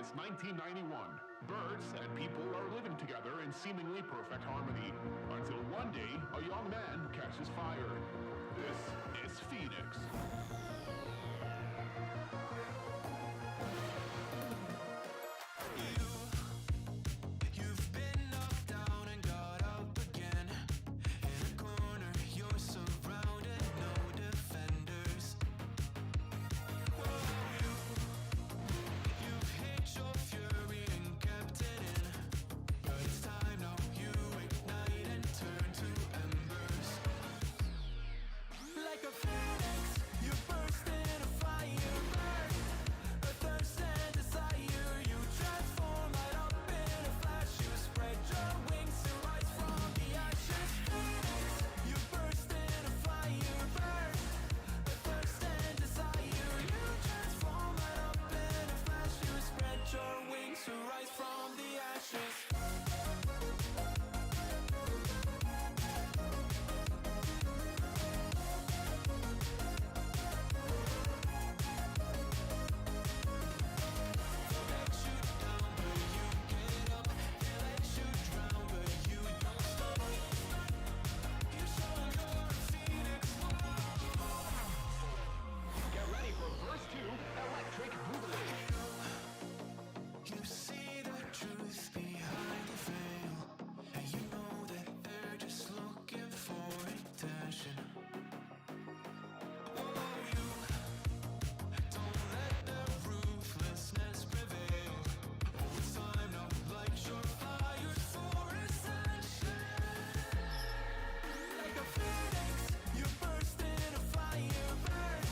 It's 1991. Birds and people are living together in seemingly perfect harmony. Until one day, a young man catches fire. This is Phoenix. You've been knocked down and got up again. In a corner, you're surrounded, no defenders. You've hid your fury and kept it in. But it's time now, you ignite and turn to embers. Like a phoenix, you burst in a fire burn. A thirst and desire, you transform right up in a flash. You spread your wings to rise from the ashes. Phoenix, you burst in a fire burn. A thirst and desire, you transform right up in a flash. You spread your wings to rise from the ashes. Get ready for verse 2, Electric Boogaloo. You see the truth behind the veil, and you know that they're just looking for attention. Oh, you don't let their ruthlessness prevail. Oh, it's time now, light your fires for ascension. Like a phoenix, you burst in a fire burn.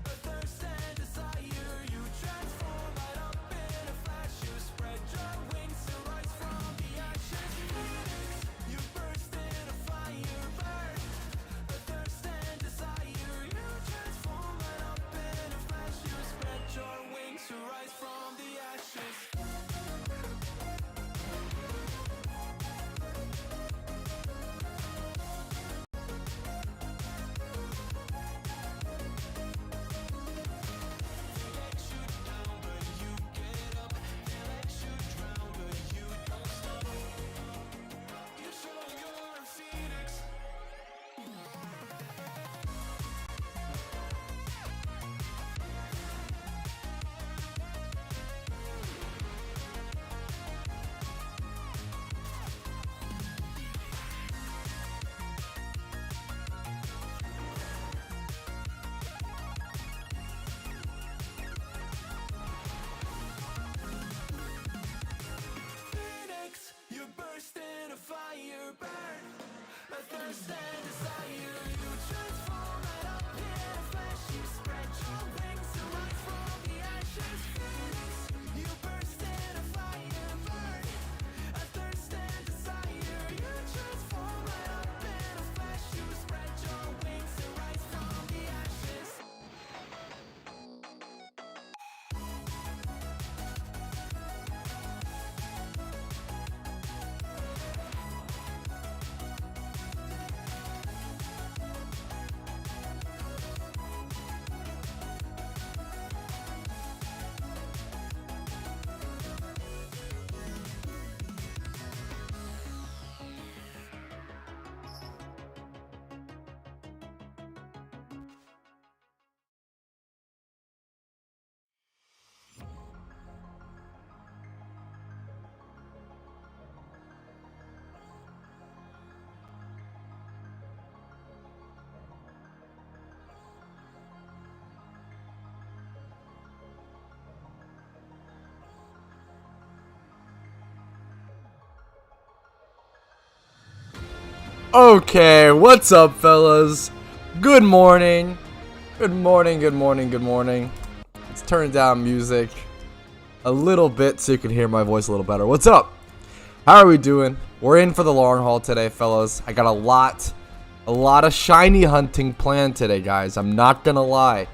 A thirst and desire, you transform right up in a flash. You spread your wings to rise from the ashes. Phoenix, you burst in a fire burn. A thirst and desire, you transform right up in a flash. You spread your wings to rise from the ashes. You show you're a phoenix. Phoenix, you burst in a fire burn. A thirst and desire, you transform right up in a flash. You spread your wings to rise from the ashes. Phoenix, you burst in a fire burn. A thirst and desire, you transform right up in a flash. You spread your wings to rise from the ashes. Okay, what's up, fellas? Good morning. Good morning, good morning, good morning. Let's turn down music a little bit so you can hear my voice a little better. What's up? How are we doing? We're in for the long haul today, fellas. I got a lot of shiny hunting planned today, guys. I'm not gonna lie.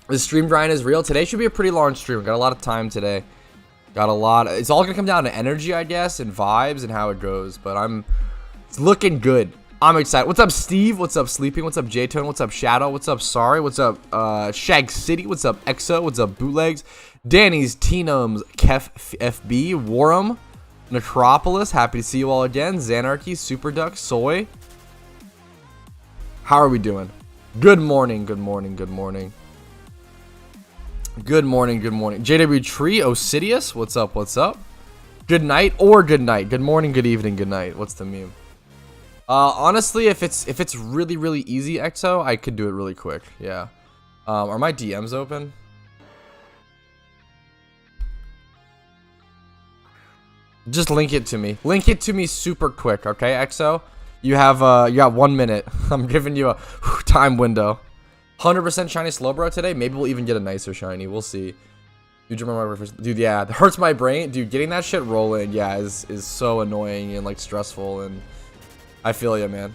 The stream grind is real. Today should be a pretty long stream. Got a lot of time today. It's all gonna come down to energy, I guess, and vibes and how it goes. But it's looking good. I'm excited. What's up, Steve? What's up, Sleeping? What's up, J-Tone? What's up, Shadow? What's up, Sorry? What's up, Shag City? What's up, Exo? What's up, Bootlegs? Danny's, Tinoms, Kef FB, Warham, Necropolis. Happy to see you all again. Xanarchy, Super Duck, Soy. How are we doing? Good morning, good morning, good morning. Good morning, good morning. JW Tree, Osidious, what's up, what's up? Good night or good night. Good morning, good evening, good night. What's the meme? Honestly, if it's really easy, XO, I could do it really quick. Yeah. Are my DMs open? Just link it to me. Link it to me super quick, okay, XO? You got 1 minute. I'm giving you a time window. 100% shiny Slowbro today. Maybe we'll even get a nicer shiny. We'll see. Dude, yeah, it hurts my brain. Dude, getting that shit rolling, yeah, is so annoying and like stressful, and I feel ya, man.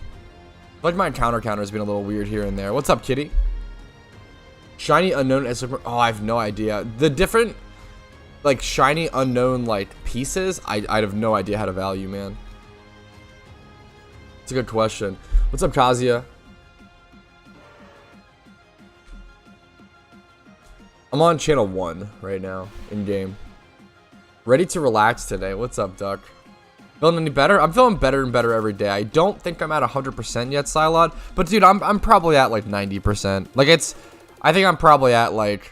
Like my counter has been a little weird here and there. What's up, Kitty? Shiny unknown Instagram. Oh, I have no idea. The different like shiny unknown like pieces, I have no idea how to value, man. It's a good question. What's up, Kazia? I'm on channel 1 right now in game. Ready to relax today. What's up, Duck? Feeling any better? I'm feeling better and better every day. I don't think I'm at 100% yet, Psylod, but dude, I'm probably at like 90%. Like I think I'm probably at like,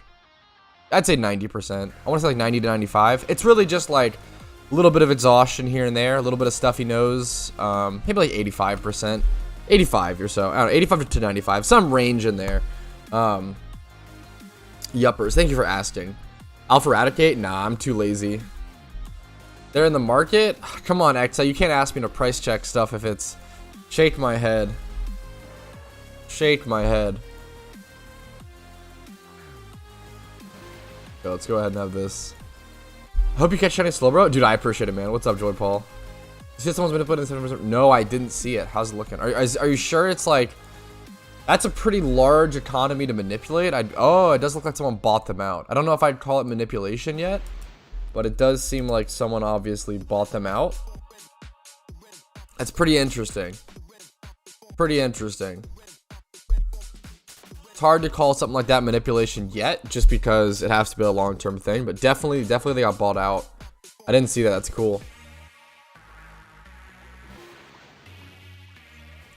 I'd say 90%. I want to say like 90 to 95. It's really just like a little bit of exhaustion here and there, a little bit of stuffy nose, maybe like 85%, 85 or so. I don't know, 85 to 95, some range in there. Yuppers, thank you for asking. Alpha Eradicate? Nah, I'm too lazy. They're in the market? Come on, XI, you can't ask me to price check stuff if it's... Shake my head. Shake my head. Okay, let's go ahead and have this. I hope you catch shiny Slowbro. Dude, I appreciate it, man. What's up, Joy Paul? You see someone's been put in 7%? No, I didn't see it. How's it looking? Are you sure it's like... That's a pretty large economy to manipulate. Oh, it does look like someone bought them out. I don't know if I'd call it manipulation yet, but it does seem like someone obviously bought them out. That's pretty interesting. Pretty interesting. It's hard to call something like that manipulation yet, just because it has to be a long-term thing, but definitely they got bought out. I didn't see that. That's cool.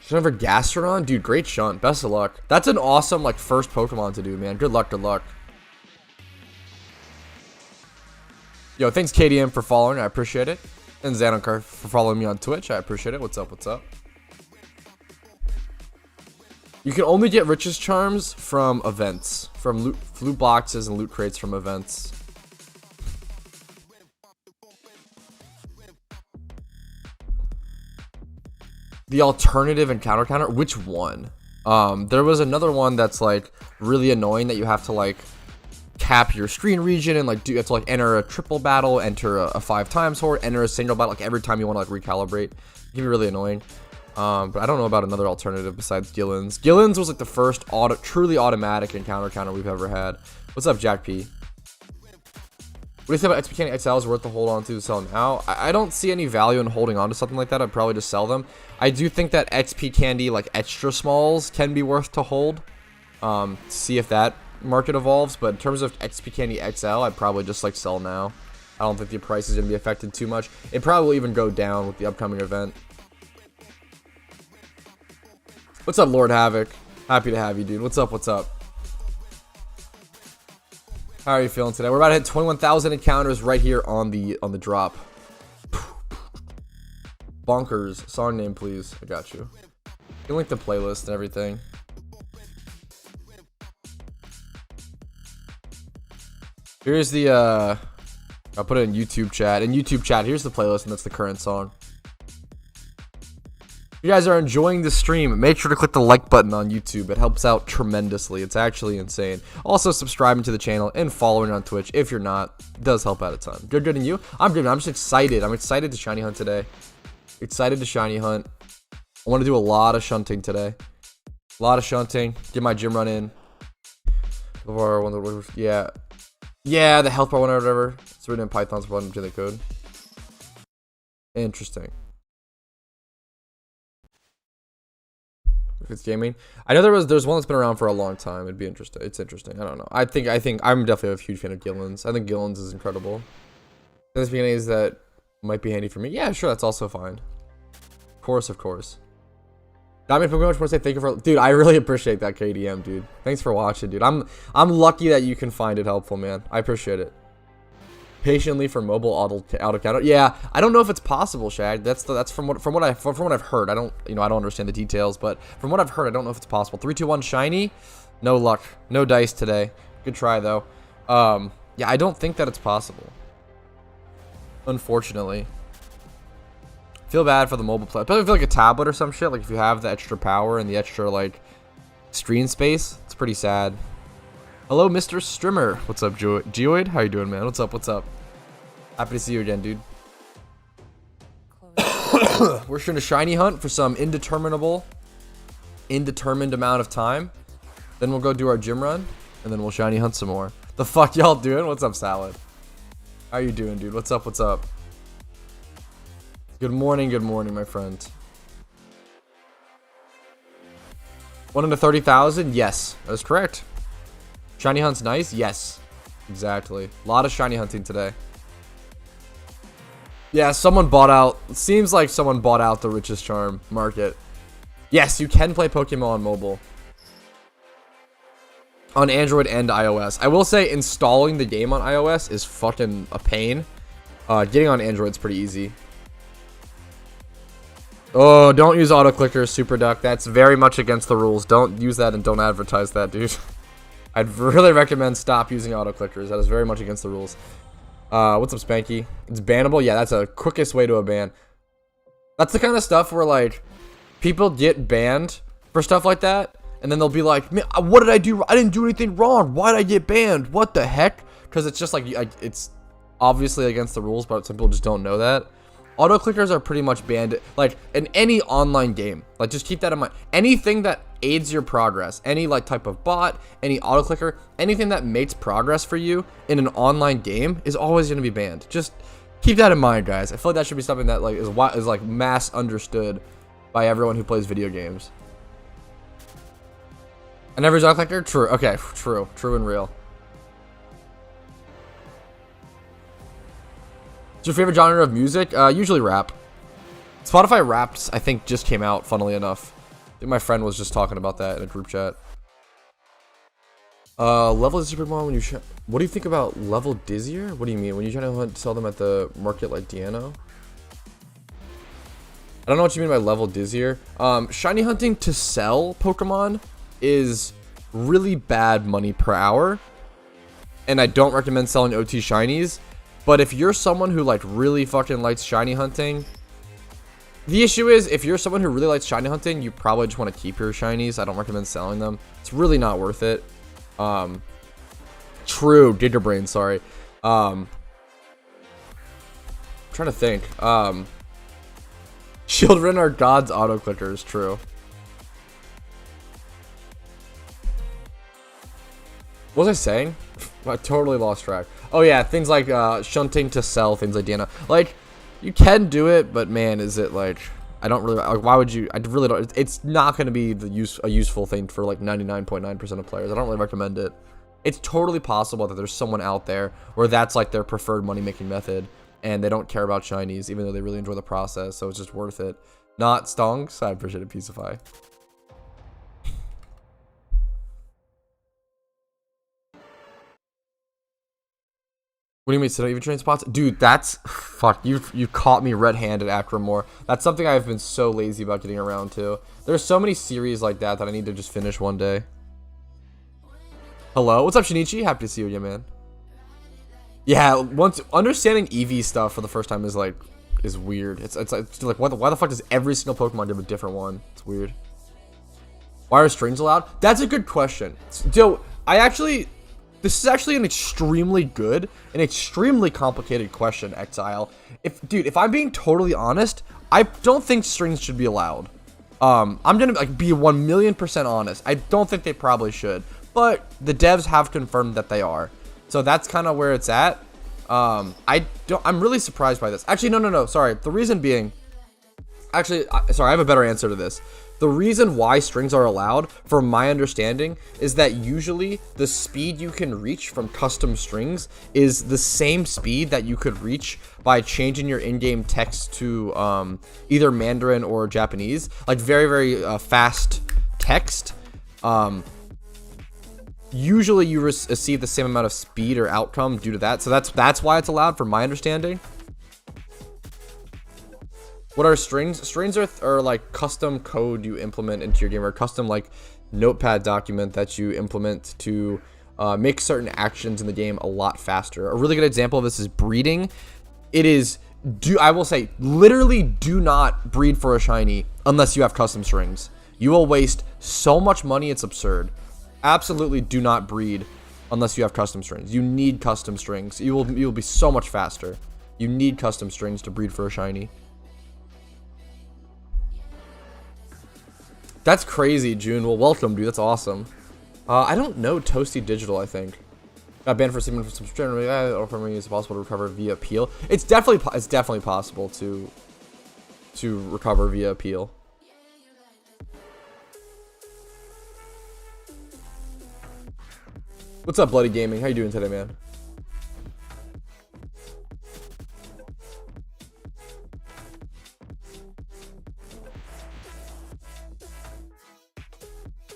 Shunt for Gastrodon? Dude, great shunt. Best of luck. That's an awesome, like, first Pokemon to do, man. Good luck, good luck. Yo, thanks, KDM, for following. I appreciate it. And Xanankar for following me on Twitch. I appreciate it. What's up, what's up? You can only get Riches Charms from events. From loot boxes and loot crates from events. The alternative and counter, which one? There was another one that's like really annoying that you have to like cap your screen region and like you have to like enter a triple battle, enter a 5x horde, enter a single battle like every time you want to like recalibrate. It can be really annoying. But I don't know about another alternative besides Gillen's. Gillen's was like the first truly automatic encounter we've ever had. What's up, Jack P? What do you think about XP Candy XL is worth to hold on to sell now? I don't see any value in holding on to something like that. I'd probably just sell them. I do think that XP Candy, like extra smalls, can be worth to hold. See if that market evolves. But in terms of XP Candy XL, I'd probably just like sell now. I don't think the price is going to be affected too much. It probably will even go down with the upcoming event. What's up, Lord Havoc? Happy to have you, dude. What's up, what's up? How are you feeling today? We're about to hit 21,000 encounters right here on the drop. Bonkers. Song name, please. I got you. You can link the playlist and everything. Here's the, I'll put it in YouTube chat. In YouTube chat, here's the playlist, and that's the current song. If you guys are enjoying the stream, make sure to click the like button on YouTube. It helps out tremendously. It's actually insane. Also, subscribing to the channel and following on Twitch if you're not. It does help out a ton. Good, and you? I'm good. I'm just excited. I'm excited to shiny hunt today. Excited to shiny hunt. I want to do a lot of shunting today. A lot of shunting. Get my gym run in. Yeah. Yeah, the health bar one or whatever. It's written in Python, so I'm to the code. Interesting. It's gaming. I know there's one that's been around for a long time. It'd be interesting. It's interesting. I don't know. I think I'm definitely a huge fan of Gillen's. I think Gillen's is incredible. There's beginnings that might be handy for me. Yeah, sure, that's also fine. Of course. Diamond Pokemon, I just want to say thank you for, dude. I really appreciate that KDM, dude. Thanks for watching, dude. I'm lucky that you can find it helpful, man. I appreciate it. Patiently for mobile auto counter. Yeah, I don't know if it's possible, Shag. That's from what I've heard. I don't understand the details, but from what I've heard, I don't know if it's possible. 3, 2, 1 shiny. No luck. No dice today. Good try though. Yeah, I don't think that it's possible. Unfortunately. Feel bad for the mobile player. But I feel like a tablet or some shit. Like if you have the extra power and the extra like screen space, it's pretty sad. Hello, Mr. Strimmer. What's up, Geoid? How you doing, man? What's up? Happy to see you again, dude. We're shooting a shiny hunt for some indetermined amount of time. Then we'll go do our gym run, and then we'll shiny hunt some more. The fuck y'all doing? What's up, Salad? How you doing, dude? What's up? Good morning, my friend. 1 into 30,000? Yes, that's correct. Shiny hunt's nice? Yes. Exactly. A lot of shiny hunting today. Yeah, it seems like someone bought out the Richest Charm market. Yes, you can play Pokemon on mobile. On Android and iOS. I will say installing the game on iOS is fucking a pain. Getting on Android's pretty easy. Oh, don't use auto clickers, Super Duck. That's very much against the rules. Don't use that and don't advertise that, dude. I'd really recommend stop using auto clickers. That is very much against the rules. What's up, Spanky? It's bannable? Yeah, that's the quickest way to a ban. That's the kind of stuff where, like, people get banned for stuff like that, and then they'll be like, man, what did I do? I didn't do anything wrong. Why did I get banned? What the heck? Because it's just, like, it's obviously against the rules, but some people just don't know that. Auto clickers are pretty much banned, like, in any online game. Like, just keep that in mind. Anything that aids your progress, any, like, type of bot, any auto clicker, anything that makes progress for you in an online game is always going to be banned. Just keep that in mind, guys. I feel like that should be something that, like, is like mass understood by everyone who plays video games. And every auto clicker? True. Okay, true and real. What's your favorite genre of music? Usually rap. Spotify Wrapped, I think, just came out, funnily enough. I think my friend was just talking about that in a group chat. Level Dizzier Pokemon when you... What do you think about level Dizzier? What do you mean? When you try to sell them at the market like Deano? I don't know what you mean by level Dizzier. Shiny hunting to sell Pokemon is really bad money per hour. And I don't recommend selling OT shinies. But if you're someone who, like, really fucking likes shiny hunting... The issue is, if you're someone who really likes shiny hunting, you probably just want to keep your shinies. I don't recommend selling them. It's really not worth it. True. Gigabrain, sorry. I'm trying to think. Children are God's auto clickers. True. What was I saying? I totally lost track. Oh yeah, things like shunting to sell, things like Deano. Like, you can do it, but man, is it like... I don't really... Like, why would you... I really don't... It's not going to be a useful thing for like 99.9% of players. I don't really recommend it. It's totally possible that there's someone out there where that's like their preferred money-making method, and they don't care about shinies, even though they really enjoy the process, so it's just worth it. Not Stonks. I appreciate it, Peacify. What do you mean, so don't even train spots? Dude, that's... Fuck, you caught me red-handed after more. That's something I've been so lazy about getting around to. There's so many series like that I need to just finish one day. Hello? What's up, Shinichi? Happy to see you again, man. Yeah, once... Understanding EV stuff for the first time is, like... Is weird. It's like, why the fuck does every single Pokemon have a different one? It's weird. Why are strings allowed? That's a good question. So, this is actually an extremely good and extremely complicated question, Exile. If I'm being totally honest, I don't think strings should be allowed. I'm gonna be 1,000,000% honest. I don't think they probably should, but the devs have confirmed that they are. So that's kind of where it's at. I'm really surprised by this. Actually, no. Sorry. The reason being, sorry, I have a better answer to this. The reason why strings are allowed, from my understanding, is that usually the speed you can reach from custom strings is the same speed that you could reach by changing your in-game text to either Mandarin or Japanese, like very, very fast text. Usually you receive the same amount of speed or outcome due to that. So that's why it's allowed, from my understanding. What are strings? Strings are like custom code you implement into your game, or custom like notepad document that you implement to make certain actions in the game a lot faster. A really good example of this is breeding. It is, I will say, literally do not breed for a shiny unless you have custom strings. You will waste so much money, it's absurd. Absolutely do not breed unless you have custom strings. You need custom strings. You will be so much faster. You need custom strings to breed for a shiny. That's crazy, June. Well, welcome, dude. That's awesome. I don't know Toasty Digital, I think. Got banned for some subscription, or for me, it's possible to recover via appeal. It's definitely possible to recover via appeal. What's up, Bloody Gaming? How you doing today, man?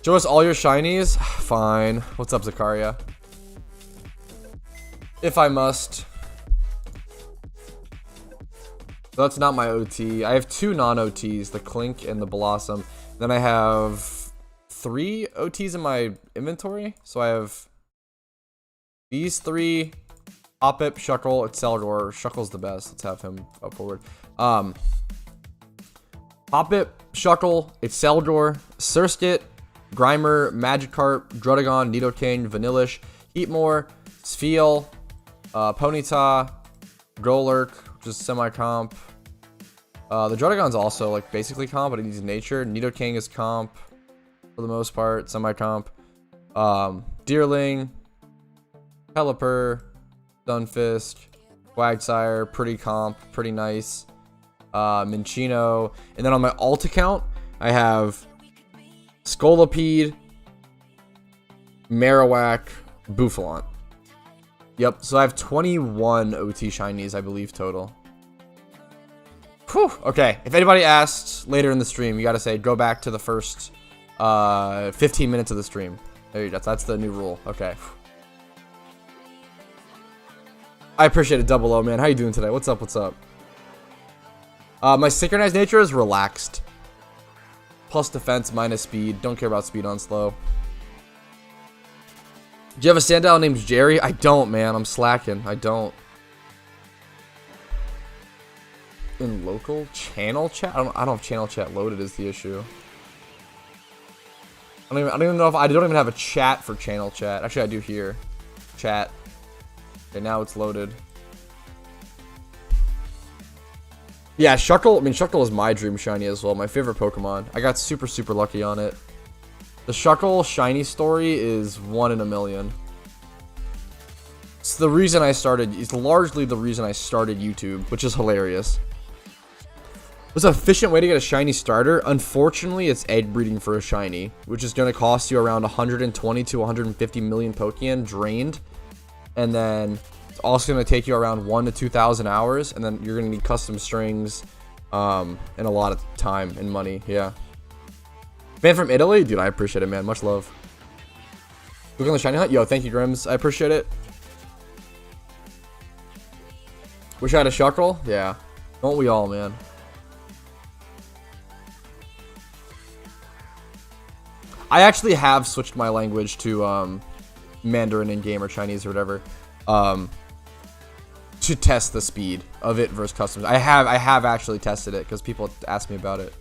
Show us all your shinies? Fine. What's up, Zakaria? If I must. That's not my OT. I have 2 non-OTs, the Clink and the Blossom. Then I have 3 OTs in my inventory. So I have these 3, Hoppip, Shuckle, Exceldor. Shuckle's the best. Let's have him up forward. Hoppip, Shuckle, Exceldor, Surskit, Grimer, Magikarp, Druddigon, Nidoking, Vanillish, Heatmore, Spheal, Ponyta, Golurk, which is semi-comp. The Druddigon's also like basically comp, but it needs nature. Nidoking is comp for the most part, semi-comp. Deerling, Pelipper, Stunfisk, Quagsire, pretty comp, pretty nice. Minccino, and then on my alt account, I have Scolipede, Marowak, Bouffalant. Yep, so I have 21 OT shinies, I believe, total. Whew, okay. If anybody asks later in the stream, you gotta say, go back to the first 15 minutes of the stream. There you go. That's the new rule. Okay. I appreciate it, Double O, man. How you doing today? What's up? What's up? My synchronized nature is relaxed. Plus defense, minus speed. Don't care about speed on slow. Do you have a standout named Jerry? I don't, man. I'm slacking. I don't. In local channel chat? I don't have channel chat loaded is the issue. I don't even know if I don't even have a chat for channel chat. Actually, I do here. Chat. Okay, now it's loaded. Yeah, Shuckle. I mean, Shuckle is my dream shiny as well. My favorite Pokemon. I got super, super lucky on it. The Shuckle shiny story is 1 in a million. It's the reason I started. It's largely the reason I started YouTube, which is hilarious. What's an efficient way to get a shiny starter? Unfortunately, it's egg breeding for a shiny, which is going to cost you around 120 to 150 million Pokeyen drained, and then it's also going to take you around 1 to 2,000 hours, and then you're going to need custom strings, and a lot of time and money. Yeah. Man from Italy? Dude, I appreciate it, man. Much love. Look on the shiny hunt? Yo, thank you, Grims. I appreciate it. Wish I had a Shuckle? Yeah. Don't we all, man? I actually have switched my language to Mandarin in game or Chinese or whatever, to test the speed of it versus customs. I have actually tested it because people asked me about it.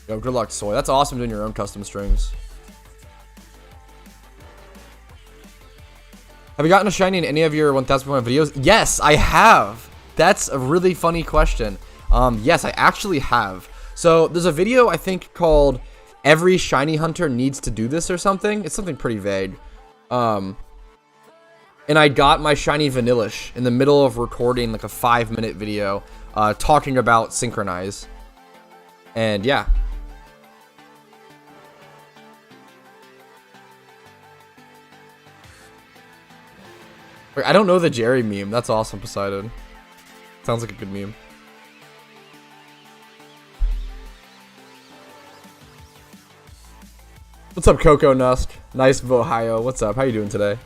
Yo, good luck, Soy. That's awesome doing your own custom strings. Have you gotten a shiny in any of your 1,000 videos? Yes, I have. That's a really funny question. Yes, I actually have. So there's a video I think called "Every Shiny Hunter Needs to Do This" or something. It's something pretty vague. And and I got my shiny Vanillish in the middle of recording like a 5-minute video talking about Synchronize. And yeah. Wait, I don't know the Jerry meme. That's awesome, Poseidon. Sounds like a good meme. What's up, Coco Nusk? Nice Vahio. What's up? How you doing today?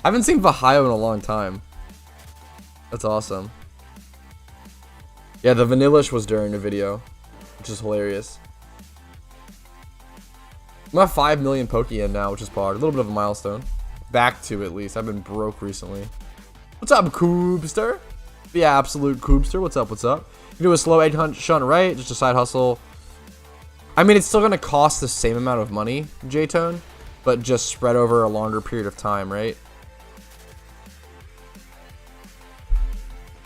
I haven't seen Vahio in a long time. That's awesome. Yeah, the Vanillish was during the video, which is hilarious. I'm at 5 million Pokeyen now, which is hard. A little bit of a milestone. Back to, at least. I've been broke recently. What's up, Coobster? The absolute Coobster. What's up? What's up? You do a slow egg hunt shunt, right? Just a side hustle. I mean, it's still going to cost the same amount of money, J-Tone, but just spread over a longer period of time, right?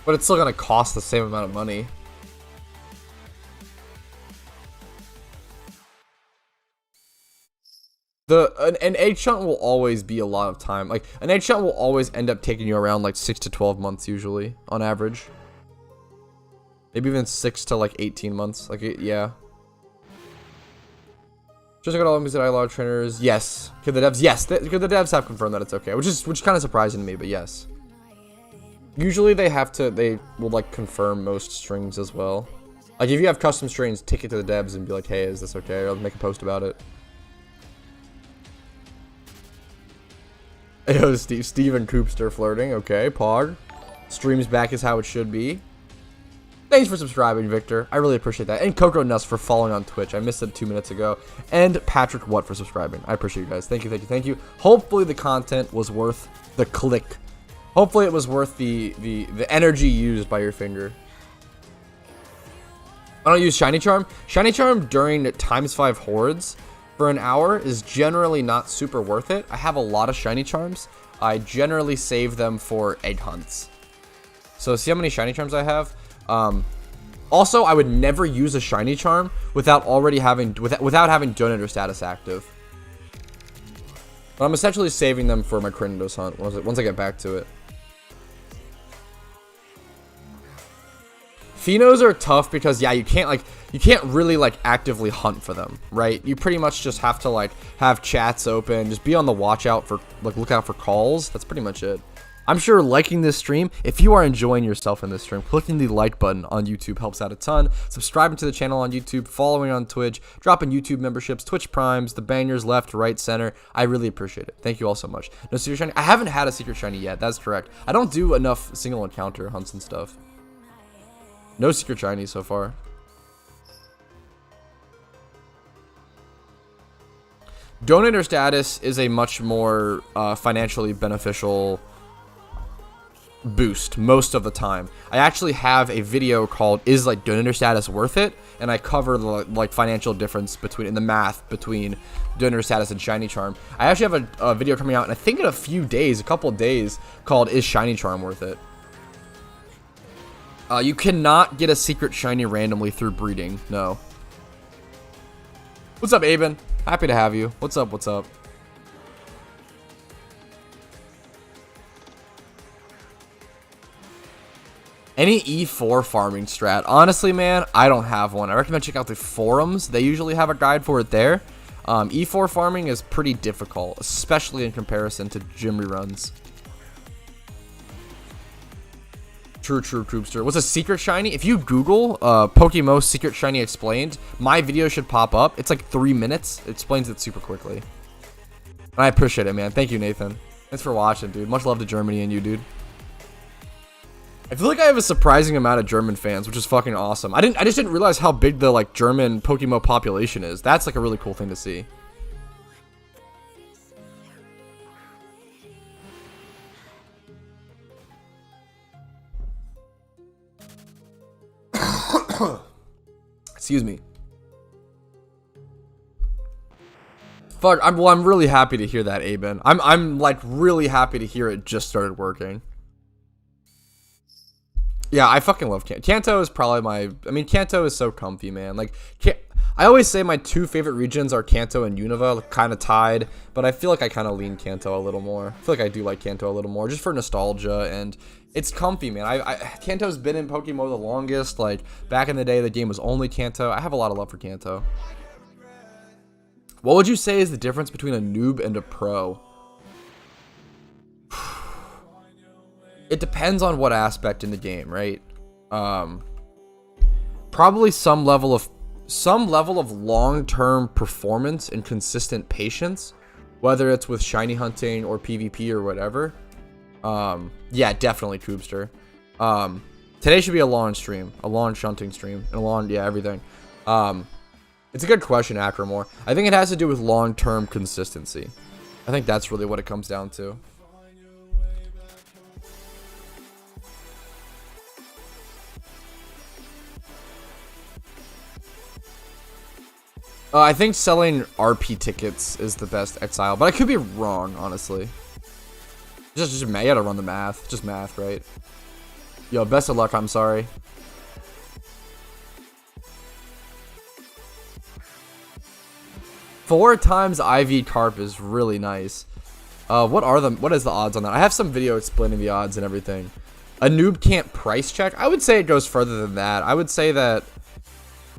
But it's still going to cost the same amount of money. An egg shunt will always be a lot of time. Like, an egg shunt will always end up taking you around like 6 to 12 months usually, on average. Maybe even 6 to like 18 months. Like, yeah. Just like all Olympics that I love trainers. Yes. Could the devs? Yes. Could the devs have confirmed that it's okay? Which is kind of surprising to me, but yes. Usually they will like confirm most strings as well. Like if you have custom strings, take it to the devs and be like, hey, is this okay? Or make a post about it. Yo, Steven Coopster flirting. Okay, Pog. Streams back is how it should be. Thanks for subscribing, Victor. I really appreciate that. And Coco Nuss for following on Twitch. I missed it 2 minutes ago. And Patrick Watt for subscribing. I appreciate you guys. Thank you, thank you, thank you. Hopefully the content was worth the click. Hopefully it was worth the energy used by your finger. I don't use Shiny Charm. Shiny Charm during ×5 hordes for an hour is generally not super worth it. I have a lot of Shiny Charms. I generally save them for egg hunts. So see how many Shiny Charms I have? Also, I would never use a Shiny Charm without having Donator status active. But I'm essentially saving them for my Krynidos hunt once I get back to it. Phenos are tough because yeah, you can't really like actively hunt for them, right? You pretty much just have to like have chats open, just be on the watch out for like look out for calls. That's pretty much it. I'm sure liking this stream, if you are enjoying yourself in this stream, clicking the like button on YouTube helps out a ton. Subscribing to the channel on YouTube, following on Twitch, dropping YouTube memberships, Twitch Primes, the bangers left, right, center. I really appreciate it. Thank you all so much. No secret shiny. I haven't had a secret shiny yet. That's correct. I don't do enough single encounter hunts and stuff. No secret shiny so far. Donator status is a much more financially beneficial boost most of the time. I actually have a video called "Is like Donator status worth it?" and I cover the like financial difference between the math between Donator status and Shiny Charm. I actually have a video coming out, and I think in a couple of days, called "Is Shiny Charm Worth It?" You cannot get a secret shiny randomly through breeding. No. What's up, Aben? Happy to have you. What's up? What's up? Any E4 farming strat? Honestly, man, I don't have one. I recommend check out the forums. They usually have a guide for it there. E4 farming is pretty difficult, especially in comparison to gym reruns. True, Troopster. What's a secret shiny? If you Google PokeMMO secret shiny explained, my video should pop up. It's like 3 minutes. It explains it super quickly. And I appreciate it, man. Thank you, Nathan. Thanks for watching, dude. Much love to Germany and you, dude. I feel like I have a surprising amount of German fans, which is fucking awesome. I just didn't realize how big the like German PokeMMO population is. That's like a really cool thing to see. Excuse me. Fuck, I'm really happy to hear that, Aben. I'm like really happy to hear it just started working. Yeah, I fucking love Kanto. Kanto is probably Kanto is so comfy, man. Like, I always say my 2 favorite regions are Kanto and Unova, kind of tied, but I feel like I kind of lean Kanto a little more. I feel like I do like Kanto a little more, just for nostalgia, and it's comfy, man. Kanto's been in PokeMMO the longest. Like, back in the day, the game was only Kanto. I have a lot of love for Kanto. What would you say is the difference between a noob and a pro? It depends on what aspect in the game, right? Probably some level of long-term performance and consistent patience, whether it's with shiny hunting or PvP or whatever. Yeah, definitely Koopster. Today should be a launch stream, a launch hunting stream, and a launch, yeah, everything. It's a good question, Acromore. I think it has to do with long-term consistency. I think that's really what it comes down to. I think selling RP tickets is the best exile, but I could be wrong, honestly. Just you gotta run the math. Just math, right? Yo, best of luck, I'm sorry. Four times IV Carp is really nice. What is the odds on that? I have some video explaining the odds and everything. A noob can't price check. I would say it goes further than that. I would say that,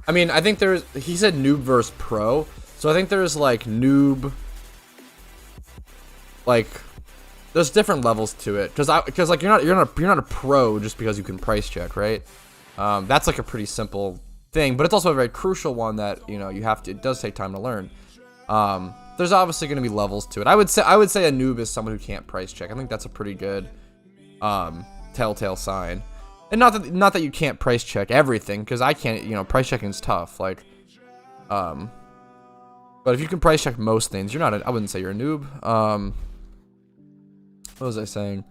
I mean, I think he said noob versus pro. So I think there's like noob, like there's different levels to it. Cause like you're not a pro just because you can price check, right? That's like a pretty simple thing, but it's also a very crucial one that, you know, it does take time to learn. There's obviously going to be levels to it. I would say a noob is someone who can't price check. I think that's a pretty good, telltale sign. And not that you can't price check everything, because I can't, you know, price checking is tough. Like, but if you can price check most things, I wouldn't say you're a noob. What was I saying?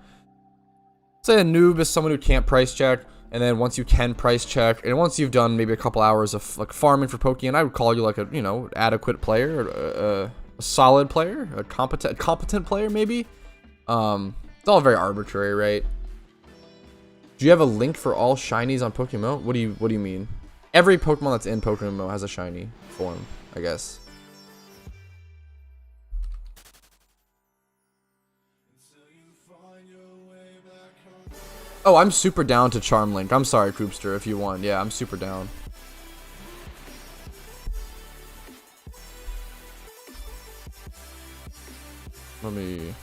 Say a noob is someone who can't price check, and then once you can price check, and once you've done maybe a couple hours of like farming for Pokeyen, I would call you like a, you know, adequate player, a solid player, a competent player maybe. It's all very arbitrary, right? Do you have a link for all shinies on PokeMMO? What do you mean? Every Pokemon that's in PokeMMO has a shiny form, I guess. Oh, I'm super down to Charm Link. I'm sorry, Koopster, if you won. Yeah, I'm super down. Let me...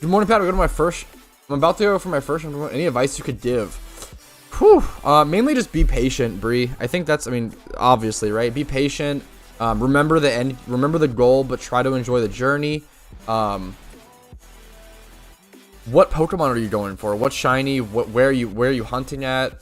Good morning, Pat. I'm about to go for my first. Any advice you could give? Whew. Mainly just be patient, Bree. I think that's, I mean, obviously, right? Be patient. Remember the end. Remember the goal, but try to enjoy the journey. What Pokemon are you going for? What shiny? Where are you hunting at?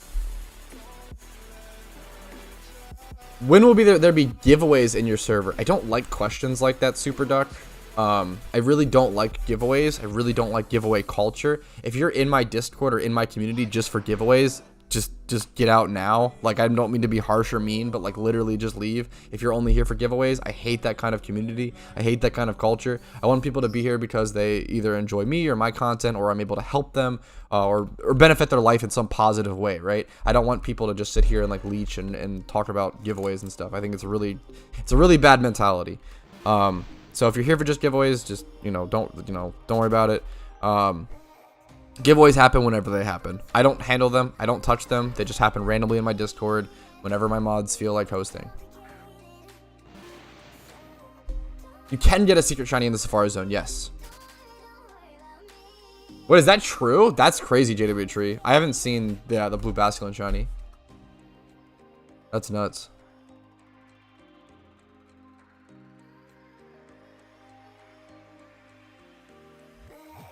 When will there be giveaways in your server? I don't like questions like that, Super Duck. I really don't like giveaways. I really don't like giveaway culture. If you're in my Discord or in my community just for giveaways, just get out now. Like, I don't mean to be harsh or mean, but like literally just leave. If you're only here for giveaways, I hate that kind of community. I hate that kind of culture. I want people to be here because they either enjoy me or my content, or I'm able to help them or benefit their life in some positive way, right? I don't want people to just sit here and like leech and talk about giveaways and stuff. I think it's a really bad mentality. So if you're here for just giveaways, just, don't worry about it. Giveaways happen whenever they happen. I don't handle them. I don't touch them. They just happen randomly in my Discord whenever my mods feel like hosting. You can get a secret shiny in the Safari Zone, yes. What, is that true? That's crazy, JW Tree. I haven't seen the blue Basculin shiny. That's nuts.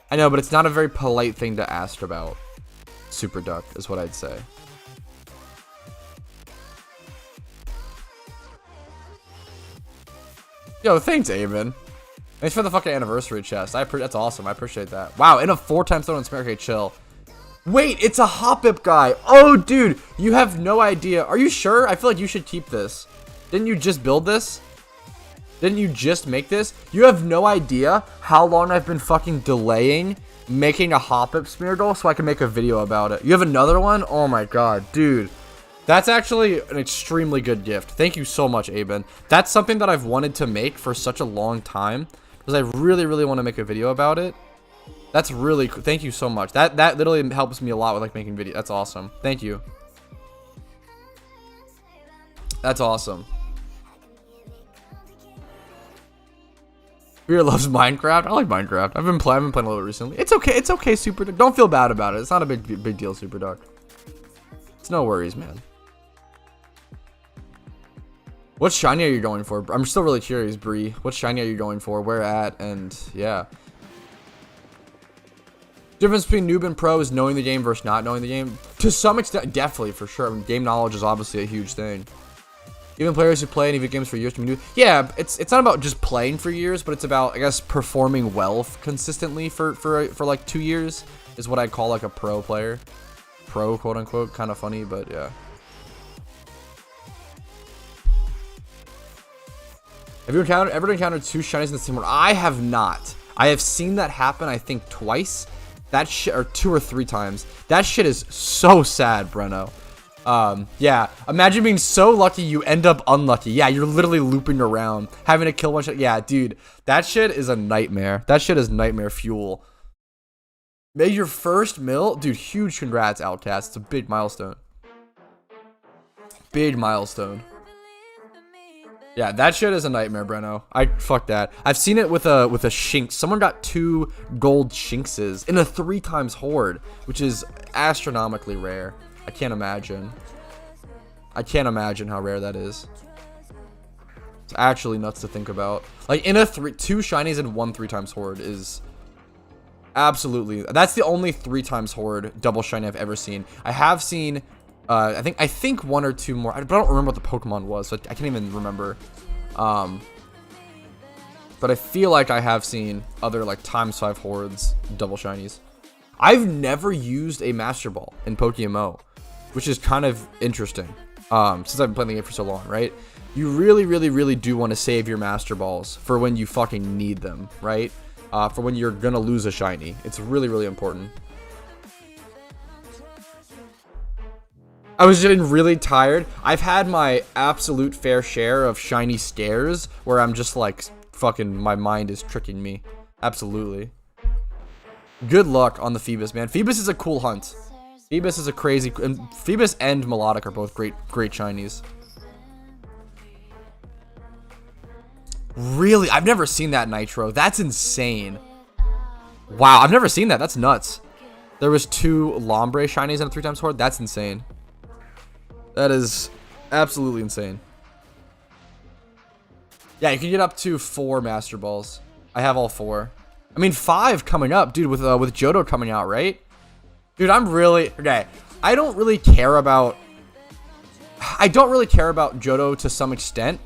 I know, but it's not a very polite thing to ask about. Super Duck is what I'd say. Yo, thanks, Aven. Thanks for the fucking anniversary chest. That's awesome. I appreciate that. Wow, and a 4x thrown in Smear. Okay, chill. Wait, it's a Hoppip guy. Oh, dude, you have no idea. Are you sure? I feel like you should keep this. Didn't you just build this? Didn't you just make this? You have no idea how long I've been fucking delaying making a Hoppip Smeargle so I can make a video about it. You have another one? Oh my god, dude. That's actually an extremely good gift. Thank you so much, Aben. That's something that I've wanted to make for such a long time because I really, really want to make a video about it. That's really cool. Thank you so much. That literally helps me a lot with like making videos. That's awesome. Thank you. That's awesome. Fear loves Minecraft. I like Minecraft. I've been playing a little bit recently. It's okay. It's okay, Super Duck. Don't feel bad about it. It's not a big deal, Super Duck. It's no worries, man. What shiny are you going for? I'm still really curious, Bree. What shiny are you going for? Where at? And yeah. Difference between noob and pro is knowing the game versus not knowing the game. To some extent, definitely, for sure. I mean, game knowledge is obviously a huge thing. Even players who play any video games for years can do. Yeah, it's not about just playing for years, but it's about, I guess, performing well consistently for like 2 years is what I'd call like a pro player. Pro, quote unquote. Kind of funny, but yeah. Have you ever encountered 2 shinies in the same order? I have not. I have seen that happen, I think, twice. That shit, or 2 or 3 times. That shit is so sad, Breno. Yeah, imagine being so lucky you end up unlucky. Yeah, you're literally looping around, having to kill one shot. Yeah, dude, that shit is a nightmare. That shit is nightmare fuel. Made your first mill? Dude, huge congrats, Outcast. It's a big milestone. Big milestone. Yeah, that shit is a nightmare, Breno. Fuck that. I've seen it with a Shinx. Someone got 2 gold Shinxes in a 3 times horde, which is astronomically rare. I can't imagine. I can't imagine how rare that is. It's actually nuts to think about. Like in a 2 shinies in 1 3 times horde is absolutely. That's the only 3 times horde double shiny I've ever seen. I have seen I think 1 or 2 more. But I don't remember what the Pokemon was, so I can't even remember. But I feel like I have seen other like times 5 hordes double shinies. I've never used a Master Ball in PokeMMO, which is kind of interesting. Since I've been playing the game for so long, right? You really, really, really do want to save your Master Balls for when you fucking need them, right? For when you're gonna lose a shiny. It's really, really important. I was getting really tired. I've had my absolute fair share of shiny scares where I'm just like, fucking, my mind is tricking me. Absolutely. Good luck on the Phoebus, man. Phoebus is a cool hunt. Phoebus is a crazy... And Phoebus and Melodic are both great shinies. Really? I've never seen that, Nitro. That's insane. Wow, I've never seen that. That's nuts. There was 2 Lombre shinies in a 3 times horde. That's insane. That is absolutely insane. Yeah, you can get up to 4 Master Balls. I have all 4. I mean, 5 coming up, dude, with Johto coming out, right? Dude, okay. I don't really care about Johto to some extent,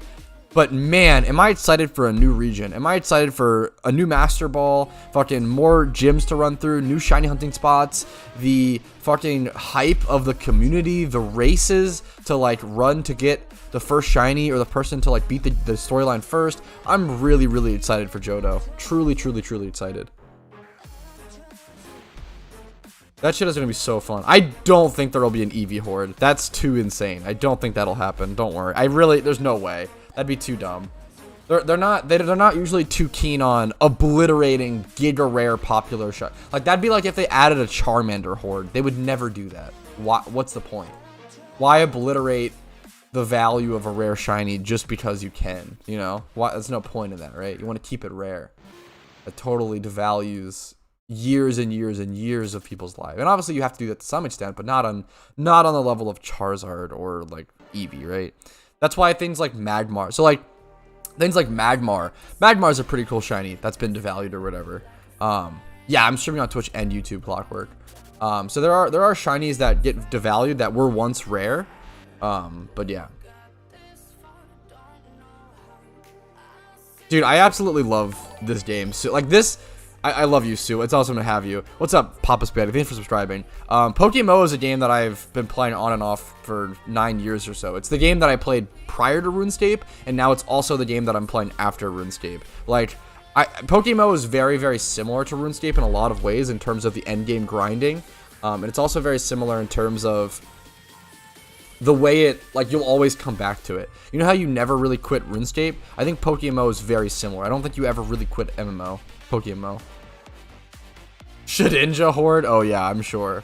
but man, am I excited for a new region? Am I excited for a new Master Ball, fucking more gyms to run through, new shiny hunting spots, the fucking hype of the community, the races to like run to get the first shiny or the person to like beat the storyline first. I'm really, really excited for Johto. Truly, truly, truly excited. That shit is going to be so fun. I don't think there will be an Eevee horde. That's too insane. I don't think that'll happen. Don't worry. There's no way. That'd be too dumb. They're not usually too keen on obliterating giga rare popular shot. Like that'd be like if they added a Charmander horde. They would never do that. What's the point? Why obliterate the value of a rare shiny just because you can? You know, there's no point in that, right? You want to keep it rare. It totally devalues years and years and years of people's lives. And obviously you have to do that to some extent, but not on the level of Charizard or like Eevee, right? That's why things like Magmar. So like things like Magmar's a pretty cool shiny that's been devalued or whatever. Yeah, I'm streaming on Twitch and YouTube, Clockwork. So there are shinies that get devalued that were once rare. But yeah. Dude, I absolutely love this game. So like this, I love you, Sue. It's awesome to have you. What's up, Papa Spaghetti? Thanks for subscribing. PokeMMO is a game that I've been playing on and off for 9 years or so. It's the game that I played prior to RuneScape, and now it's also the game that I'm playing after RuneScape. Like, PokeMMO is very, very similar to RuneScape in a lot of ways in terms of the end game grinding. And it's also very similar in terms of the way it, like, you'll always come back to it. You know how you never really quit RuneScape? I think PokeMMO is very similar. I don't think you ever really quit MMO. PokeMMO. Shedinja Horde? Oh yeah, I'm sure.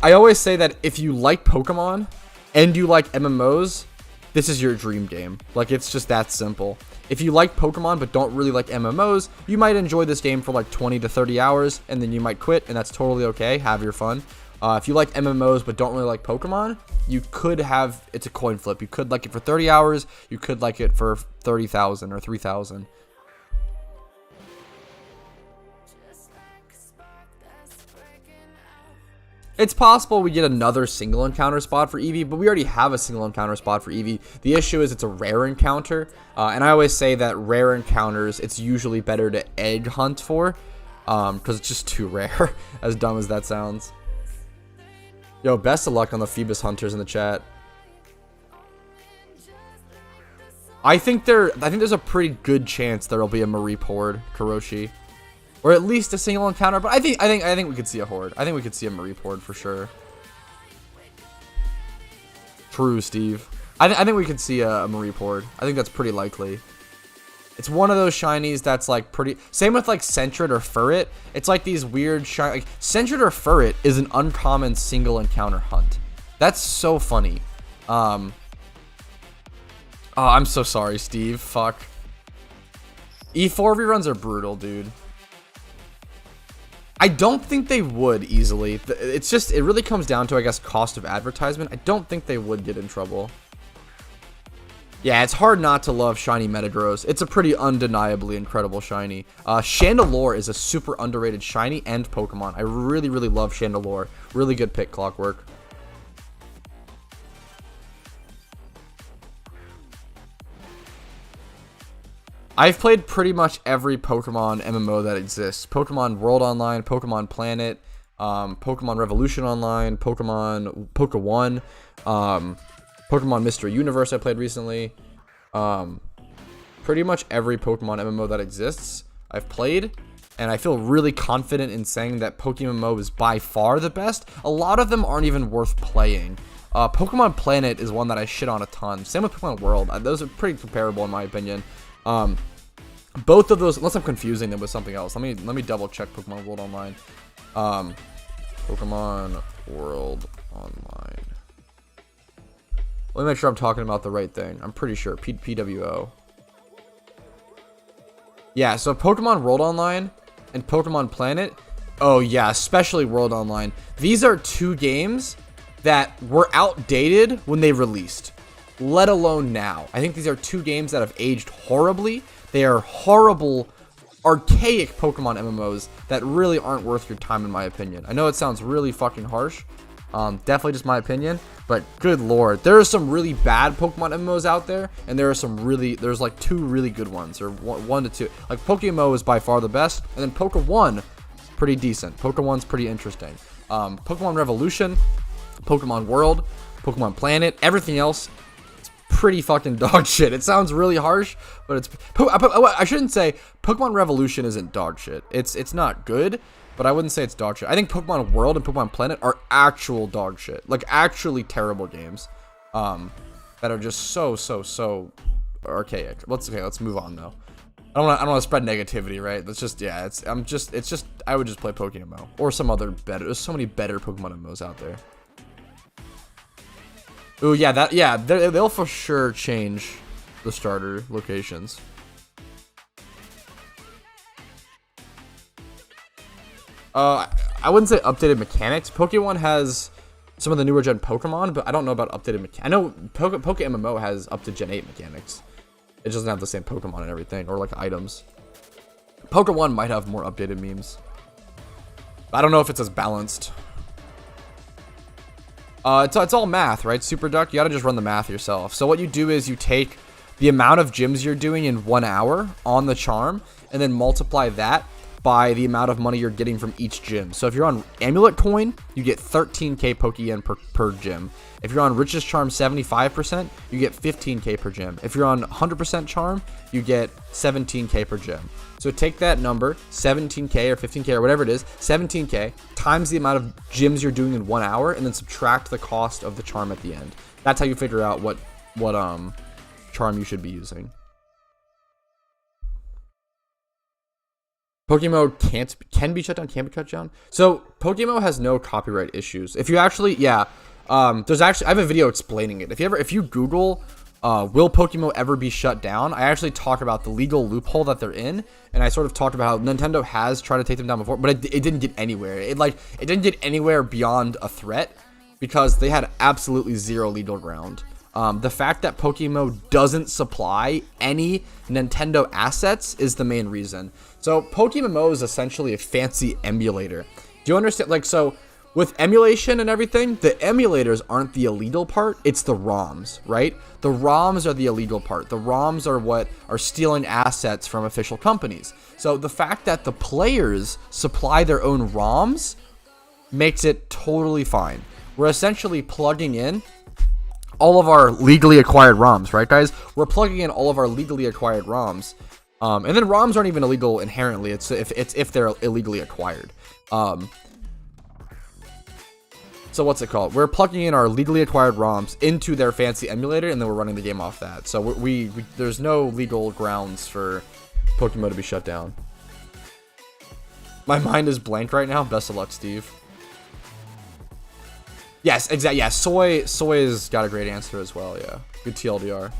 I always say that if you like Pokemon and you like MMOs, this is your dream game. Like, it's just that simple. If you like Pokemon but don't really like MMOs, you might enjoy this game for like 20 to 30 hours and then you might quit, and that's totally okay. Have your fun. If you like MMOs but don't really like Pokemon, you could have, it's a coin flip. You could like it for 30 hours, you could like it for 30,000 or 3,000. It's possible we get another single encounter spot for Eevee, but we already have a single encounter spot for Eevee. The issue is it's a rare encounter, and I always say that rare encounters, it's usually better to egg hunt for, because it's just too rare, as dumb as that sounds. Yo, best of luck on the Phoebus Hunters in the chat. I think there's a pretty good chance there'll be a Mareep Horde, Kuroshi. Or at least a single encounter, but I think we could see a horde. I think we could see a Mareep Horde for sure. True, Steve. I think we could see a Mareep Horde. I think that's pretty likely. It's one of those shinies that's like pretty. Same with like Sentret or Furret. It's like these weird shiny. Like Sentret or Furret is an uncommon single encounter hunt. That's so funny. Oh, I'm so sorry, Steve. Fuck. E4 reruns are brutal, dude. I don't think they would easily. It's just, it really comes down to, I guess, cost of advertisement. I don't think they would get in trouble. Yeah, it's hard not to love shiny Metagross. It's a pretty undeniably incredible shiny. Chandelure is a super underrated shiny and Pokemon. I really, really love Chandelure. Really good pick, Clockwork. I've played pretty much every Pokemon MMO that exists. Pokemon World Online, Pokemon Planet, Pokemon Revolution Online, Pokeyen, Pokemon Mystery Universe I played recently. Pretty much every Pokemon MMO that exists I've played, and I feel really confident in saying that PokeMMO is by far the best. A lot of them aren't even worth playing. Pokemon Planet is one that I shit on a ton. Same with Pokemon World. Those are pretty comparable in my opinion. Both of those, unless I'm confusing them with something else. Let me double check Pokemon World Online. Pokemon World Online. Let me make sure I'm talking about the right thing. I'm pretty sure. PWO. Yeah, so Pokemon World Online and Pokemon Planet. Oh yeah, especially World Online. These are two games that were outdated when they released, let alone now. I think these are two games that have aged horribly. They are horrible, archaic Pokemon MMOs that really aren't worth your time in my opinion. I know it sounds really fucking harsh. Definitely just my opinion, but good lord. There are some really bad Pokemon MMOs out there, and there's like two really good ones, or one to two. Like PokeMMO is by far the best, and then Pokeyen, pretty decent. Pokeyen's pretty interesting. Pokemon Revolution, Pokemon World, Pokemon Planet, everything else, pretty fucking dog shit. It sounds really harsh, but it's. I shouldn't say Pokemon Revolution isn't dog shit. It's not good, but I wouldn't say it's dog shit. I think Pokemon World and Pokemon Planet are actual dog shit, like actually terrible games, that are just so archaic. Let's move on though. I don't want to spread negativity, right? Let's just I would just play PokeMMO or some other better. There's so many better Pokemon MMOs out there. Ooh, yeah, they'll for sure change the starter locations. I wouldn't say updated mechanics. Pokeyen has some of the newer gen Pokemon, but I don't know about updated mechanics. I know PokeMMO has up to Gen 8 mechanics. It doesn't have the same Pokemon and everything, or like items. Pokeyen might have more updated memes. I don't know if it's as balanced. It's all math, right, Super Duck? You gotta just run the math yourself. So what you do is you take the amount of gyms you're doing in 1 hour on the charm, and then multiply that by the amount of money you're getting from each gym. So if you're on Amulet Coin, you get 13k Pokeyen per gym. If you're on Richest Charm 75%, you get 15k per gym. If you're on 100% Charm, you get 17k per gym. So take that number, 17k or 15k or whatever it is, 17k times the amount of gyms you're doing in 1 hour, and then subtract the cost of the charm at the end. That's how you figure out what charm you should be using. PokeMMO can be shut down, can be cut down. So PokeMMO has no copyright issues. If you actually, there's actually, I have a video explaining it. If you Google, will PokeMMO ever be shut down? I actually talk about the legal loophole that they're in, and I sort of talked about how Nintendo has tried to take them down before, but it didn't get anywhere. It didn't get anywhere beyond a threat because they had absolutely zero legal ground. The fact that PokeMMO doesn't supply any Nintendo assets is the main reason. So PokeMMO is essentially a fancy emulator. Do you understand? Like, so with emulation and everything, the emulators aren't the illegal part, it's the ROMs, right? The ROMs are the illegal part. The ROMs are what are stealing assets from official companies. So the fact that the players supply their own ROMs makes it totally fine. We're essentially plugging in all of our legally acquired ROMs, right, guys? We're plugging in all of our legally acquired ROMs. And then ROMs aren't even illegal inherently. It's if they're illegally acquired. So what's it called? We're plugging in our legally acquired ROMs into their fancy emulator, and then we're running the game off that. So we there's no legal grounds for PokeMMO to be shut down. My mind is blank right now. Best of luck, Steve. Yes, exactly. Yeah, Soy's got a great answer as well. Yeah, good TLDR.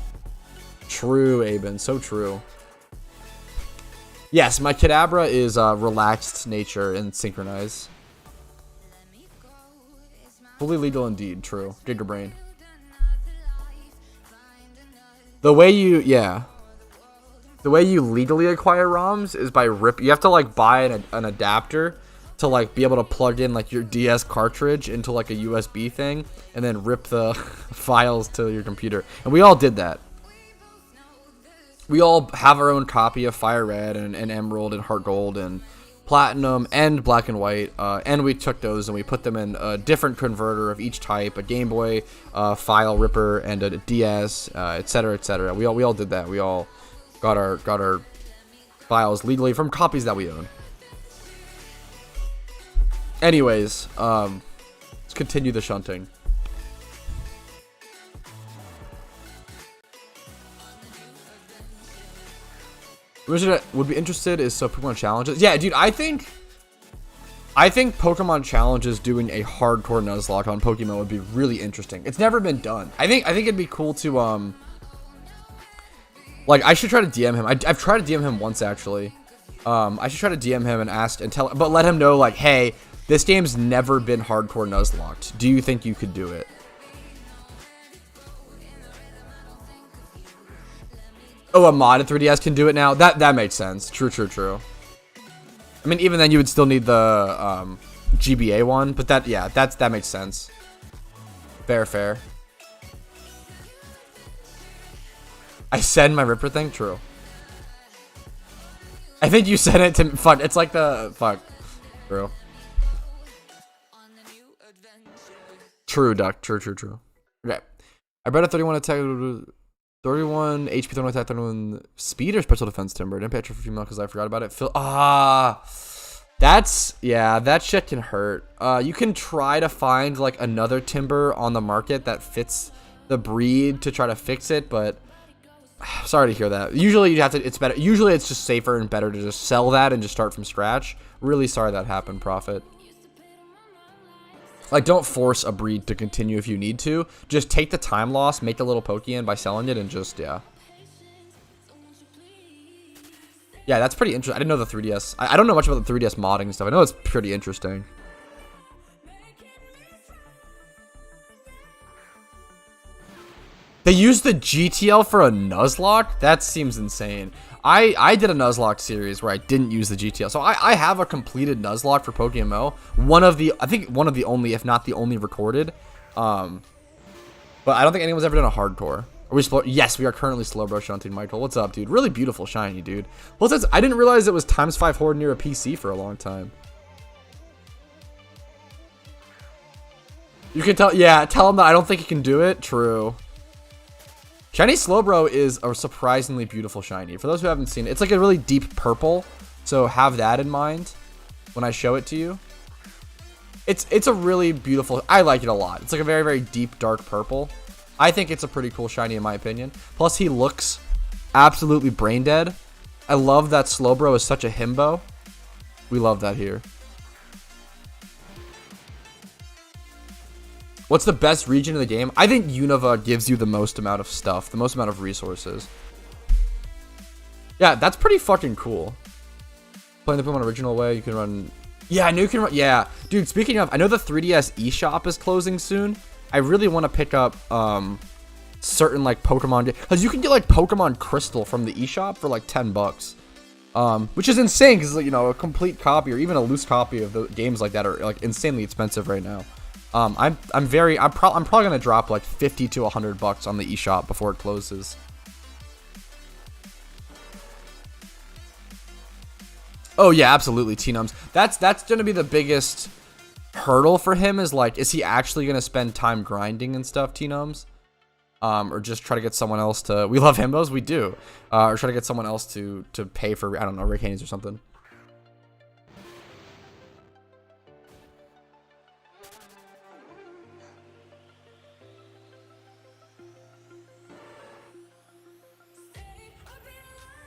True, Aben. So true. Yes, my Kadabra is relaxed nature and synchronize. Fully legal indeed. True. Gigabrain. The way you legally acquire ROMs is by you have to like buy an adapter to like be able to plug in like your DS cartridge into like a USB thing and then rip the files to your computer. And we all did that. We all have our own copy of Fire Red and Emerald and Heart Gold and Platinum and Black and White, and we took those and we put them in a different converter of each type, a Game Boy, file ripper, and a DS, etc., etc. We all did that. We all got our files legally from copies that we own. Anyways, let's continue the shunting. Would be interested is so Pokemon challenges. Yeah, dude, I think Pokemon challenges doing a hardcore Nuzlocke on Pokemon would be really interesting. It's never been done. I think it'd be cool to like I should try to DM him. I've tried to DM him once actually. I should try to DM him and ask and tell, but let him know like, hey, this game's never been hardcore Nuzlocked. Do you think you could do it? Oh, a modded 3DS can do it now? That makes sense. True. I mean, even then you would still need the GBA one, but that makes sense. Fair. I send my Ripper thing? True. I think you sent it to fuck. It's like the fuck. True. True, Duck. True. Okay. I bet a 31 attack, 31 HP, 31 attack, 31 speed or special defense timber. Didn't pay extra for female because I forgot about it. That shit can hurt. You can try to find like another timber on the market that fits the breed to try to fix it, but sorry to hear that. Usually you have to. It's better. Usually it's just safer and better to just sell that and just start from scratch. Really sorry that happened, Prophet. Like, don't force a breed to continue if you need to. Just take the time loss, make a little Pokeyen by selling it, and just, yeah. Yeah, that's pretty interesting. I didn't know the 3DS. I don't know much about the 3DS modding and stuff. I know it's pretty interesting. They used the GTL for a Nuzlocke? That seems insane. I did a Nuzlocke series where I didn't use the GTL. So I have a completed Nuzlocke for PokeMMO. I think one of the only, if not the only recorded. But I don't think anyone's ever done a hardcore. Are we slow? Yes, we are currently Slowbro shunting Michael. What's up, dude? Really beautiful shiny, dude. Well, I didn't realize it was ×5 horde near a PC for a long time. You can tell, yeah, tell him that I don't think he can do it. True. Shiny Slowbro is a surprisingly beautiful shiny. For those who haven't seen it, it's like a really deep purple. So have that in mind when I show it to you. It's a really beautiful, I like it a lot. It's like a very, very deep, dark purple. I think it's a pretty cool shiny in my opinion. Plus he looks absolutely brain dead. I love that Slowbro is such a himbo. We love that here. What's the best region in the game? I think Unova gives you the most amount of stuff, the most amount of resources. Yeah, that's pretty fucking cool. Playing the Pokemon original way, you can run... Yeah, I knew you can run... Yeah. Dude, speaking of, I know the 3DS eShop is closing soon. I really want to pick up certain, like, Pokemon... Because you can get, like, Pokemon Crystal from the eShop for, like, $10. Which is insane, because, you know, a complete copy or even a loose copy of the games like that are, like, insanely expensive right now. I'm probably gonna drop like $50 to $100 on the eShop before it closes. Oh yeah, absolutely, T-Nums. That's gonna be the biggest hurdle for him is like, is he actually gonna spend time grinding and stuff, T-Nums? Or just try to get someone else to, we love himbos, we do. Or try to get someone else to pay for, I don't know, Rick Haynes or something.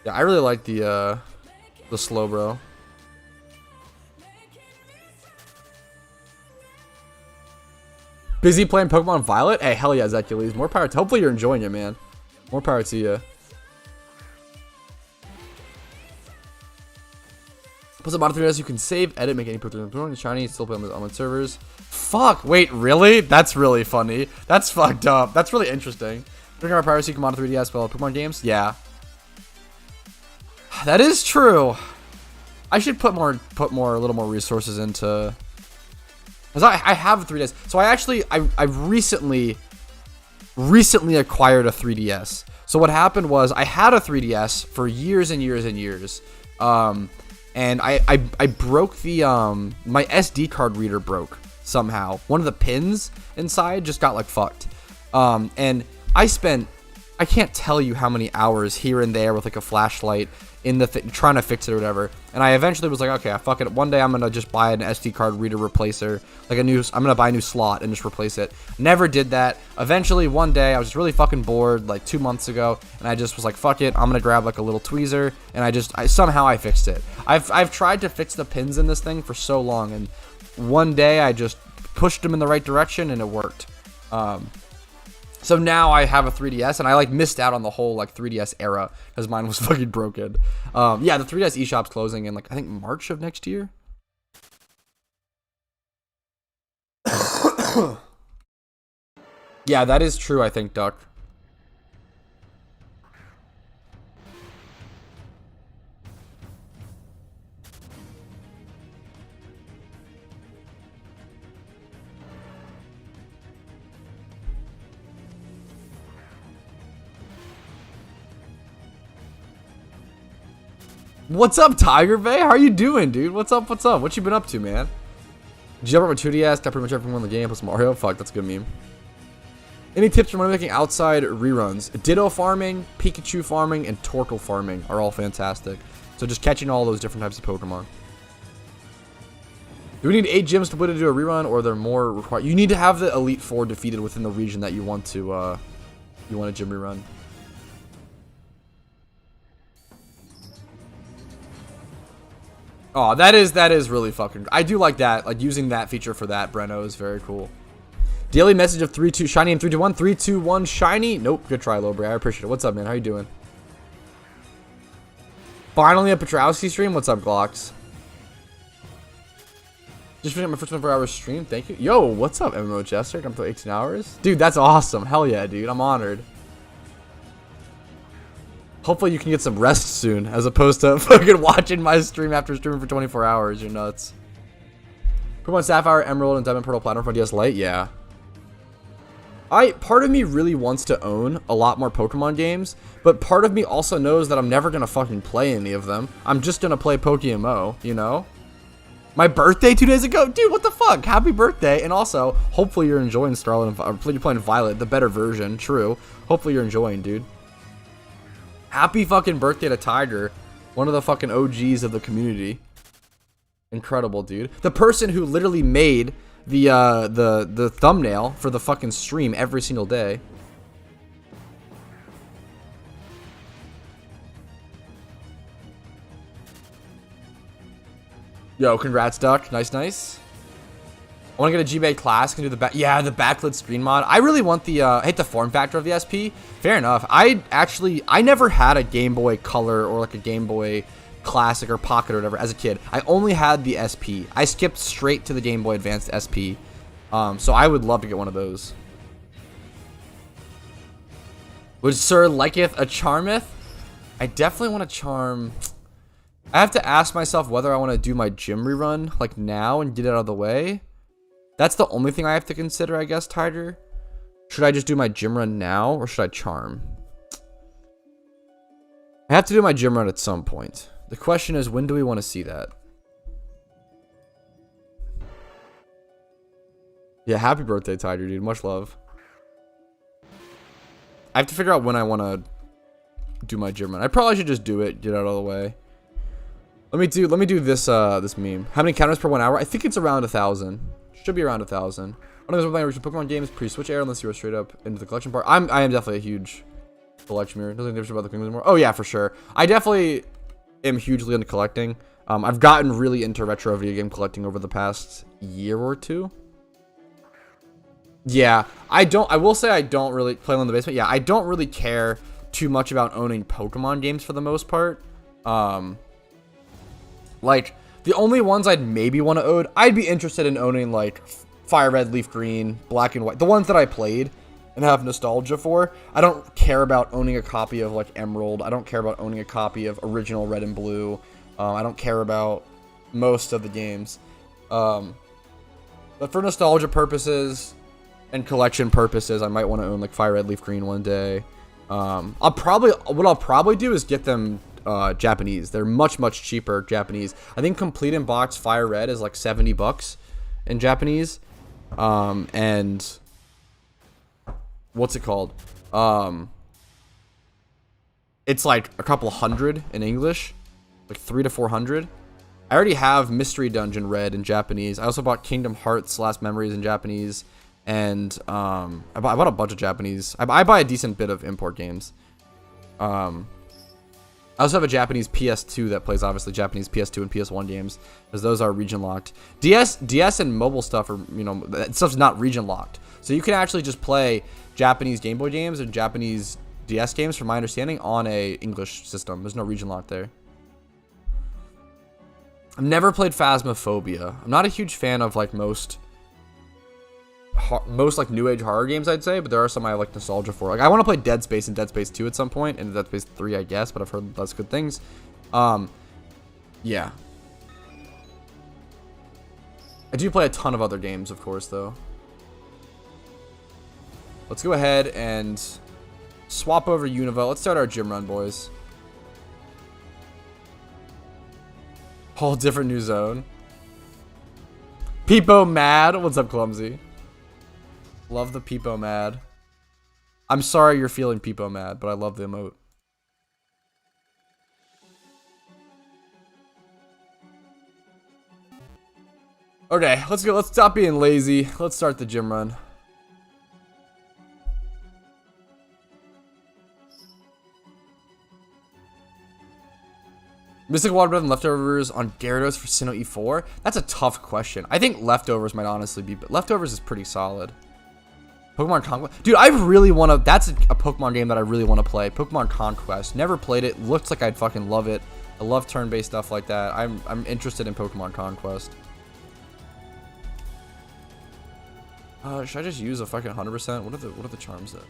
Yeah, I really like the Slowbro. Busy playing Pokemon Violet? Hey, hell yeah, Zecules. More power to, hopefully you're enjoying it, man. More power to you. Plus, about 3DS, you can save, edit, make any Pokemon shiny, still play on the online servers. Fuck, wait, really? That's really funny. That's fucked up. That's really interesting. Bring our power so you can mod 3DS while Pokemon games? Yeah. That is true. I should put a little more resources into, because I have a 3DS. So I recently acquired a 3DS. So what happened was I had a 3DS for years and years and years, and I broke the my SD card reader broke somehow. One of the pins inside just got like fucked, and I can't tell you how many hours here and there with like a flashlight in the trying to fix it or whatever. And I eventually was like, okay, fuck it. One day I'm gonna just buy an SD card reader replacer, like I'm gonna buy a new slot and just replace it. Never did that. Eventually one day I was just really fucking bored, like 2 months ago, and I just was like, fuck it, I'm gonna grab like a little tweezer, and somehow I fixed it. I've tried to fix the pins in this thing for so long, and one day I just pushed them in the right direction and it worked. So now I have a 3DS, and I like missed out on the whole like 3DS era because mine was fucking broken. Yeah, the 3DS eShop's closing in like I think March of next year. Yeah, that is true, I think, Duck. What's up, Tiger Bay? How are you doing, dude? What's up? What's up? What you been up to, man? Did you ever with 2DS? Got pretty much everyone in the game plus Mario. Fuck, that's a good meme. Any tips for money making outside reruns? Ditto farming, Pikachu farming, and Torkoal farming are all fantastic. So just catching all those different types of Pokemon. Do we need 8 gyms to put it to a rerun, or are there more required? You need to have the Elite Four defeated within the region that you want to a gym rerun. Oh, that is really fucking... I do like that. Like, using that feature for that, Breno, is very cool. Daily message of 3-2 shiny and 3-2-1. 3-2-1 shiny. Nope. Good try, Lowbray. I appreciate it. What's up, man? How you doing? Finally a Petrowski stream. What's up, Glocks? Just finished my first 24-hour stream. Thank you. Yo, what's up, MMO Jester? I'm for 18 hours. Dude, that's awesome. Hell yeah, dude. I'm honored. Hopefully you can get some rest soon, as opposed to fucking watching my stream after streaming for 24 hours. You're nuts. Pokemon Sapphire, Emerald, and Diamond, Pearl, Platinum for DS Lite? Yeah. Part of me really wants to own a lot more Pokemon games, but part of me also knows that I'm never gonna fucking play any of them. I'm just gonna play PokeMMO, you know? My birthday 2 days ago? Dude, what the fuck? Happy birthday. And also, hopefully you're enjoying Scarlet and Violet. You're playing Violet, the better version, true. Hopefully you're enjoying, dude. Happy fucking birthday to Tiger, one of the fucking OGs of the community. Incredible, dude. The person who literally made the thumbnail for the fucking stream every single day. Yo, congrats, Duck. Nice, nice. I want to get a G-Bay Classic and do the the backlit screen mod. I really want the I hate the form factor of the SP. Fair enough. I never had a Game Boy Color or like a Game Boy Classic or Pocket or whatever as a kid. I only had the SP. I skipped straight to the Game Boy Advanced SP. So I would love to get one of those. Would Sir liketh a Charmeth? I definitely want to charm. I have to ask myself whether I want to do my gym rerun like now and get it out of the way. That's the only thing I have to consider, I guess, Tiger. Should I just do my gym run now or should I charm? I have to do my gym run at some point. The question is, when do we want to see that? Yeah, happy birthday, Tiger, dude. Much love. I have to figure out when I want to do my gym run. I probably should just do it, get it out of the way. Let me do this this meme. How many counters per 1 hour? I think it's around 1,000. Should be around 1,000. One of those we're playing original Pokemon games pre-switch era unless you were straight up into the collection part. I am definitely a huge collection mirror. Doesn't think about the things anymore. Oh yeah, for sure. I definitely am hugely into collecting. I've gotten really into retro video game collecting over the past year or two. Yeah, I will say I don't really play on the basement. Yeah, I don't really care too much about owning Pokemon games for the most part. Like the only ones I'd maybe want to own, I'd be interested in owning like Fire Red, Leaf Green, Black and White, the ones that I played and have nostalgia for. I don't care about owning a copy of like Emerald. I don't care about owning a copy of original Red and Blue. I don't care about most of the games. But for nostalgia purposes and collection purposes, I might want to own like Fire Red, Leaf Green one day. What I'll probably do is get them Japanese. They're much cheaper Japanese. I think complete in box Fire Red is like $70 in Japanese. And what's it called? It's like a couple hundred in English, like 300 to 400. I already have Mystery Dungeon Red in Japanese. I also bought Kingdom Hearts Last Memories in Japanese, and I bought a bunch of Japanese. I buy a decent bit of import games. I also have a Japanese PS2 that plays obviously Japanese PS2 and PS1 games, because those are region locked. DS and mobile stuff are, you know, that stuff's not region locked, so you can actually just play Japanese Game Boy games and Japanese DS games, from my understanding, on a English system. There's no region lock there. I've never played Phasmophobia. I'm not a huge fan of like most like new age horror games, I'd say, but there are some I have like nostalgia for. Like I want to play Dead Space and Dead Space 2 at some point, and Dead Space 3, I guess, but I've heard that's good things. Yeah. I do play a ton of other games, of course, though. Let's go ahead and swap over Unova. Let's start our gym run, boys. Whole different new zone. Peepo Mad. What's up, Clumsy? Love the Peepo Mad. I'm sorry you're feeling Peepo Mad, but I love the emote. Okay, let's go. Let's stop being lazy. Let's start the gym run. Mystic Water Breath and Leftovers on Gyarados for Sinnoh E4? That's a tough question. I think Leftovers might honestly be, but Leftovers is pretty solid. Pokemon Conquest. Dude, I really want to, that's a Pokemon game that I really want to play. Pokemon Conquest. Never played it. Looks like I'd fucking love it. I love turn-based stuff like that. I'm interested in Pokemon Conquest. Should I just use a fucking 100%? What are the charms that?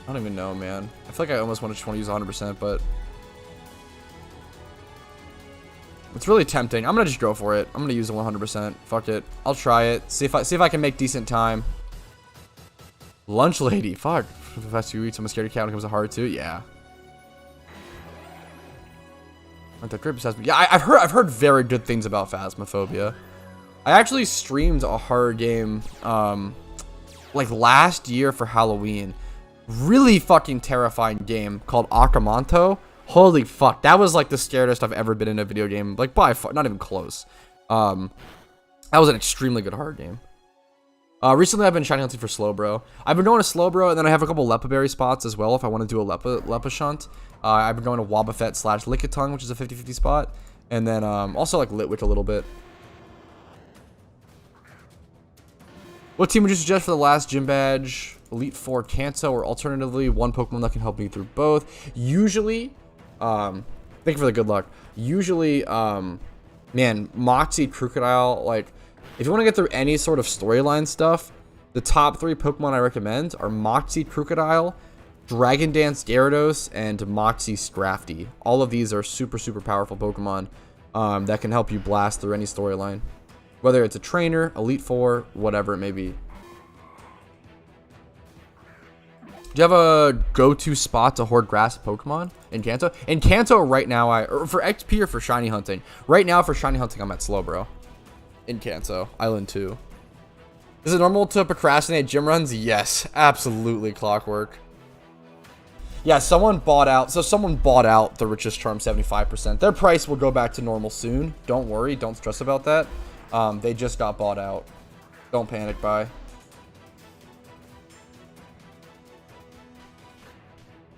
I don't even know, man. I feel like I almost just want to use 100%, but it's really tempting. I'm gonna just go for it. I'm gonna use the 100%. Fuck it. I'll try it. See if I can make decent time. Lunch lady. Fuck. For the past few weeks, I'm a scaredy cat when it comes to horror too. Yeah. Yeah, I've heard very good things about Phasmophobia. I actually streamed a horror game like last year for Halloween. Really fucking terrifying game called Akamanto. Holy fuck, that was like the scariest I've ever been in a video game. Like by far, not even close. That was an extremely good horror game. Recently I've been shiny hunting for Slowbro. I've been going to Slowbro, and then I have a couple Lepaberry spots as well if I want to do a Lepa shunt. I've been going to Wobbuffet / Lickitung, which is a 50-50 spot. And then also like Litwick a little bit. What team would you suggest for the last gym badge? Elite 4 Kanto, or alternatively, one Pokemon that can help me through both. Usually, thank you for the good luck. Usually, man, Moxie, Crocodile, like, if you want to get through any sort of storyline stuff, the top 3 Pokemon I recommend are Moxie, Crocodile, Dragon Dance Gyarados, and Moxie Scrafty. All of these are super, super powerful Pokemon that can help you blast through any storyline. Whether it's a trainer, Elite 4, whatever it may be. Do you have a go-to spot to hoard grass Pokemon in Kanto? In Kanto right now, or for XP or for shiny hunting? Right now for shiny hunting, I'm at Slowbro. In Kanto, Island 2. Is it normal to procrastinate gym runs? Yes, absolutely clockwork. Yeah, someone bought out the Richest Charm 75%. Their price will go back to normal soon. Don't worry, don't stress about that. They just got bought out. Don't panic, buy.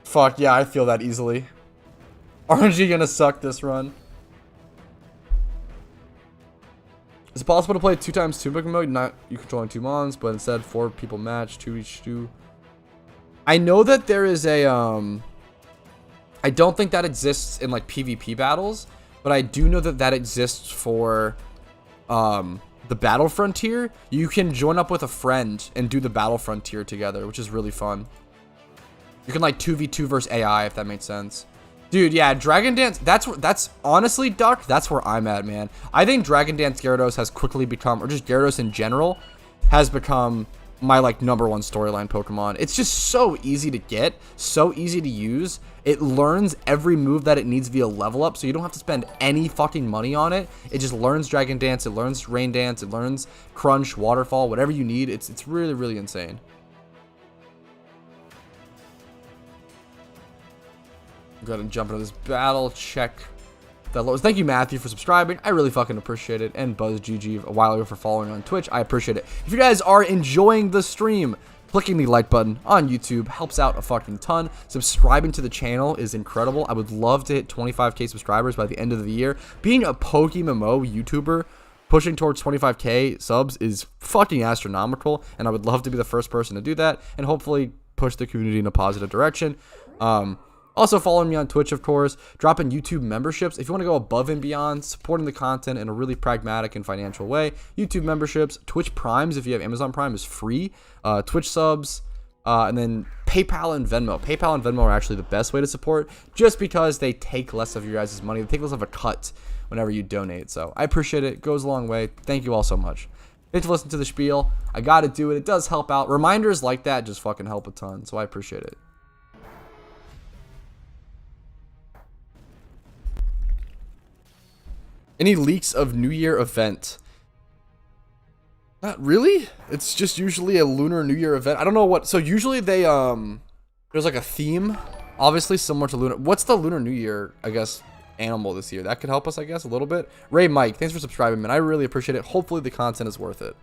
Fuck, yeah, I feel that easily. RNG gonna suck this run. Is it possible to play 2x2 Pokemon? Not you controlling 2 mons, but instead 4 people match, 2 each 2. I know that there is a, I don't think that exists in like PvP battles, but I do know that that exists for the Battle Frontier. You can join up with a friend and do the Battle Frontier together, which is really fun. You can like 2v2 versus AI, if that makes sense. Dude, yeah, Dragon Dance, that's honestly, Duck, that's where I'm at, man. I think Dragon Dance Gyarados has quickly become, or just Gyarados in general, has become my like #1 storyline Pokemon. It's just so easy to get, so easy to use. It learns every move that it needs via level up, so you don't have to spend any fucking money on it. It just learns Dragon Dance, it learns Rain Dance, it learns Crunch, Waterfall, whatever you need. It's really, really insane. I'm gonna jump into this battle, check that lows. Thank you, Matthew, for subscribing. I really fucking appreciate it. And BuzzGG a while ago for following on Twitch. I appreciate it. If you guys are enjoying the stream, clicking the like button on YouTube helps out a fucking ton. Subscribing to the channel is incredible. I would love to hit 25k subscribers by the end of the year. Being a PokeMMO YouTuber, pushing towards 25k subs is fucking astronomical, and I would love to be the first person to do that and hopefully push the community in a positive direction. Also, following me on Twitch, of course, dropping YouTube memberships. If you want to go above and beyond, supporting the content in a really pragmatic and financial way, YouTube memberships, Twitch Primes, if you have Amazon Prime, is free. Twitch subs, and then PayPal and Venmo. PayPal and Venmo are actually the best way to support, just because they take less of your guys' money. They take less of a cut whenever you donate. So I appreciate it. It goes a long way. Thank you all so much. Thanks for listening to the spiel. I got to do it. It does help out. Reminders like that just fucking help a ton. So I appreciate it. Any leaks of New Year event? Not really. It's just usually a Lunar New Year event. I don't know what. So usually they there's like a theme, obviously similar to Lunar. What's the Lunar New Year, I guess, animal this year? That could help us, I guess, a little bit. Ray Mike, thanks for subscribing, man. I really appreciate it. Hopefully the content is worth it.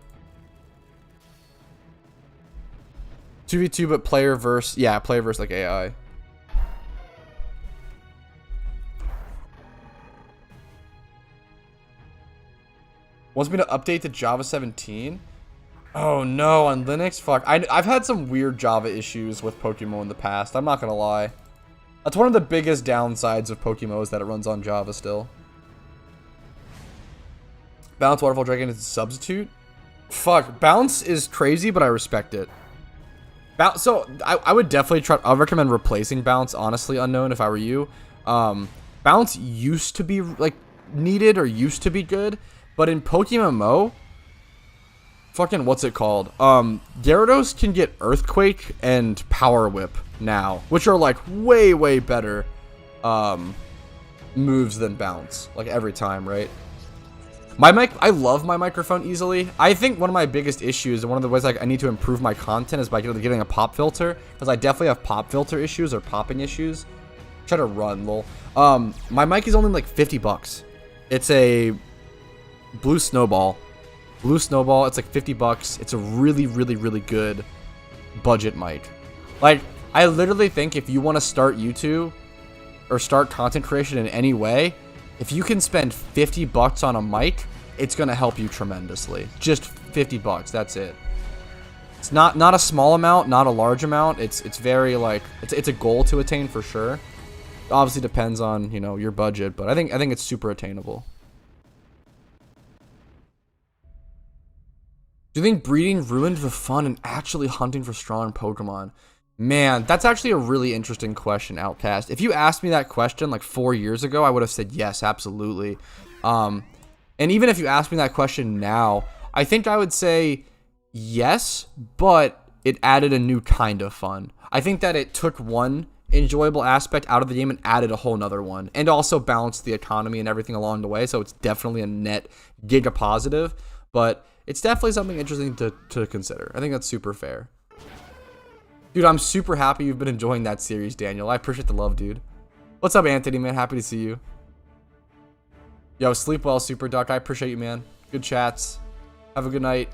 2v2, but player versus, yeah, player versus like AI. Wants me to update to Java 17? Oh no, on Linux? Fuck. I've had some weird Java issues with PokeMMO in the past. I'm not gonna lie. That's one of the biggest downsides of PokeMMO is that it runs on Java still. Bounce Waterfall Dragon is a substitute? Fuck. Bounce is crazy, but I respect it. Bounce. So I would definitely try. I would recommend replacing Bounce, honestly, Unknown, if I were you. Bounce used to be like needed or used to be good. But in PokeMMO, fucking, what's it called? Gyarados can get Earthquake and Power Whip now, which are like way better moves than Bounce, like every time, right? My mic, I love my microphone easily. I think one of my biggest issues, and one of the ways like I need to improve my content, is by getting a pop filter, because I definitely have pop filter issues or popping issues. Try to run, lol. My mic is only like $50. It's a Blue Snowball. It's like $50. It's a really good budget mic. Like, I literally think if you want to start YouTube or start content creation in any way, if you can spend $50 on a mic, it's going to help you tremendously. Just $50, that's it. It's not a small amount, not a large amount. It's very like, it's a goal to attain for sure. Obviously depends on, you know, your budget, but I think it's super attainable. Do you think breeding ruined the fun in actually hunting for strong Pokemon? Man, that's actually a really interesting question, Outcast. If you asked me that question like 4 years ago, I would have said yes, absolutely. And even if you asked me that question now, I think I would say yes, but it added a new kind of fun. I think that it took one enjoyable aspect out of the game and added a whole nother one, and also balanced the economy and everything along the way, so it's definitely a net giga positive, but it's definitely something interesting to consider. I think that's super fair. Dude, I'm super happy you've been enjoying that series, Daniel. I appreciate the love, dude. What's up, Anthony, man? Happy to see you. Yo, sleep well, Super Duck. I appreciate you, man. Good chats. Have a good night.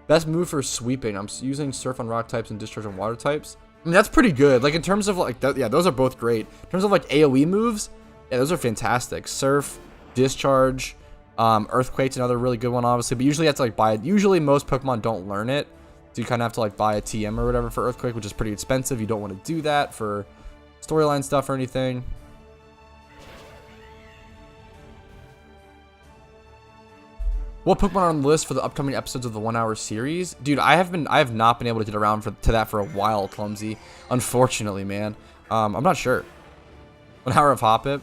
Best move for sweeping. I'm using Surf on rock types and Discharge on water types. I mean, that's pretty good. Like, in terms of, like, yeah, those are both great. In terms of, like, AoE moves, yeah, those are fantastic. Surf, Discharge, Earthquake's another really good one, obviously. But usually you have to, like, buy it. Usually most Pokemon don't learn it. So you kind of have to like buy a TM or whatever for Earthquake, which is pretty expensive. You don't want to do that for storyline stuff or anything. What Pokemon are on the list for the upcoming episodes of the 1 hour series? Dude, I have not been able to get around to that for a while, Clumsy. Unfortunately, man. I'm not sure. 1 hour of Hoppip.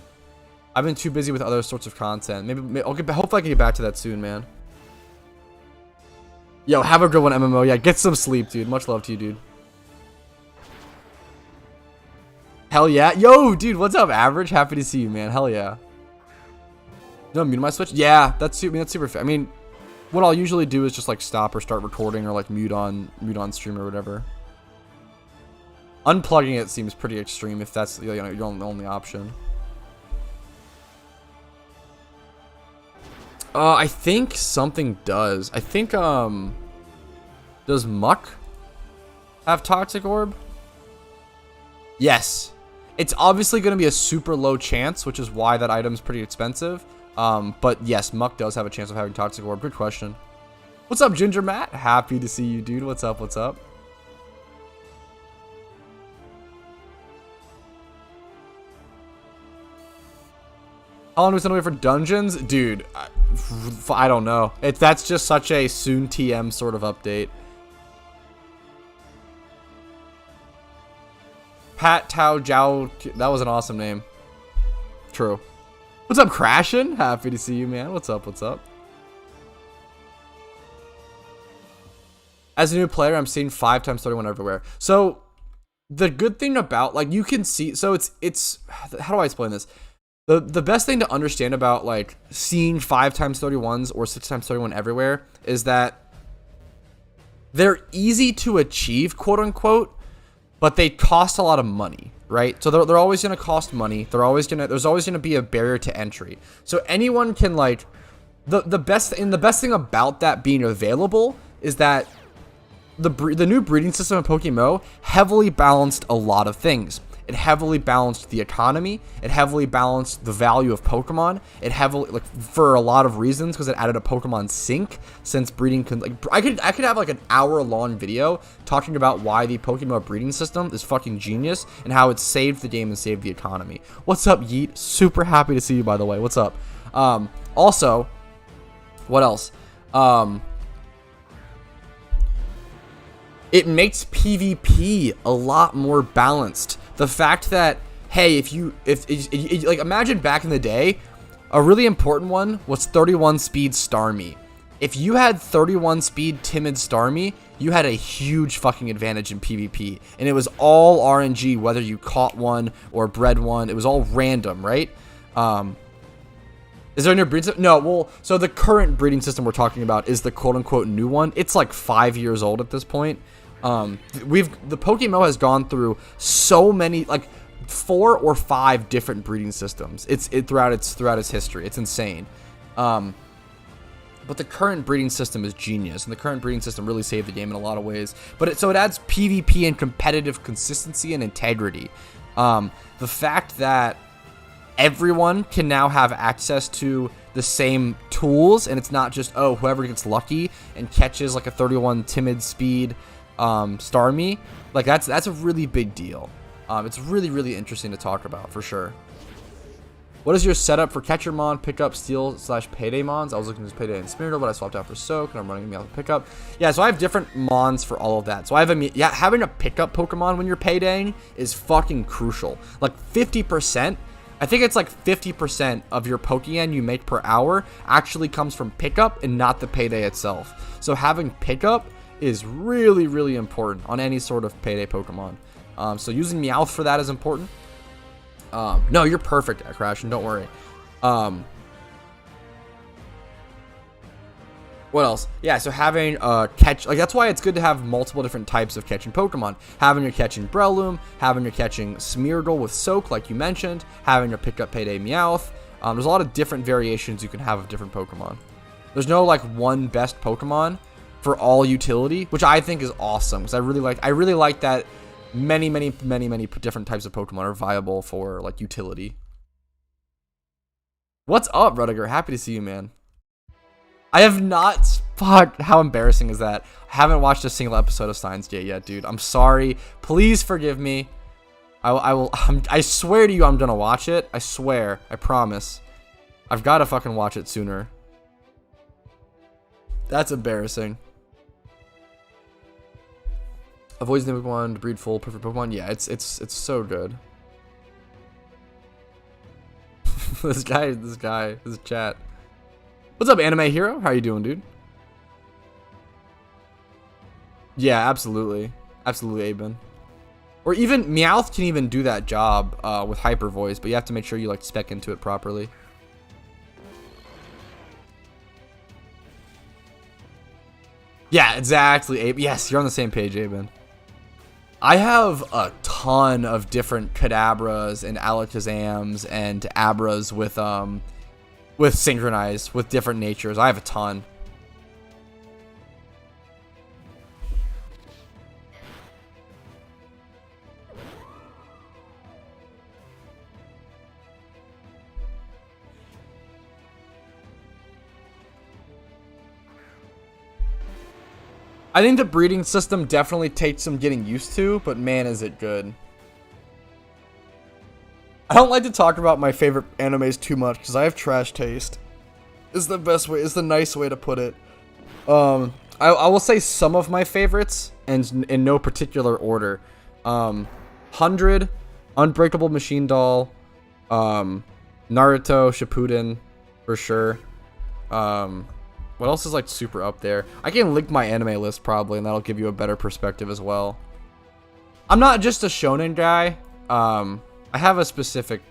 I've been too busy with other sorts of content. Maybe hopefully I can get back to that soon, man. Yo, have a good one, MMO. Yeah, get some sleep, dude. Much love to you, dude. Hell yeah. Yo, dude, what's up, Average? Happy to see you, man. Hell yeah. No, mute my Switch? Yeah, that's super fair. I mean, what I'll usually do is just like stop or start recording or like mute on stream or whatever. Unplugging it seems pretty extreme if that's, you know, your only option. I think something does. I think, does Muck have Toxic Orb? Yes. It's obviously going to be a super low chance, which is why that item's pretty expensive. But yes, Muck does have a chance of having Toxic Orb. Good question. What's up, Ginger Matt? Happy to see you, dude. What's up? What's up? How long do we send away for dungeons? Dude, I don't know. That's just such a soon TM sort of update. Pat Tao Jiao. That was an awesome name. True. What's up, Crashin'? Happy to see you, man. What's up? What's up? As a new player, I'm seeing 5 times 31 everywhere. So the good thing about, like, you can see, so it's how do I explain this? The best thing to understand about like seeing 5 times 31s or 6 times 31 everywhere is that they're easy to achieve, quote unquote, but they cost a lot of money, right? So they're always going to cost money. There's always going to be a barrier to entry. So anyone can like the best thing about that being available is that the new breeding system in PokeMMO heavily balanced a lot of things. It heavily balanced the economy. It heavily balanced the value of Pokemon. It heavily, like, for a lot of reasons, because it added a Pokemon sync. Since breeding can, like, I could have like an hour-long video talking about why the PokeMMO breeding system is fucking genius and how it saved the game and saved the economy. What's up, Yeet? Super happy to see you, by the way. What's up? Also, what else? It makes PvP a lot more balanced. The fact that, hey, if like, imagine back in the day, a really important one was 31 speed Starmie. if you had 31 speed Timid Starmie, you had a huge fucking advantage in PvP. And it was all RNG, whether you caught one or bred one. It was all random, right? Is there a new breeding system? No, well, so the current breeding system we're talking about is the quote-unquote new one. It's like 5 years old at this point. The PokeMMO has gone through so many, like 4 or 5 different breeding systems. Throughout its history. It's insane. But the current breeding system is genius, and the current breeding system really saved the game in a lot of ways. So it adds PvP and competitive consistency and integrity. The fact that everyone can now have access to the same tools, and it's not just, oh, whoever gets lucky and catches like a 31 timid speed Starmie, like that's a really big deal. It's really, really interesting to talk about for sure. What is your setup for catcher mon, pickup, steal / payday mons? I was looking to payday and Smeargle, but I swapped out for soak, and I'm running Meowth pickup. Yeah, so I have different mons for all of that. So I have having a pickup Pokemon when you're paydaying is fucking crucial. Like 50%. I think it's like 50% of your Pokeyen you make per hour actually comes from pickup and not the payday itself. So having pickup is really, really important on any sort of payday Pokemon. So using Meowth for that is important. No, you're perfect at Crash, and don't worry. What else? Yeah, so having catch, like that's why it's good to have multiple different types of catching Pokemon. Having your catching Breloom, having your catching Smeargle with Soak, like you mentioned, having your pickup Payday Meowth. There's a lot of different variations you can have of different Pokemon. There's no like one best Pokemon for all utility, which I think is awesome because I really like that many different types of Pokemon are viable for like utility. What's up, Rudiger? Happy to see you, man. I have not. Fuck, how embarrassing is that? I haven't watched a single episode of Steins Gate yet, dude. I'm sorry. Please forgive me. I swear to you, I'm gonna watch it. I swear. I promise. I've got to fucking watch it sooner. That's embarrassing. Avoids the Pokemon to breed full perfect Pokemon. Yeah, it's so good. this chat. What's up, Anime Hero? How you doing, dude? Yeah, absolutely. Absolutely, Aben. Or even Meowth can even do that job with Hyper Voice, but you have to make sure you like spec into it properly. Yeah, exactly, Abe. Yes, you're on the same page, Aben. I have a ton of different Kadabras and Alakazams and Abras with synchronized, with different natures. I have a ton. I think the breeding system definitely takes some getting used to, but man, is it good. I don't like to talk about my favorite animes too much because I have trash taste. Is the best way, is the nice way to put it. I will say some of my favorites, and in no particular order. 100, Unbreakable Machine Doll, Naruto Shippuden, for sure. What else is like super up there? I can link my anime list probably, and that'll give you a better perspective as well. I'm not just a shonen guy. I have a specific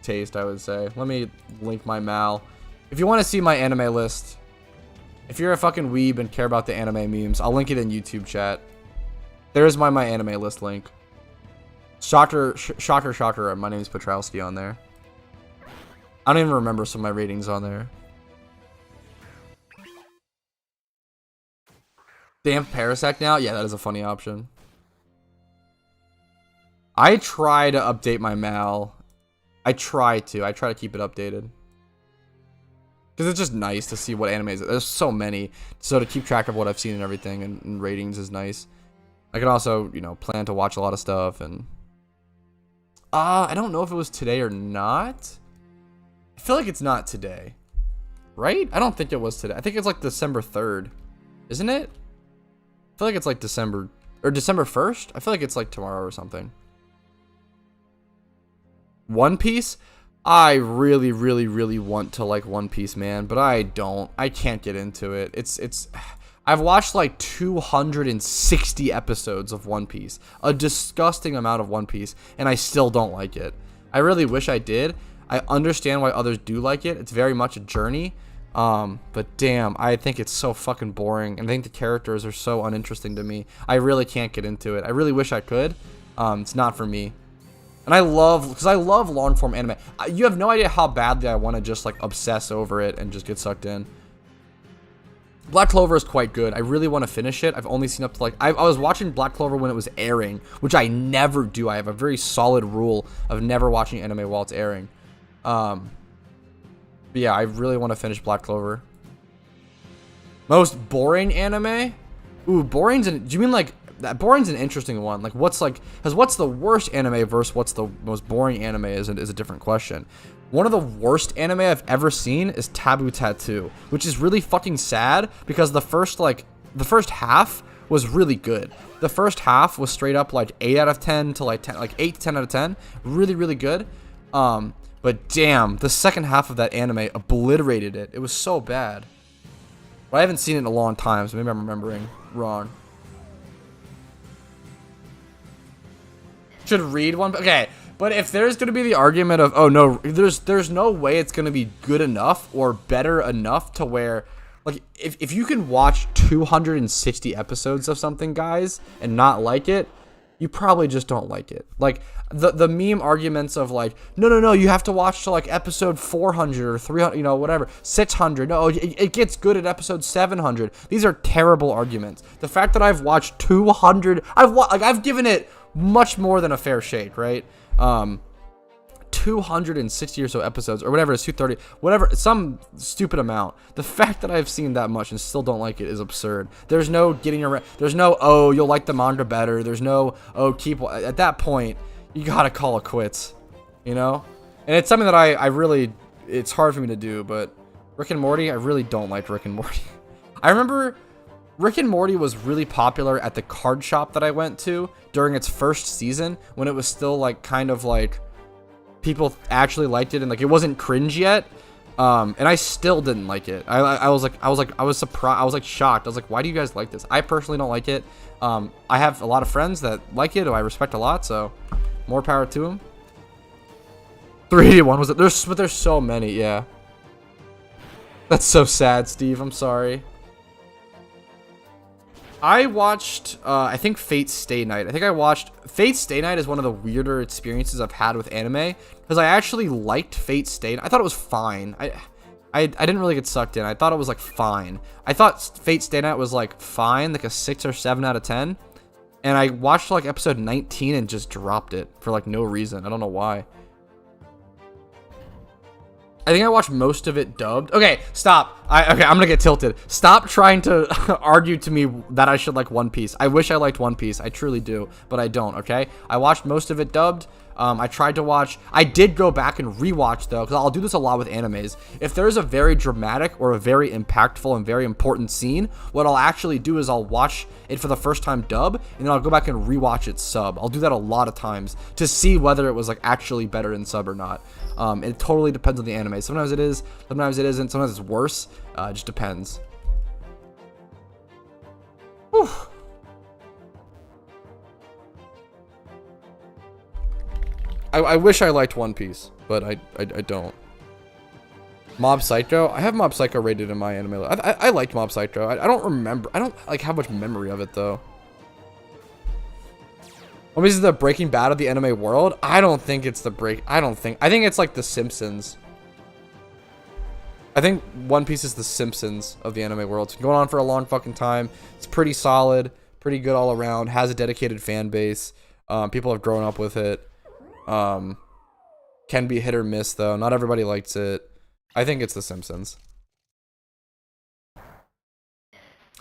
taste, I would say. Let me link my mal. If you want to see my anime list, if you're a fucking weeb and care about the anime memes, I'll link it in YouTube chat. There's my anime list link. Shocker, my name is Petrowski on there. I don't even remember some of my ratings on there. Damn Parasect now? Yeah, that is a funny option. I try to update my mal. I try to keep it updated. Because it's just nice to see what animes. There's so many. So to keep track of what I've seen and everything and ratings is nice. I can also, you know, plan to watch a lot of stuff. And I don't know if it was today or not. I feel like it's not today. Right? I don't think it was today. I think it's like December 3rd. Isn't it? I feel like it's like December 1st. I feel like it's like tomorrow or something. One Piece? I really, really, really want to like One Piece, man, but I don't. I can't get into it. It's. I've watched like 260 episodes of One Piece, a disgusting amount of One Piece, and I still don't like it. I really wish I did. I understand why others do like it. It's very much a journey. But damn, I think it's so fucking boring, and I think the characters are so uninteresting to me. I really can't get into it. I really wish I could. It's not for me. And I love long form anime. You have no idea how badly I want to just like obsess over it and just get sucked in. Black Clover is quite good. I really want to finish it. I've only seen up to like I was watching Black Clover when it was airing, which I never do. I have a very solid rule of never watching anime while it's airing. But yeah, I really want to finish Black Clover. Most boring anime? Ooh, boring's do you mean like that? Boring's an interesting one. Like what's the worst anime versus what's the most boring anime is a different question. One of the worst anime I've ever seen is Taboo Tattoo, which is really fucking sad because the first half was really good. The first half was straight up like 8 out of 10 to like 10, like 8 to 10 out of 10. Really, really good. But damn, the second half of that anime obliterated it. It was so bad. But I haven't seen it in a long time, so maybe I'm remembering wrong. Should read one. Okay. But if there's going to be the argument of, oh no, there's no way it's going to be good enough or better enough to where, like, if you can watch 260 episodes of something, guys, and not like it, you probably just don't like it. Like, the meme arguments of, like, no, you have to watch to, like, episode 400 or 300, you know, whatever, 600. No, it gets good at episode 700. These are terrible arguments. The fact that I've watched 200, I've given it much more than a fair shake, right? 260 or so episodes, or whatever, it's 230, whatever, some stupid amount. The fact that I've seen that much and still don't like it is absurd. There's no getting around. There's no, oh, you'll like the manga better. There's no, oh, at that point, you gotta call it quits, you know? And it's something that I really, it's hard for me to do, but Rick and Morty, I really don't like Rick and Morty. I remember Rick and Morty was really popular at the card shop that I went to during its first season when it was still like kind of like people actually liked it and like it wasn't cringe yet. And I still didn't like it. I was surprised. I was like shocked. I was like, why do you guys like this? I personally don't like it. I have a lot of friends that like it who I respect a lot, so more power to them. 381 was it? There's so many, yeah. That's so sad, Steve. I'm sorry. I watched, I think Fate's Stay Night. I think I watched Fate's Stay Night is one of the weirder experiences I've had with anime because I actually liked Fate's Stay Night. I thought it was fine. I didn't really get sucked in. I thought it was like fine. I thought Fate's Stay Night was like fine, like a 6 or 7 out of 10. And I watched like episode 19 and just dropped it for like no reason. I don't know why. I think I watched most of it dubbed. Okay, stop. I'm gonna get tilted. Stop trying to argue to me that I should like One Piece. I wish I liked One Piece. I truly do, but I don't, okay? I watched most of it dubbed. I tried to watch. I did go back and rewatch, though, because I'll do this a lot with animes. If there's a very dramatic or a very impactful and very important scene, what I'll actually do is I'll watch it for the first time dub, and then I'll go back and rewatch it sub. I'll do that a lot of times to see whether it was like actually better in sub or not. It totally depends on the anime. Sometimes it is, sometimes it isn't, sometimes it's worse. It just depends. Whew. I wish I liked One Piece, but I don't. Mob Psycho? I have Mob Psycho rated in my anime. I liked Mob Psycho. I don't remember. I don't like have much memory of it though. What is the Breaking Bad of the anime world? I don't think it's the break. I think it's like The Simpsons. I think One Piece is The Simpsons of the anime world. It's been going on for a long fucking time. It's pretty solid, pretty good all around. Has a dedicated fan base. People have grown up with it. Can be hit or miss though. Not everybody likes it. I think it's The Simpsons.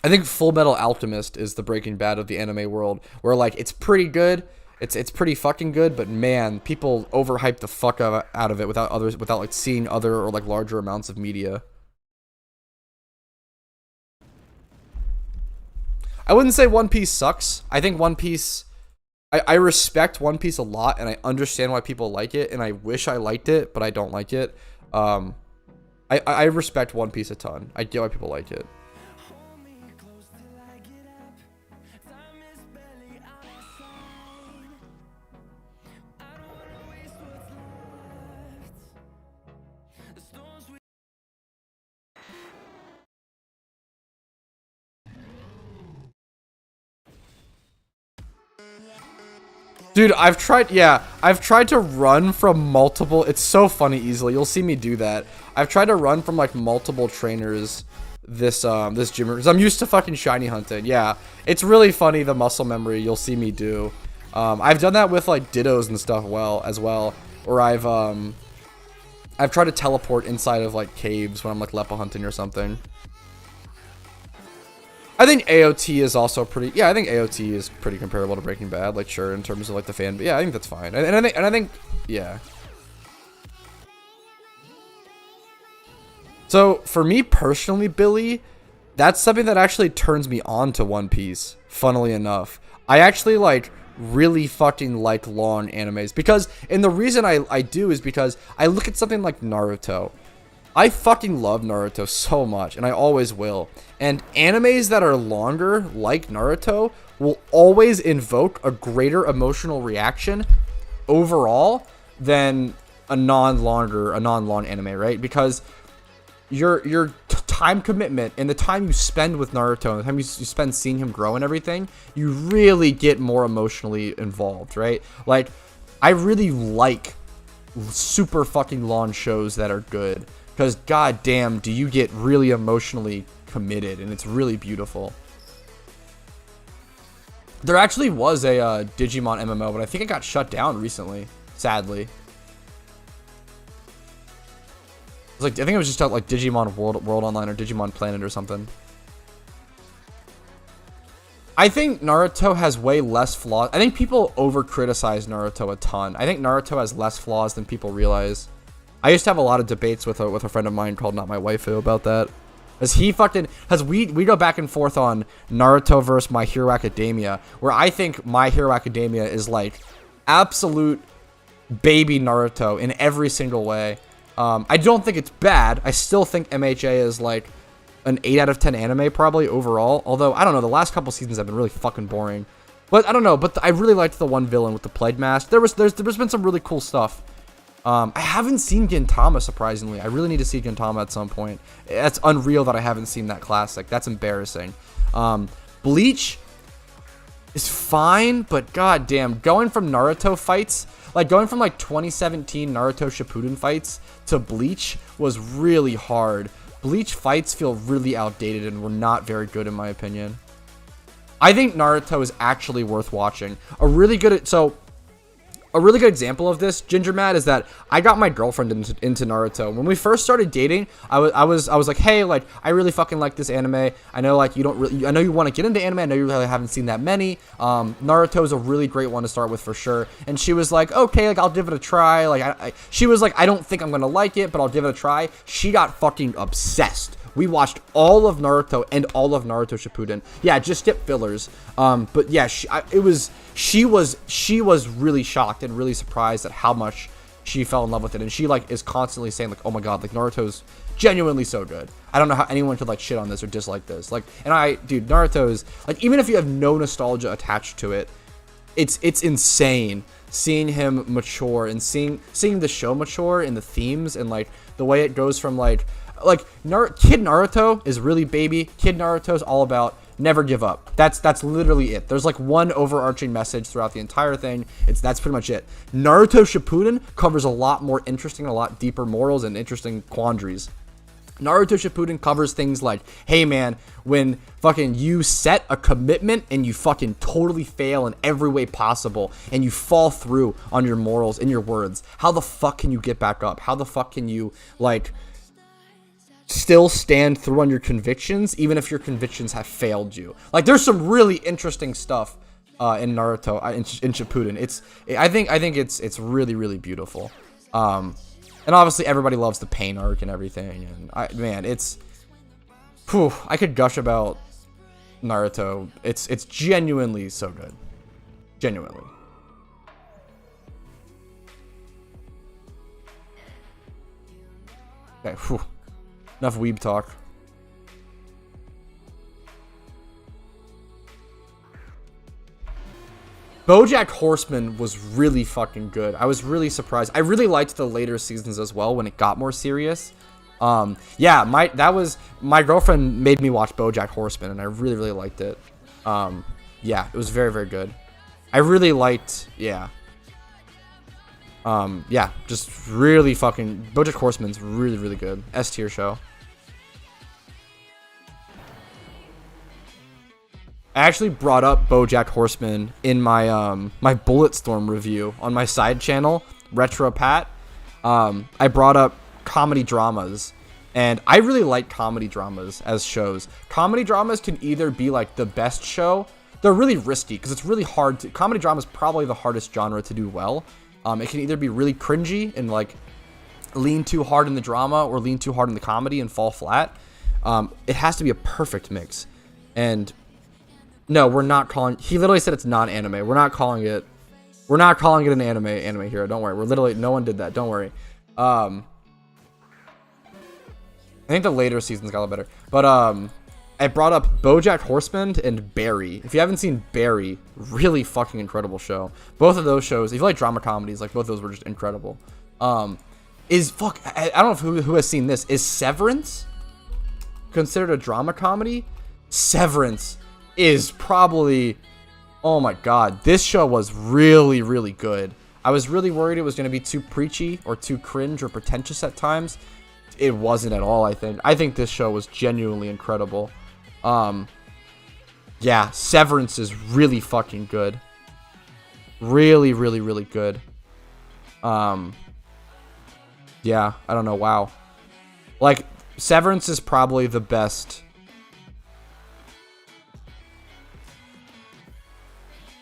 I think Full Metal Alchemist is the Breaking Bad of the anime world, where like it's pretty good, it's pretty fucking good, but man, people overhype the fuck out of it without like seeing other or like larger amounts of media. I wouldn't say One Piece sucks. I think One Piece I respect One Piece a lot, and I understand why people like it, and I wish I liked it, but I don't like it. I respect One Piece a ton. I get why people like it. Dude, I've tried to run from multiple, it's so funny easily, you'll see me do that. I've tried to run from like multiple trainers this gym, because I'm used to fucking shiny hunting. Yeah, it's really funny, the muscle memory you'll see me do. I've done that with like dittos and stuff as well, or I've tried to teleport inside of like caves when I'm like lepa hunting or something. I think AOT is also pretty. Yeah, I think AOT is pretty comparable to Breaking Bad. Like, sure, in terms of like the fan. But yeah, I think that's fine. And I think, yeah. So for me personally, Billy, that's something that actually turns me on to One Piece. Funnily enough, I actually like really fucking like long animes because, and the reason I do is because I look at something like Naruto. I fucking love Naruto so much, and I always will. And animes that are longer, like Naruto, will always invoke a greater emotional reaction overall than a non-long anime, right? Because your time commitment and the time you spend with Naruto and the time you spend seeing him grow and everything, you really get more emotionally involved, right? Like, I really like super fucking long shows that are good. Because goddamn, do you get really emotionally committed, and it's really beautiful. There actually was a Digimon MMO, but I think it got shut down recently, sadly. I think it was just out like Digimon World Online or Digimon Planet or something. I think Naruto has way less flaws. I think people over criticize Naruto a ton. I think Naruto has less flaws than people realize. I used to have a lot of debates with a friend of mine called Not My Waifu about that. As we go back and forth on Naruto versus My Hero Academia, where I think My Hero Academia is like absolute baby Naruto in every single way. I don't think it's bad. I still think MHA is like an 8 out of 10 anime probably overall. Although, I don't know, the last couple seasons have been really fucking boring. But I don't know, but I really liked the one villain with the plague mask. There's been some really cool stuff. I haven't seen Gintama, surprisingly. I really need to see Gintama at some point. That's unreal that I haven't seen that classic. That's embarrassing. Bleach is fine, but goddamn, going from Naruto fights, like going from like 2017 Naruto Shippuden fights to Bleach was really hard. Bleach fights feel really outdated and were not very good in my opinion. I think Naruto is actually worth watching. A really good example of this, Ginger Mad, is that I got my girlfriend into Naruto. When we first started dating, I was like, hey, like, I really fucking like this anime. I know, like, I know you want to get into anime. I know you really haven't seen that many. Naruto is a really great one to start with for sure. And she was like, okay, like, I'll give it a try. Like, she was like, I don't think I'm gonna like it, but I'll give it a try. She got fucking obsessed. We watched all of Naruto and all of Naruto Shippuden. Yeah, just skip fillers. But yeah, she was really shocked and really surprised at how much she fell in love with it. And she like is constantly saying like, oh my god, like Naruto's genuinely so good. I don't know how anyone could like shit on this or dislike this. Like, and dude, Naruto is like, even if you have no nostalgia attached to it, it's insane seeing him mature and seeing the show mature and the themes and like the way it goes from like Kid Naruto is really baby. Kid Naruto is all about never give up. That's literally it. There's like one overarching message throughout the entire thing. That's pretty much it. Naruto Shippuden covers a lot more interesting, a lot deeper morals and interesting quandaries. Naruto Shippuden covers things like, hey man, when fucking you set a commitment and you fucking totally fail in every way possible and you fall through on your morals and your words, how the fuck can you get back up? How the fuck can you like still stand through on your convictions even if your convictions have failed you? Like, there's some really interesting stuff in Naruto in Shippuden. I think it's really, really beautiful. And obviously everybody loves the pain arc and everything, and man, I could gush about Naruto. It's genuinely so good. Genuinely. Okay, whew. Enough weeb talk. BoJack Horseman was really fucking good. I was really surprised. I really liked the later seasons as well when it got more serious. Yeah, my girlfriend made me watch BoJack Horseman, and I really, really liked it. Yeah, it was very, very good. I really liked, yeah. Yeah, just really fucking, BoJack Horseman's really, really good. S tier show. I actually brought up BoJack Horseman in my my Bulletstorm review on my side channel, Retro Pat. I brought up comedy dramas, and I really like comedy dramas as shows. Comedy dramas can either be like the best show. They're really risky because it's really hard to. Comedy drama is probably the hardest genre to do well. It can either be really cringy and like lean too hard in the drama or lean too hard in the comedy and fall flat. It has to be a perfect mix. And no, we're not calling. He literally said it's non-anime. We're not calling it. We're not calling it an anime hero. Don't worry. We're literally. No one did that. Don't worry. I think the later seasons got a little better. But I brought up BoJack Horseman and Barry. If you haven't seen Barry, really fucking incredible show. Both of those shows, if you like drama comedies, like both of those were just incredible. I don't know who has seen this. Is Severance considered a drama comedy? Severance is probably, oh my god, this show was really, really good. I was really worried it was going to be too preachy or too cringe or pretentious at times. It wasn't at all, I think. I think this show was genuinely incredible. Yeah, Severance is really fucking good. Really, really, really good. Yeah, I don't know, wow. Like, Severance is probably the best.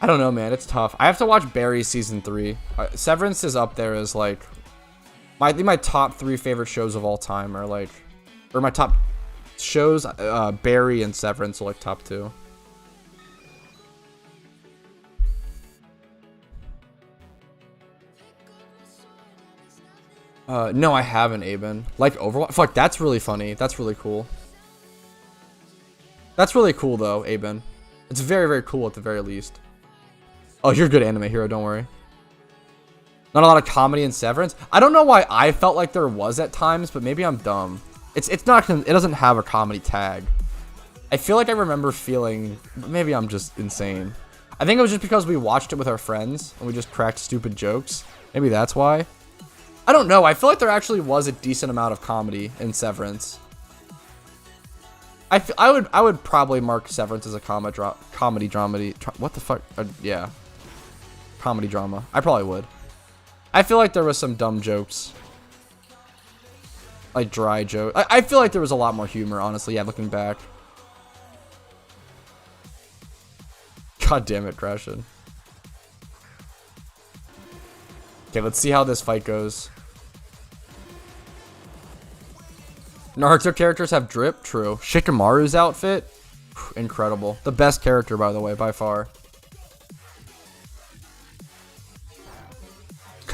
I don't know, man. It's tough. I have to watch Barry season 3. Severance is up there as like I think my top 3 favorite shows of all time are like, or my top shows. Barry and Severance are like top 2. No, I haven't, Aben. Like Overwatch. Fuck, that's really funny. That's really cool. That's really cool though, Aben. It's very, very cool at the very least. Oh, you're a good anime hero, don't worry. Not a lot of comedy in Severance. I don't know why I felt like there was at times, but maybe I'm dumb. It's not, it doesn't have a comedy tag. I feel like I remember feeling, maybe I'm just insane. I think it was just because we watched it with our friends and we just cracked stupid jokes. Maybe that's why. I don't know. I feel like there actually was a decent amount of comedy in Severance. I would probably mark Severance as a comedy dramedy. What the fuck? Yeah. Comedy drama. I probably would. I feel like there was some dumb jokes. Like dry joke. I feel like there was a lot more humor, honestly. Yeah, looking back. God damn it, Crashin. Okay, let's see how this fight goes. Naruto characters have drip? True. Shikamaru's outfit? Incredible. The best character, by the way, by far.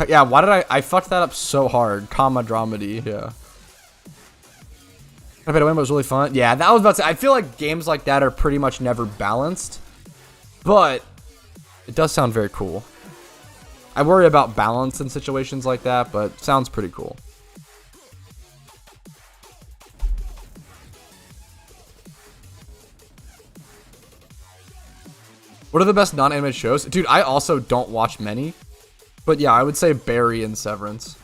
Yeah, why did I fucked that up so hard? Comma dramedy, yeah. I bet it was really fun. Yeah, that was about to say, I feel like games like that are pretty much never balanced. But it does sound very cool. I worry about balance in situations like that, but sounds pretty cool. What are the best non-anime shows? Dude, I also don't watch many. But yeah, I would say Barry and Severance.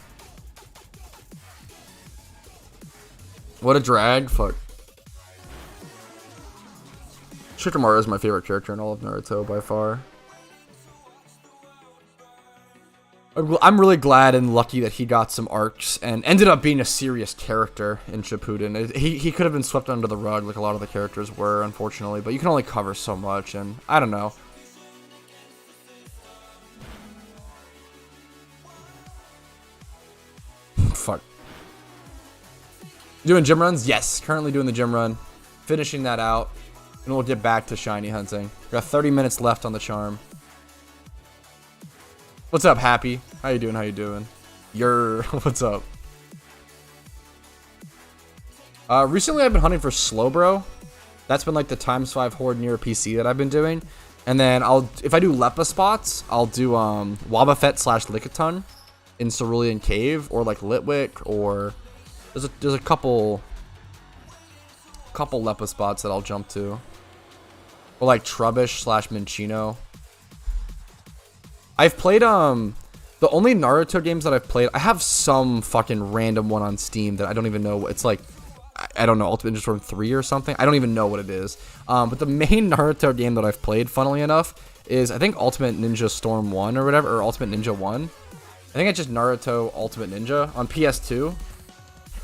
What a drag. Fuck. Shikamaru is my favorite character in all of Naruto by far. I'm really glad and lucky that he got some arcs and ended up being a serious character in Shippuden. He could have been swept under the rug like a lot of the characters were, unfortunately, but you can only cover so much, and I don't know. Fuck. Doing gym runs? Yes, currently doing the gym run. Finishing that out, and we'll get back to shiny hunting. We got 30 minutes left on the charm. What's up, Happy? How you doing? How you doing? What's up? Recently I've been hunting for Slowbro. That's been like the ×5 horde near a PC that I've been doing. And then if I do Lepa spots, I'll do Wobbuffet / Lickitung in Cerulean Cave, or like Litwick, or there's a couple Lepa spots that I'll jump to. Or like Trubbish / Minccino. I've played the only Naruto games that I've played, I have some fucking random one on Steam that I don't even know. It's like, I don't know, Ultimate Ninja Storm 3 or something. I don't even know what it is. But the main Naruto game that I've played, funnily enough, is I think Ultimate Ninja Storm 1 or whatever, or Ultimate Ninja 1. I think it's just Naruto Ultimate Ninja on PS2.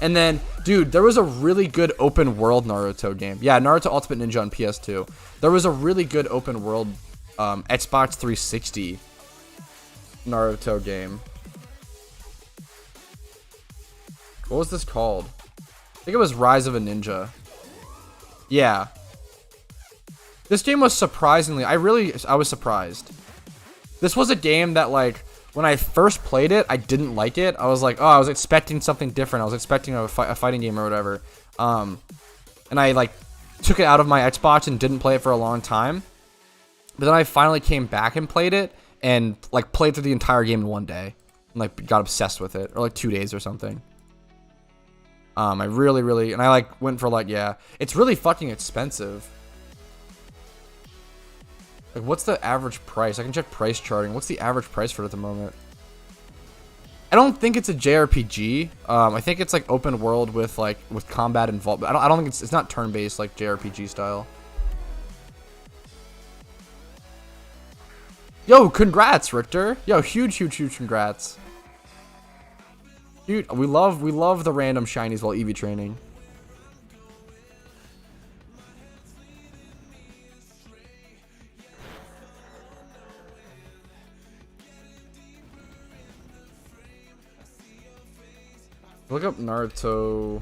And then, dude, there was a really good open world Naruto game. Yeah, Naruto Ultimate Ninja on PS2. There was a really good open world Xbox 360 Naruto game. What was this called? I think it was Rise of a Ninja. Yeah. This game was surprisingly, I was surprised. This was a game that, like, when I first played it, I didn't like it. I was like, oh, I was expecting something different. I was expecting a fighting game or whatever. And I, like, took it out of my Xbox and didn't play it for a long time. But then I finally came back and played it, and, like, played through the entire game in one day. And, like, got obsessed with it. Or, like, 2 days or something. I really, and I, like, went for, like, yeah. It's really fucking expensive. Like, what's the average price? I can check price charting. What's the average price for it at the moment? I don't think it's a JRPG. I think it's, like, open world with, like, with combat involved. I don't think it's not turn-based, like, JRPG style. Yo, congrats, Richter. Yo, huge congrats. Dude, we love the random shinies while EV training. Look up Naruto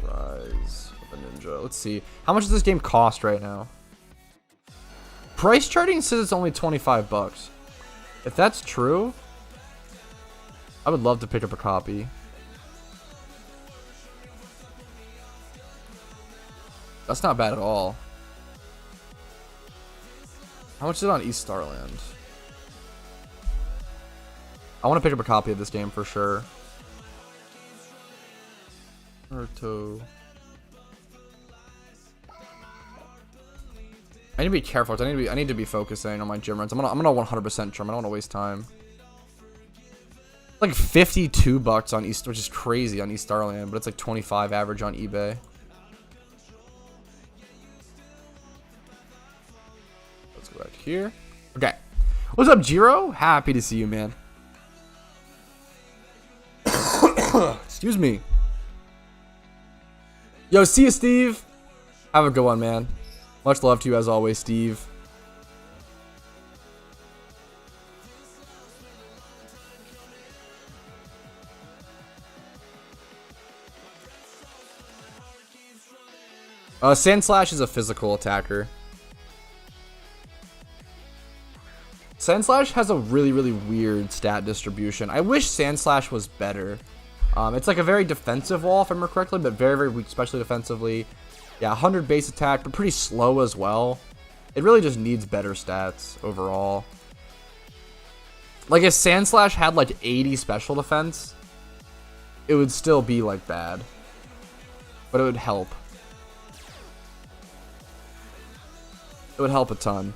Rise of a Ninja. Let's see. How much does this game cost right now? Price charting says it's only 25 bucks. If that's true, I would love to pick up a copy. That's not bad at all. How much is it on East Starland? I want to pick up a copy of this game for sure. Naruto. I need to be careful. I need to be focusing on my gym runs. I'm gonna 100% trim. I don't want to waste time. Like 52 bucks on East, which is crazy on East Starland, but it's like 25 average on eBay. Let's go back here. Okay. What's up, Jiro? Happy to see you, man. Excuse me. Yo, see you, Steve. Have a good one, man. Much love to you as always, Steve. Sandslash is a physical attacker. Sandslash has a really weird stat distribution. I wish Sandslash was better. It's like a very defensive wall, if I remember correctly, but very weak, especially defensively. Yeah, 100 base attack, but pretty slow as well. It really just needs better stats overall. Like, if Sandslash had like 80 special defense, it would still be like bad. But it would help. It would help a ton.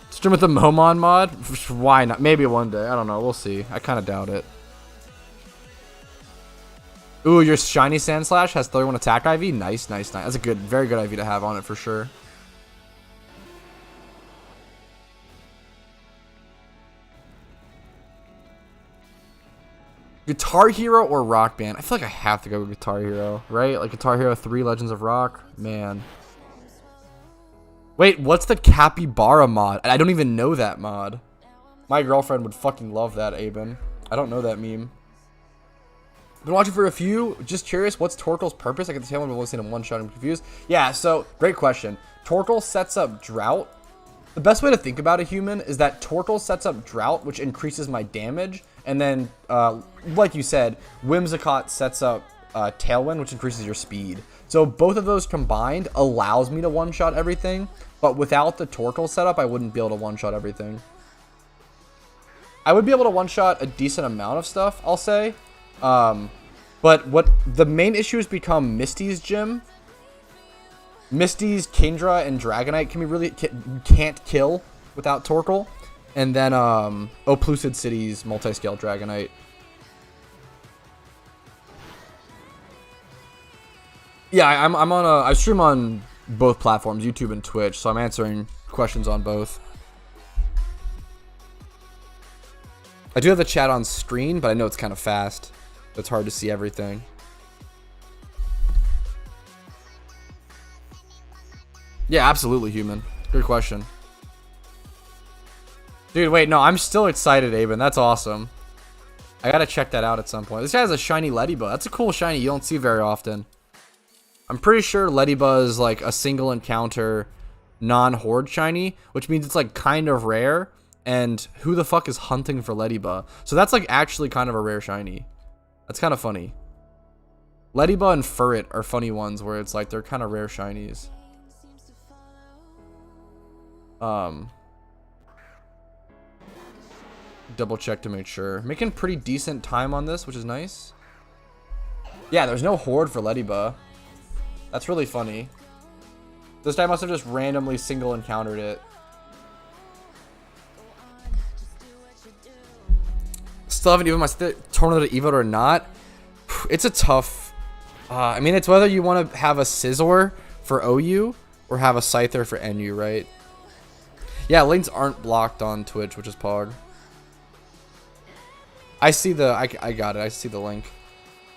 Stream with the Momon mod? Why not? Maybe one day. I don't know. We'll see. I kind of doubt it. Ooh, your shiny Sandslash has 31 attack IV? Nice. That's a good, very good IV to have on it for sure. Guitar Hero or Rock Band? I feel like I have to go with Guitar Hero, right? Like Guitar Hero 3 Legends of Rock? Man. Wait, what's the Capybara mod? I don't even know that mod. My girlfriend would fucking love that, Aben. I don't know that meme. Been watching for a few. Just curious, what's Torkoal's purpose? I can tell him I've only seen him one shot. I'm confused. Yeah, so great question. Torkoal sets up Drought. The best way to think about a human is that Torkoal sets up Drought, which increases my damage, and then, like you said, Whimsicott sets up Tailwind, which increases your speed. So both of those combined allows me to one-shot everything, but without the Torkoal setup, I wouldn't be able to one-shot everything. I would be able to one-shot a decent amount of stuff, I'll say. But what the main issues become Misty's gym. Misty's Kingdra and Dragonite can be really can't kill without Torkoal. And then Oplucid City's multi-scale Dragonite. Yeah, I stream on both platforms, YouTube and Twitch, so I'm answering questions on both. I do have the chat on screen, but I know it's kind of fast. It's hard to see everything. Yeah, absolutely, human. Good question. Dude, wait, no, I'm still excited, Aben. That's awesome. I gotta check that out at some point. This guy has a shiny Ledybug. That's a cool shiny you don't see very often. I'm pretty sure Ledybug is like a single encounter non-horde shiny, which means it's like kind of rare. And who the fuck is hunting for Ledybug? So that's like actually kind of a rare shiny. That's kind of funny. Ledybug and Furret are funny ones where it's like they're kind of rare shinies. Double check to make sure. Making pretty decent time on this, which is nice. Yeah, there's no horde for Ledybug. That's really funny. This guy must have just randomly single encountered it. Still haven't even my Tornado to Evo or not. It's a tough. I mean, it's whether you want to have a Scizor for OU or have a Scyther for NU, right? Yeah, links aren't blocked on Twitch, which is Pog. I see the. I got it. I see the link.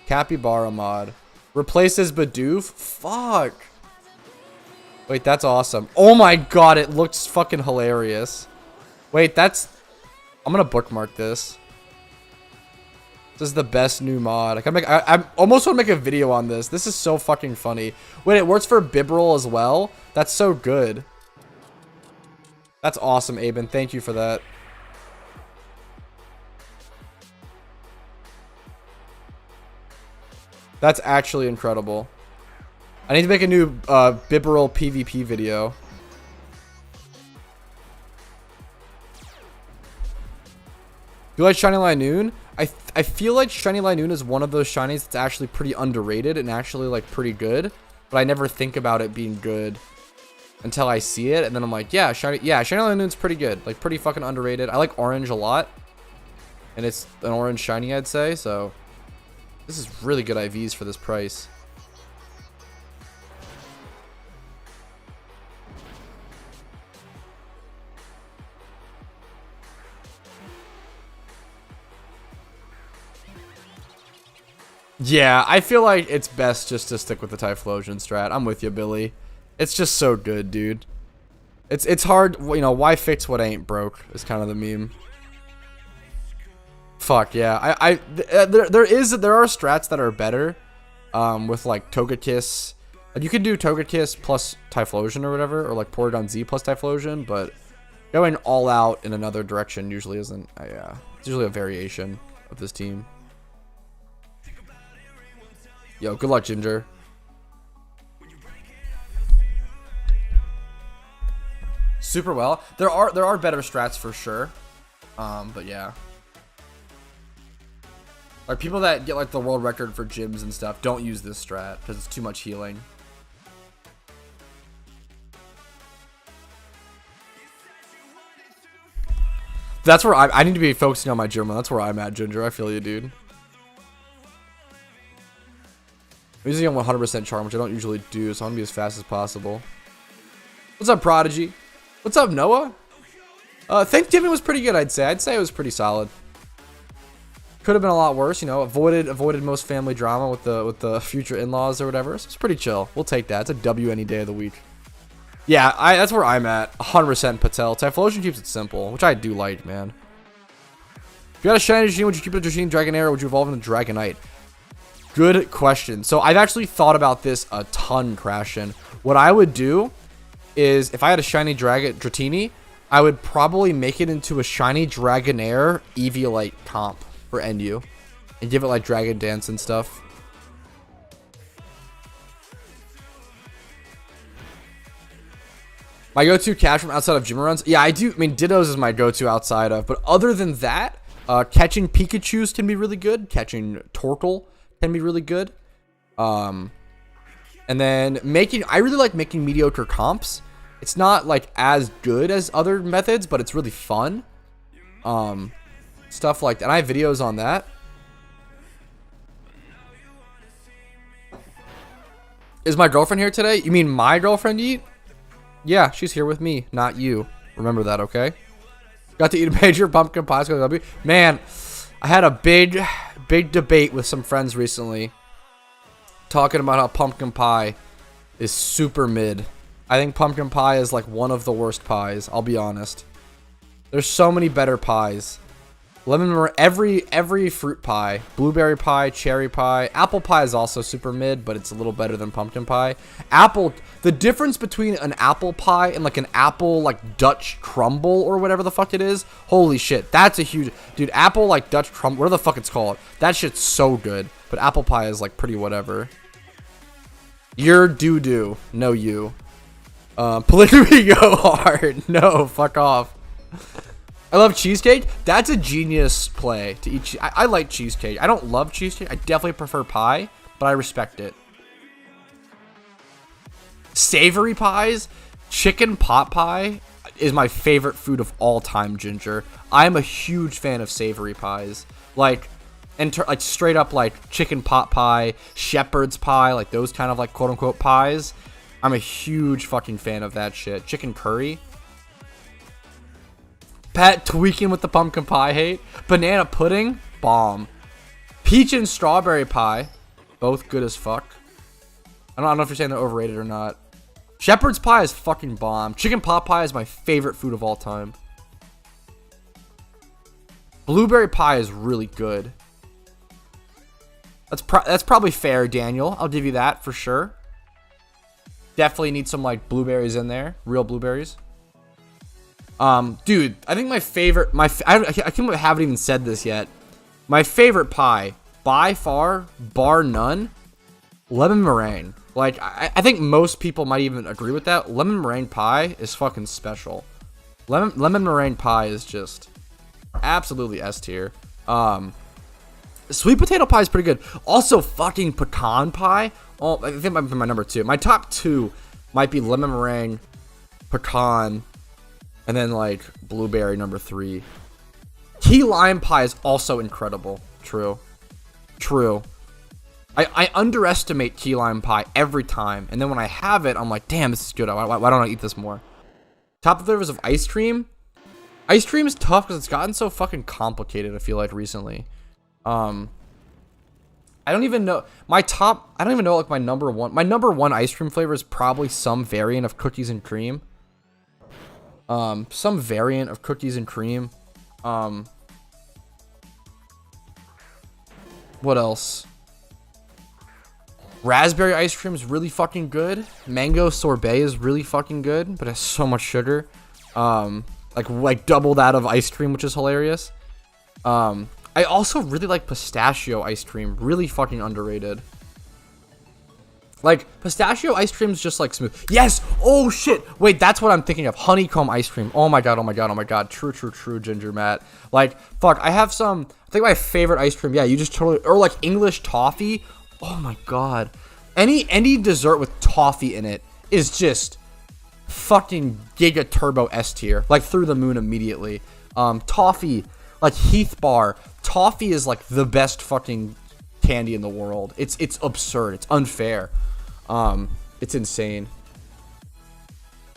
Capybara mod replaces Bidoof. Fuck. Wait, that's awesome. Oh my god, it looks fucking hilarious. Wait, that's. I'm gonna bookmark this. This is the best new mod. I almost want to make a video on this. This is so fucking funny. Wait, it works for Bibarel as well? That's so good. That's awesome, Aben. Thank you for that. That's actually incredible. I need to make a new Bibarel PvP video. Do you like Shiny Linoon? I feel like Shiny Linoon is one of those shinies that's actually pretty underrated and actually like pretty good, but I never think about it being good until I see it, and then I'm like, yeah, Shiny Linoon's pretty good, like pretty fucking underrated. I like orange a lot, and it's an orange shiny, I'd say. So this is really good IVs for this price. Yeah, I feel like it's best just to stick with the Typhlosion strat. I'm with you, Billy. It's just so good, dude. It's hard, you know, why fix what ain't broke is kind of the meme. Fuck, yeah. There are strats that are better with like Togekiss. Like you can do Togekiss plus Typhlosion or whatever, or like Porygon Z plus Typhlosion, but going all out in another direction usually isn't, yeah. It's usually a variation of this team. Yo, good luck, Ginger. Super well. There are better strats for sure. But yeah. Like people that get like the world record for gyms and stuff don't use this strat because it's too much healing. That's where I need to be focusing on my gym. That's where I'm at, Ginger. I feel you, dude. I'm using a 100% charm, which I don't usually do, so I want to be as fast as possible. What's up, Prodigy? What's up, Noah? Thanksgiving was pretty good, I'd say. I'd say it was pretty solid. Could have been a lot worse, you know. Avoided most family drama with the future in-laws or whatever. So it's pretty chill. We'll take that. It's a W any day of the week. Yeah, that's where I'm at. 100% Patel. Typhlosion keeps it simple, which I do like, man. If you had a shiny Dratini, would you keep it a Dratini Dragonair, or would you evolve into Dragonite? Good question. So I've actually thought about this a ton, Crashin. What I would do is, if I had a shiny Dratini, I would probably make it into a shiny Dragonair Eviolite comp for NU and give it like Dragon Dance and stuff. My go-to cash from outside of gym runs? Yeah, I do. I mean, Dittos is my go-to outside of. But other than that, catching Pikachus can be really good. Catching Torkoal can be really good. And then I really like making mediocre comps. It's not like as good as other methods, but it's really fun. Stuff like that. And I have videos on that. Is my girlfriend here today? You mean my girlfriend, Yeet? Yeah, she's here with me, not you. Remember that, okay? Got to eat a major pumpkin pie. Man, I had a big debate with some friends recently, talking about how pumpkin pie is super mid. I think pumpkin pie is like one of the worst pies, I'll be honest. There's so many better pies. Every fruit pie, blueberry pie, cherry pie, apple pie is also super mid, but it's a little better than pumpkin pie. The difference between an apple pie and like an apple like Dutch crumble or whatever the fuck it is, holy shit, that's a huge, dude, apple like Dutch crumble, whatever the fuck it's called, that shit's so good, but apple pie is like pretty whatever. You're doo-doo, no you. Polygamy go hard, no, fuck off. I love cheesecake. That's a genius play to eat. I like cheesecake. I don't love cheesecake. I definitely prefer pie, but I respect it. Savory pies, chicken pot pie is my favorite food of all time, Ginger. I'm a huge fan of savory pies. Like straight up like chicken pot pie, shepherd's pie, like those kind of like quote unquote pies. I'm a huge fucking fan of that shit. Chicken curry. Pat tweaking with the pumpkin pie hate. Banana pudding, bomb. Peach and strawberry pie, both good as fuck. I don't know if you're saying they're overrated or not. Shepherd's pie is fucking bomb. Chicken pot pie is my favorite food of all time. Blueberry pie is really good. That's probably fair, Daniel. I'll give you that for sure. Definitely need some like blueberries in there, real blueberries. Dude, I think my favorite, I haven't even said this yet. My favorite pie, by far, bar none, lemon meringue. Like, I think most people might even agree with that. Lemon meringue pie is fucking special. Lemon meringue pie is just absolutely S tier. Sweet potato pie is pretty good. Also, fucking pecan pie. Oh, I think it might be my number 2. My top 2 might be lemon meringue, pecan, and then like blueberry number 3. Key lime pie is also incredible. True. I underestimate key lime pie every time, and then when I have it, I'm like, damn, this is good. Why don't I eat this more? Top flavors of ice cream. Ice cream is tough because it's gotten so fucking complicated, I feel like, recently. I don't even know like my number one. My number 1 ice cream flavor is probably some variant of cookies and cream. Some variant of cookies and cream. What else? Raspberry ice cream is really fucking good. Mango sorbet is really fucking good, but has so much sugar. Like double that of ice cream, which is hilarious. I also really like pistachio ice cream. Really fucking underrated. Like, pistachio ice cream is just like smooth. Yes! Oh shit! Wait, that's what I'm thinking of. Honeycomb ice cream. Oh my god, oh my god, oh my god. True, Ginger Matt. Like, fuck, I have some, I think my favorite ice cream, yeah, you just totally, or like English toffee. Oh my god. Any dessert with toffee in it is just fucking giga turbo S tier. Like, through the moon immediately. Toffee, like Heath bar. Toffee is like the best fucking candy in the world. It's absurd. It's unfair. It's insane.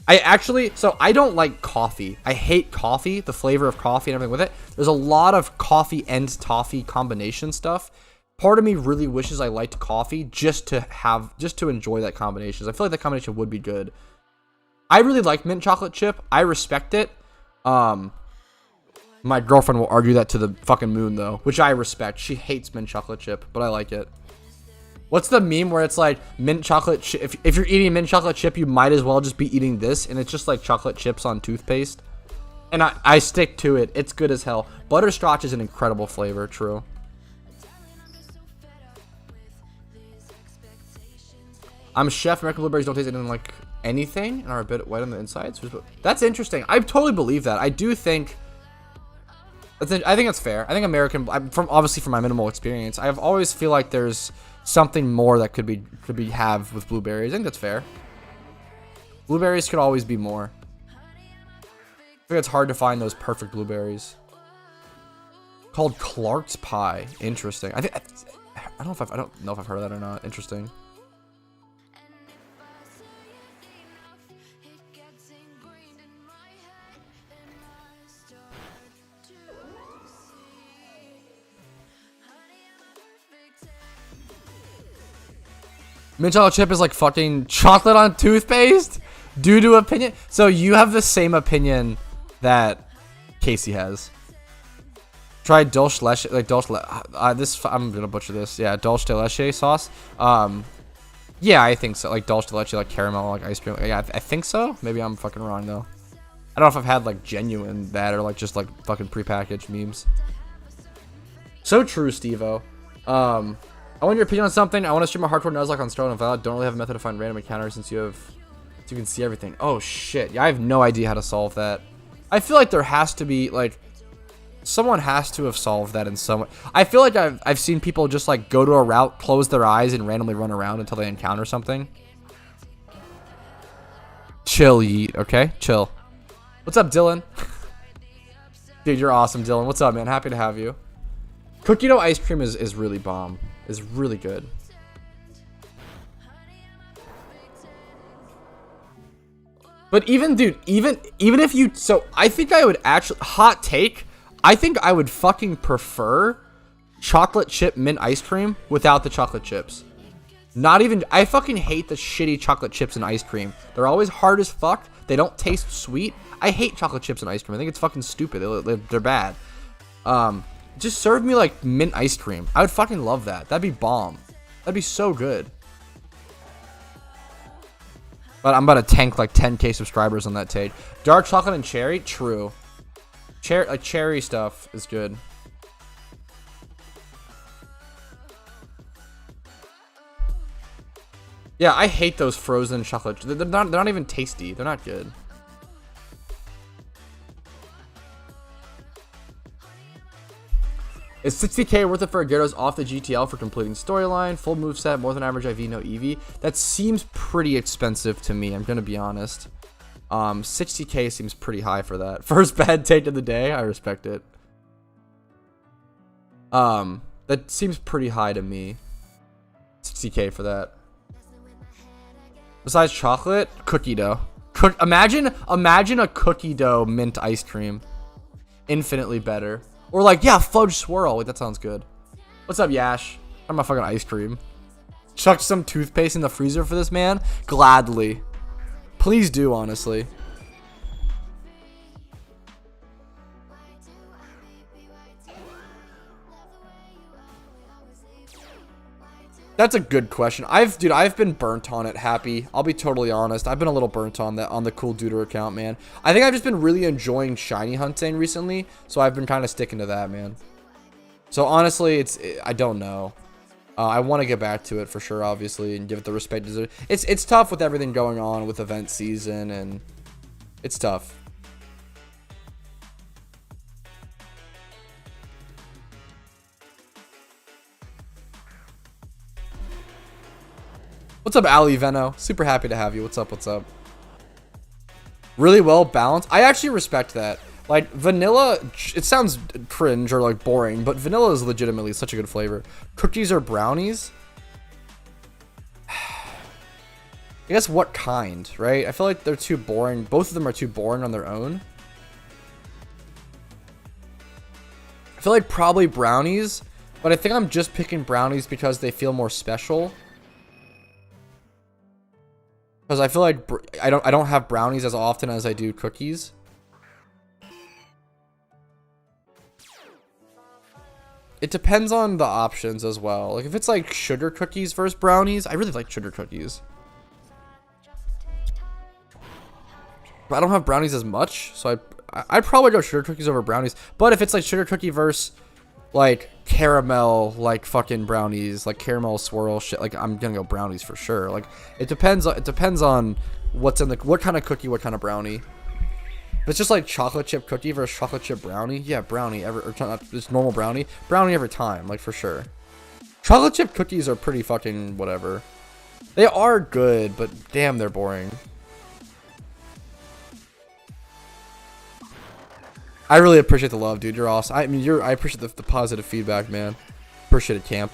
I don't like coffee. I hate coffee, the flavor of coffee and everything with it. There's a lot of coffee and toffee combination stuff. Part of me really wishes I liked coffee just to enjoy that combination. I feel like that combination would be good. I really like mint chocolate chip. I respect it. My girlfriend will argue that to the fucking moon though, which I respect. She hates mint chocolate chip, but I like it. What's the meme where it's like mint chocolate chip? If you're eating mint chocolate chip, you might as well just be eating this, and it's just like chocolate chips on toothpaste. And I stick to it. It's good as hell. Butterscotch is an incredible flavor. True. I'm a chef. American blueberries don't taste anything like anything and are a bit white on the insides. That's interesting. I totally believe that. I do think. I think that's fair. I think obviously from my minimal experience, I've always feel like there's something more that could be have with blueberries. I think that's fair. Blueberries could always be more. I think it's hard to find those perfect blueberries. Called Clark's pie. Interesting. I don't know if I've heard of that or not. Interesting. Mint chocolate chip is like fucking chocolate on toothpaste due to opinion. So you have the same opinion that Casey has. Try dulce leche, like I'm gonna butcher this. Yeah, dulce de leche sauce. Yeah, I think so. Like dulce de leche, like caramel, like ice cream. Yeah, I think so. Maybe I'm fucking wrong though. I don't know if I've had like genuine that or like just like fucking prepackaged memes. So true, Steve-O. I want your opinion on something. I want to stream a hardcore Nuzlocke on Stone and Valid. Don't really have a method to find random encounters since you can see everything. Oh shit. Yeah, I have no idea how to solve that. I feel like there has to be like someone has to have solved that in some way. I feel like I've seen people just like go to a route, close their eyes, and randomly run around until they encounter something. Chill, yeet. Okay, chill. What's up, Dylan? Dude, you're awesome, Dylan. What's up, man? Happy to have you. Cookie dough ice cream is really bomb. Is really good. But even, dude, even if you, so I think I would actually, hot take, I think I would fucking prefer chocolate chip mint ice cream without the chocolate chips. Not even, I fucking hate the shitty chocolate chips in ice cream. They're always hard as fuck. They don't taste sweet. I hate chocolate chips in ice cream. I think it's fucking stupid. They're bad. Just serve me like mint ice cream. I would fucking love that. That'd be bomb. That'd be so good. But I'm about to tank like 10k subscribers on that take. Dark chocolate and cherry? True. Cherry stuff is good. Yeah, I hate those frozen chocolate. They're not even tasty. They're not good. Is 60k worth it for a Gyarados off the GTL for completing storyline? Full moveset, more than average IV, no EV? That seems pretty expensive to me, I'm gonna be honest. 60k seems pretty high for that. First bad take of the day, I respect it. That seems pretty high to me. 60k for that. Besides chocolate, cookie dough. Imagine a cookie dough mint ice cream. Infinitely better. Or like, yeah, fudge swirl. Wait, that sounds good. What's up, Yash? I'm a fucking ice cream. Chuck some toothpaste in the freezer for this man? Gladly. Please do, honestly. That's a good question. I've been burnt on it, Happy. I'll be totally honest. I've been a little burnt on that on the Cool Duder account, man. I think I've just been really enjoying shiny hunting recently, so I've been kind of sticking to that, man. So honestly, I don't know. I want to get back to it for sure, obviously, and give it the respect it deserves. It's tough with everything going on with event season, and it's tough. What's up, Ali Veno? Super happy to have you. What's up? What's up? Really well balanced. I actually respect that. Like, vanilla, it sounds cringe or like boring, but vanilla is legitimately such a good flavor. Cookies or brownies? I guess what kind, right? I feel like they're too boring. Both of them are too boring on their own. I feel like probably brownies, but I think I'm just picking brownies because they feel more special. Because I feel like I don't have brownies as often as I do cookies. It depends on the options as well. Like if it's like sugar cookies versus brownies, I really like sugar cookies. But I don't have brownies as much, so I'd probably go sugar cookies over brownies. But if it's like sugar cookie versus like caramel, like fucking brownies, like caramel swirl shit, like I'm gonna go brownies for sure. Like it depends on what's in the what kind of cookie, what kind of brownie. If it's just like chocolate chip cookie versus chocolate chip brownie, yeah, brownie or just normal brownie every time, like for sure. Chocolate chip cookies are pretty fucking whatever. They are good, but damn, they're boring. I really appreciate the love, dude. You're awesome. I mean, I appreciate the positive feedback, man. Appreciate it, camp.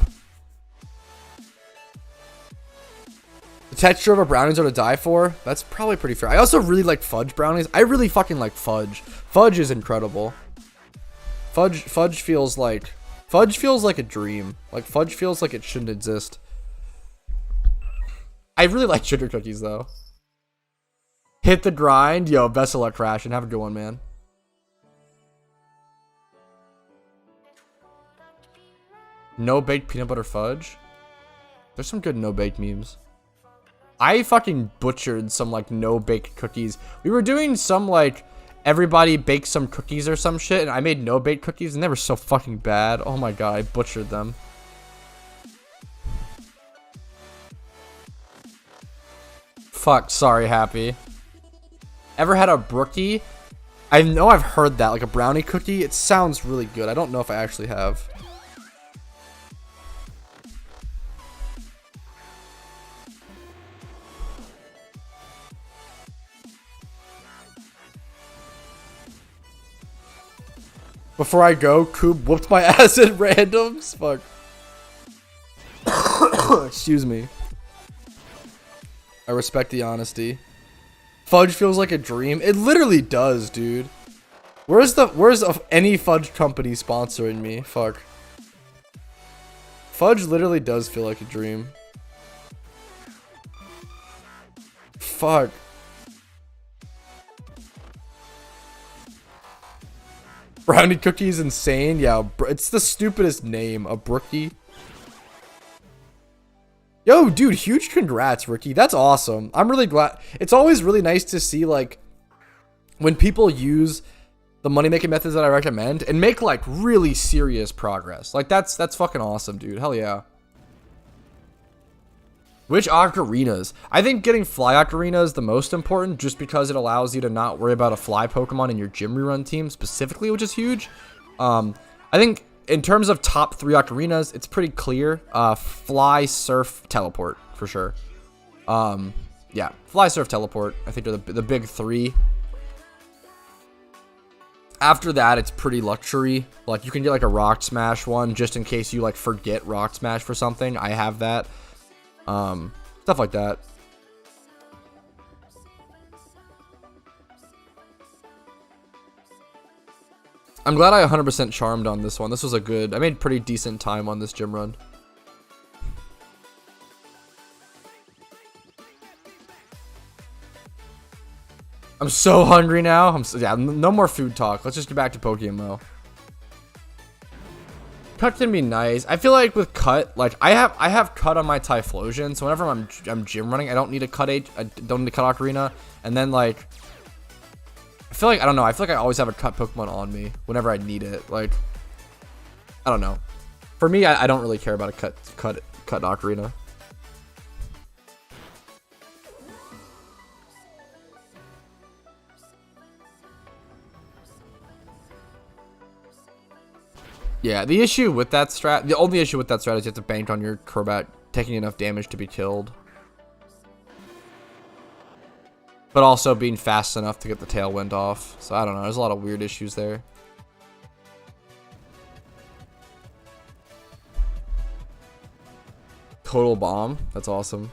The texture of a brownies are to die for. That's probably pretty fair. I also really like fudge brownies. I really fucking like fudge. Fudge is incredible. Fudge feels like a dream. Like fudge feels like it shouldn't exist. I really like sugar cookies though. Hit the grind, yo. Best of luck, Crash, and have a good one, man. No baked peanut butter fudge. There's some good no baked memes. I fucking butchered some like no baked cookies. We were doing some like everybody baked some cookies or some shit, and I made no baked cookies, and they were so fucking bad. Oh my god, I butchered them. Fuck, sorry, Happy. Ever had a brookie? I know I've heard that, like a brownie cookie. It sounds really good. I don't know if I actually have. Before I go, Coob whooped my ass at randoms. Fuck. Excuse me. I respect the honesty. Fudge feels like a dream. It literally does, dude. Where's any fudge company sponsoring me? Fuck. Fudge literally does feel like a dream. Fuck. Brownie cookie is insane. Yeah, it's the stupidest name. A brookie. Yo, dude, huge congrats, Ricky. That's awesome. I'm really glad. It's always really nice to see, like, when people use the money-making methods that I recommend and make, like, really serious progress. Like, that's fucking awesome, dude. Hell yeah. Which ocarinas? I think getting fly ocarina is the most important just because it allows you to not worry about a fly Pokemon in your gym rerun team specifically, which is huge. I think in terms of top 3 ocarinas, it's pretty clear. Fly, Surf, Teleport, for sure. Yeah, Fly, Surf, Teleport. I think they're the big 3. After that, it's pretty luxury. Like, you can get, like, a Rock Smash one just in case you, like, forget Rock Smash for something. I have that. Stuff like that. I'm glad I 100% charmed on this one. This was a good, I made pretty decent time on this gym run. I'm so hungry now. Yeah, no more food talk. Let's just get back to PokeMMO. Cut can be nice. I feel like with cut, like I have cut on my Typhlosion, so whenever I'm gym running, I don't need a cut ocarina. And then like I feel like I don't know. I feel like I always have a cut Pokemon on me whenever I need it. Like I don't know. For me, I don't really care about a cut ocarina. Yeah, the issue with that the only issue with that strat is you have to bank on your Crobat taking enough damage to be killed. But also being fast enough to get the Tailwind off. So I don't know, there's a lot of weird issues there. Total bomb, that's awesome.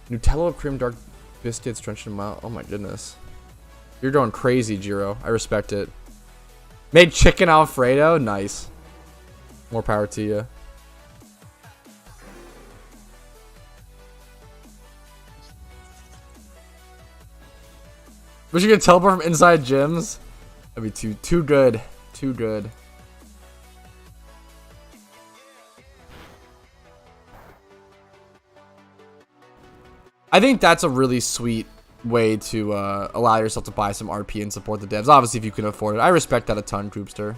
Nutella, cream, dark biscuits drenched in milk. Oh my goodness. You're going crazy, Jiro. I respect it. Made chicken Alfredo? Nice. More power to you. Wish you could teleport from inside gyms? That'd be too good. Too good. I think that's a really sweet way to allow yourself to buy some RP and support the devs. Obviously, if you can afford it. I respect that a ton, Coopster.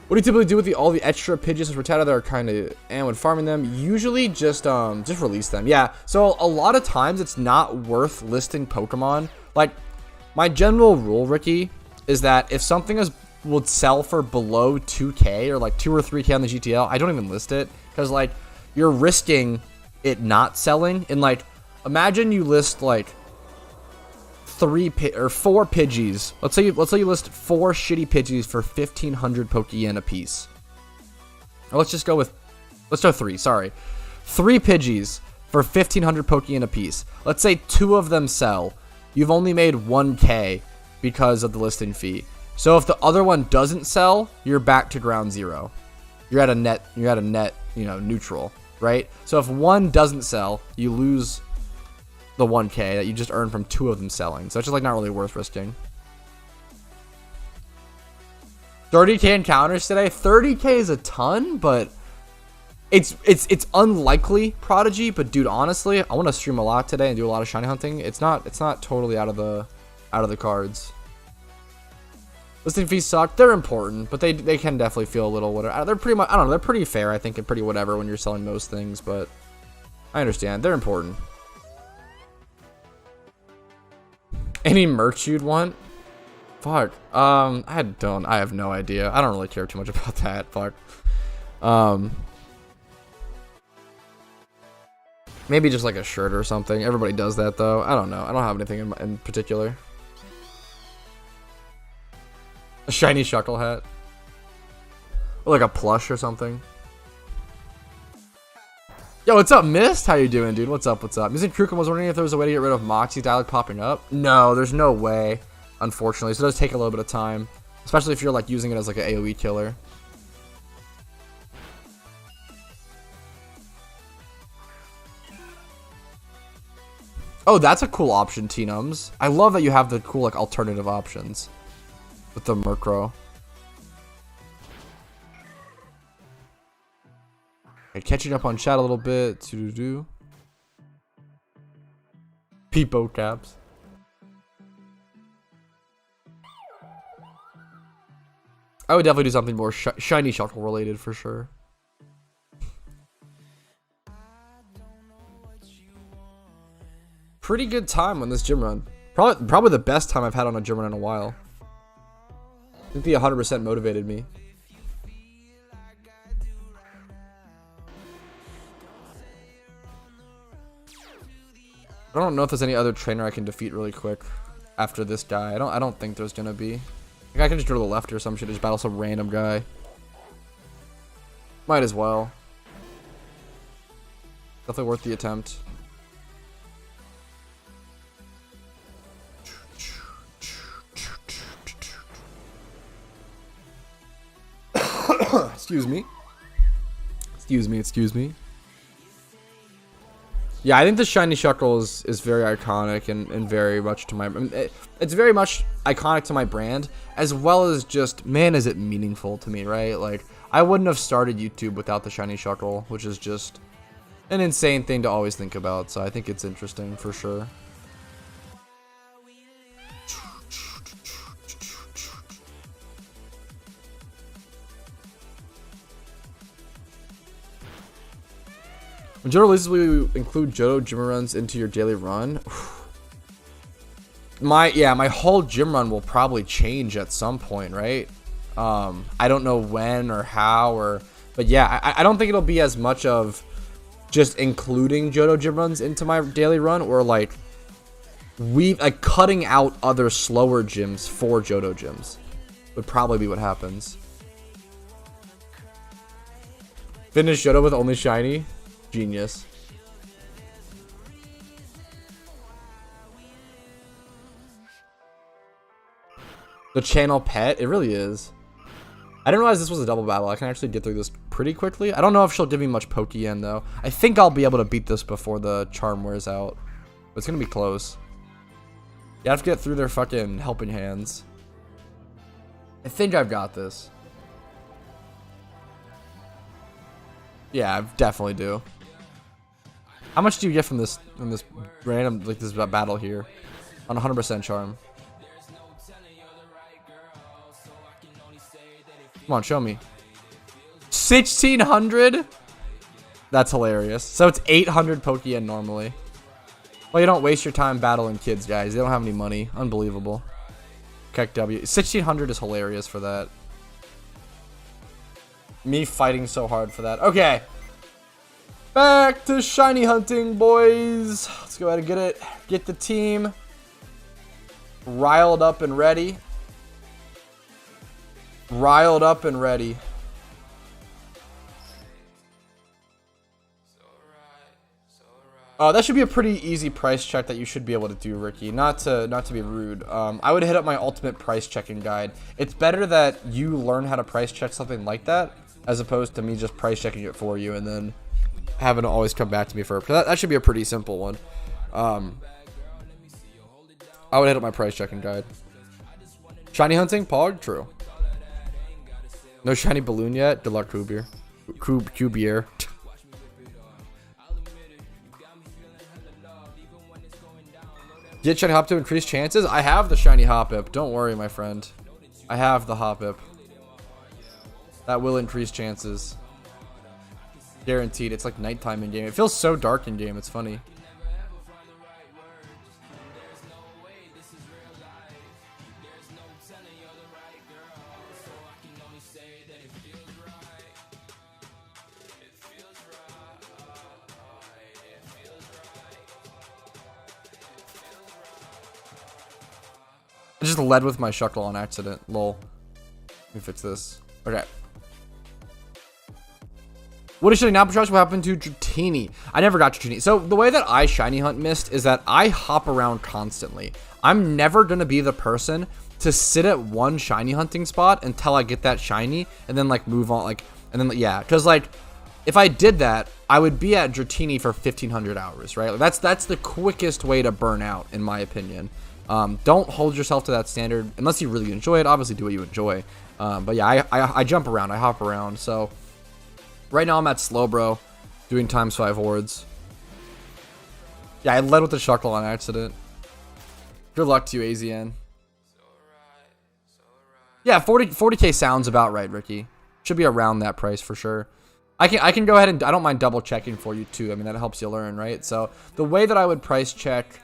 What do you typically do with all the extra Pidgeys which Rattata that are kind of and when farming them? Usually just release them. Yeah. So a lot of times it's not worth listing Pokemon. Like my general rule, Ricky, is that if something would sell for below 2K or like 2 or 3K on the GTL, I don't even list it because like you're risking it not selling. And like imagine you list like 4 Pidgeys. Let's say you list 4 shitty Pidgeys for 1,500 Pokeyen a piece. Or let's go 3. Sorry, 3 Pidgeys for 1,500 Pokeyen a piece. Let's say 2 of them sell. You've only made 1K because of the listing fee. So if the other one doesn't sell, you're back to ground zero. You're at a net, neutral, right? So if one doesn't sell, you lose the 1K that you just earned from 2 of them selling. So it's just like not really worth risking. 30K encounters today. 30K is a ton, but it's unlikely, Prodigy. But dude, honestly, I want to stream a lot today and do a lot of shiny hunting. It's not totally out of the cards. Listing fees suck. They're important, but they can definitely feel a little whatever. They're pretty much, I don't know, they're pretty fair, I think, and pretty whatever when you're selling most things, but I understand. They're important. Any merch you'd want? Fuck. I have no idea. I don't really care too much about that. Fuck. Maybe just like a shirt or something. Everybody does that though. I don't know. I don't have anything in particular. A shiny Shuckle hat. Or like a plush or something. Yo, what's up, Mist? How you doing, dude? What's up? Music Kruken was wondering if there was a way to get rid of Moxie's dialogue popping up. No, there's no way, unfortunately. So it does take a little bit of time. Especially if you're like using it as like an AoE killer. Oh, that's a cool option, T-Nums. I love that you have the cool like alternative options. With the Murkrow. Okay, catching up on chat a little bit. Peepo caps. I would definitely do something more shiny Shuckle related for sure. Pretty good time on this gym run. Probably the best time I've had on a gym run in a while. I think the 100% motivated me. I don't know if there's any other trainer I can defeat really quick after this guy. I don't think there's gonna be. Like I can just go to the left or some shit, just battle some random guy. Might as well. Definitely worth the attempt. Excuse me. Yeah, I think the shiny Shuckle is very iconic and very much to my... it's very much iconic to my brand, as well as just, man, is it meaningful to me, right? Like, I wouldn't have started YouTube without the shiny Shuckle, which is just an insane thing to always think about, so I think it's interesting for sure. When Johto releases, will you include Johto gym runs into your daily run? My whole gym run will probably change at some point, right? I don't know when or how but yeah, I don't think it'll be as much of just including Johto gym runs into my daily run, or like cutting out other slower gyms for Johto gyms would probably be what happens. Finish Johto with only shiny. Genius. The channel pet, it really is. I didn't realize this was a double battle. I can actually get through this pretty quickly. I don't know if she'll give me much Pokeyen though. I think I'll be able to beat this before the charm wears out. But it's gonna be close. You have to get through their fucking helping hands. I think I've got this. Yeah, I definitely do. How much do you get from this random, like, this battle here? On 100% charm. Come on, show me. 1600? That's hilarious. So it's 800 Pokeyen normally. Well, you don't waste your time battling kids, guys. They don't have any money. Unbelievable. Keck W. 1600 is hilarious for that. Me fighting so hard for that. Okay. Back to shiny hunting, boys. Let's go ahead and get it. Get the team riled up and ready. Riled up and ready. Oh, that should be a pretty easy price check that you should be able to do, Ricky. Not to be rude. I would hit up my ultimate price checking guide. It's better that you learn how to price check something like that, as opposed to me just price checking it for you and then having to always come back to me for it. That should be a pretty simple one. I would hit up my price checking guide. Shiny hunting, Pog? True. No shiny balloon yet? Good luck, Cubier. Cubier. Get shiny hop to increase chances? I have the shiny Hoppip. Don't worry, my friend. I have the Hoppip. That will increase chances. Guaranteed. It's like nighttime in game. It feels so dark in game. It's funny. I just led with my Shuckle on accident. Lol. Let me fix this. Okay. What is shiny Napatrush? What happened to Dratini? I never got Dratini. So the way that I shiny hunt missed is that I hop around constantly. I'm never going to be the person to sit at one shiny hunting spot until I get that shiny and then like move on. Like, and then, yeah. Because like, if I did that, I would be at Dratini for 1500 hours, right? Like, that's the quickest way to burn out, in my opinion. Don't hold yourself to that standard unless you really enjoy it. Obviously do what you enjoy. But yeah, I jump around, I hop around. So right now I'm at Slowbro doing ×5 hordes. Yeah, I led with the Shuckle on accident. Good luck to you, AZN. Yeah, 40k sounds about right, Ricky. Should be around that price for sure. I can go ahead and I don't mind double checking for you too. I mean, that helps you learn, right? So the way that I would price check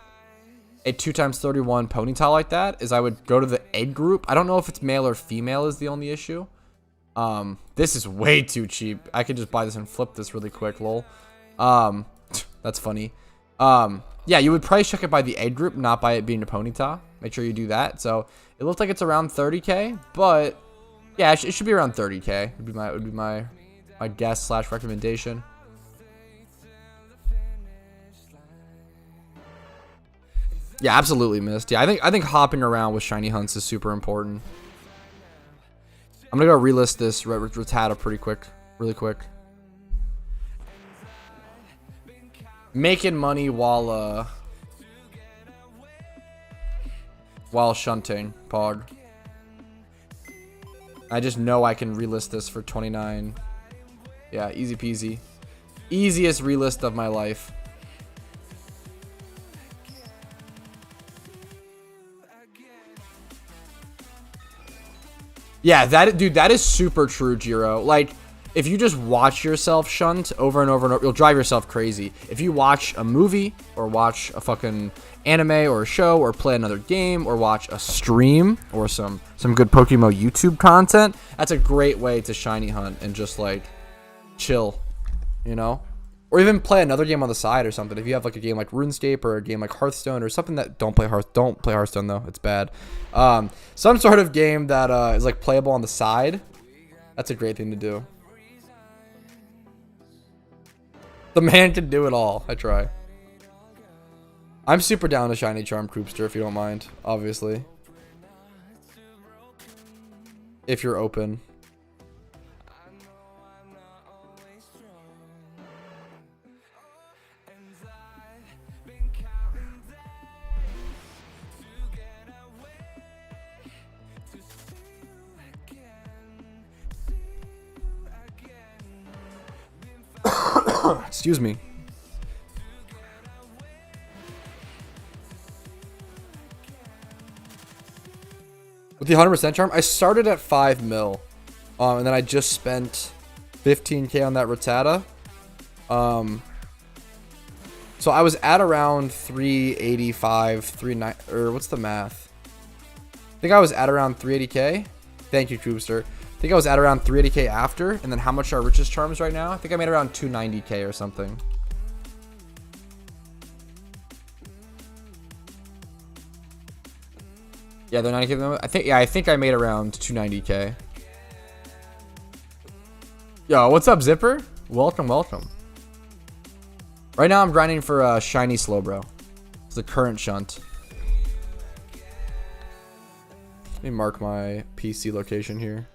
a 2×31 Ponyta like that is I would go to the egg group. I don't know if it's male or female is the only issue. This is way too cheap. I could just buy this and flip this really quick, lol. That's funny. Yeah, you would price check it by the egg group, not by it being a Ponyta. Make sure you do that. So it looks like it's around 30k, but yeah, it should be around 30k. Would be my guess / recommendation. Yeah, absolutely missed. Yeah, I think hopping around with shiny hunts is super important. I'm gonna go relist this Rattata really quick. Making money while shunting, Pog. I just know I can relist this for 29. Yeah, easy peasy. Easiest relist of my life. Yeah, that is super true, Jiro. Like, if you just watch yourself shunt over and over and over, you'll drive yourself crazy. If you watch a movie or watch a fucking anime or a show or play another game or watch a stream or some good PokeMMO YouTube content, that's a great way to shiny hunt and just like chill, you know? Or even play another game on the side or something. If you have like a game like RuneScape or a game like Hearthstone or something that don't play Hearthstone though, it's bad. Some sort of game that is like playable on the side. That's a great thing to do. The man can do it all. I try. I'm super down to shiny Charm Croopster if you don't mind, obviously. If you're open. Excuse me. With the 100% charm, I started at 5 mil. And then I just spent 15k on that Rattata. So I was at around 385, 39, or what's the math? I think I was at around 380k. Thank you, Troopster. I think I was at around 380k after, and then how much are our richest charms right now? I think I made around 290k or something. Yeah, they're 90k. I think I made around 290k. Yo, what's up, Zipper? Welcome, welcome. Right now, I'm grinding for shiny Slowbro. It's the current shunt. Let me mark my PC location here.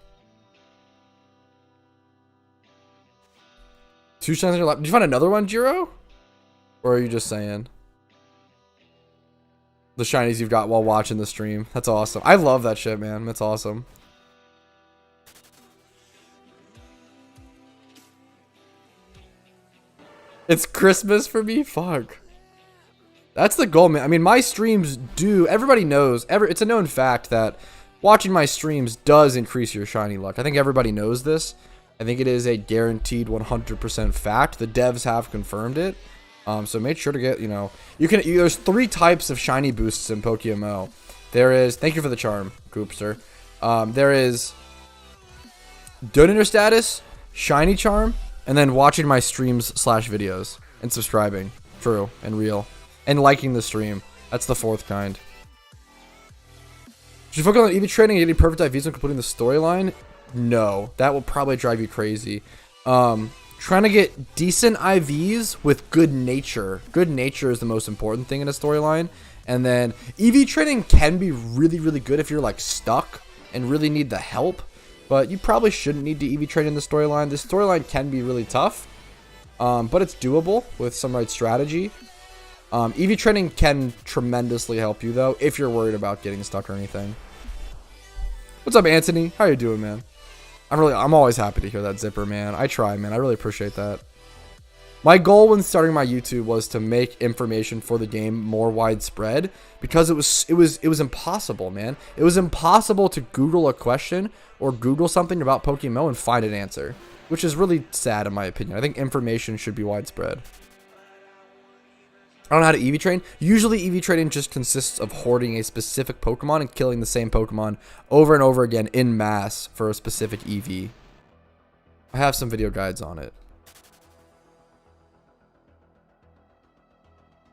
2 shines on your lap. Did you find another one, Jiro? Or are you just saying the shinies you've got while watching the stream? That's awesome. I love that shit, man. That's awesome. It's Christmas for me? Fuck. That's the goal, man. I mean, my streams do... Everybody knows. It's a known fact that watching my streams does increase your shiny luck. I think everybody knows this. I think it is a guaranteed 100% fact. The devs have confirmed it. So make sure to get, you know... There's 3 types of shiny boosts in PokeMMO. There is... Thank you for the charm, Goopster. There is... Donator status, shiny charm, and then watching my streams / videos and subscribing. True and real. And liking the stream. That's the 4th kind. Should you focus on EV trading and getting perfect IVs when completing the storyline? No. That will probably drive you crazy. Trying to get decent IVs with good nature. Good nature is the most important thing in a storyline. And then EV trading can be really, really good if you're like stuck and really need the help. But you probably shouldn't need to EV trade in the storyline. The storyline can be really tough, but it's doable with some right strategy. EV trading can tremendously help you, though, if you're worried about getting stuck or anything. What's up, Anthony? How you doing, man? I'm always happy to hear that, Zipper, man. I try, man. I really appreciate that. My goal when starting my YouTube was to make information for the game more widespread because it was impossible, man. It was impossible to Google a question or Google something about PokeMMO and find an answer, which is really sad in my opinion. I think information should be widespread. I don't know how to EV train. Usually EV trading just consists of hoarding a specific Pokemon and killing the same Pokemon over and over again in mass for a specific EV. I have some video guides on it.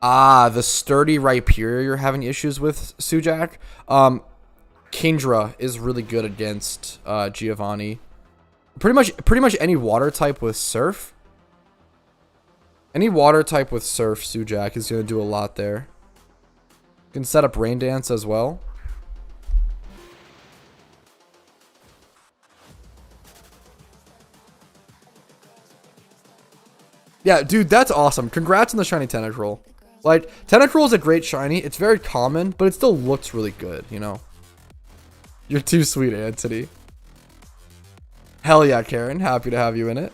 Ah, the sturdy Rhyperior you're having issues with, Sujak. Kingdra is really good against Giovanni. Pretty much any water type with Surf. Any water type with Surf, Sujak, is going to do a lot there. You can set up Rain Dance as well. Yeah, dude, that's awesome. Congrats on the shiny Tentacruel. Like, Tentacruel is a great shiny. It's very common, but it still looks really good, you know? You're too sweet, Anthony. Hell yeah, Karen. Happy to have you in it.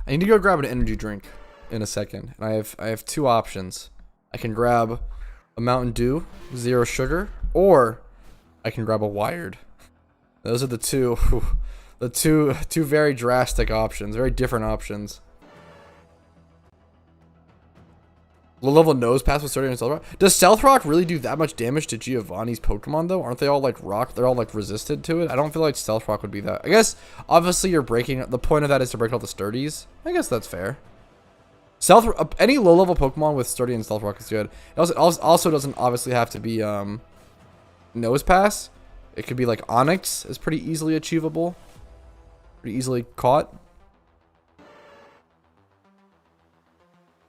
I need to go grab an energy drink in a second. And I have 2 options. I can grab a Mountain Dew, 0 sugar, or I can grab a Wired. Those are the two very drastic options, very different options. Low level nose pass with Sturdy and Stealth Rock. Does Stealth Rock really do that much damage to Giovanni's Pokemon though? Aren't they all like rock? They're all like resistant to it. I don't feel like Stealth Rock would be that. I guess obviously you're breaking. The point of that is to break all the Sturdies. I guess that's fair. Any low level Pokemon with Sturdy and Stealth Rock is good. It also doesn't obviously have to be nose pass. It could be like Onyx is pretty easily achievable. Pretty easily caught.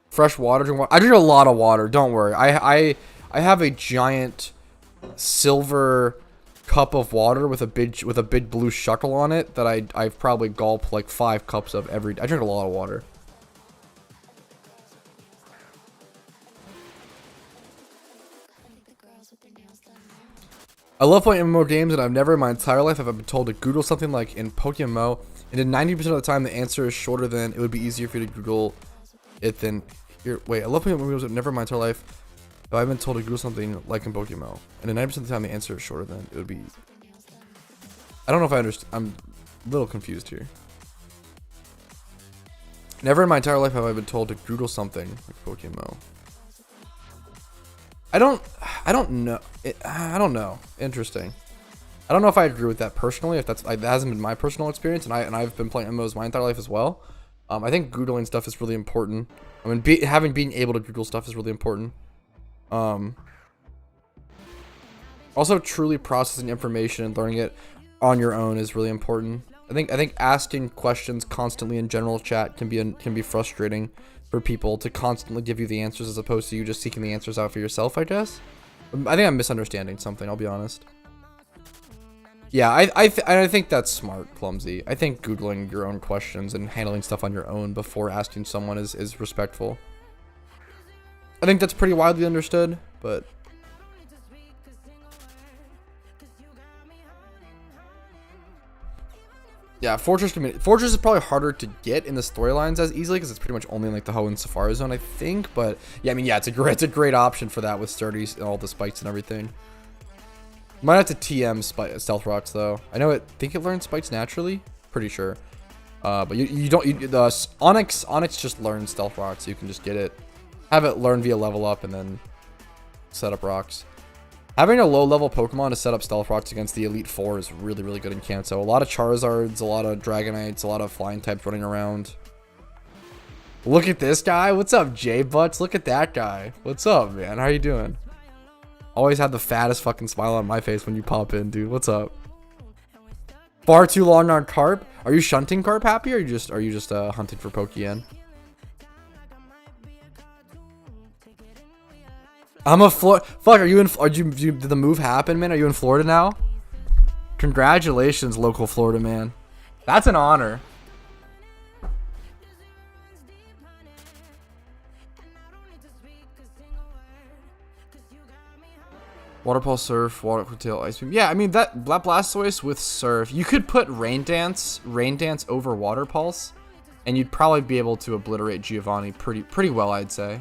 Fresh water, drink water. I drink a lot of water. Don't worry. I have a giant silver cup of water with a big blue shuckle on it that I probably gulp like 5 cups of every day. I drink a lot of water. I love playing MMO games, and I've never in my entire life have I been told to Google something like in PokeMMO, and in 90% of the time the answer is shorter than it would be easier for you to Google it than here. Wait, I love playing MMO games, but never in my entire life have I been told to Google something like in PokeMMO, and in 90% of the time the answer is shorter than it would be. I don't know if I understand. I'm a little confused here. Never in my entire life have I been told to Google something like PokeMMO. I don't know. I don't know. Interesting. I don't know if I agree with that personally. If that hasn't been my personal experience, and I've been playing MMOs my entire life as well. I think Googling stuff is really important. I mean, being able to Google stuff is really important. Also, truly processing information and learning it on your own is really important. I think asking questions constantly in general chat can be frustrating for people to constantly give you the answers as opposed to you just seeking the answers out for yourself, I guess. I think I'm misunderstanding something, I'll be honest. Yeah, I think that's smart, Clumsy. I think Googling your own questions and handling stuff on your own before asking someone is respectful. I think that's pretty widely understood, but... Yeah, Fortress is probably harder to get in the storylines as easily because it's pretty much only in like the Hoenn Safari Zone, I think. But yeah, I mean, yeah, it's a great option for that with sturdy and all the spikes and everything. Might have to TM Stealth Rocks though. I think it learns spikes naturally, pretty sure. But the Onyx just learns Stealth Rocks, so you can just get it, have it learn via level up, and then set up rocks. Having a low-level Pokemon to set up Stealth Rocks against the Elite Four is really, really good in Kanto. A lot of Charizards, a lot of Dragonites, a lot of Flying types running around. Look at this guy. What's up, J-Butts? Look at that guy. What's up, man? How you doing? Always have the fattest fucking smile on my face when you pop in, dude. What's up? Far too long on Carp? Are you shunting Carp Happy, or are you just hunting for Pokeyen? I'm a Florida. Fuck, did the move happen, man? Are you in Florida now? Congratulations, local Florida man. That's an honor. Waterfall Surf, Water Tail, Ice Beam. Yeah, I mean that Blastoise with Surf. You could put Rain Dance over Water Pulse, and you'd probably be able to obliterate Giovanni pretty well, I'd say.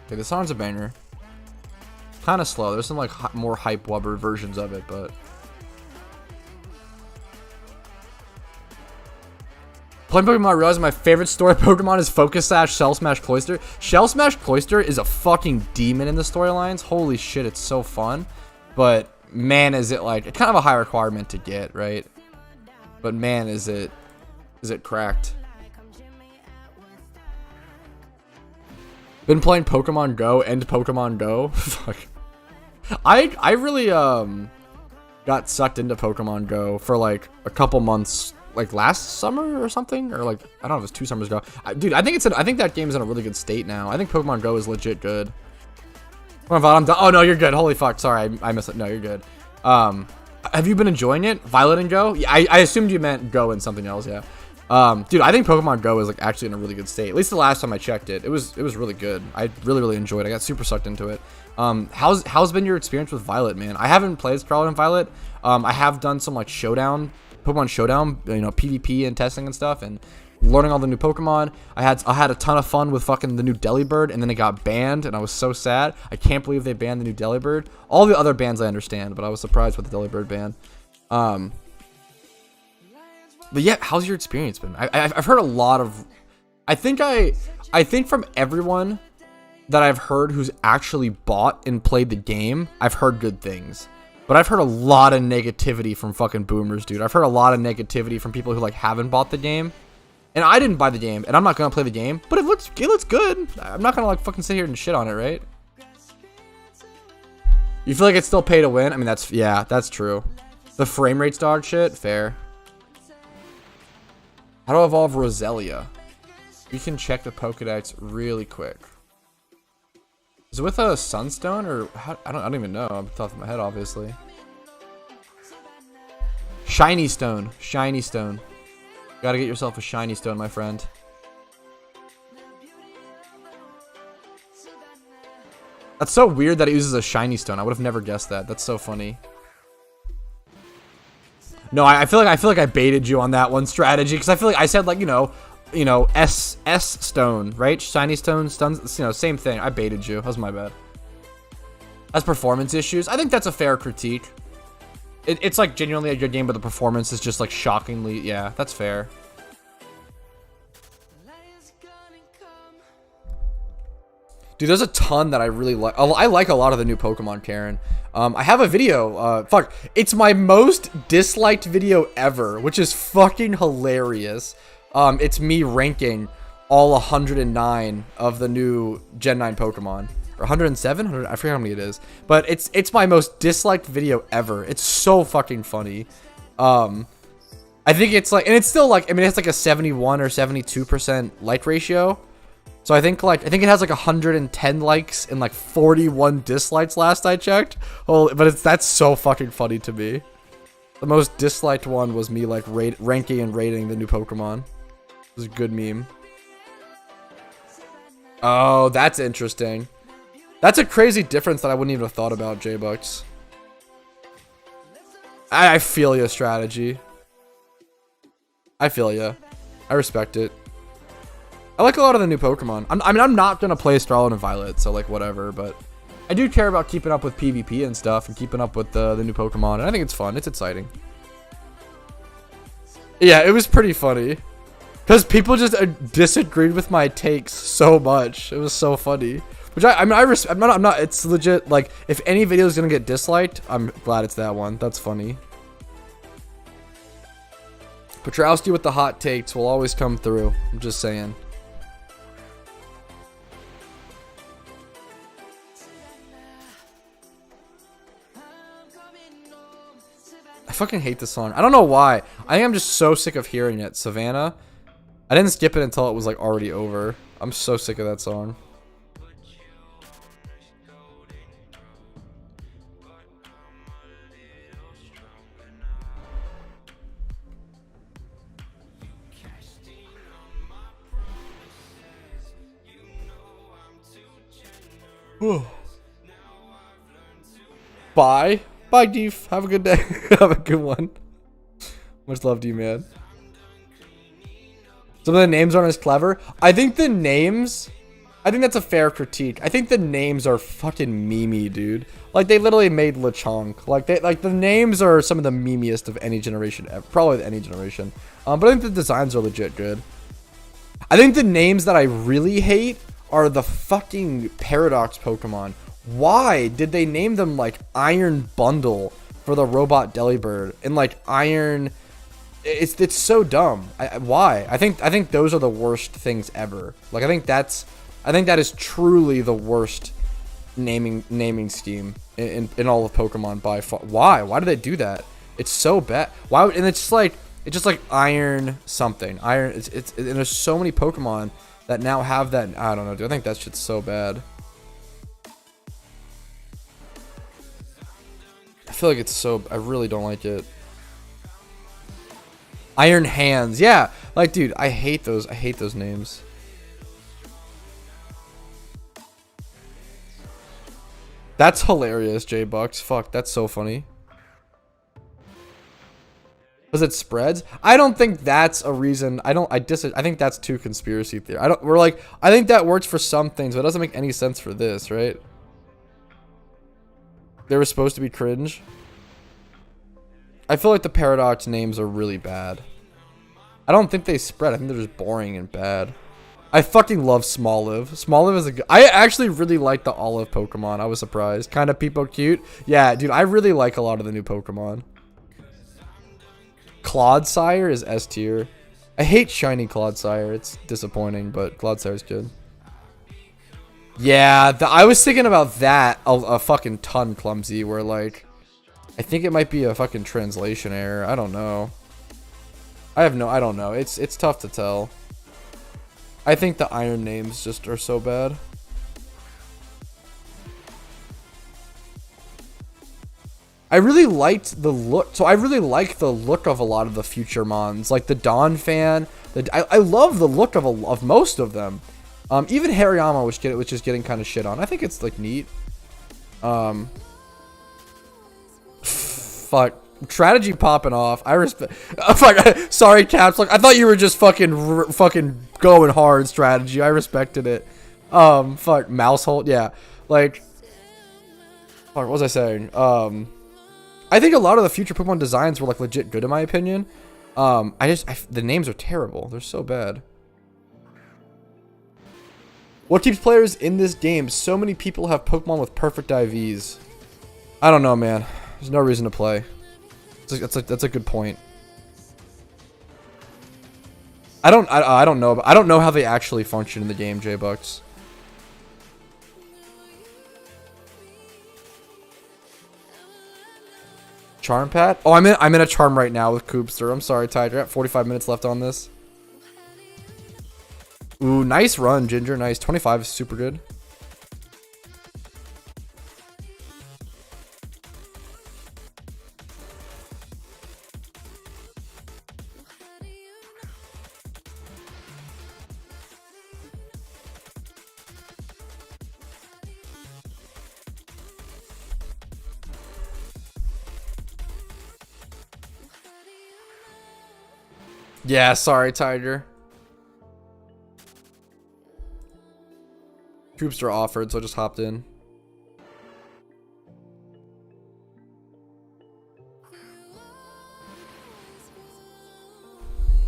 Okay, this song's a banger. Kind of slow. There's some like more hype wubber versions of it, but playing Pokemon, I realized my favorite story Pokemon is Focus Sash, Shell Smash, Cloyster. Shell Smash Cloyster is a fucking demon in the storylines. Holy shit, it's so fun. But man, is it like kind of a high requirement to get, right? But man, is it cracked. Been playing Pokemon Go and Pokemon Go. Fuck. I really got sucked into Pokemon Go for like a couple months, like last summer or something, or like I don't know if it was 2 summers ago. Dude, I think that game is in a really good state now. I think Pokemon Go is legit good. I'm done. Oh no, you're good. Holy fuck. Sorry, I missed it. No, you're good. Have you been enjoying it? Violet and Go? Yeah, I assumed you meant Go and something else. Yeah. Dude, I think Pokemon Go is like actually in a really good state. At least the last time I checked it, it was really good. I really enjoyed it. I got super sucked into it. How's been your experience with Violet, man? I haven't played Scarlet and Violet. I have done some like Pokemon Showdown, you know, PvP and testing and stuff, and learning all the new Pokemon. I had a ton of fun with fucking the new Delibird, and then it got banned, and I was so sad. I can't believe they banned the new Delibird. All the other bans I understand, but I was surprised with the Delibird ban. But yeah, how's your experience been? I've heard a lot of... I think from everyone that I've heard who's actually bought and played the game, I've heard good things. But I've heard a lot of negativity from fucking boomers, dude. I've heard a lot of negativity from people who like haven't bought the game. And I didn't buy the game, and I'm not gonna play the game, but it looks good. I'm not gonna like fucking sit here and shit on it, right? You feel like it's still pay to win? I mean, that's true. The frame rate's dog shit, fair. How to evolve Roselia? We can check the Pokedex really quick. Is it with a Sunstone or how, I don't even know. I'm off the top of my head, obviously. Shiny Stone. Shiny Stone. Gotta get yourself a Shiny Stone, my friend. That's so weird that it uses a shiny stone. I would have never guessed that. That's so funny. No, I feel like I baited you on that one strategy because I feel like I said like, you know, S stone, right? Shiny stone, stuns, you know, same thing. I baited you. That was my bad. As performance issues, I think that's a fair critique. It's like genuinely a good game, but the performance is just like shockingly, yeah, that's fair. Dude, there's a ton that I really like. I like a lot of the new Pokemon, Karen. I have a video. Fuck. It's my most disliked video ever, which is fucking hilarious. It's me ranking all 109 of the new Gen 9 Pokemon. Or 107? I forget how many it is. But it's my most disliked video ever. It's so fucking funny. I think it's like, and it's still like, I mean, it's like a 71 or 72% like ratio. So I think it has like 110 likes and like 41 dislikes last I checked. Oh, but that's so fucking funny to me. The most disliked one was me like ranking and rating the new Pokemon. It was a good meme. Oh, that's interesting. That's a crazy difference that I wouldn't even have thought about, J-Bucks. I feel your strategy. I feel ya. I respect it. I like a lot of the new Pokemon. I mean, I'm not going to play Scarlet and Violet, so like whatever, but I do care about keeping up with PvP and stuff and keeping up with the new Pokemon, and I think it's fun. It's exciting. Yeah, it was pretty funny. Because people just disagreed with my takes so much. It was so funny. Which I'm not, it's legit, like, if any video is going to get disliked, I'm glad it's that one. That's funny. Petrowski with the hot takes will always come through. I'm just saying. I fucking hate this song. I don't know why. I think I'm just so sick of hearing it. Savannah. I didn't skip it until it was like already over. I'm so sick of that song. Bye. Bye, Deef. Have a good day. Have a good one. Much love to you, man. Some of the names aren't as clever. I think the names... I think that's a fair critique. I think the names are fucking memey, dude. Like, they literally made Lechonk. Like, the names are some of the memeiest of any generation ever. Probably any generation. But I think the designs are legit good. I think the names that I really hate are the fucking Paradox Pokemon. Why did they name them like Iron Bundle for the Robot Delibird and like Iron? It's so dumb. Why? I think those are the worst things ever. Like I think that is truly the worst naming scheme in all of Pokemon by far. Why do they do that? It's so bad. Why? And it's just like Iron something. Iron. And there's so many Pokemon that now have that. I don't know, dude. I think that shit's so bad. I feel like it's so... I really don't like it. Iron Hands. Yeah. Like, dude, I hate those. I hate those names. That's hilarious, J-Bucks. Fuck, that's so funny. Was it spreads? I don't think that's a reason. I think that's too conspiracy theory. I think that works for some things, but it doesn't make any sense for this, right? They were supposed to be cringe. I feel like the Paradox names are really bad. I don't think they spread. I think they're just boring and bad. I fucking love Smoliv. Smoliv is a good... I actually really like the Olive Pokemon. I was surprised. Kind of people cute. Yeah, dude, I really like a lot of the new Pokemon. Clodsire is S tier. I hate shiny Clodsire. It's disappointing, but Clodsire's good. Yeah, I was thinking about that a fucking ton, Clumsy, where like, I think it might be a fucking translation error. I don't know. I don't know. It's tough to tell. I think the Iron names just are so bad. I really liked the look. So I really like the look of a lot of the future mons, like the Dawn Fan. I love the look of most of them. Even Hariyama, which is getting kind of shit on. I think it's like neat. Fuck. Strategy popping off. I respect. Fuck. Sorry, Caps. Like, I thought you were just fucking going hard strategy. I respected it. Fuck. Mouse hold. Yeah. Like. Fuck. What was I saying? I think a lot of the future Pokemon designs were like legit good in my opinion. The names are terrible. They're so bad. What keeps players in this game? So many people have Pokemon with perfect IVs. I don't know, man. There's no reason to play. That's a good point. I don't know. But I don't know how they actually function in the game, J-Bucks. Charm Pat? Oh, I'm in a charm right now with Koopster. I'm sorry, Ty. I got 45 minutes left on this. Ooh, nice run, Ginger. Nice. 25 is super good. Yeah, sorry, Tiger. Koopster offered, so I just hopped in.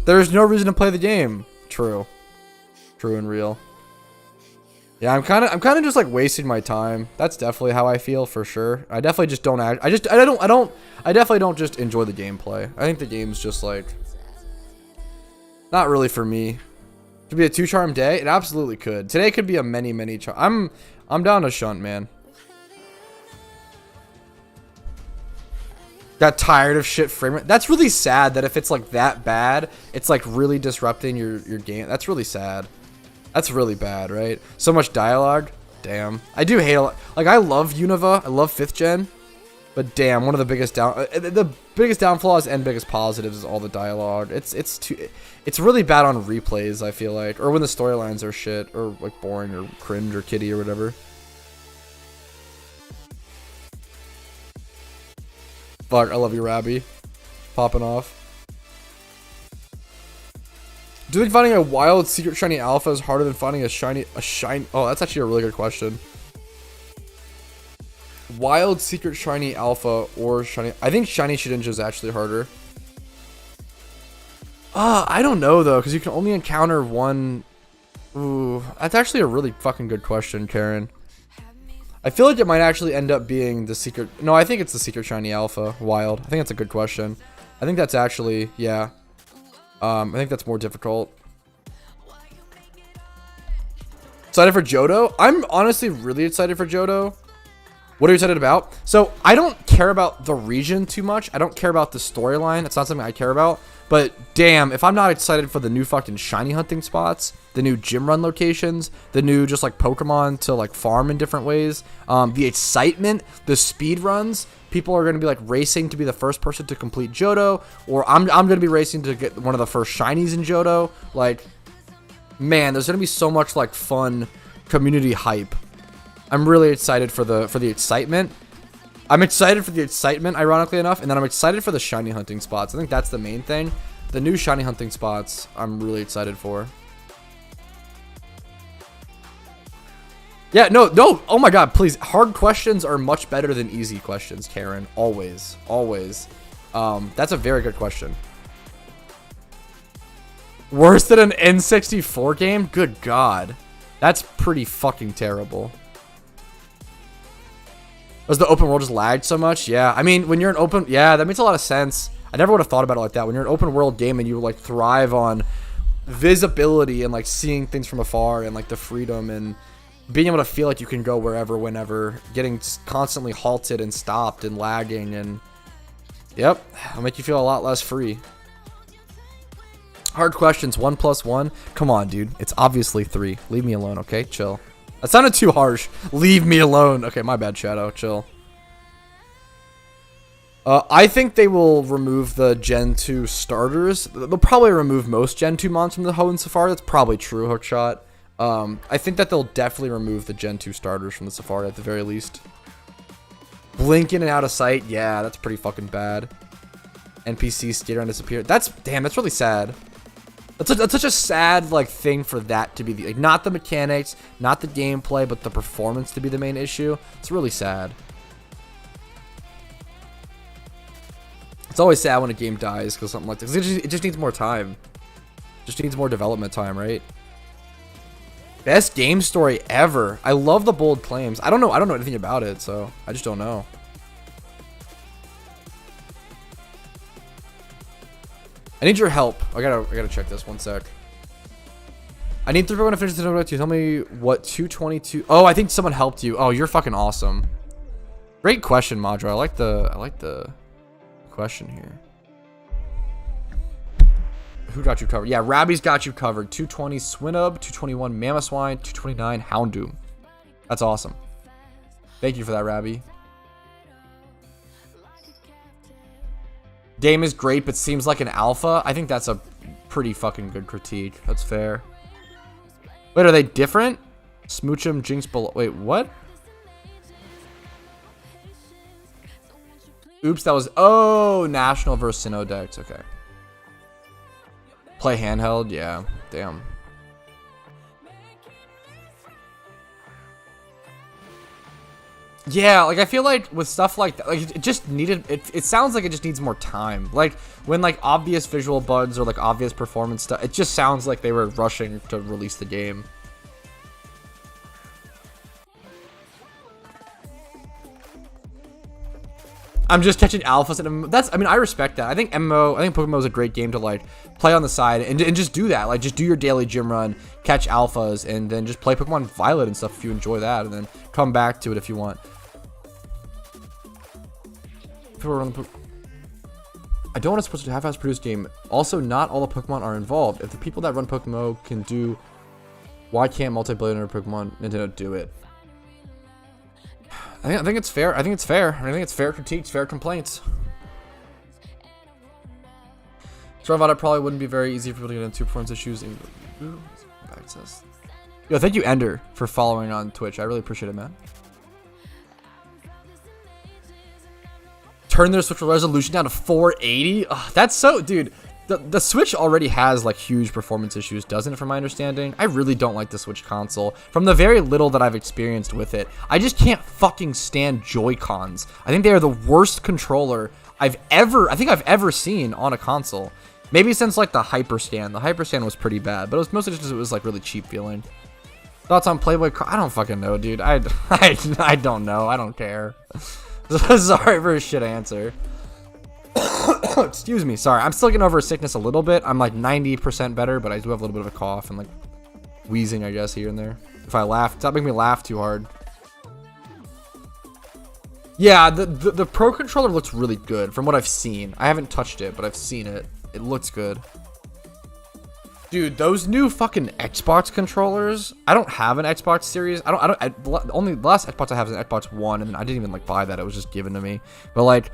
There's no reason to play the game. True. True and real. Yeah, I'm kind of just like wasting my time. That's definitely how I feel for sure. I definitely just don't I definitely don't just enjoy the gameplay. I think the game's just like not really for me. Could be a 2-charm day? It absolutely could. Today could be a many charm. I'm down to shunt, man. Got tired of shit frame rate. That's really sad that if it's like that bad, it's like really disrupting your game. That's really sad. That's really bad, right? So much dialogue. Damn. I do hate a lot. Like, I love Unova. I love 5th gen. But damn, one of the biggest downfalls and biggest positives is all the dialogue. It's really bad on replays, I feel like, or when the storylines are shit or like boring or cringe or kitty or whatever. Fuck, I love you, Rabby. Popping off. Do you think finding a wild secret shiny alpha is harder than finding a shiny? Oh, that's actually a really good question. Wild secret shiny alpha or shiny? I think shiny Shedinja is actually harder. I don't know though, because you can only encounter one. Ooh, that's actually a really fucking good question, Karen. I feel like it might actually end up being the secret. No, I think it's the secret shiny alpha wild. I think that's a good question. I think that's actually, yeah. I think that's more difficult. Excited for Johto? I'm honestly really excited for Johto. What are you excited about? So, I don't care about the region too much. I don't care about the storyline. That's not something I care about. But, damn, if I'm not excited for the new fucking shiny hunting spots, the new gym run locations, the new just, like, Pokemon to, like, farm in different ways, the excitement, the speed runs, people are going to be, like, racing to be the first person to complete Johto, or I'm going to be racing to get one of the first shinies in Johto. Like, man, there's going to be so much, like, fun community hype. I'm really excited for the excitement. I'm excited for the excitement, ironically enough, and then I'm excited for the shiny hunting spots. I think that's the main thing. The new shiny hunting spots, I'm really excited for. Yeah, no, oh my god, please. Hard questions are much better than easy questions, Karen. Always, always. That's a very good question. Worse than an N64 game? Good god. That's pretty fucking terrible. Was the open world just lagged so much? Yeah, I mean, when you're an open... Yeah, that makes a lot of sense. I never would have thought about it like that. When you're an open world game and you, like, thrive on visibility and, like, seeing things from afar and, like, the freedom and being able to feel like you can go wherever, whenever, getting constantly halted and stopped and lagging and... Yep, it'll make you feel a lot less free. Hard questions, 1 + 1? Come on, dude. It's obviously 3. Leave me alone, okay? Chill. That sounded too harsh. Leave me alone. Okay, my bad, Shadow. Chill. I think they will remove the Gen 2 starters. They'll probably remove most Gen 2 mons from the Ho and Safari. That's probably true, Hookshot. I think that they'll definitely remove the Gen 2 starters from the Safari at the very least. Blinking and out of sight. Yeah, that's pretty fucking bad. NPC skater and disappear. That's really sad. That's such a sad like thing for that to be the, like, not the mechanics, not the gameplay, but the performance to be the main issue. It's really sad. It's always sad when a game dies because something like this. It just needs more time. Just needs more development time, right? Best game story ever. I love the bold claims. I don't know anything about it, so I just don't know. I need your help. I gotta check this. 1 sec. I need 3 people to finish the Nuzlocke. Tell me what 222. Oh, I think someone helped you. Oh, you're fucking awesome. Great question, Madra. I like the question here. Who got you covered? Yeah, Rabby's got you covered. 220 Swinub, 221 Mammothswine, 229 Houndoom. That's awesome. Thank you for that, Rabby. Game is great, but seems like an alpha. I think that's a pretty fucking good critique. That's fair. Wait, are they different? Smoochum, Jinx, below. Wait, what? Oops, that was. Oh, National versus Sinnoh decks. Okay. Play handheld? Yeah. Damn. Yeah, like I feel like with stuff like that, like it just needed. It sounds like it just needs more time. Like when like obvious visual bugs or like obvious performance stuff, it just sounds like they were rushing to release the game. I'm just catching alphas, and that's. I mean, I respect that. I think PokeMMO is a great game to like play on the side and just do that. Like just do your daily gym run, catch alphas, and then just play Pokemon Violet and stuff if you enjoy that, and then come back to it if you want. I don't want to support a half-ass produced game. Also, not all the Pokemon are involved. If the people that run PokeMMO can do, why can't multi-billionaire Pokemon Nintendo do it? I think it's fair. I think it's fair. I think it's fair critiques, fair complaints. Starvada probably wouldn't be very easy for people to get into performance issues. Access. Yo, thank you, Ender, for following on Twitch. I really appreciate it, man. Turn their Switch resolution down to 480. Ugh, that's so, dude. The Switch already has like huge performance issues, doesn't it, from my understanding? I really don't like the Switch console. From the very little that I've experienced with it, I just can't fucking stand Joy-Cons. I think they are the worst controller I've ever seen on a console. Maybe since like the Hyperscan. The Hyperscan was pretty bad, but it was mostly just because it was like really cheap feeling. Thoughts on Playboy? I don't fucking know, dude. I don't know. I don't care. Sorry for a shit answer. Excuse me, sorry. I'm still getting over sickness a little bit. I'm like 90% better, but I do have a little bit of a cough and like wheezing, I guess, here and there. If I laugh, stop making me laugh too hard. Yeah, the Pro Controller looks really good from what I've seen. I haven't touched it, but I've seen it. It looks good. Dude, those new fucking Xbox controllers. I don't have an Xbox Series. Only the last Xbox I have is an Xbox One, and I didn't even like buy that. It was just given to me. But like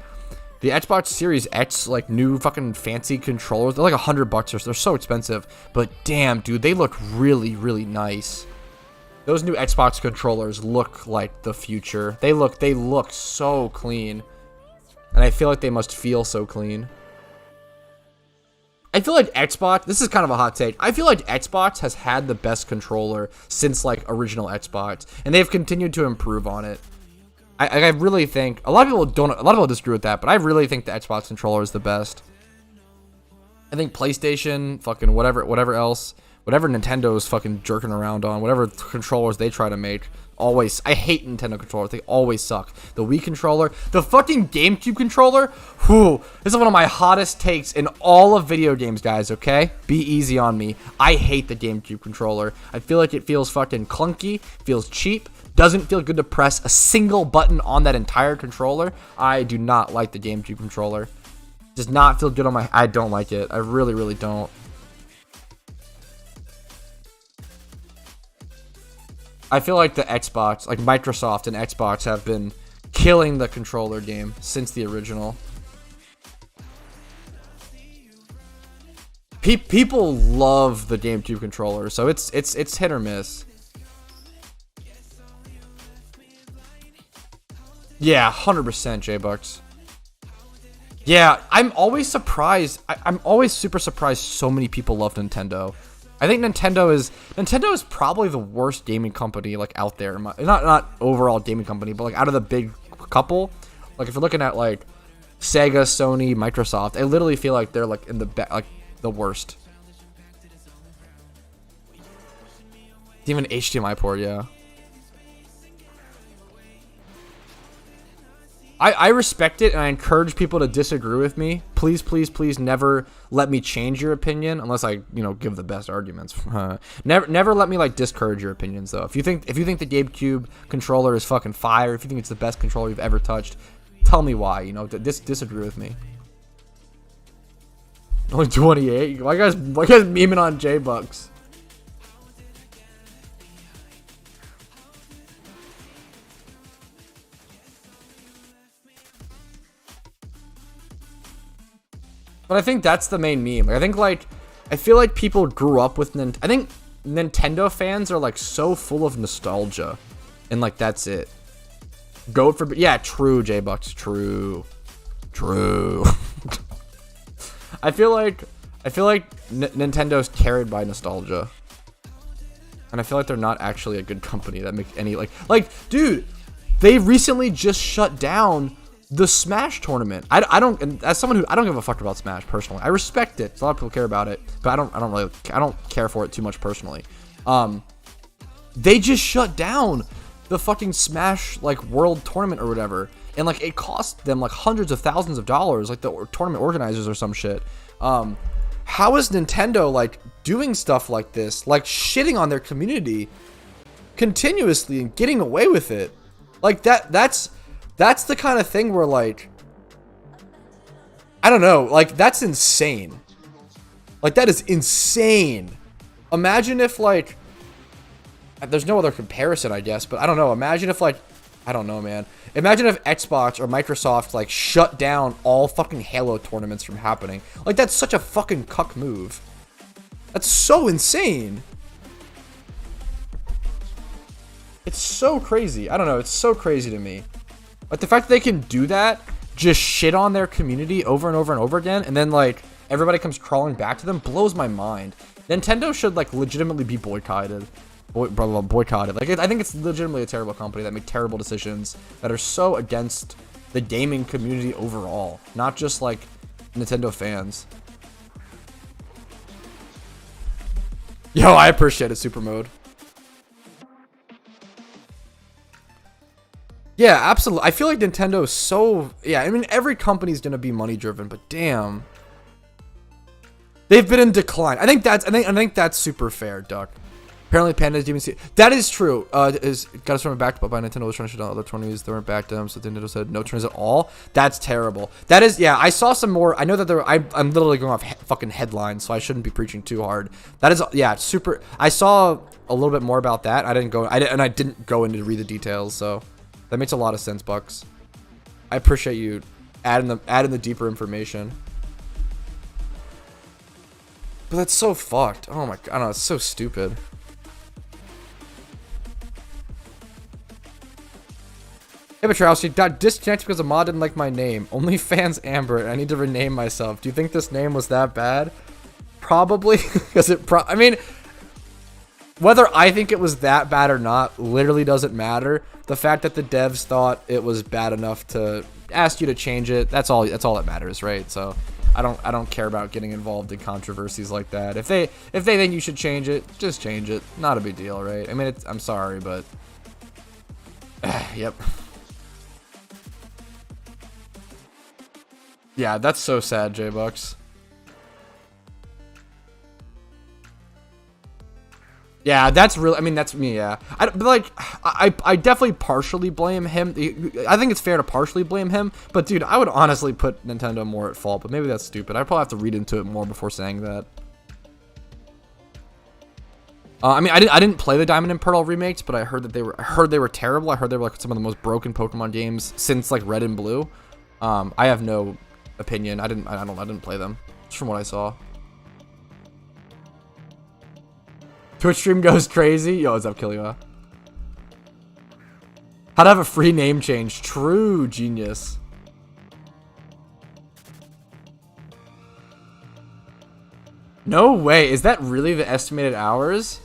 the Xbox Series X, like new fucking fancy controllers, they're like $100 or so. They're so expensive, but damn, dude, they look really, really nice. Those new Xbox controllers look like the future. They look so clean, and I feel like they must feel so clean. I feel like Xbox, this is kind of a hot take. I feel like Xbox has had the best controller since like original Xbox, and they've continued to improve on it. I really think a lot of people disagree with that, but I really think the Xbox controller is the best. I think PlayStation, fucking whatever Nintendo's fucking jerking around on, whatever controllers they try to make, always, I hate Nintendo controllers. They always suck. The Wii controller, the fucking GameCube controller, whew, this is one of my hottest takes in all of video games, guys, okay? Be easy on me. I hate the GameCube controller. I feel like it feels fucking clunky, feels cheap, doesn't feel good to press a single button on that entire controller. I do not like the GameCube controller. Does not feel good on my, I don't like it. I really, really don't. I feel like the Xbox, like Microsoft and Xbox have been killing the controller game since the original. People love the GameCube controller, so it's hit or miss. Yeah, 100% J-Bucks. Yeah, I'm always surprised. I'm always super surprised so many people love Nintendo. I think Nintendo is probably the worst gaming company like out there. Not overall gaming company, but like out of the big couple. Like if you're looking at like Sega, Sony, Microsoft, I literally feel like they're like in the worst. Even HDMI port, yeah. I respect it, and I encourage people to disagree with me. Please, please, please never let me change your opinion unless I, give the best arguments. Never let me like discourage your opinions though. If you think the GameCube controller is fucking fire, if you think it's the best controller you've ever touched, tell me why. Disagree with me. Only 28. Why guys memeing on J-Bucks? But I think that's the main meme. I feel like people grew up with I think Nintendo fans are like so full of nostalgia, and like that's it. Goat for true, J-Bucks, true. I feel like Nintendo's carried by nostalgia, and I feel like they're not actually a good company that makes any dude. They recently just shut down the Smash tournament. I don't, and as someone who I don't give a fuck about Smash personally. I respect it. A lot of people care about it, but I don't care for it too much personally. They just shut down the fucking Smash like world tournament or whatever, and like it cost them like hundreds of thousands of dollars, like the tournament organizers or some shit. How is Nintendo like doing stuff like this, like shitting on their community continuously and getting away with it? Like that's the kind of thing where, like, I don't know, like, that's insane. Like, that is insane. Imagine if, like, there's no other comparison, I guess, but I don't know. Imagine if, like, I don't know, man. Imagine if Xbox or Microsoft, like, shut down all fucking Halo tournaments from happening. Like, that's such a fucking cuck move. That's so insane. It's so crazy. I don't know. It's so crazy to me. Like, the fact that they can do that, just shit on their community over and over and over again, and then, like, everybody comes crawling back to them, blows my mind. Nintendo should, like, legitimately be boycotted. Boycotted. Like, I think it's legitimately a terrible company that make terrible decisions that are so against the gaming community overall, not just, like, Nintendo fans. Yo, I appreciate it, Super Mode. Yeah, absolutely. I feel like Nintendo is so... Yeah, I mean, every company's gonna be money-driven, but damn. They've been in decline. I think that's super fair, Duck. Apparently, Panda's DMC... That is true. Got us from backed up by Nintendo was trying to shut down other tourneys. They weren't backed them, so Nintendo said no tourneys at all. That's terrible. That is... Yeah, I saw some more... I know that I'm literally going off fucking headlines, so I shouldn't be preaching too hard. That is... Yeah, super... I saw a little bit more about that. I didn't go in to read the details, so... That makes a lot of sense, Bucks. I appreciate you adding the deeper information. But that's so fucked. Oh my god, I don't know, it's so stupid. Hey, Petrowski, got disconnected because a mod didn't like my name. OnlyFans Amber, I need to rename myself. Do you think this name was that bad? Probably, because I mean, whether I think it was that bad or not literally doesn't matter. The fact that the devs thought it was bad enough to ask you to change it, that's all that matters, right? So I don't care about getting involved in controversies like that. If they think you should change it, just change it. Not a big deal, right? I mean, I'm sorry, but yep. Yeah, that's so sad, J-Bucks. Yeah, that's really, I mean, that's me, yeah. But like, I definitely partially blame him. I think it's fair to partially blame him, but dude, I would honestly put Nintendo more at fault, but maybe that's stupid. I'd probably have to read into it more before saying that. I mean, I didn't play the Diamond and Pearl remakes, but I heard they were terrible. I heard they were like some of the most broken Pokemon games since like Red and Blue. I have no opinion. I didn't play them, just from what I saw. Twitch stream goes crazy. Yo, what's up, Killua? How to have a free name change. True, genius. No way. Is that really the estimated hours?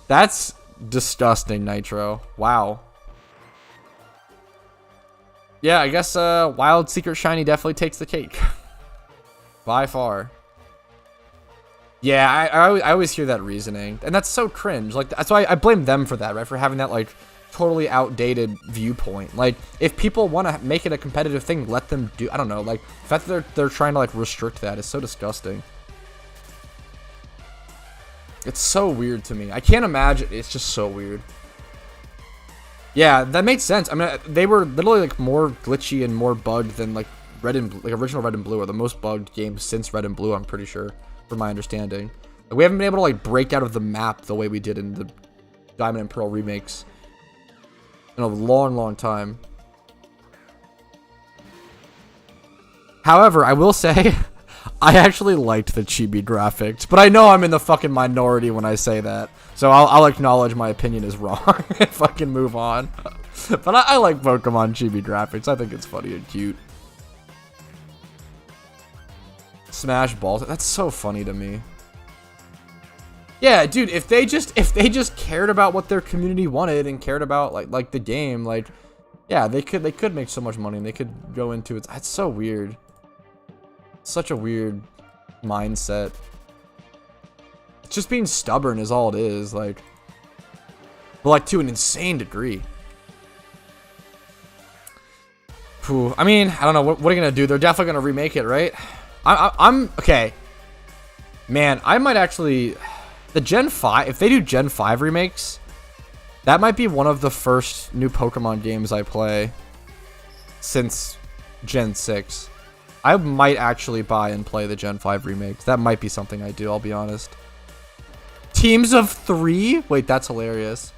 That's disgusting, Nitro. Wow. Yeah, I guess Wild Secret Shiny definitely takes the cake. By far. Yeah, I always hear that reasoning. And that's so cringe. Like, that's why I blame them for that, right? For having that, like, totally outdated viewpoint. Like, if people want to make it a competitive thing, let them do. I don't know. Like, the fact that they're trying to, like, restrict that is so disgusting. It's so weird to me. I can't imagine. It's just so weird. Yeah, that makes sense. I mean, they were literally like more glitchy and more bugged than like original Red and Blue are the most bugged games since Red and Blue. I'm pretty sure, from my understanding. Like, we haven't been able to like break out of the map the way we did in the Diamond and Pearl remakes in a long, long time. However, I will say, I actually liked the chibi graphics, but I know I'm in the fucking minority when I say that. So I'll acknowledge my opinion is wrong and fucking move on. But I like Pokemon chibi graphics. I think it's funny and cute. Smash balls. That's so funny to me. Yeah, dude, if they just cared about what their community wanted and cared about like the game, like, yeah, they could make so much money and they could go into it. That's so weird. Such a weird mindset. It's just being stubborn is all it is, like, but like to an insane degree. Whew. I mean, I don't know what are you gonna do. They're definitely gonna remake it, right? I'm okay. Man, I might actually the Gen 5. If they do Gen 5 remakes, that might be one of the first new Pokemon games I play since Gen 6. I might actually buy and play the Gen 5 remakes. That might be something I do, I'll be honest. Teams of 3? Wait, that's hilarious.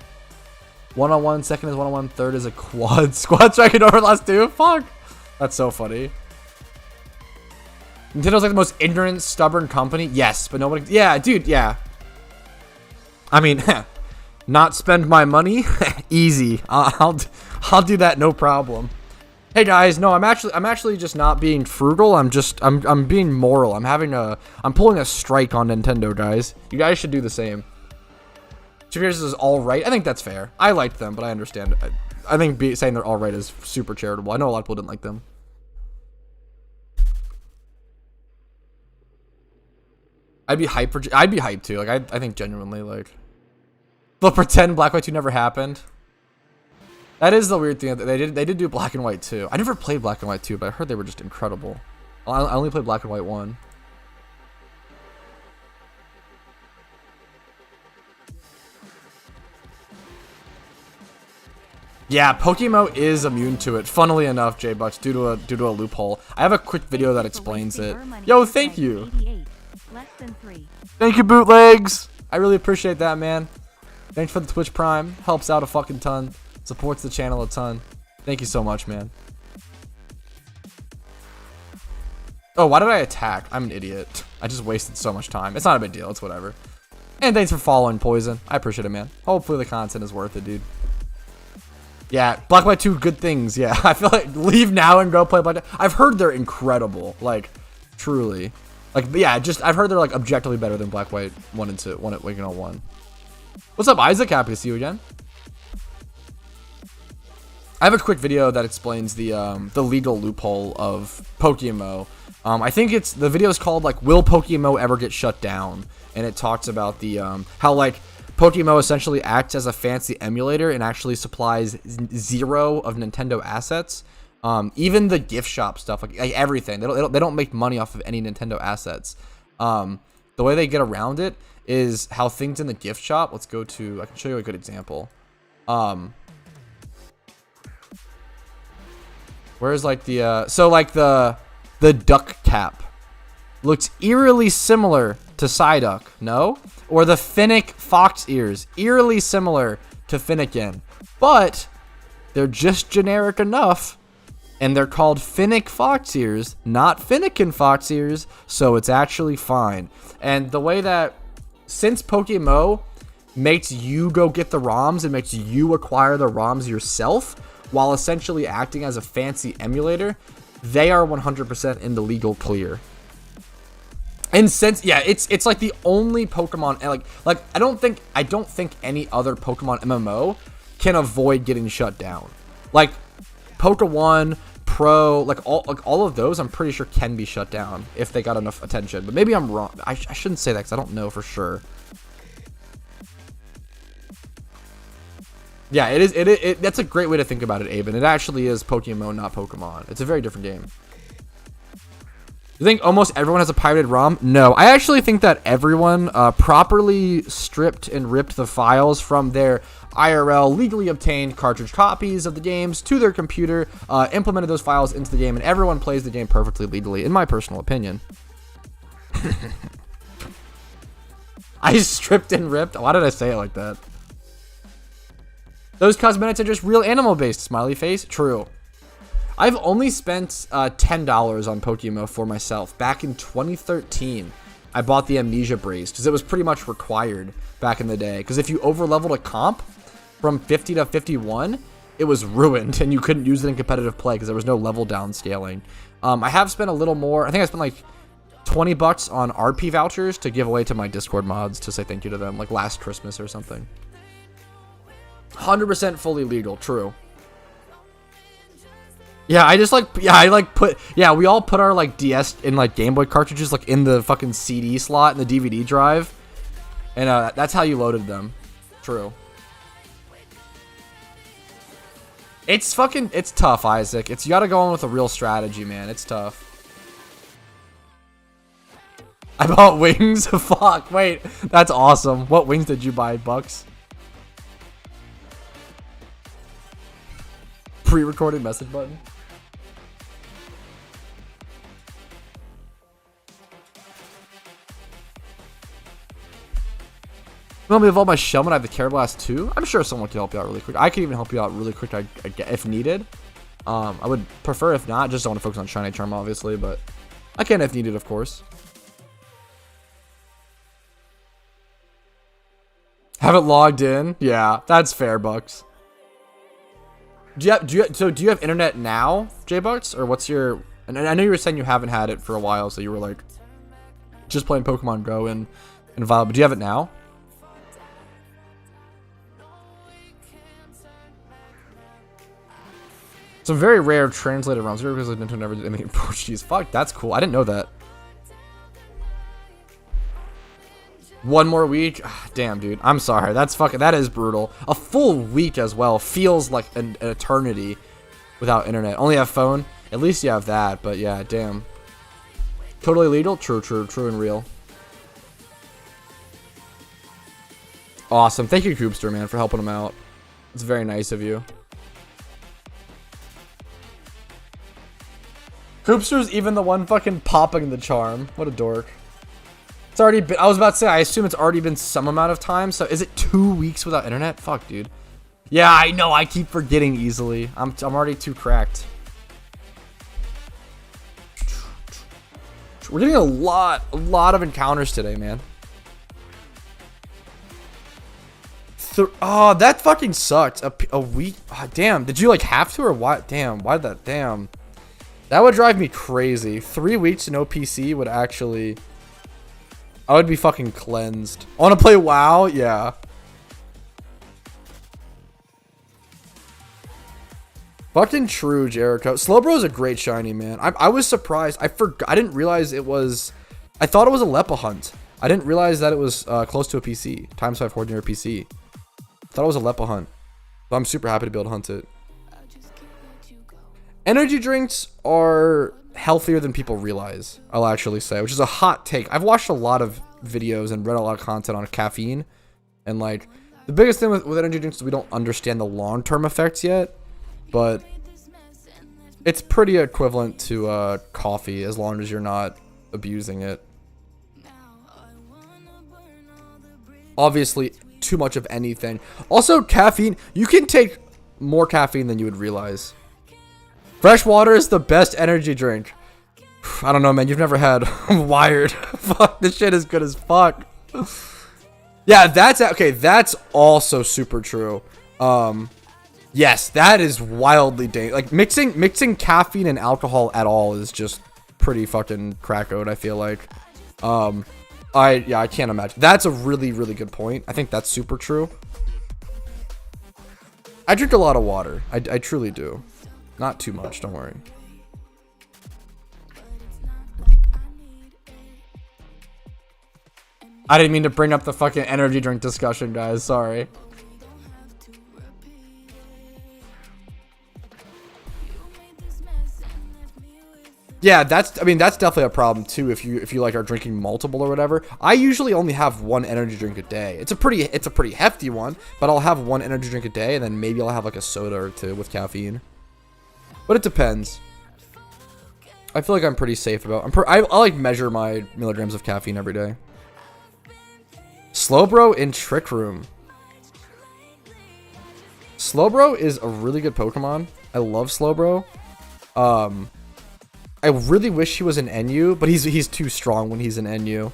1-on-1, second is 1-on-1, third is a quad. Squad striking over last 2? Fuck. That's so funny. Nintendo's like the most ignorant, stubborn company. Yes, but nobody... Yeah, dude, yeah. I mean, not spend my money? Easy. I'll do that, no problem. Hey guys, no, I'm actually just not being frugal. I'm being moral. I'm pulling a strike on Nintendo, guys. You guys should do the same. Cheers is all right. I think that's fair. I liked them, but I understand. I think saying they're all right is super charitable. I know a lot of people didn't like them. I'd be hyped too. Like I think genuinely, like, they'll pretend Black White 2 never happened. That is the weird thing. They did do Black and White 2. I never played Black and White 2, but I heard they were just incredible. I only played Black and White 1. Yeah, PokeMMO is immune to it. Funnily enough, J-Bucks, due to a loophole. I have a quick video that explains it. Yo, thank you. Thank you, Bootlegs. I really appreciate that, man. Thanks for the Twitch Prime. Helps out a fucking ton. Supports the channel a ton. Thank you so much, man. Oh, why did I attack? I'm an idiot. I just wasted so much time. It's not a big deal. It's whatever. And thanks for following, Poison. I appreciate it, man. Hopefully the content is worth it, dude. Yeah, Black White 2, good things. Yeah, I feel like leave now and go play Black White. I've heard they're incredible. Like, truly. Like, yeah, I've heard they're like objectively better than Black White 1 and 2. 1. What's up, Isaac? Happy to see you again. I have a quick video that explains the legal loophole of PokeMMO. I think the video is called like, "Will PokeMMO ever get shut down?" And it talks about the how like PokeMMO essentially acts as a fancy emulator and actually supplies zero of Nintendo assets. Even the gift shop stuff, like everything, they don't make money off of any Nintendo assets. The way they get around it is how things in the gift shop. Let's go to. I can show you a good example. Where's like the so like the duck cap looks eerily similar to Psyduck, no? Or the Finnick fox ears, eerily similar to Finnegan, but they're just generic enough, and they're called Finnick fox ears, not Finnegan fox ears, so it's actually fine. And the way that, since PokeMMO makes you go get the ROMs and makes you acquire the ROMs yourself, while essentially acting as a fancy emulator, they are 100% in the legal clear. And since, yeah, it's like the only Pokemon, like I don't think any other Pokemon MMO can avoid getting shut down. Like Pokeyen, Pro, like all of those, I'm pretty sure can be shut down if they got enough attention. But maybe I'm wrong. I shouldn't say that because I don't know for sure. Yeah, it is. That's a great way to think about it, Aben. It actually is PokeMMO, not Pokemon. It's a very different game. You think almost everyone has a pirated ROM? No, I actually think that everyone properly stripped and ripped the files from their IRL legally obtained cartridge copies of the games to their computer, implemented those files into the game, and everyone plays the game perfectly legally, in my personal opinion. I stripped and ripped? Why did I say it like that? Those cosmetics are just real animal-based, smiley face. True. I've only spent $10 on PokeMMO for myself. Back in 2013, I bought the Amnesia Brace because it was pretty much required back in the day. Because if you over-leveled a comp from 50 to 51, it was ruined and you couldn't use it in competitive play because there was no level down scaling. I have spent a little more. I think I spent like $20 on RP vouchers to give away to my Discord mods to say thank you to them, like last Christmas or something. 100% fully legal, true. Yeah, we all put our like DS and like Game Boy cartridges like in the fucking CD slot in the DVD drive, and that's how you loaded them. True. It's tough, Isaac. You gotta go on with a real strategy, man. It's tough. I bought wings. Fuck, wait, that's awesome. What wings did you buy, Bucks? Pre-recorded message button. You want me to evolve my Shellman? I have the Carablast too. I'm sure someone can help you out really quick. I could even help you out really quick if needed. I would prefer if not. Just don't want to focus on Shiny Charm, obviously, but I can if needed, of course. Haven't logged in? Yeah, that's fair, Bucks. Do you have internet now, J-Bucks? Or what's your... And I know you were saying you haven't had it for a while, so you were like just playing Pokemon Go and Violet, but do you have it now? Some very rare translated ROMs because Nintendo never did anything in Portuguese. Fuck, that's cool. I didn't know that. One more week? Damn, dude. I'm sorry. That is brutal. A full week as well feels like an eternity without internet. Only have phone. At least you have that, but yeah, damn. Totally legal? True and real. Awesome. Thank you, Coopster, man, for helping him out. It's very nice of you. Coopster's even the one fucking popping the charm. What a dork. It's already been, I was about to say, I assume it's already been some amount of time. So is it 2 weeks without internet? Fuck, dude. Yeah, I know. I keep forgetting easily. I'm already too cracked. We're getting a lot of encounters today, man. Oh, that fucking sucked. A week. Oh, damn. Did you like have to or what? Damn. Why that? Damn. That would drive me crazy. 3 weeks no PC would actually... I would be fucking cleansed. I want to play WoW? Yeah. Fucking true, Jericho. Slowbro is a great shiny, man. I was surprised. I didn't realize it was... I thought it was a Lepa hunt. I didn't realize that it was close to a PC. Times 5 ordinary PC. I thought it was a Lepa hunt. But I'm super happy to be able to hunt it. Energy drinks are healthier than people realize, I'll actually say, which is a hot take. I've watched a lot of videos and read a lot of content on caffeine, and like the biggest thing with energy drinks is we don't understand the long-term effects yet, but it's pretty equivalent to coffee as long as you're not abusing it. Obviously, too much of anything. Also, caffeine, you can take more caffeine than you would realize. Fresh water is the best energy drink. I don't know, man. You've never had Wired. Fuck, this shit is good as fuck. Yeah, that's okay. That's also super true. Yes, that is wildly dangerous. Like mixing caffeine and alcohol at all is just pretty fucking crackoed, I feel like. I can't imagine. That's a really, really good point. I think that's super true. I drink a lot of water. I truly do. Not too much, don't worry. I didn't mean to bring up the fucking energy drink discussion, guys. Sorry. Yeah, that's definitely a problem too if you like are drinking multiple or whatever. I usually only have one energy drink a day. It's a pretty hefty one, but I'll have one energy drink a day and then maybe I'll have like a soda or two with caffeine. But it depends. I feel like I'm pretty safe about. I like measure my milligrams of caffeine every day. Slowbro in Trick Room. Slowbro is a really good Pokemon. I love Slowbro. I really wish he was an NU, but he's too strong when he's an NU.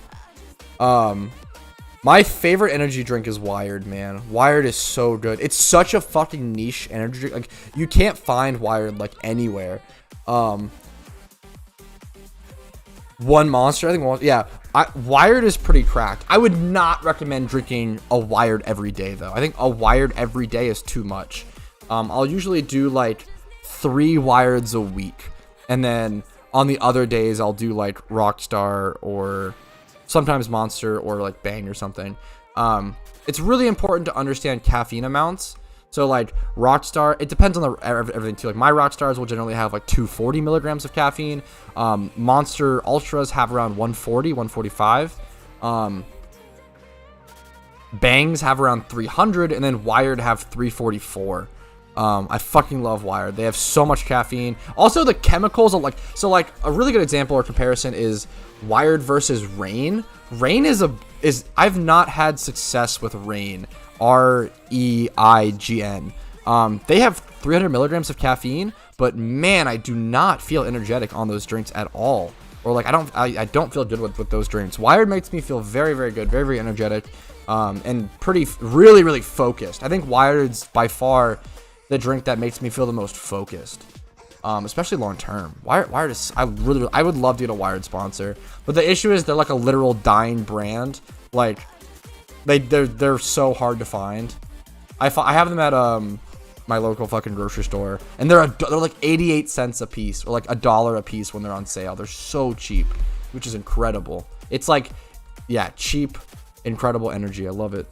My favorite energy drink is Wired, man. Wired is so good. It's such a fucking niche energy drink. Like, you can't find Wired like anywhere. One Monster, I think. Yeah, Wired is pretty cracked. I would not recommend drinking a Wired every day, though. I think a Wired every day is too much. I'll usually do like 3 Wireds a week, and then on the other days I'll do like Rockstar or sometimes Monster or like Bang or something. It's really important to understand caffeine amounts. So like Rockstar, it depends on everything too. Like my Rockstars will generally have like 240 milligrams of caffeine. Monster Ultras have around 140, 145. Bangs have around 300, and then Wired have 344. I fucking love Wired. They have so much caffeine. Also, the chemicals are like, so like a really good example or comparison is Wired versus Rain. Rain is I've not had success with Rain. REIGN. They have 300 milligrams of caffeine, but man, I do not feel energetic on those drinks at all. Or like I don't feel good with those drinks. Wired makes me feel very, very good, very, very energetic, and really, really focused. I think Wired's by far the drink that makes me feel the most focused, especially long term. Wired is, I would love to get a Wired sponsor, but the issue is they're like a literal dying brand. Like they're so hard to find. I have them at my local fucking grocery store, and they're like 88 cents a piece, or like $1 a piece when they're on sale. They're so cheap, which is incredible. It's like, yeah, cheap, incredible energy. I love it.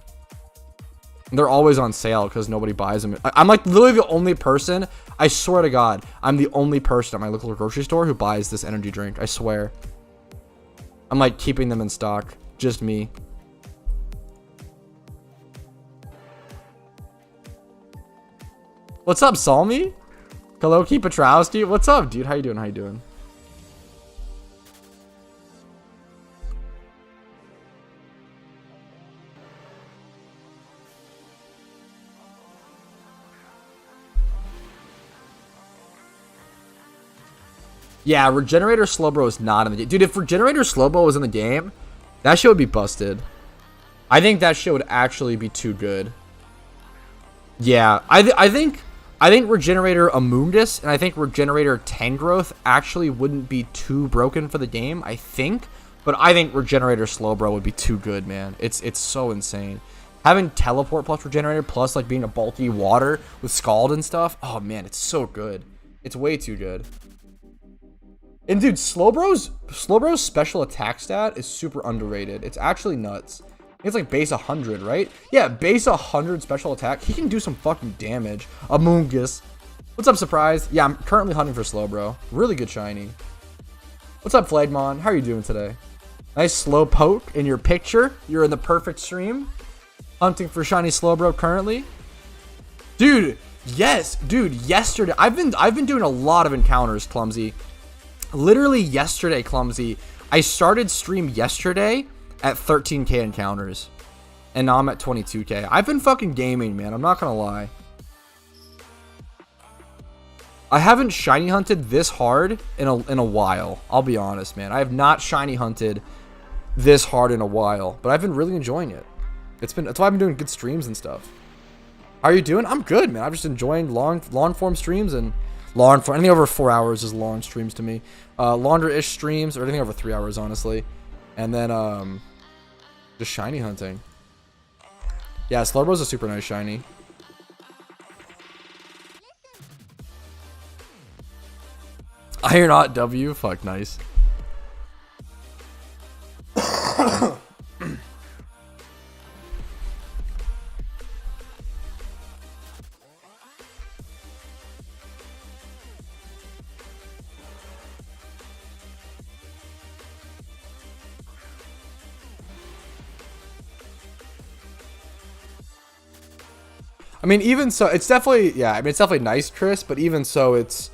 They're always on sale because nobody buys them. I'm like literally the only person, I swear to God, I'm the only person at my local grocery store who buys this energy drink. I swear. I'm like keeping them in stock. Just me. What's up, Salmi? Hello, Keep Petrowski. What's up, dude? How you doing? How you doing? Yeah, Regenerator Slowbro is not in the game. Dude, if Regenerator Slowbro was in the game, that shit would be busted. I think that shit would actually be too good. Yeah, I think Regenerator Amoonguss and I think Regenerator Tangrowth actually wouldn't be too broken for the game, I think. But I think Regenerator Slowbro would be too good, man. It's so insane. Having Teleport plus Regenerator plus like being a bulky water with Scald and stuff. Oh man, it's so good. It's way too good. And dude, Slowbro's special attack stat is super underrated. It's actually nuts. It's like base 100, right? Yeah, base 100 special attack. He can do some fucking damage. Amoonguss. What's up, Surprise? Yeah, I'm currently hunting for Slowbro. Really good shiny. What's up, Flagmon? How are you doing today? Nice slow poke in your picture. You're in the perfect stream. Hunting for shiny Slowbro currently. Dude, yes. Dude, yesterday. I've been doing a lot of encounters, Clumsy. Literally yesterday, Clumsy. I started stream yesterday at 13k encounters, and now I'm at 22k. I've been fucking gaming, man. I'm not gonna lie. I haven't shiny hunted this hard in a while. I'll be honest, man. I have not shiny hunted this hard in a while, but I've been really enjoying it. That's why I've been doing good streams and stuff. How are you doing? I'm good, man. I'm just enjoying long form streams and long form. Anything over 4 hours is long streams to me. Longer-ish streams or anything over 3 hours, honestly. And then just shiny hunting. Yeah, Slowbro's a super nice shiny. Iron Hot W, fuck, nice. I mean, even so, it's definitely, yeah, I mean, it's definitely nice, Chris, but even so, it's,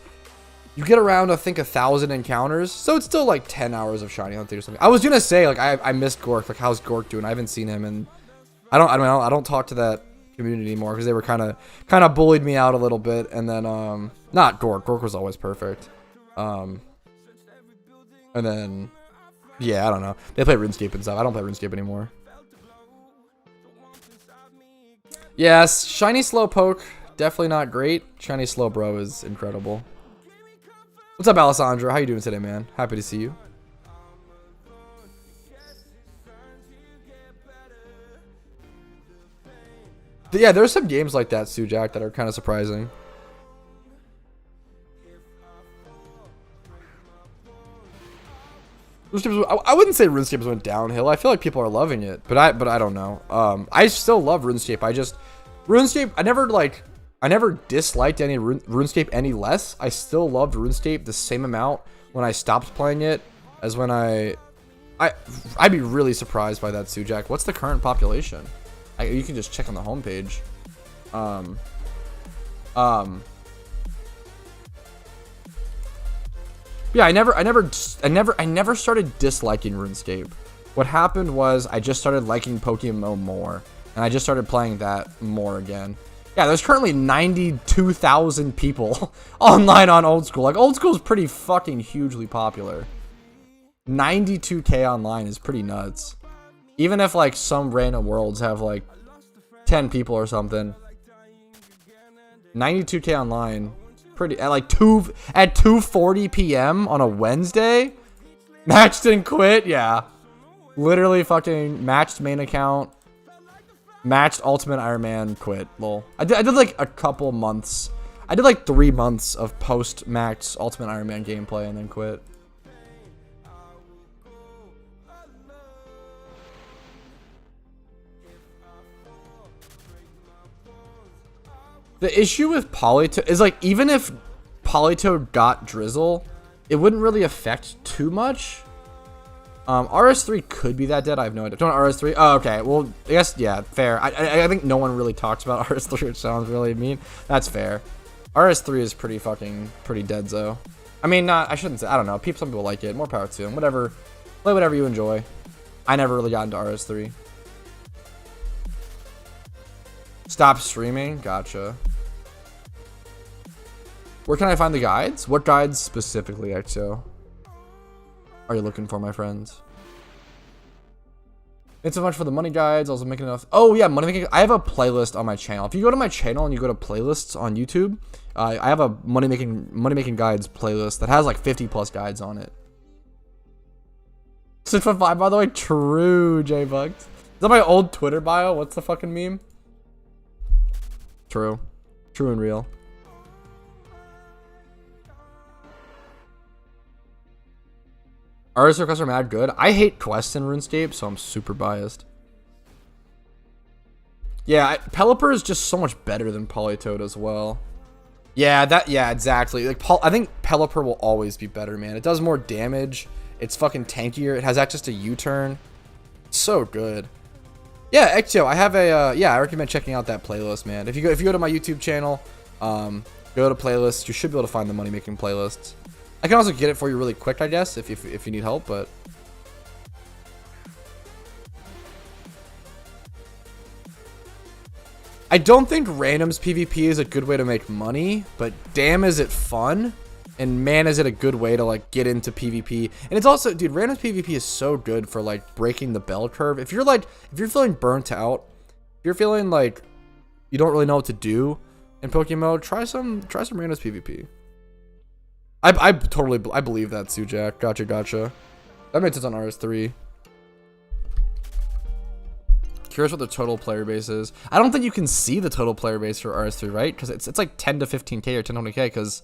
you get around, I think, 1,000 encounters, so it's still like 10 hours of shiny hunting or something. I was gonna say, like, I missed Gork. Like, how's Gork doing? I haven't seen him, and I don't talk to that community anymore because they were kind of bullied me out a little bit, and then not Gork. Gork was always perfect. And then, yeah, I don't know. They play RuneScape and stuff. I don't play RuneScape anymore. Yes, shiny Slowpoke, definitely not great. Shiny Slowbro is incredible. What's up, Alessandro? How you doing today, man? Happy to see you. Yeah, there's some games like that, Sujak, that are kind of surprising. I wouldn't say RuneScape went downhill. I feel like people are loving it, but I don't know. I still love RuneScape. RuneScape, I never disliked any RuneScape any less. I still loved RuneScape the same amount when I stopped playing it as when I'd be really surprised by that, Sujak. What's the current population? You can just check on the homepage. Yeah, I never started disliking RuneScape. What happened was I just started liking PokeMMO more, and I just started playing that more again. Yeah, there's currently 92,000 people online on Old School. Like, Old School is pretty fucking hugely popular. 92K online is pretty nuts. Even if, like, some random worlds have, like, 10 people or something. 92K online. Pretty at like 2:40 p.m. on a Wednesday. Matched and quit, yeah. Literally fucking matched main account. Matched Ultimate Iron Man, quit. Lol. I did like a couple months. I did like 3 months of post-max Ultimate Iron Man gameplay and then quit. The issue with Politoed is, like, even if Politoed got Drizzle, it wouldn't really affect too much. RS3 could be that dead. I have no idea. Don't RS3. Oh, okay. Well, I guess, yeah, fair. I think no one really talks about RS3, which sounds really mean. That's fair. RS3 is pretty dead, though. I mean, I shouldn't say. I don't know. Some people like it. More power to them. Whatever. Play whatever you enjoy. I never really got into RS3. Stop streaming? Gotcha. Where can I find the guides? What guides specifically, XO, are you looking for, my friends? Thanks so much for the money guides. Also making enough. Oh, yeah, money making. I have a playlist on my channel. If you go to my channel and you go to playlists on YouTube, I have a money making guides playlist that has like 50+ guides on it. 6'5", by the way. True, J-Bugs. Is that my old Twitter bio? What's the fucking meme? True. True and real. RS requests are mad good. I hate quests in RuneScape, so I'm super biased. Yeah, Pelipper is just so much better than Politoed as well. Yeah, exactly. Like, I think Pelipper will always be better, man. It does more damage. It's fucking tankier. It has access to U-turn. So good. Yeah, XO, I have a, I recommend checking out that playlist, man. If you go to my YouTube channel, go to playlists, you should be able to find the money making playlists. I can also get it for you really quick, I guess, if you need help, but I don't think randoms PvP is a good way to make money, but damn is it fun, and man is it a good way to like get into PvP. And it's also, dude, randoms PvP is so good for like breaking the bell curve. If you're feeling burnt out, if you're feeling like you don't really know what to do in PokeMMO, try some randoms PvP. I totally believe that, Sujak. Gotcha. That makes sense on RS3. Curious what the total player base is. I don't think you can see the total player base for RS3, right? Because it's like 10 to 15k or 10 to 20k. Because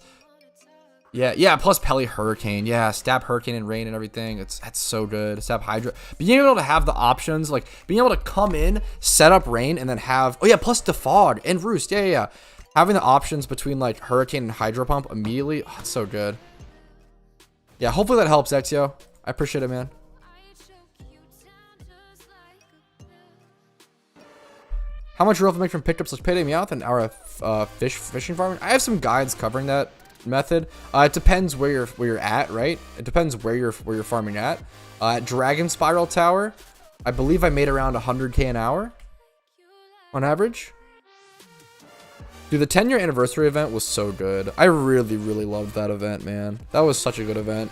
yeah. Plus Pele Hurricane, yeah, stab Hurricane and Rain and everything. That's so good. Stab Hydra. Being able to have the options, like being able to come in, set up Rain, and then have plus Defog and Roost. Yeah. Having the options between like Hurricane and Hydro Pump immediately, it's so good. Yeah, hopefully that helps, Exio. I appreciate it, man. How much real make from picked up slash payday Meowth and our fishing farming? I have some guides covering that method. It depends where you're at, right? It depends where you're farming at. At Dragon Spiral Tower, I believe I made around 100k an hour on average. Dude, the 10-year anniversary event was so good. I really loved that event, man. That was such a good event.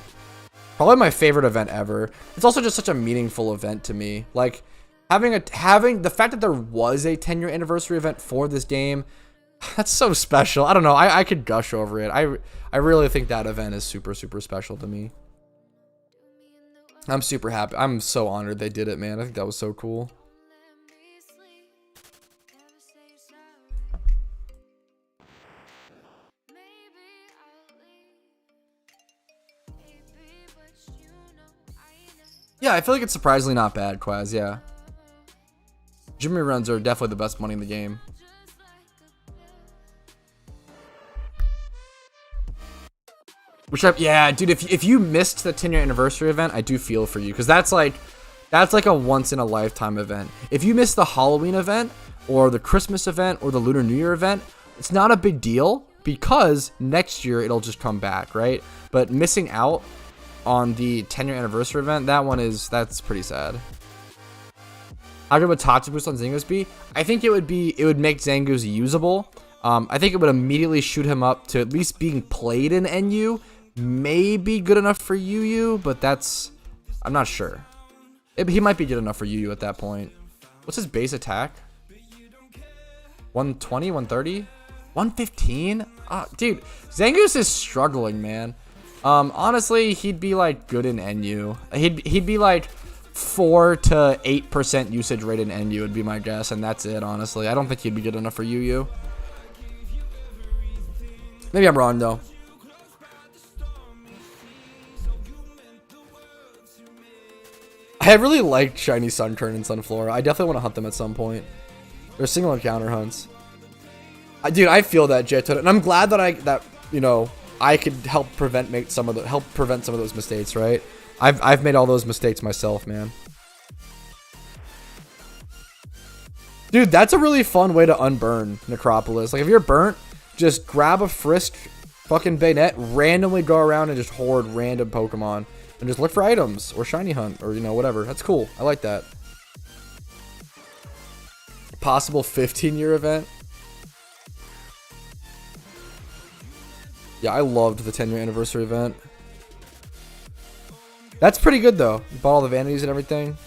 Probably my favorite event ever. It's also just such a meaningful event to me. Like having the fact that there was a 10-year anniversary event for this game, that's so special. I don't know. I could gush over it. I really think that event is super special to me. I'm super happy. I'm so honored they did it, man. I think that was so cool. Yeah, I feel like it's surprisingly not bad, Quaz, yeah. Jimmy runs are definitely the best money in the game. Yeah, dude, if you missed the 10-year anniversary event, I do feel for you. Because that's like a once-in-a-lifetime event. If you missed the Halloween event, or the Christmas event, or the Lunar New Year event, it's not a big deal. Because next year, it'll just come back, right? But missing out on the 10-year anniversary event, that's pretty sad. How good would Tatsu boost on Zangoose be? I think it would make Zangoose usable. I think it would immediately shoot him up to at least being played in NU. Maybe good enough for UU, but I'm not sure. He might be good enough for UU at that point. What's his base attack? 120, 130, 115? Dude, Zangoose is struggling, man. Honestly, he'd be like good in NU. He'd be like 4 to 8% usage rate in NU would be my guess, and that's it, honestly. I don't think he'd be good enough for UU. Maybe I'm wrong, though. I really like Shiny Sunkern and Sunflora. I definitely want to hunt them at some point. They're single encounter hunts. Dude, I feel that, Johto, and I'm glad that I could help prevent some of those mistakes, right? I've made all those mistakes myself, man. Dude, that's a really fun way to unburn Necropolis. Like if you're burnt, just grab a Frisk fucking Bayonet, randomly go around and just horde random Pokemon and just look for items or shiny hunt or whatever. That's cool. I like that. Possible 15-year event. Yeah, I loved the 10-year anniversary event. That's pretty good, though. You bought all the vanities and everything.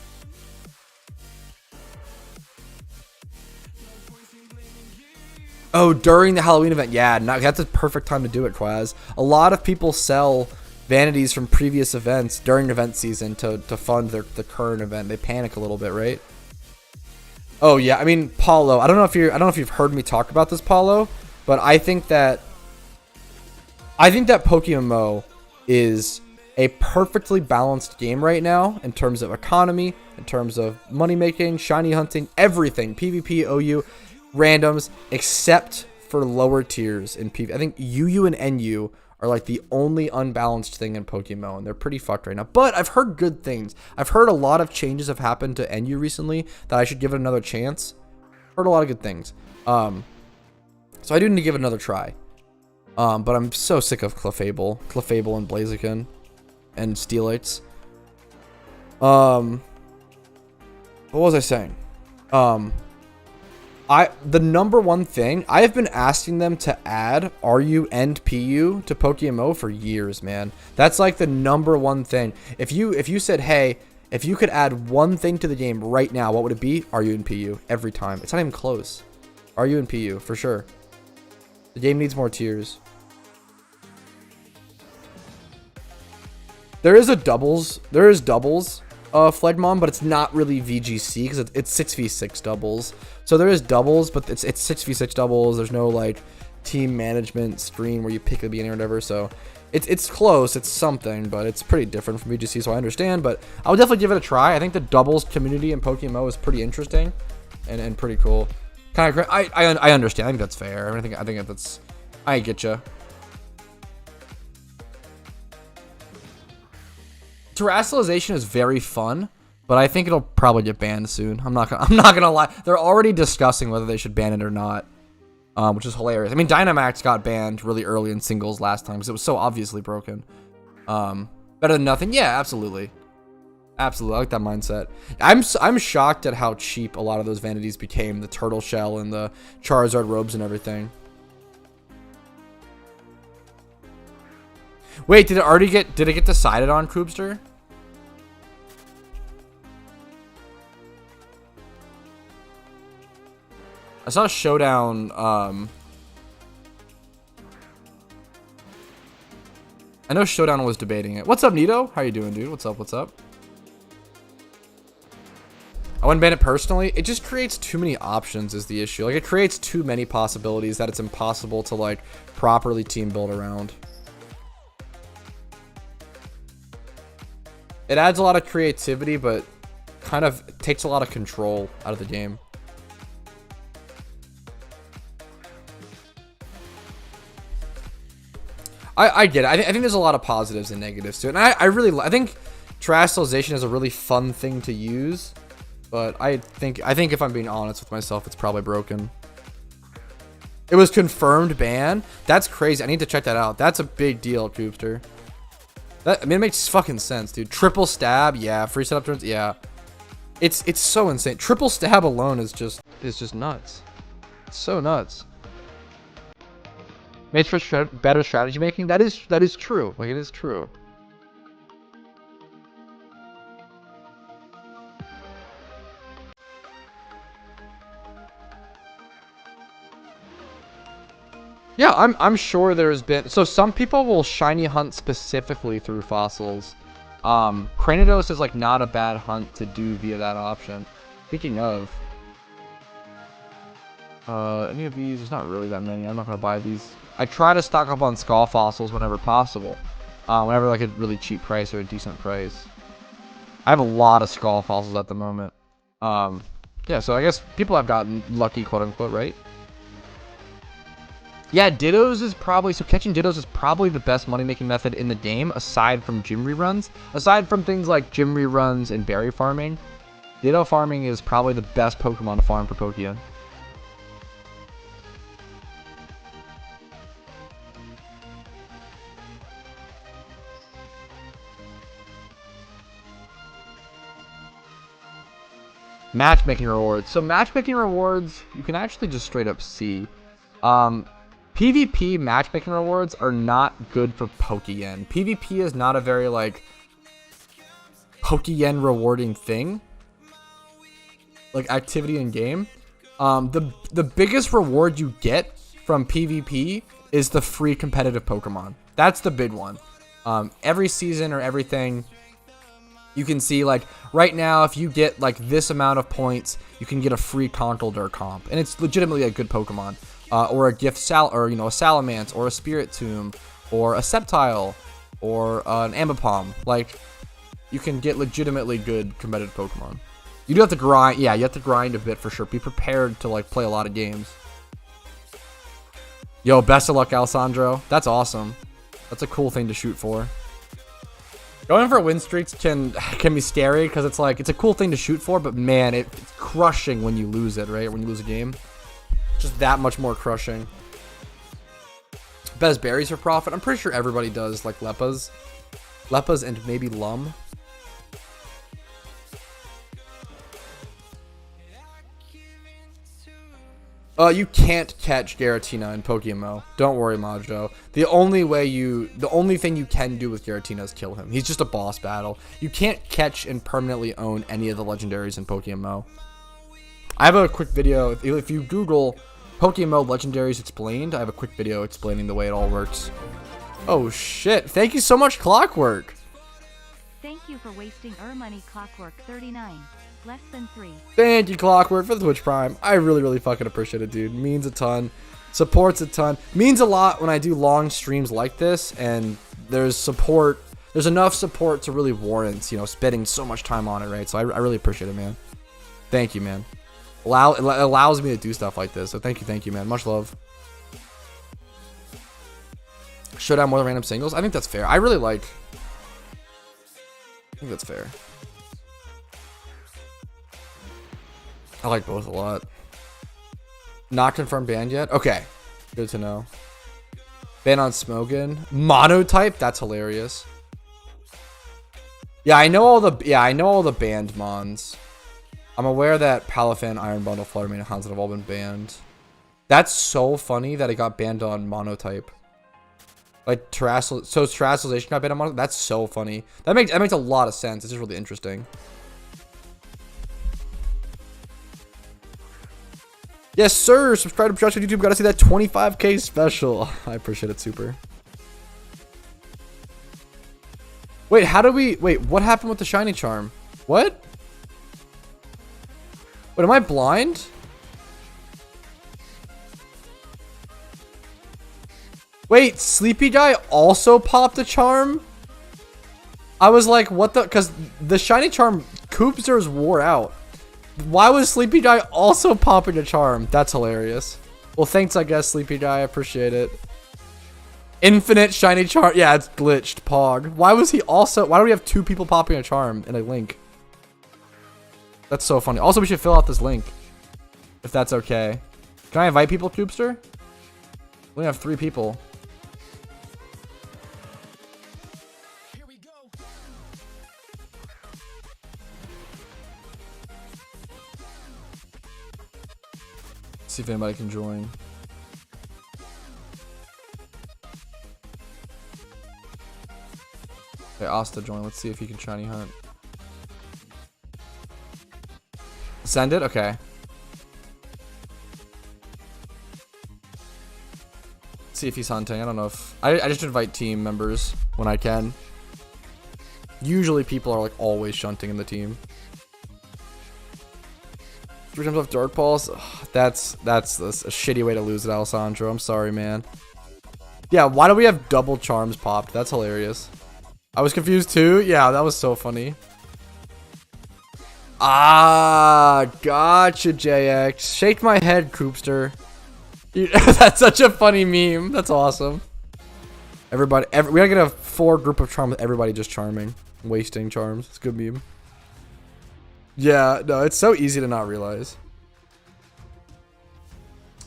Oh, during the Halloween event. Yeah, that's a perfect time to do it, Quaz. A lot of people sell vanities from previous events during event season to fund the current event. They panic a little bit, right? Oh, yeah. I mean, Paulo. I don't know if you've heard me talk about this, Paulo, but I think that PokeMMO is a perfectly balanced game right now in terms of economy, in terms of money making, shiny hunting, everything, PvP, OU, randoms, except for lower tiers in PvP. I think UU and NU are like the only unbalanced thing in PokeMMO, and they're pretty fucked right now. But I've heard good things. I've heard a lot of changes have happened to NU recently that I should give it another chance. Heard a lot of good things. So I do need to give it another try. But I'm so sick of Clefable and Blaziken and Steelites. What was I saying? The number one thing, I have been asking them to add RU and PU to PokeMMO for years, man. That's like the number one thing. If you said, hey, if you could add one thing to the game right now, what would it be? RU and PU every time. It's not even close. RU and PU, for sure. The game needs more tiers. There is doubles Phlegmon, but it's not really VGC because it's 6v6 doubles. So there is doubles, but it's 6v6 doubles. There's no like team management screen where you pick the beginning or whatever. So it's close. It's something, but it's pretty different from VGC. So I understand, but I would definitely give it a try. I think the doubles community in PokeMMO is pretty interesting and pretty cool. Kind of, I understand. I think that's fair. I think that's. I get you. Terrestrialization is very fun, but I think it'll probably get banned soon. I'm not gonna lie. They're already discussing whether they should ban it or not, which is hilarious. I mean, Dynamax got banned really early in singles last time because it was so obviously broken. Better than nothing. Yeah, absolutely, absolutely. I like that mindset. I'm shocked at how cheap a lot of those vanities became. The turtle shell and the Charizard robes and everything. Wait, did it get decided on, Koopster? I saw Showdown, I know Showdown was debating it. What's up, Nito? How you doing, dude? What's up? I wouldn't ban it personally. It just creates too many options is the issue. Like, it creates too many possibilities that it's impossible to, like, properly team build around. It adds a lot of creativity, but kind of takes a lot of control out of the game. I get it. I think there's a lot of positives and negatives to it. And I think terrestrialization is a really fun thing to use. But I think if I'm being honest with myself, it's probably broken. It was confirmed ban? That's crazy. I need to check that out. That's a big deal, Koopster. I mean, it makes fucking sense, dude. Triple stab, yeah. Free setup turns, yeah. It's so insane. Triple stab alone is just nuts. It's so nuts. Makes for better strategy making. That is true. Like, it is true. Yeah, I'm sure there's been. So some people will shiny hunt specifically through fossils. Cranidos is like not a bad hunt to do via that option. Speaking of, any of these, there's not really that many. I'm not gonna buy these. I try to stock up on skull fossils whenever possible. Whenever like a really cheap price or a decent price. I have a lot of skull fossils at the moment. Yeah, so I guess people have gotten lucky, quote unquote, right? Yeah, Dittos is probably, so catching Dittos is probably the best money-making method in the game, aside from gym reruns. Aside from things like gym reruns and berry farming, Ditto farming is probably the best Pokemon to farm for Pokeyen. Matchmaking rewards. So matchmaking rewards, you can actually just straight up see. PvP matchmaking rewards are not good for Pokeyen. PvP is not a very, like, Pokeyen rewarding thing. Like, activity in game. The biggest reward you get from PvP is the free competitive Pokemon. That's the big one. Every season or everything, you can see, like, right now, if you get, like, this amount of points, you can get a free Conkeldurr comp. And it's legitimately a good Pokemon. Or a gift or a Salamence, or a Spirit Tomb, or a Sceptile, or an Ambipom. Like, you can get legitimately good competitive Pokemon. You do have to grind. Yeah, you have to grind a bit for sure. Be prepared to, like, play a lot of games. Yo, best of luck, Alessandro. That's awesome. That's a cool thing to shoot for. Going for win streaks can be scary because it's like, it's a cool thing to shoot for, but man, it's crushing when you lose it, right? When you lose a game. Just that much more crushing. Best berries for profit. I'm pretty sure everybody does, like Leppas and maybe Lum. You can't catch Giratina in PokeMMO. Don't worry, Majo. The only thing you can do with Giratina is kill him. He's just a boss battle. You can't catch and permanently own any of the legendaries in PokeMMO. I have a quick video. If you Google PokeMMO Legendaries Explained. I have a quick video explaining the way it all works. Oh shit. Thank you so much, Clockwork. Thank you for wasting our money, Clockwork 39. Less than 3. Thank you, Clockwork, for the Twitch Prime. I really fucking appreciate it, dude. Means a ton. Supports a ton. Means a lot when I do long streams like this, and there's support. There's enough support to really warrant, you know, spending so much time on it, right? So I really appreciate it, man. Thank you, man. It allows me to do stuff like this. So thank you, man. Much love. Should I have more than random singles? I think that's fair. I think that's fair. I like both a lot. Not confirmed banned yet? Okay. Good to know. Ban on Smogon. Monotype? That's hilarious. Yeah, I know all the banned mons. I'm aware that Palafan, Iron Bundle, Fluttermane, and Haunted have all been banned. That's so funny that it got banned on Monotype. Like Terrestrialization got banned on Monotype. That's so funny. That makes a lot of sense. It's just really interesting. Yes, sir. Subscribe to Josh on YouTube. Gotta see that 25K special. I appreciate it, super. Wait, what happened with the shiny charm? What? Wait, am I blind? Wait, Sleepy Guy also popped a charm? I was like, what the? Because the shiny charm, Koopsters wore out. Why was Sleepy Guy also popping a charm? That's hilarious. Well, thanks, I guess, Sleepy Guy. I appreciate it. Infinite shiny charm. Yeah, it's glitched. Pog. Why do we have 2 people popping a charm in a link? That's so funny. Also, we should fill out this link. If that's okay. Can I invite people, Koopster? We only have 3 people. Here we go. See if anybody can join. Okay, Asta join. Let's see if he can shiny hunt. Send it? Okay. See if he's hunting. I don't know if... I just invite team members when I can. Usually people are like always shunting in the team. 3 times off Dark Pulse. Ugh, that's a shitty way to lose it, Alessandro. I'm sorry, man. Yeah, why do we have double charms popped? That's hilarious. I was confused too. Yeah, that was so funny. Ah, gotcha, JX. Shake my head, Koopster. That's such a funny meme. That's awesome. We gotta get a 4 group of charm with everybody just charming. Wasting charms. It's a good meme. Yeah, no, it's so easy to not realize.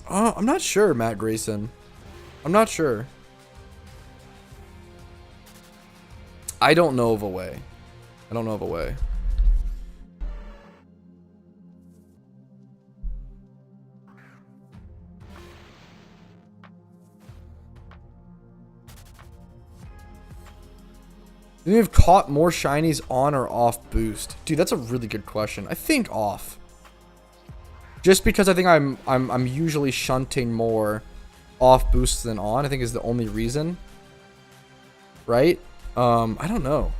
Oh, I'm not sure, Matt Grayson. I'm not sure. I don't know of a way. Do you have caught more shinies on or off boost? Dude, that's a really good question. I think off. Just because I think I'm usually shunting more off boost than on, I think is the only reason. Right? I don't know.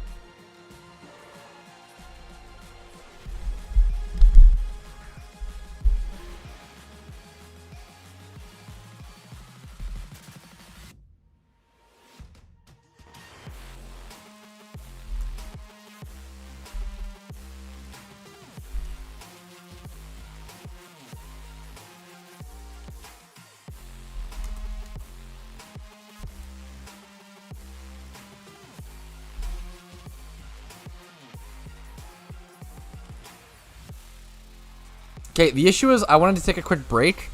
Okay, the issue is I wanted to take a quick break.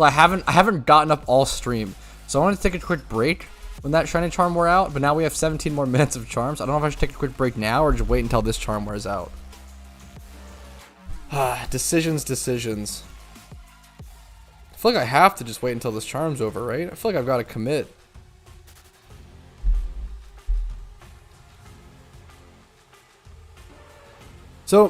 I haven't gotten up all stream. So I wanted to take a quick break when that shiny charm wore out, but now we have 17 more minutes of charms. I don't know if I should take a quick break now or just wait until this charm wears out. Decisions. I feel like I have to just wait until this charm's over, right? I feel like I've got to commit. So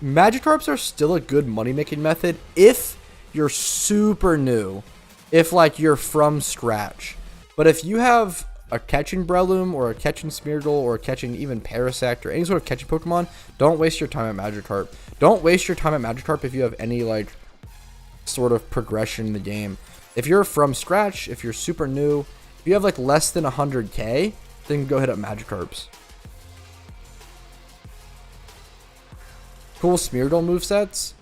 Magikarps are still a good money making method if you're super new. If like you're from scratch. But if you have a catching Breloom or a catching Smeargle or a catching even Parasect or any sort of catching Pokemon, don't waste your time at Magikarp. Don't waste your time at Magikarp if you have any like sort of progression in the game. If you're from scratch, if you're super new, if you have like less than 100k, then go hit up Magikarps. Cool Smeargle movesets.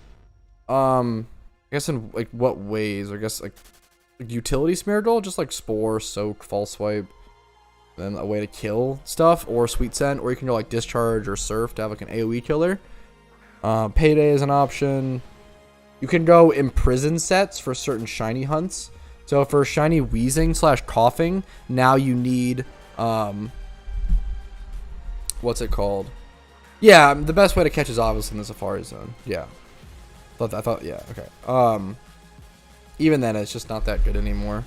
I guess in like what ways? I guess like utility Smeargle, just like Spore, Soak, False Swipe, then a way to kill stuff, or Sweet Scent, or you can go like Discharge or Surf to have like an AoE killer. Payday is an option. You can go imprison sets for certain shiny hunts. So for shiny Wheezing / Coughing, now you need what's it called? Yeah, the best way to catch is obviously in the Safari Zone. Yeah. I thought yeah, okay. Even then it's just not that good anymore.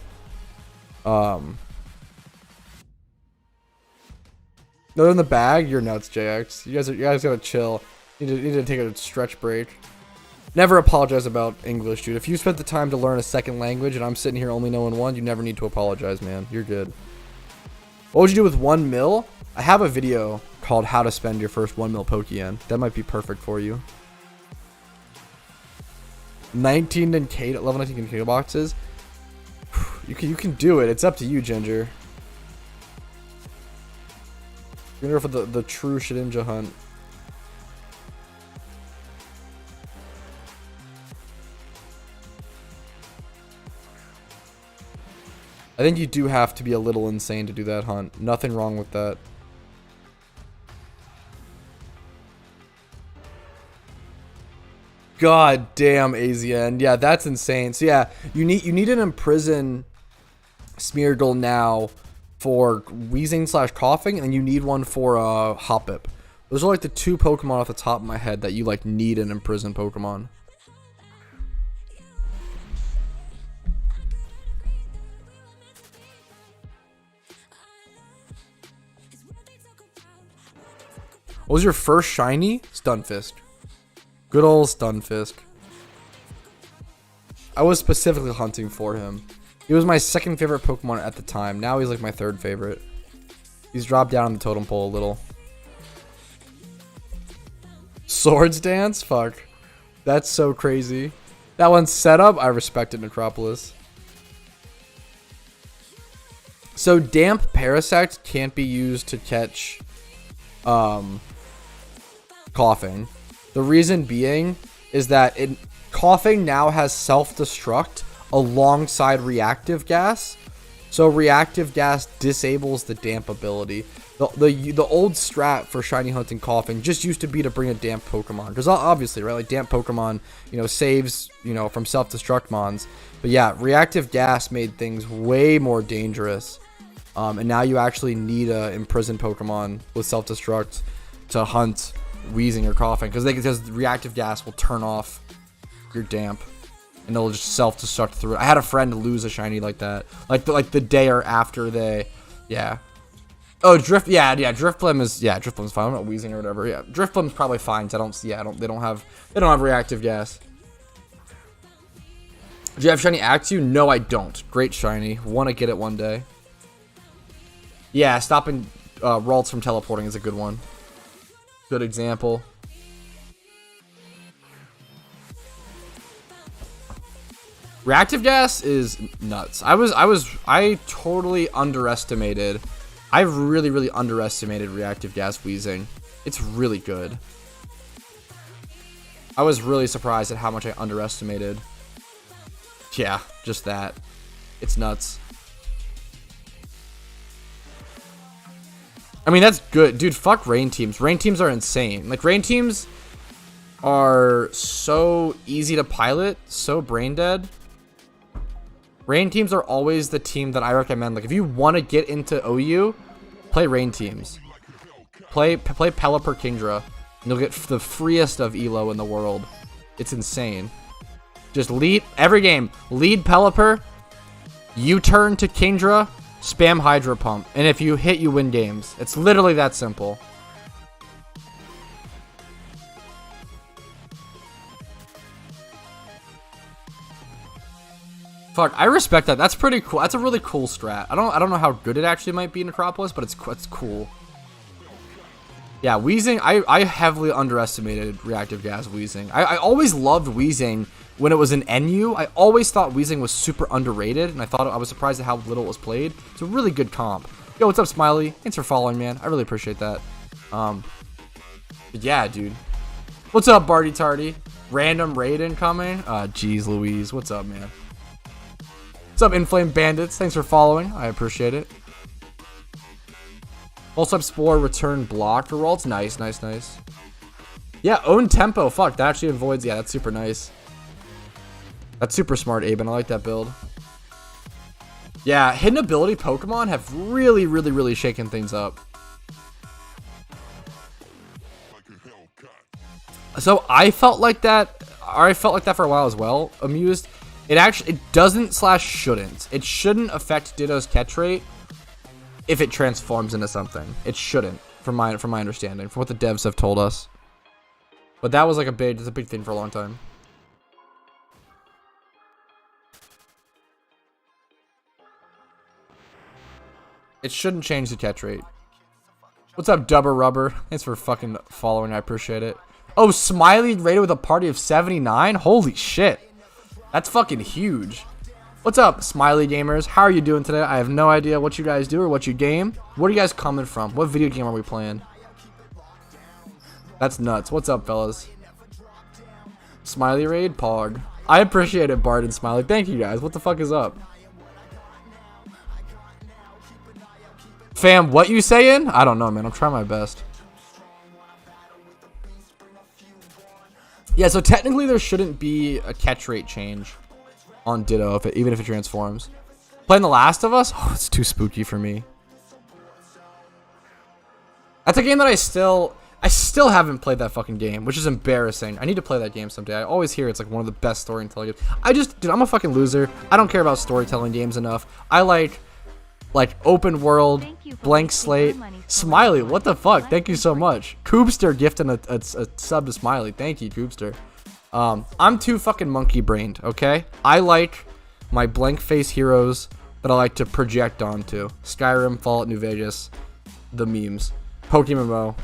Other than the bag, you're nuts, JX. You guys gotta chill. You need to take a stretch break. Never apologize about English, dude. If you spent the time to learn a second language and I'm sitting here only knowing one, you never need to apologize, man. You're good. What would you do with 1 mil? I have a video called How to Spend Your First 1 mil Pokeyen. That might be perfect for you. 19 and K, level 19 K boxes. You can do it. It's up to you, Ginger. You're gonna go for the true Shedinja hunt. I think you do have to be a little insane to do that hunt. Nothing wrong with that. God damn, AZN. Yeah, that's insane. So yeah, you need an imprison Smeargle now for Wheezing / Coughing, and then you need one for Hoppip. Those are like the 2 Pokemon off the top of my head that you like need an imprison Pokemon. What was your first shiny? Stunfisk. Good old Stunfisk. I was specifically hunting for him. He was my second favorite Pokemon at the time. Now he's like my third favorite. He's dropped down on the totem pole a little. Swords Dance? Fuck. That's so crazy. That one's set up. I respect it, Necropolis. So Damp Parasect can't be used to catch Coughing. The reason being is that Coughing now has self-destruct alongside Reactive Gas. So Reactive Gas disables the Damp ability. The old strat for shiny hunting Coughing just used to be to bring a Damp Pokemon. Because obviously, right, like Damp Pokemon, saves, from self-destruct mons. But yeah, Reactive Gas made things way more dangerous. And now you actually need a imprisoned Pokemon with self-destruct to hunt Wheezing or Coughing, because Reactive Gas will turn off your Damp and it'll just self-destruct through it. I had a friend lose a shiny like that, like the day or after they, yeah. Oh, Drifblim is fine. I'm not Wheezing or whatever. Yeah, Drifblim's probably fine. They don't have Reactive Gas. Do you have shiny Axew? No, I don't. Great shiny. Want to get it one day. Yeah, stopping Ralts from teleporting is a good one. Good example. Reactive Gas is nuts. I totally underestimated. I really underestimated Reactive Gas Wheezing. It's really good. I was really surprised at how much I underestimated. Yeah, just that. It's nuts. I mean, that's good. Dude, fuck rain teams. Rain teams are insane. Like, rain teams are so easy to pilot, so brain dead. Rain teams are always the team that I recommend. Like, if you want to get into OU, play rain teams. Play Pelipper Kingdra, and you'll get the freest of Elo in the world. It's insane. Just lead, every game, lead Pelipper, U-turn to Kingdra, spam Hydro Pump, and if you hit, you win games. It's literally that simple. Fuck, I respect that. That's pretty cool. That's a really cool strat. I don't know how good it actually might be in Acropolis, but it's cool. Yeah, Wheezing, I heavily underestimated Reactive Gas Wheezing. I always loved Wheezing when it was in NU. I always thought Wheezing was super underrated, and I was surprised at how little it was played. It's a really good comp. Yo, what's up, Smiley? Thanks for following, man. I really appreciate that. But yeah, dude. What's up, Barty Tardy? Random raid incoming? Jeez Louise. What's up, man? What's up, Inflamed Bandits? Thanks for following. I appreciate it. Pulse Up Spore, return blocked rerolls. Nice, nice, nice. Yeah, own tempo. Fuck, that actually avoids. Yeah, that's super nice. That's super smart, Aben. I like that build. Yeah, hidden ability Pokemon have really, really, really shaken things up. So I felt like that. I felt like that for a while as well. Amused. It doesn't / shouldn't. It shouldn't affect Ditto's catch rate if it transforms into something. It shouldn't, from my understanding, from what the devs have told us. But that was like it's a big thing for a long time. It shouldn't change the catch rate. What's up, Dubber Rubber? Thanks for fucking following. I appreciate it. Oh, Smiley rated with a party of 79? Holy shit. That's fucking huge. What's up, Smiley Gamers? How are you doing today? I have no idea what you guys do or what you game. Where are you guys coming from? What video game are we playing? That's nuts. What's up, fellas? Smiley raid? Pog. I appreciate it, Bard and Smiley. Thank you, guys. What the fuck is up? Fam, what you saying? I don't know, man. I'm trying my best. Yeah, so technically there shouldn't be a catch rate change on Ditto, even if it transforms. Playing The Last of Us? Oh, it's too spooky for me. That's a game that I still haven't played that fucking game, which is embarrassing. I need to play that game someday. I always hear it's like one of the best storytelling games. Dude, I'm a fucking loser. I don't care about storytelling games enough. I like open world, blank slate. Smiley, what the fuck? Thank you so much. Coobster gifting a sub to Smiley. Thank you, Coobster. I'm too fucking monkey brained, okay? I like my blank face heroes that I like to project onto. Skyrim, Fallout New Vegas, the memes. PokeMMO.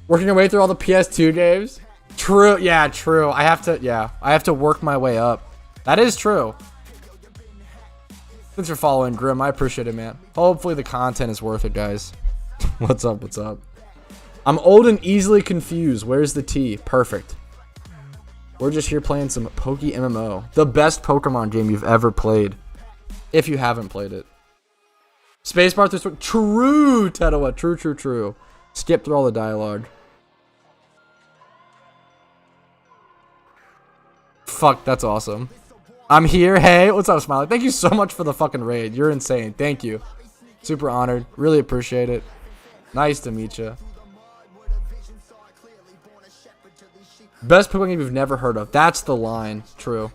Working your way through all the PS2 games? True, yeah, true. I have to work my way up. That is true. Thanks for following, Grim. I appreciate it, man. Hopefully the content is worth it, guys. What's up? What's up? I'm old and easily confused. Where's the tea? Perfect. We're just here playing some PokeMMO. The best Pokemon game you've ever played. If you haven't played it. Spacebar through... True, Tedoa. True, true, true. Skip through all the dialogue. Fuck, that's awesome. I'm here. Hey, what's up, Smiley? Thank you so much for the fucking raid. You're insane. Thank you. Super honored. Really appreciate it. Nice to meet you. Best Pokemon game you've never heard of. That's the line. True.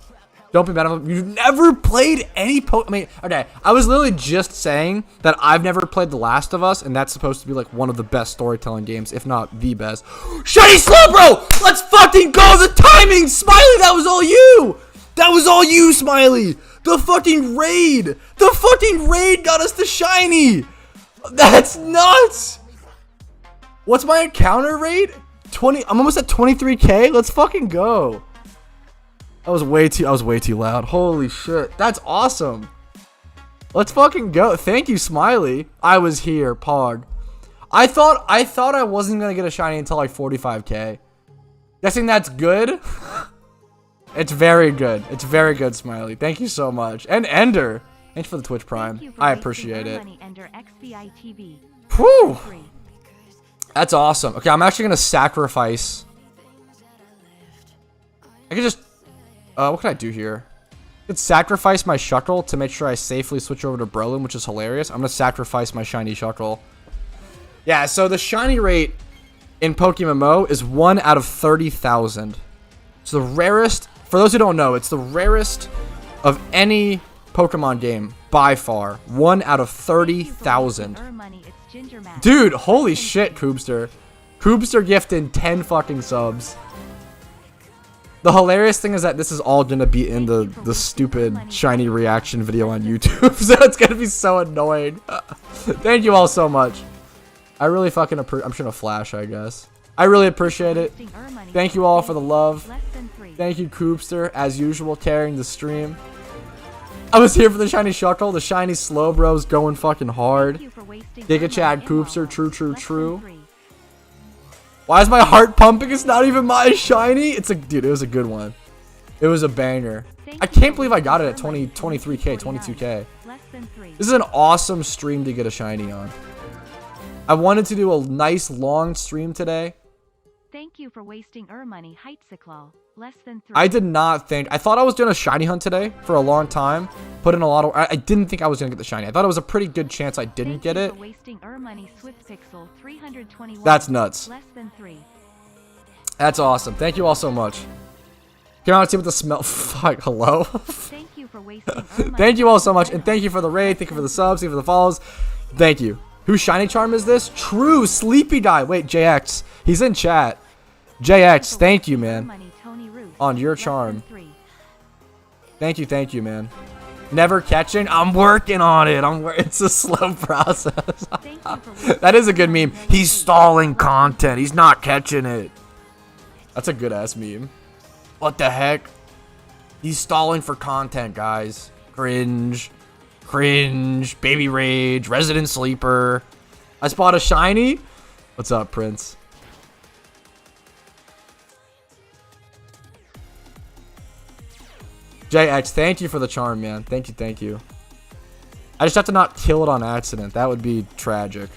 Don't be mad at them. You've never played any Pokemon. I mean, okay, I was literally just saying that I've never played The Last of Us, and that's supposed to be like one of the best storytelling games, if not the best. Shiny Slowbro! Let's fucking go! The timing! Smiley, that was all you! That was all you, Smiley! The fucking raid! The fucking raid got us the shiny! That's nuts! What's my encounter rate? 20. I'm almost at 23k. Let's fucking go. I was way too loud. Holy shit. That's awesome. Let's fucking go. Thank you, Smiley. I was here, Pog. I thought I wasn't gonna get a shiny until like 45k. Guessing that's good? It's very good. It's very good, Smiley. Thank you so much. And Ender. Thanks for the Twitch Prime. I appreciate it. Whew. That's awesome. Okay, I'm actually going to sacrifice. I could just... what can I do here? I could sacrifice my Shuckle to make sure I safely switch over to Brolin, which is hilarious. I'm going to sacrifice my shiny Shuckle. Yeah, so the shiny rate in PokeMMO is 1 out of 30,000. It's the rarest... For those who don't know, it's the rarest of any Pokemon game by far. 1 out of 30,000. Dude, holy shit, Coobster. Coobster gifted 10 fucking subs. The hilarious thing is that this is all gonna be in the stupid shiny reaction video on YouTube, so it's gonna be so annoying. Thank you all so much. I really fucking I'm just gonna flash, I guess. I really appreciate it. Thank you all for the love. Thank you, Coopster, as usual, carrying the stream. I was here for the shiny Johto. The shiny Slowbro's going fucking hard. Giga Chad Coopster, true. Why is my heart pumping? It's not even my shiny. It's a dude. It was a good one. It was a banger. I can't believe I got it at 23k, 22k. This is an awesome stream to get a shiny on. I wanted to do a nice long stream today. Thank you for wasting money. Heitzyklal. Less than 3. I did not think. I thought I was doing a shiny hunt today for a long time. Put in a lot of. I didn't think I was gonna get the shiny. I thought it was a pretty good chance I didn't get it. That's nuts. Less than 3. That's awesome. Thank you all so much. Come out and see what the smell. Fuck. Hello. Thank you for wasting Thank you all so much, and thank you for the raid. Thank you for the subs. Thank you for the follows. Thank you. Whose shiny charm is this? True Sleepy Guy. Wait, JX. He's in chat. JX, thank you, man. On your charm. Thank you, man. Never catching? I'm working on it. It's a slow process. That is a good meme. He's stalling content. He's not catching it. That's a good ass meme. What the heck? He's stalling for content, guys. Cringe. Baby Rage. Resident Sleeper. I spot a shiny. What's up, Prince? JX, thank you for the charm, man. Thank you. I just have to not kill it on accident. That would be tragic.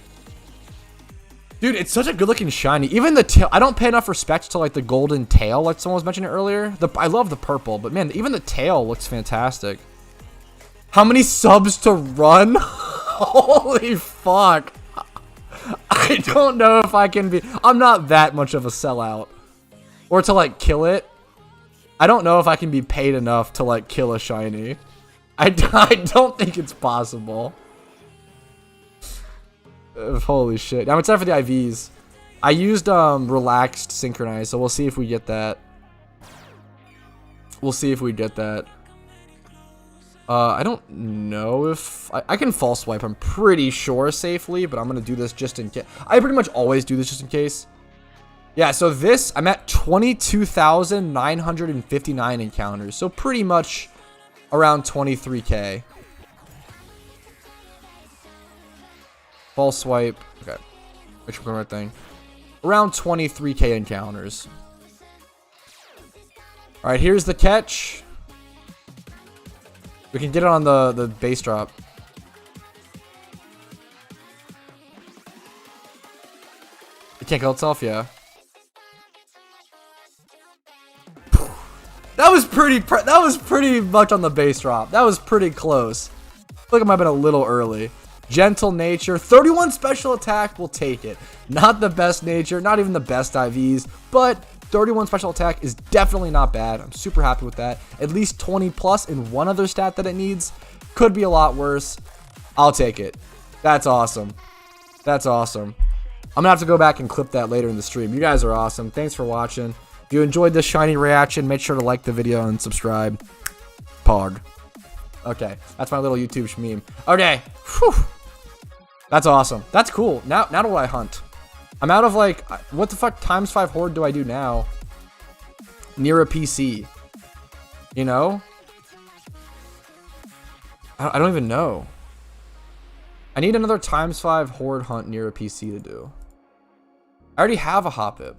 Dude, it's such a good looking shiny. Even the tail, I don't pay enough respect to like the golden tail like someone was mentioning earlier. I love the purple, but man, even the tail looks fantastic. How many subs to run? Holy fuck. I don't know if I can be. I'm not that much of a sellout. Or to like kill it. I don't know if I can be paid enough to like kill a shiny. I don't think it's possible. Holy shit. Now it's time for the IVs. I used relaxed synchronize, so we'll see if we get that. I don't know if I can false swipe. I'm pretty sure safely, but I'm gonna do this just in case. I pretty much always do this just in case. Yeah, so this, I'm at 22,959 encounters. So pretty much around 23k. False swipe. Okay. Make sure we're doing the right thing. Around 23k encounters. Alright, here's the catch. We can get it on the base drop. It can't kill itself, yeah. That was pretty much on the base drop. That was pretty close. I feel like I might have been a little early. Gentle nature, 31 special attack, we'll take it. Not the best nature, not even the best IVs, but 31 special attack is definitely not bad. I'm super happy with that. At least 20 plus in one other stat that it needs. Could be a lot worse. I'll take it. That's awesome. That's awesome. I'm gonna have to go back and clip that later in the stream. You guys are awesome. Thanks for watching. If you enjoyed this shiny reaction, make sure to like the video and subscribe. Pog. Okay, that's my little YouTube meme. Okay. Whew. That's awesome. That's cool. Now do I hunt? I'm out of like, what the fuck ×5 horde do I do now? Near a PC. You know? I don't even know. I need another ×5 horde hunt near a PC to do. I already have a Hoppip.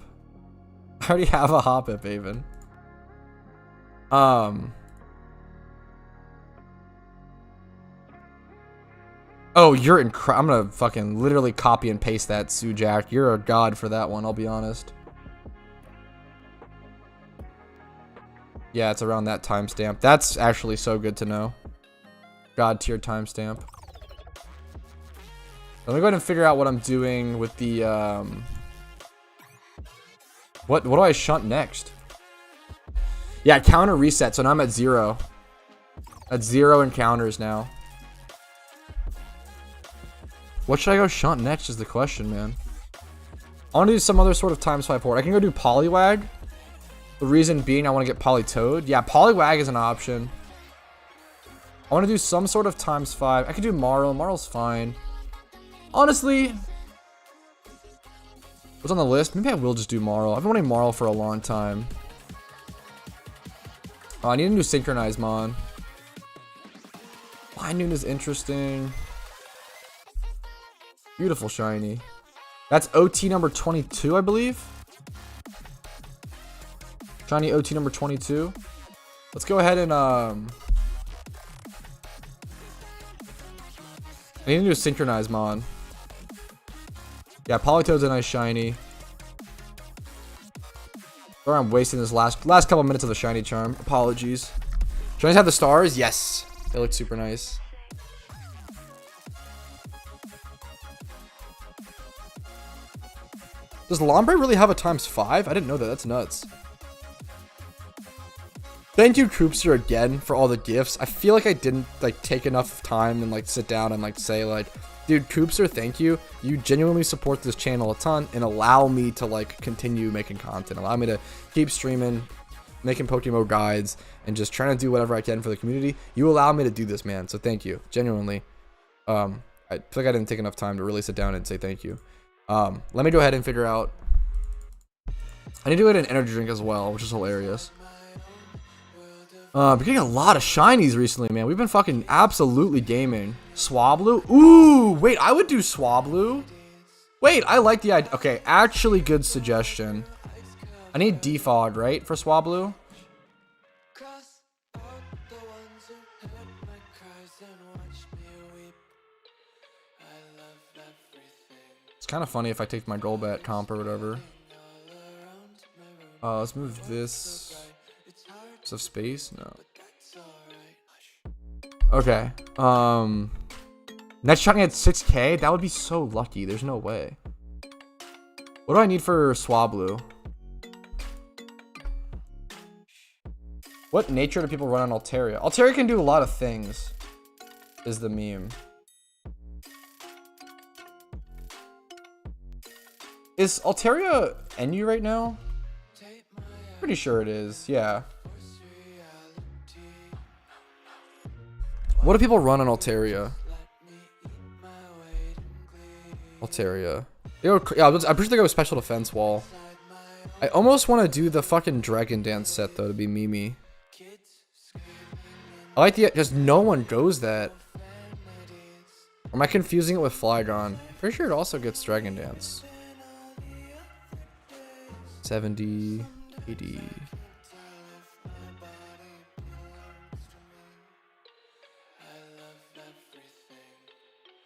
Even. Oh, you're I'm gonna fucking literally copy and paste that, Sujak. You're a god for that one, I'll be honest. Yeah, it's around that timestamp. That's actually so good to know. God tier timestamp. Let me go ahead and figure out what I'm doing with the, What do I shunt next? Yeah, counter reset, so now I'm at 0. At 0 encounters now. What should I go shunt next is the question, man. I want to do some other sort of ×5 horde. I can go do Poliwag. The reason being I want to get Politoed. Yeah, Poliwag is an option. I want to do some sort of ×5. I could do Marl. Marl's fine. Honestly, what's on the list? Maybe I will just do Marl. I've been wanting Marl for a long time. Oh, I need a new Synchronize Mon. Noon is interesting. Beautiful shiny. That's OT number 22, I believe. Shiny OT number 22. Let's go ahead and I need to do a Synchronize Mon. Yeah, Politoed's a nice shiny. Sorry, I'm wasting this last couple minutes of the shiny charm. Apologies. Shinies have the stars? Yes. They look super nice. Does Lombre really have a ×5? I didn't know that. That's nuts. Thank you, Troopster, again for all the gifts. I feel like I didn't like take enough time and like sit down and like say like, dude, Troopster, thank you. You genuinely support this channel a ton and allow me to like continue making content. Allow me to keep streaming, making PokeMMO guides, and just trying to do whatever I can for the community. You allow me to do this, man. So thank you, genuinely. I feel like I didn't take enough time to really sit down and say thank you. Let me go ahead and figure out. I need to get an energy drink as well, which is hilarious. Been getting a lot of shinies recently, man. We've been fucking absolutely gaming. Swablu? Ooh, wait, I would do Swablu. Wait, I like the idea. Okay, actually good suggestion. I need Defog, right, for Swablu? It's kind of funny if I take my Golbat comp or whatever. Let's move this. Of space? No. Okay. Next shiny at 6K? That would be so lucky. There's no way. What do I need for Swablu? What nature do people run on Altaria? Altaria can do a lot of things, is the meme. Is Altaria NU right now? Pretty sure it is, yeah. What do people run on Altaria? Altaria. Yeah, I'm pretty sure they go special defense wall. I almost want to do the fucking Dragon Dance set though to be Mimi. I like the just no one goes that. Or am I confusing it with Flygon? Pretty sure it also gets Dragon Dance. 70, 80.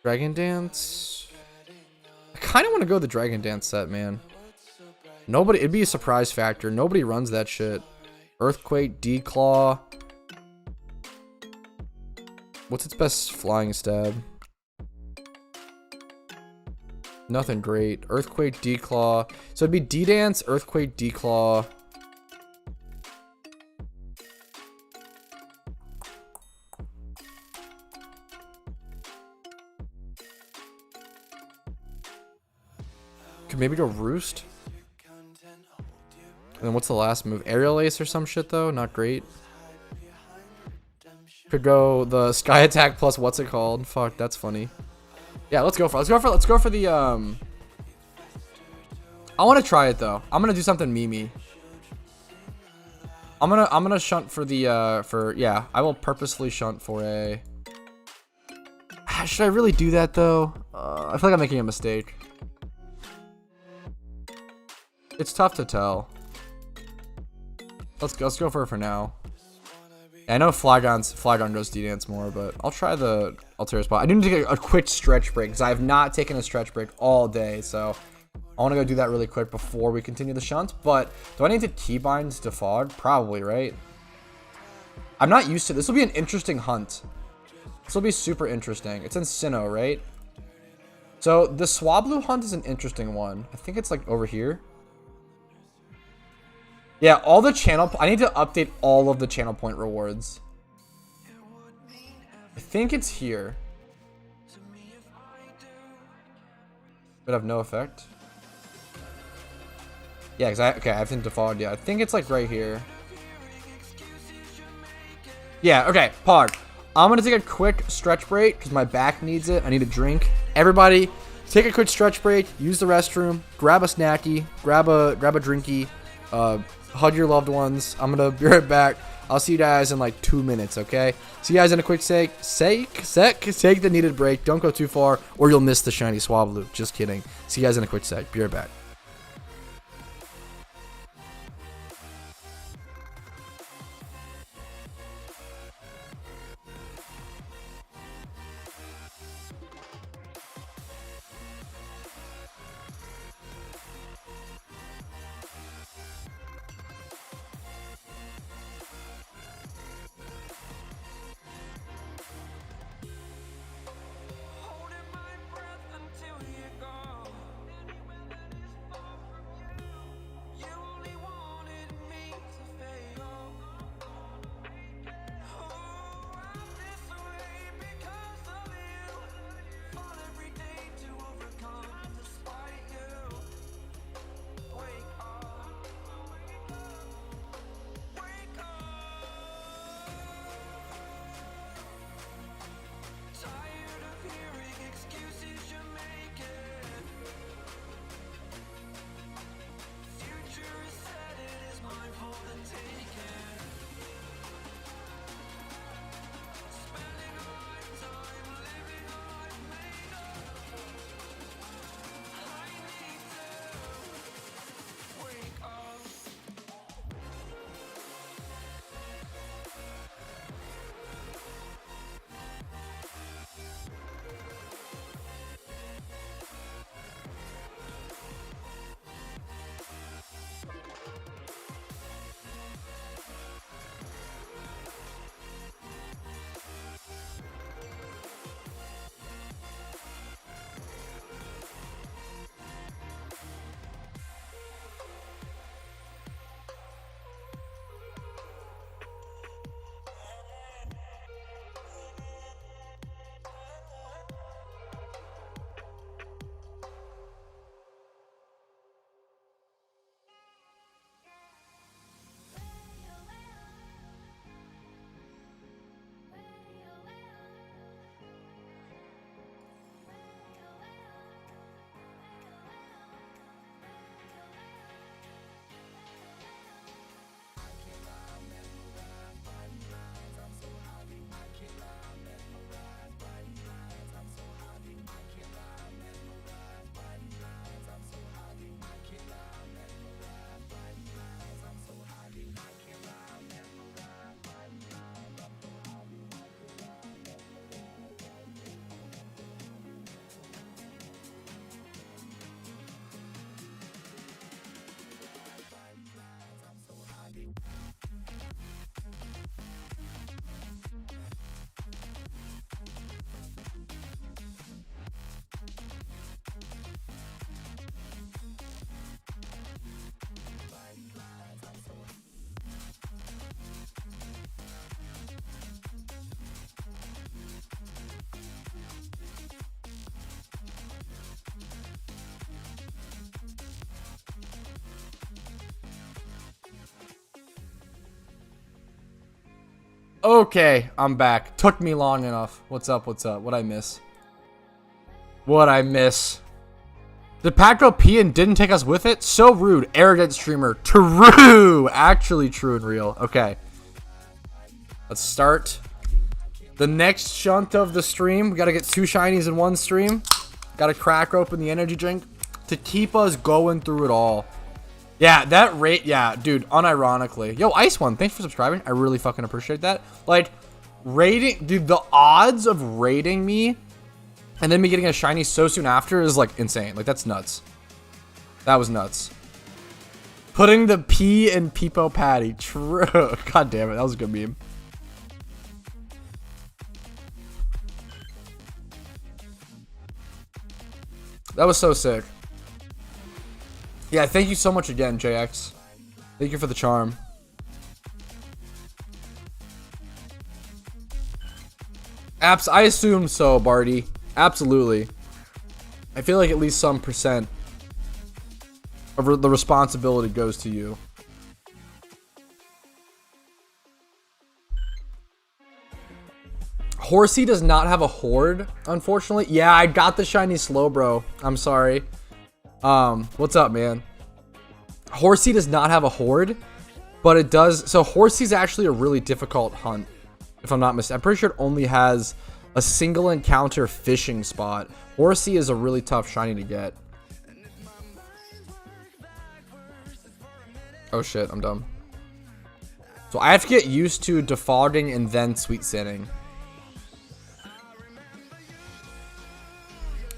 Dragon Dance. I kind of want to go the Dragon Dance set, man. Nobody, it'd be a surprise factor. Nobody runs that shit. Earthquake, Declaw. What's its best flying stab? Nothing great. Earthquake, Declaw. So it'd be D-Dance, Earthquake, Declaw. Could maybe go Roost. And then what's the last move? Aerial Ace or some shit though? Not great. Could go the Sky Attack plus what's it called? Fuck, that's funny. Yeah, let's go for the I want to try it though. I'm gonna do something Mimi. I'm gonna shunt for the yeah, I will purposefully shunt for a. Should I really do that though? I feel like I'm making a mistake. It's tough to tell. Let's go for it for now. Yeah, I know Flygon goes D-Dance more, but I'll try the Altaria spot. I need to take a quick stretch break because I have not taken a stretch break all day, so I want to go do that really quick before we continue the shunt. But do I need to keybind Defog? Probably, right? I'm not used to this. Will be an interesting hunt. This will be super interesting. It's in Sinnoh, right? So the Swablu hunt is an interesting one. I think it's like over here. Yeah, all the channel... I need to update all of the channel point rewards. I think it's here. But have no effect. Yeah, okay, I haven't defaulted yet. I think it's like right here. Yeah, okay, Pog. I'm gonna take a quick stretch break because my back needs it. I need a drink. Everybody, take a quick stretch break. Use the restroom. Grab a snacky. Grab a drinky. Hug your loved ones. I'm gonna be right back. I'll see you guys in like 2 minutes. Okay. See you guys in a quick sec. Take the needed break. Don't go too far, or you'll miss the shiny Swablu. Just kidding. See you guys in a quick sec. Be right back. Holding my breath until you go. Anywhere that is far from you. You only wanted me to fail. Oh, I'm this way because of you. Fall every day to overcome despite you. Wake up. Wake up. Tired of hearing excuses you're making. Future is set, it is mine for the taking. Spending all my time living all I've made up. I need to wake up. Okay, I'm back. Took me long enough. What's up? What's up? What'd I miss? What'd I miss? The Pokeyen didn't take us with it? So rude. Arrogant streamer. True. Actually true and real. Okay. Let's start the next shunt of the stream. We gotta get 2 shinies in one stream. Gotta crack open the energy drink to keep us going through it all. Yeah, that rate, yeah, dude, unironically. Yo, Ice One, thanks for subscribing. I really fucking appreciate that. Like, rating, dude, the odds of rating me and then me getting a shiny so soon after is, like, insane. Like, that's nuts. That was nuts. Putting the P in Peepo Patty. True. God damn it, that was a good meme. That was so sick. Yeah, thank you so much again, JX. Thank you for the charm. I assume so, Barty. Absolutely. I feel like at least some percent. The responsibility goes to you. Horsey does not have a horde, unfortunately. Yeah, I got the shiny Slowbro. I'm sorry. What's up, man? Horsey does not have a horde, but it does. So Horsey's actually a really difficult hunt, if I'm not mistaken. I'm pretty sure it only has a single encounter fishing spot. Horsey is a really tough shiny to get. Oh shit, I'm dumb. So I have to get used to defaulting and then sweet sitting.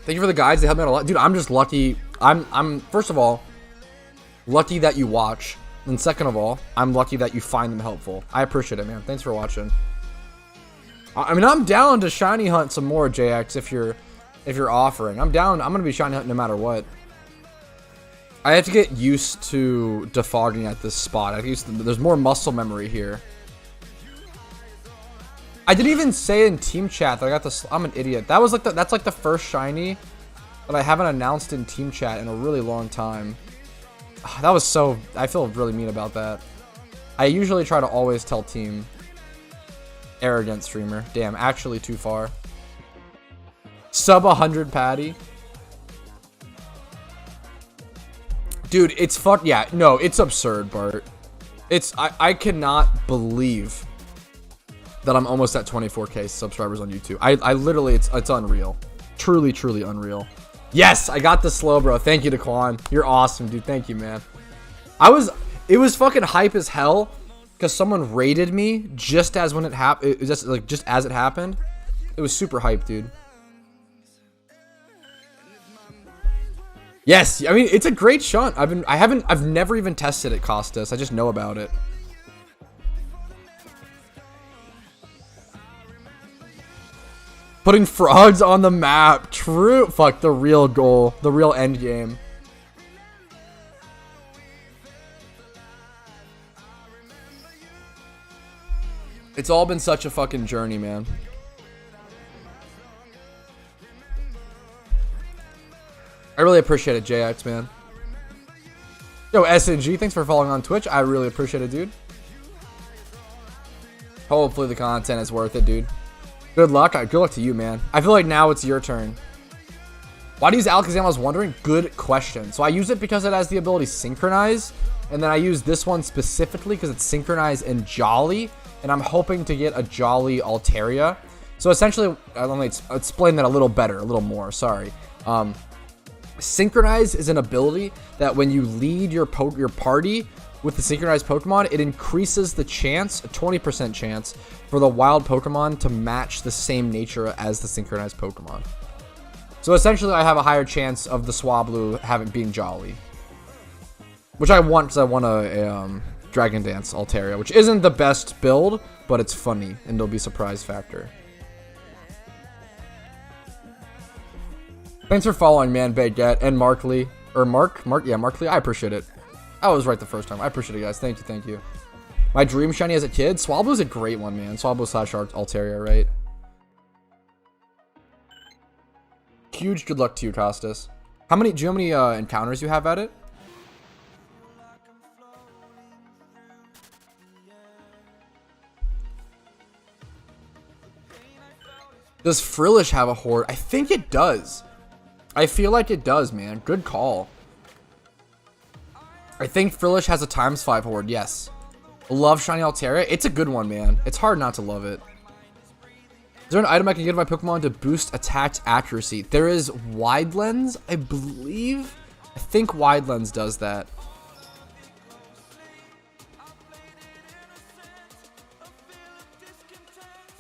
Thank you for the guides. They helped me out a lot. Dude, I'm just lucky. I'm first of all, lucky that you watch. And second of all, I'm lucky that you find them helpful. I appreciate it, man. Thanks for watching. I mean, I'm down to shiny hunt some more, JX, if you're offering. I'm down. I'm going to be shiny hunting no matter what. I have to get used to defogging at this spot. There's more muscle memory here. I didn't even say in team chat that I got this. I'm an idiot. That's like the first shiny that I haven't announced in team chat in a really long time. That was so. I feel really mean about that. I usually try to always tell team. Arrogant streamer. Damn, actually too far. Sub 100 Patty. Dude, it's fuck. Yeah, no, it's absurd, Bart. I cannot believe that I'm almost at 24k subscribers on YouTube. I literally, it's unreal. Truly, truly unreal. Yes, I got the Slowbro. Thank you, Daquan. You're awesome, dude. Thank you, man. It was fucking hype as hell because someone raided me just as when it happened. Just as it happened. It was super hype, dude. Yes, I mean it's a great shunt. I've never even tested it, Costas. I just know about it. Putting frogs on the map. True. Fuck, the real goal. The real end game. It's all been such a fucking journey, man. I really appreciate it, JX, man. Yo, SNG, thanks for following on Twitch. I really appreciate it, dude. Hopefully the content is worth it, dude. Good luck. Good luck to you, man. I feel like now it's your turn. Why do you use Alakazam? I was wondering. Good question. So I use it because it has the ability Synchronize. And then I use this one specifically because it's Synchronize and Jolly. And I'm hoping to get a Jolly Altaria. So essentially, let me explain that a little better, a little more. Sorry. Synchronize is an ability that when you lead your party with the synchronized Pokemon, it increases the chance, a 20% chance, for the wild Pokemon to match the same nature as the synchronized Pokemon. So essentially, I have a higher chance of the Swablu being Jolly, which I want because I want a Dragon Dance Altaria, which isn't the best build, but it's funny and there'll be surprise factor. Thanks for following, man, Baguette, and Mark Lee. Or Mark Lee. I appreciate it. I was right the first time. I appreciate it, guys. Thank you. My dream shiny as a kid? Swablu's a great one, man. Swablu / Altaria, right? Huge good luck to you, Costas. Do you know how many encounters you have at it? Does Frillish have a horde? I think it does. I feel like it does, man. Good call. I think Frillish has a ×5 horde, yes. Love Shiny Altaria. It's a good one, man. It's hard not to love it. Is there an item I can give my Pokemon to boost attack accuracy? There is Wide Lens, I believe. I think Wide Lens does that.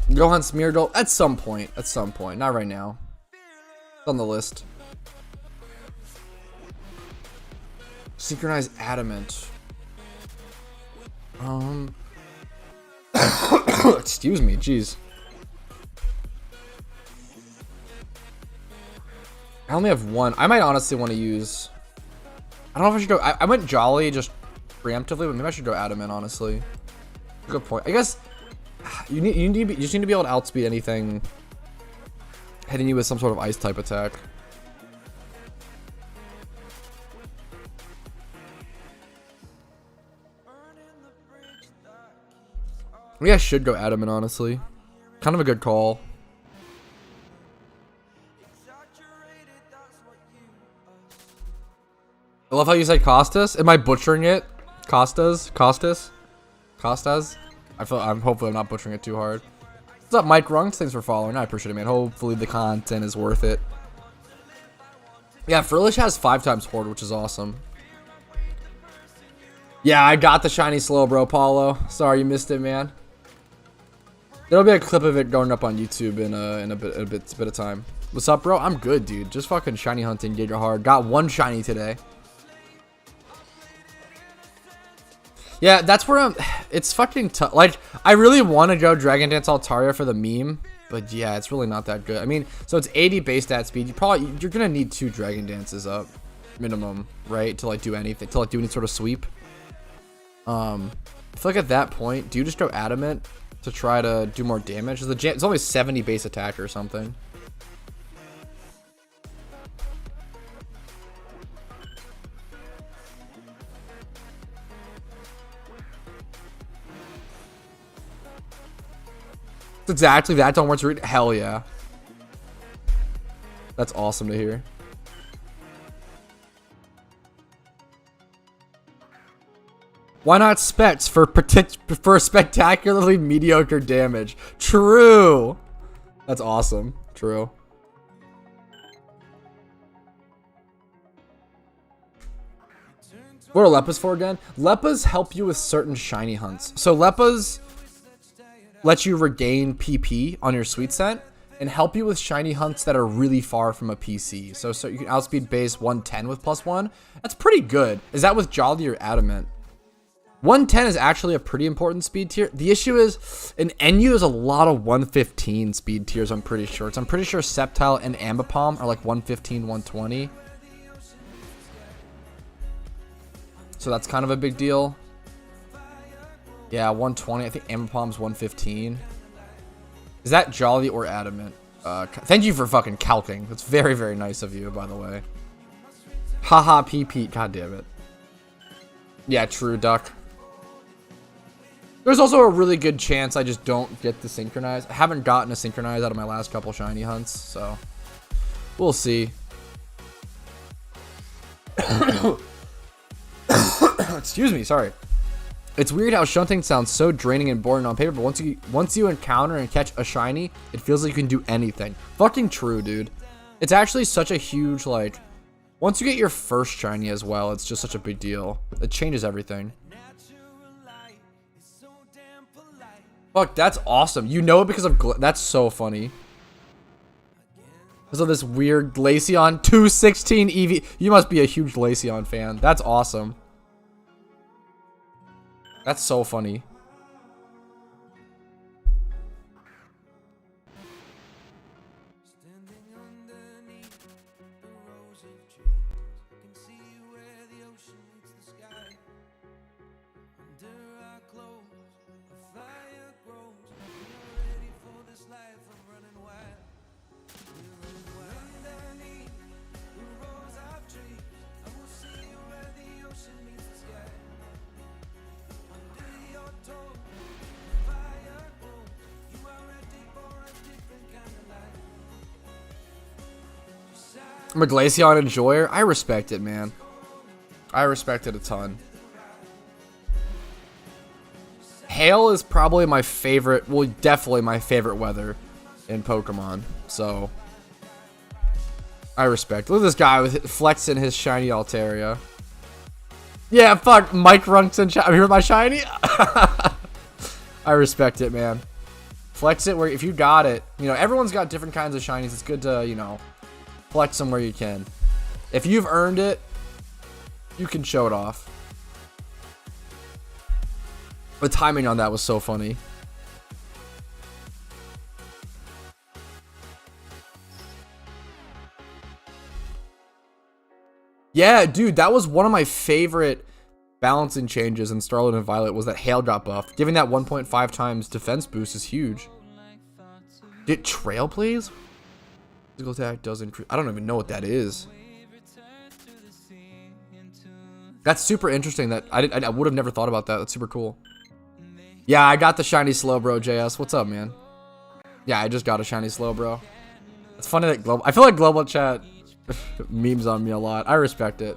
Gohan Smeargle at some point. Not right now. It's on the list. Synchronized Adamant. Excuse me, jeez. I only have one. I might honestly want to use. I don't know if I should go. I went Jolly just preemptively, but maybe I should go Adamant, honestly. Good point. I guess you just need to be able to outspeed anything hitting you with some sort of ice type attack. Maybe I should go Adamant, honestly. Kind of a good call. I love how you say Costas. Am I butchering it? Costas? Costas? Costas? I'm hopefully I'm not butchering it too hard. What's up, Mike Runks? Thanks for following. I appreciate it, man. Hopefully the content is worth it. Yeah, Frillish has 5 times Horde, which is awesome. Yeah, I got the shiny Slowbro, Paulo. Sorry you missed it, man. There'll be a clip of it going up on YouTube in a bit of time. What's up, bro? I'm good, dude. Just fucking shiny hunting, giga hard. Got 1 shiny today. Yeah, that's where it's fucking tough. Like, I really want to go Dragon Dance Altaria for the meme, but yeah, it's really not that good. I mean, so it's 80 base stat speed. You're gonna need 2 Dragon Dances up minimum, right, to like do anything, to like do any sort of sweep. I feel like at that point, do you just go Adamant to try to do more damage? It's only 70 base attack or something. Exactly that. Don't want to read. Hell yeah. That's awesome to hear. Why not Specs for spectacularly mediocre damage? True. That's awesome. True. What are Leppas for again? Leppas help you with certain shiny hunts. So Leppas let you regain PP on your sweet scent and help you with shiny hunts that are really far from a PC. So you can outspeed base 110 with +1. That's pretty good. Is that with Jolly or Adamant? 110 is actually a pretty important speed tier. The issue is, in NU is a lot of 115 speed tiers, I'm pretty sure. I'm pretty sure Sceptile and Ambipom are like 115, 120. So that's kind of a big deal. Yeah, 120. I think Ambipom's 115. Is that Jolly or Adamant? Thank you for fucking calking. That's very, very nice of you, by the way. Haha, PP. God damn it. Yeah, true, Duck. There's also a really good chance I just don't get the Synchronize. I haven't gotten a Synchronize out of my last couple shiny hunts, so we'll see. Excuse me, sorry. It's weird how shunting sounds so draining and boring on paper, but once you encounter and catch a shiny, it feels like you can do anything. Fucking true, dude. It's actually such a huge, like, once you get your first shiny as well, it's just such a big deal. It changes everything. Fuck, that's awesome. You know it because of that's so funny. Because of this weird Glaceon 216 EV. You must be a huge Glaceon fan. That's awesome. That's so funny. I'm a Glaceon enjoyer. I respect it, man. I respect it a ton. Hail is probably my favorite, well, definitely my favorite weather in Pokemon. So, I respect. Look at this guy with flexing his shiny Altaria. Yeah, fuck, Mike Runks and here's my shiny. I respect it, man. Flex it where, if you got it, you know, everyone's got different kinds of shinies. It's good to, you know, flex them where you can. If you've earned it, you can show it off. The timing on that was so funny. Yeah, dude, that was one of my favorite balancing changes in Scarlet and Violet was that Hail got buffed. Giving that 1.5 times defense boost is huge. Did Trail plays? Physical attack does increase. I don't even know what that is. That's super interesting. That I would have never thought about that. That's super cool. Yeah, I got the shiny Slowbro, JS. What's up, man? Yeah, I just got a shiny Slowbro. It's funny that I feel like global chat memes on me a lot. I respect it.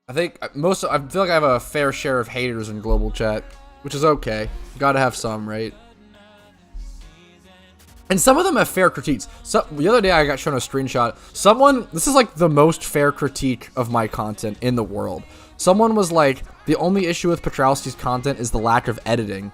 I feel like I have a fair share of haters in global chat, which is okay. Gotta have some, right? And some of them have fair critiques. So the other day I got shown a screenshot. This is like the most fair critique of my content in the world. Someone was like, the only issue with Petrowski's content is the lack of editing.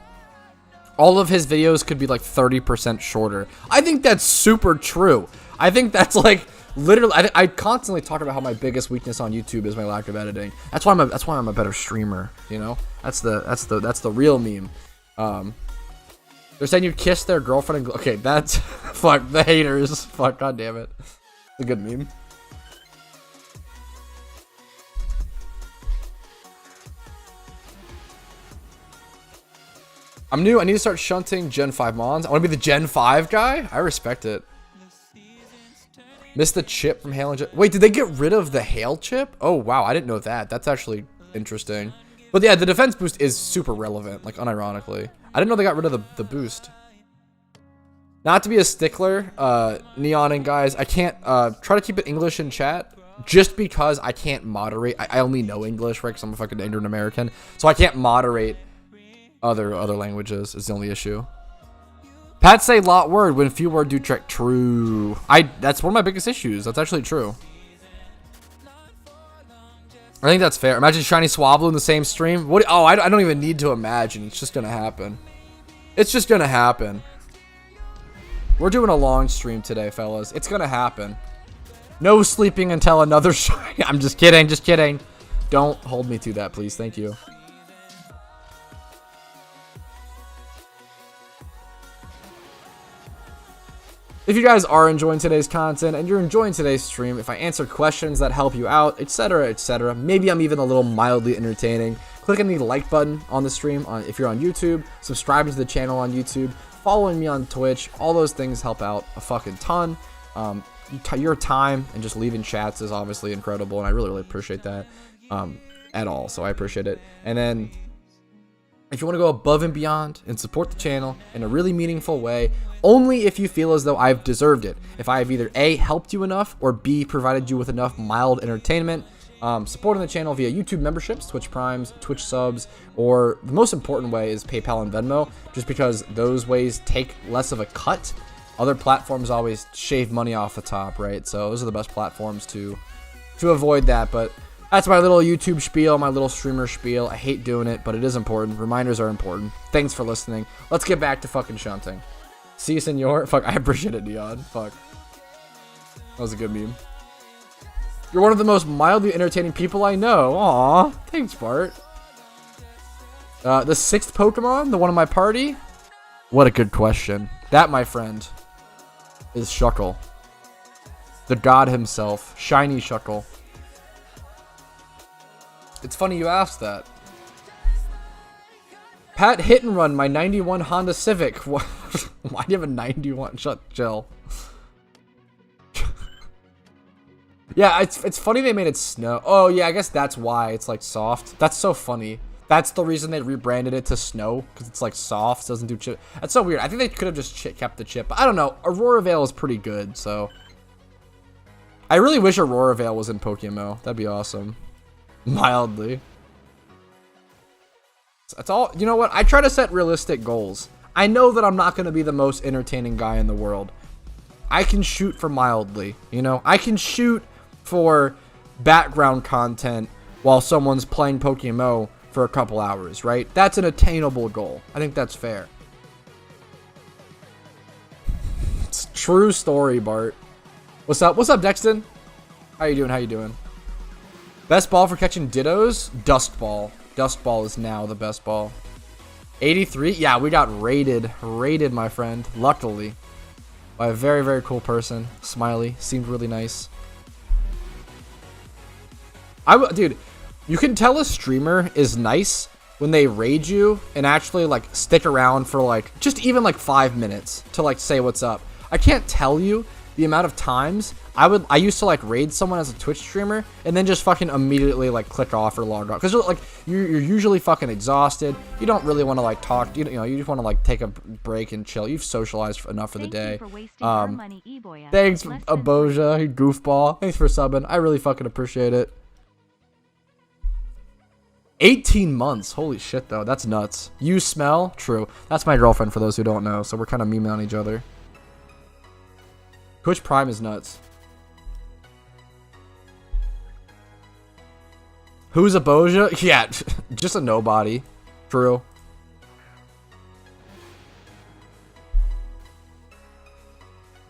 All of his videos could be like 30% shorter. I think that's super true. I think that's like literally. I constantly talk about how my biggest weakness on YouTube is my lack of editing. That's why I'm a better streamer. You know, that's the real meme. They're saying you kissed their girlfriend. Okay, that's fuck the haters. Fuck, god damn it. It's a good meme. I'm new. I need to start shunting Gen 5 mons. I want to be the Gen 5 guy. I respect it. Missed the chip from Hail and Jet. Wait, did they get rid of the Hail chip? Oh, wow. I didn't know that. That's actually interesting. But yeah, the defense boost is super relevant, like unironically. I didn't know they got rid of the boost. Not to be a stickler, Neon and guys, I can't try to keep it English in chat just because I can't moderate. I only know English, right? Because I'm a fucking ignorant American. So I can't moderate other languages is the only issue. Pat say lot word when few word do trick. True. That's one of my biggest issues. That's actually true. I think that's fair. Imagine shiny Swablu in the same stream. What? Oh, I don't even need to imagine. It's just gonna happen. It's just gonna happen. We're doing a long stream today, fellas. It's gonna happen. No sleeping until another shiny. I'm just kidding. Just kidding. Don't hold me to that, please. Thank you. If you guys are enjoying today's content and you're enjoying today's stream, if I answer questions that help you out, etc., maybe I'm even a little mildly entertaining, click on the like button on the stream if you're on YouTube, subscribing to the channel on YouTube, following me on Twitch, all those things help out a fucking ton. Your time and just leaving chats is obviously incredible, and I really appreciate that at all, so I appreciate it. And then if you want to go above and beyond and support the channel in a really meaningful way, only if you feel as though I've deserved it. If I have either A, helped you enough, or B, provided you with enough mild entertainment, supporting the channel via YouTube memberships, Twitch Primes, Twitch subs, or the most important way is PayPal and Venmo, just because those ways take less of a cut. Other platforms always shave money off the top, right? So those are the best platforms to avoid that, but that's my little YouTube spiel, my little streamer spiel. I hate doing it, but it is important. Reminders are important. Thanks for listening. Let's get back to fucking shunting. See you, senor. Fuck, I appreciate it, Neon. Fuck. That was a good meme. You're one of the most mildly entertaining people I know. Aw, thanks, Bart. The 6th Pokemon, the one in my party? What a good question. That, my friend, is Shuckle. The god himself. Shiny Shuckle. It's funny you asked that. Pat hit and run my 91 Honda Civic. Why do you have a 91? Chill. Yeah, it's funny they made it snow. Oh yeah, I guess that's why it's like soft. That's so funny. That's the reason they rebranded it to snow, because it's like soft, doesn't do chip. That's so weird. I think they could have just kept the chip. I don't know. Aurora Veil is pretty good, so I really wish Aurora Veil was in PokeMMO. That'd be awesome. Mildly. That's all. You know what? I try to set realistic goals. I know that I'm not going to be the most entertaining guy in the world. I can shoot for mildly, you know? I can shoot for background content while someone's playing PokeMMO for a couple hours, right? That's an attainable goal. I think that's fair. It's true story, Bart. What's up? What's up, Dexton? How you doing? How you doing? Best ball for catching Dittos? Dust Ball. Dust Ball is now the best ball. 83? Yeah, we got raided. Raided, my friend. Luckily. By a very, very cool person. Smiley. Seemed really nice. Dude, you can tell a streamer is nice when they raid you and actually, like, stick around for, like, just even, like, 5 minutes to, like, say what's up. I can't tell you the amount of times I used to like raid someone as a Twitch streamer and then just fucking immediately like click off or log off because like you're usually fucking exhausted. You don't really want to like talk. You know, you just want to like take a break and chill. You've socialized enough for the day. Thanks, Aboja, you goofball. Thanks for subbing. I really fucking appreciate it. 18 months. Holy shit, though. That's nuts. You smell? True. That's my girlfriend, for those who don't know. So we're kind of memeing on each other. Twitch Prime is nuts. Who's Aboja? Yeah, just a nobody. True.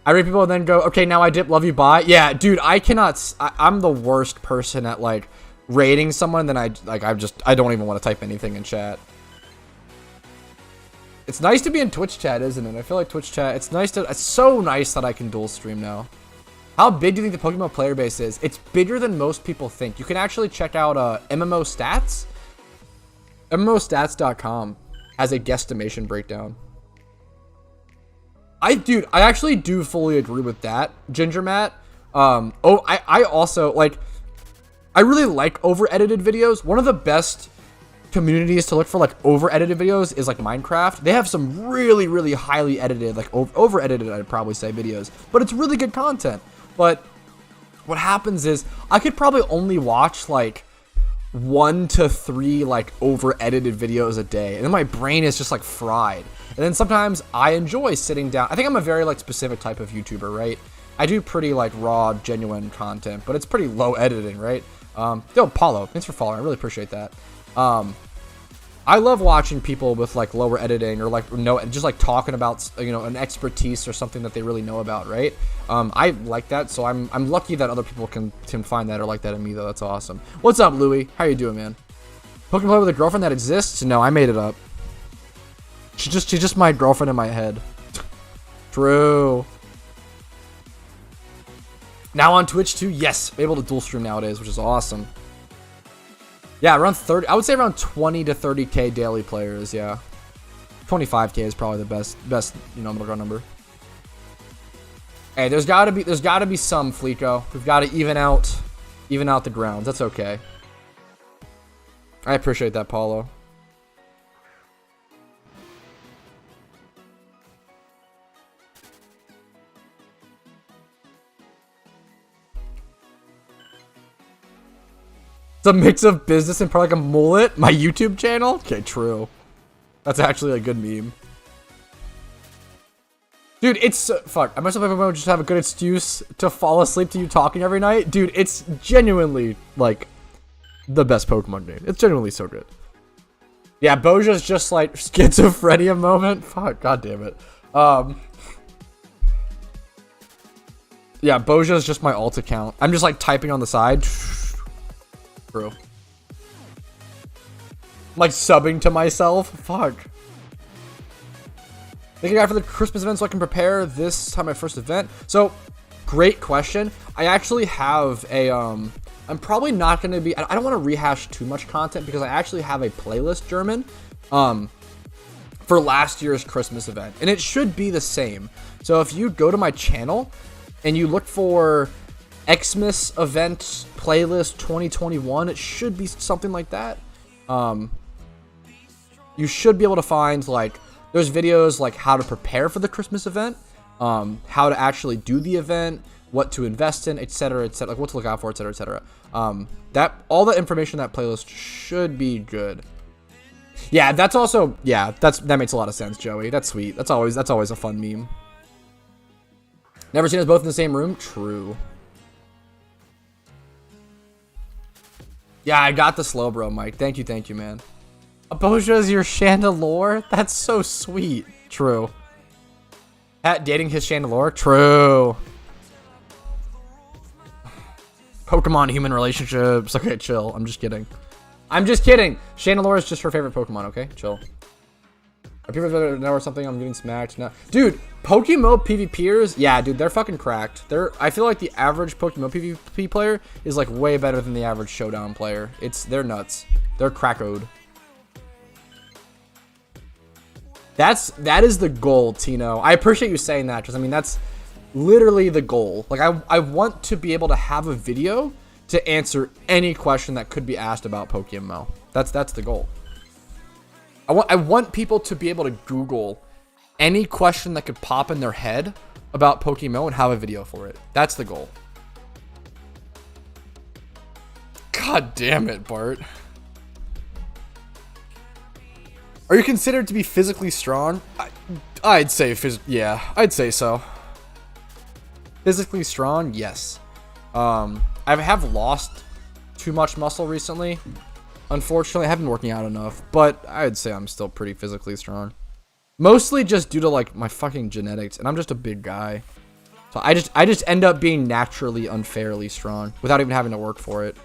I read people and then go, okay, now I dip, love you, bye. Yeah, dude, I cannot. I'm the worst person at, like, rating someone, then I don't even want to type anything in chat. It's nice to be in Twitch chat, isn't it? I feel like Twitch chat, it's so nice that I can dual stream now. How big do you think the PokeMMO player base is? It's bigger than most people think. You can actually check out MMO stats. MMOstats.com has a guesstimation breakdown. Dude, I actually do fully agree with that, Ginger Matt. I also like, I really like over-edited videos. One of the best communities to look for like over-edited videos is like Minecraft. They have some really, really highly edited, like over-edited, I'd probably say, videos. But it's really good content. But what happens is I could probably only watch like 1 to 3 like over-edited videos a day. And then my brain is just like fried. And then sometimes I enjoy sitting down. I think I'm a very like specific type of YouTuber, right? I do pretty like raw, genuine content, but it's pretty low editing, right? Yo, Paulo, thanks for following. I really appreciate that. I love watching people with like lower editing or like just like talking about, you know, an expertise or something that they really know about, right? I like that, so I'm lucky that other people can find that or like that in me, though. That's awesome. What's up, Louie? How you doing, man? Pokemon player with a girlfriend that exists? No, I made it up. She's just my girlfriend in my head. True. Now on Twitch too? Yes, I'm able to dual stream nowadays, which is awesome. Yeah, around 30, I would say around 20 to 30k daily players, yeah. 25k is probably the best, you know, middle ground number. Hey, there's gotta be some, Fleeko. We've gotta even out the grounds. That's okay. I appreciate that, Paulo. It's a mix of business and probably like a mullet. My YouTube channel? Okay, true. That's actually a good meme. Dude, it's... fuck. I must have just have a good excuse to fall asleep to you talking every night. Dude, it's genuinely, like, the best Pokemon game. It's genuinely so good. Yeah, Boja's just, like, schizophrenia moment. Fuck, god damn it. Yeah, Boja's just my alt account. I'm just, like, typing on the side. True. Like subbing to myself. Fuck. Thinking after the Christmas event so I can prepare this time my first event. So, great question. I actually have a I'm probably not going to be. I don't want to rehash too much content because I actually have a playlist German for last year's Christmas event, and it should be the same. So if you go to my channel and you look for Xmas event playlist 2021, it should be something like that. You should be able to find, like, there's videos like how to prepare for the Christmas event, how to actually do the event, what to invest in, etc., etc., like what to look out for, etc., etc. That all the information in that playlist should be good. Yeah, that's also, yeah, that makes a lot of sense, Joey. That's sweet. That's always a fun meme. Never seen us both in the same room? True. Yeah, I got the Slowbro, Mike. Thank you, man. Aboja's your Chandelure? That's so sweet. True. Pat dating his Chandelure? True. Pokemon human relationships. Okay, chill. I'm just kidding. Chandelure is just her favorite Pokemon, okay? Chill. Are people know or something? I'm getting smacked now. Dude, PokeMMO PvPers? Yeah, dude, they're fucking cracked. I feel like the average PokeMMO PvP player is like way better than the average Showdown player. They're nuts. They're crackoed. That is the goal, Tino. I appreciate you saying that, because I mean literally the goal. Like I want to be able to have a video to answer any question that could be asked about PokeMMO. That's the goal. I want people to be able to Google any question that could pop in their head about PokeMMO and have a video for it. That's the goal. God damn it, Bart. Are you considered to be physically strong? I'd say yeah, I'd say so. Physically strong, yes. I have lost too much muscle recently. Unfortunately, I haven't been working out enough, but I'd say I'm still pretty physically strong. Mostly just due to like my fucking genetics, and I'm just a big guy. So I just end up being naturally unfairly strong without even having to work for it.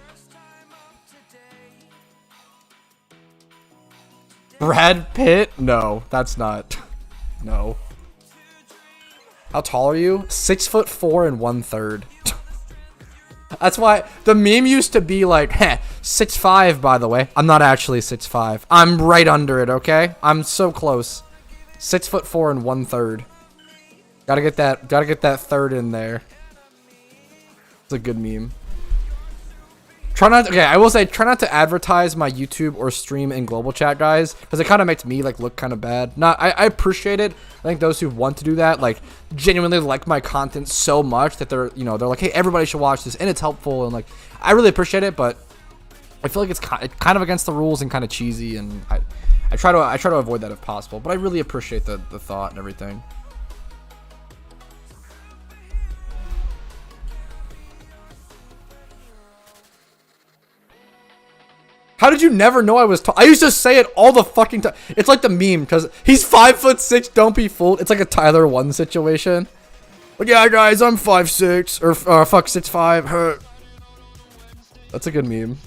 Brad Pitt? No, that's not. No. How tall are you? 6'4" and 1/3. That's why the meme used to be like, 6'5", by the way. I'm not actually 6'5". I'm right under it, okay? I'm so close. 6'4" and 1/3. Gotta get that third in there. It's a good meme. I will say, try not to advertise my YouTube or stream in global chat, guys, because it kind of makes me like look kind of bad. I appreciate it. I think those who want to do that like genuinely like my content so much that they're like, hey, everybody should watch this and it's helpful, and like I really appreciate it, but I feel like it's kind of against the rules and kind of cheesy, and I try to avoid that if possible. But I really appreciate the thought and everything. How did you never know I was tall? I used to say it all the fucking time. It's like the meme, because he's 5'6", don't be fooled. It's like a Tyler 1 situation. Like, yeah, guys, I'm 5'6", or fuck, 6'5". That's a good meme.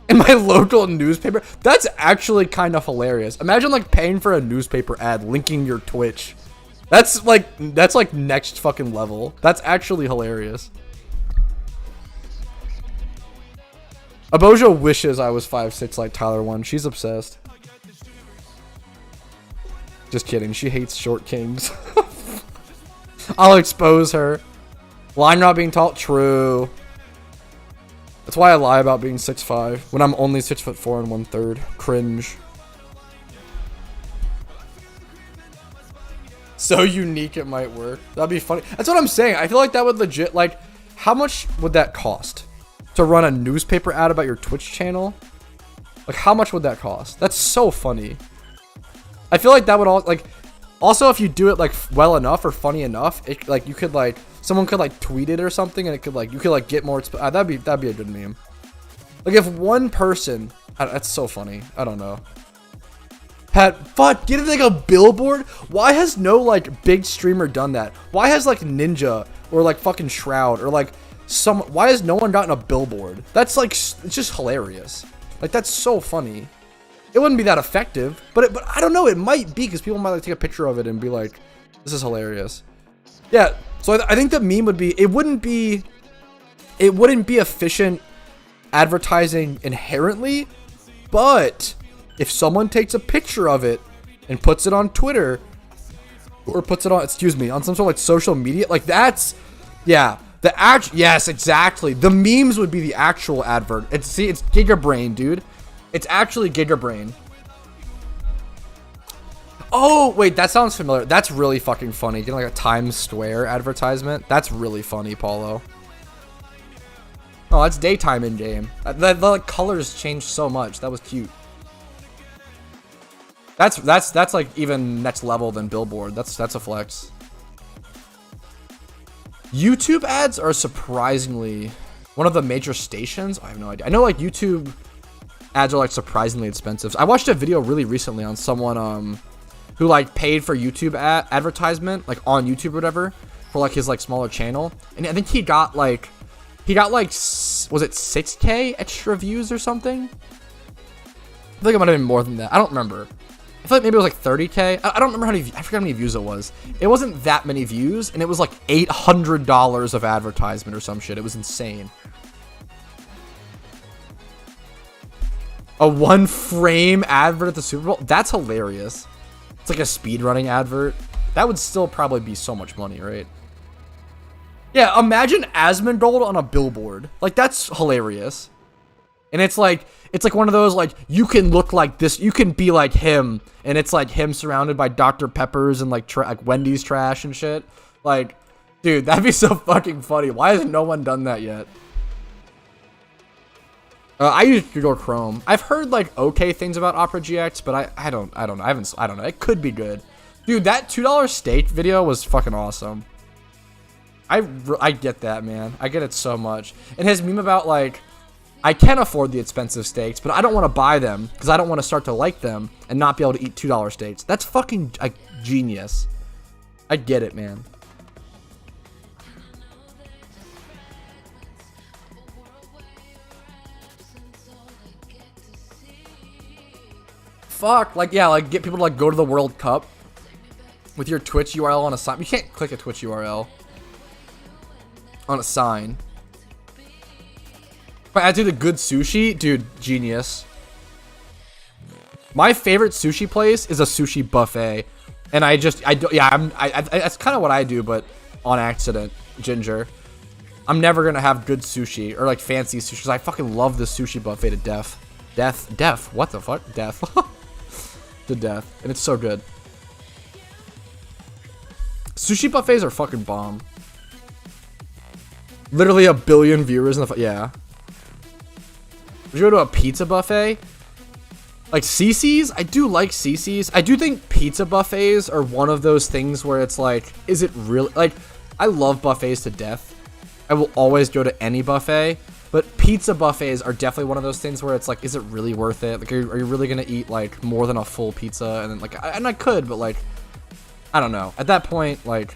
In my local newspaper? That's actually kind of hilarious. Imagine like paying for a newspaper ad linking your Twitch. That's like next fucking level. That's actually hilarious. Aboja wishes I was 5'6" like Tyler 1. She's obsessed. Just kidding. She hates short kings. I'll expose her. Well, I'm not being tall. True. That's why I lie about being 6'5" when I'm only 6'4" and 1/3. Cringe. So unique it might work. That'd be funny. That's what I'm saying. I feel like that would legit, like, how much would that cost? To run a newspaper ad about your Twitch channel? Like, how much would that cost? That's so funny. I feel like that would all, like, also if you do it like well enough or funny enough, it like you could like someone could like tweet it or something, and it could like you could like get more. That'd be a good meme. Like if one person, that's so funny. I don't know. Fuck, getting like a billboard? Why has no like big streamer done that? Why has like Ninja or like fucking Shroud or like why has no one gotten a billboard? That's like, it's just hilarious. Like that's so funny. It wouldn't be that effective, but I don't know. It might be, because people might like take a picture of it and be like, this is hilarious. Yeah. So I think the meme would be, it wouldn't be efficient advertising inherently, but if someone takes a picture of it and puts it on Twitter or puts it on, on some sort of like social media, like that's, yeah. Yes, exactly. The memes would be the actual advert. It's Gigabrain, dude. It's actually Gigabrain. Oh, wait, that sounds familiar. That's really fucking funny. Getting like a Times Square advertisement. That's really funny, Paulo. Oh, that's daytime in game. The like colors changed so much. That was cute. That's like even next level than Billboard. That's a flex. YouTube ads are surprisingly one of the major stations. I have no idea. I know like YouTube ads are like surprisingly expensive. I watched a video really recently on someone who like paid for YouTube advertisement like on YouTube or whatever for like his like smaller channel, and I think he got like was it 6K extra views or something? I think it might have been more than that. I don't remember. I feel like maybe it was like 30K. I don't remember I forget how many views it was. It wasn't that many views, and it was like $800 of advertisement or some shit. It was insane. A 1-frame advert at the Super Bowl? That's hilarious. It's like a speedrunning advert. That would still probably be so much money, right? Yeah, imagine Asmongold on a billboard. Like, that's hilarious. And it's like one of those, like, you can look like this, you can be like him, and it's like him surrounded by Dr. Peppers and like Wendy's trash and shit. Like, dude, that'd be so fucking funny. Why has no one done that yet? I use Google Chrome. I've heard like okay things about Opera GX, but I don't know. It could be good. Dude, that $2 steak video was fucking awesome. I get that, man. I get it so much. And his meme about like, I can afford the expensive steaks, but I don't want to buy them because I don't want to start to like them and not be able to eat $2 steaks. That's fucking like genius. I get it, man. Fuck, like, yeah, like, get people to, like, go to the World Cup with your Twitch URL on a sign. You can't click a Twitch URL on a sign. But I do the good sushi, dude, genius. My favorite sushi place is a sushi buffet, and that's kind of what I do, but on accident, Ginger. I'm never gonna have good sushi or like fancy sushi because I fucking love the sushi buffet to death. Death. What the fuck? Death. To death, and it's so good. Sushi buffets are fucking bomb. Literally a billion viewers in the yeah. Would you go to a pizza buffet? Like CC's? I do like CC's. I do think pizza buffets are one of those things where it's like, is it really, like, I love buffets to death. I will always go to any buffet. But pizza buffets are definitely one of those things where it's like, is it really worth it? Like, are you really gonna eat like more than a full pizza? And then like, and I could, but like, I don't know. At that point, like,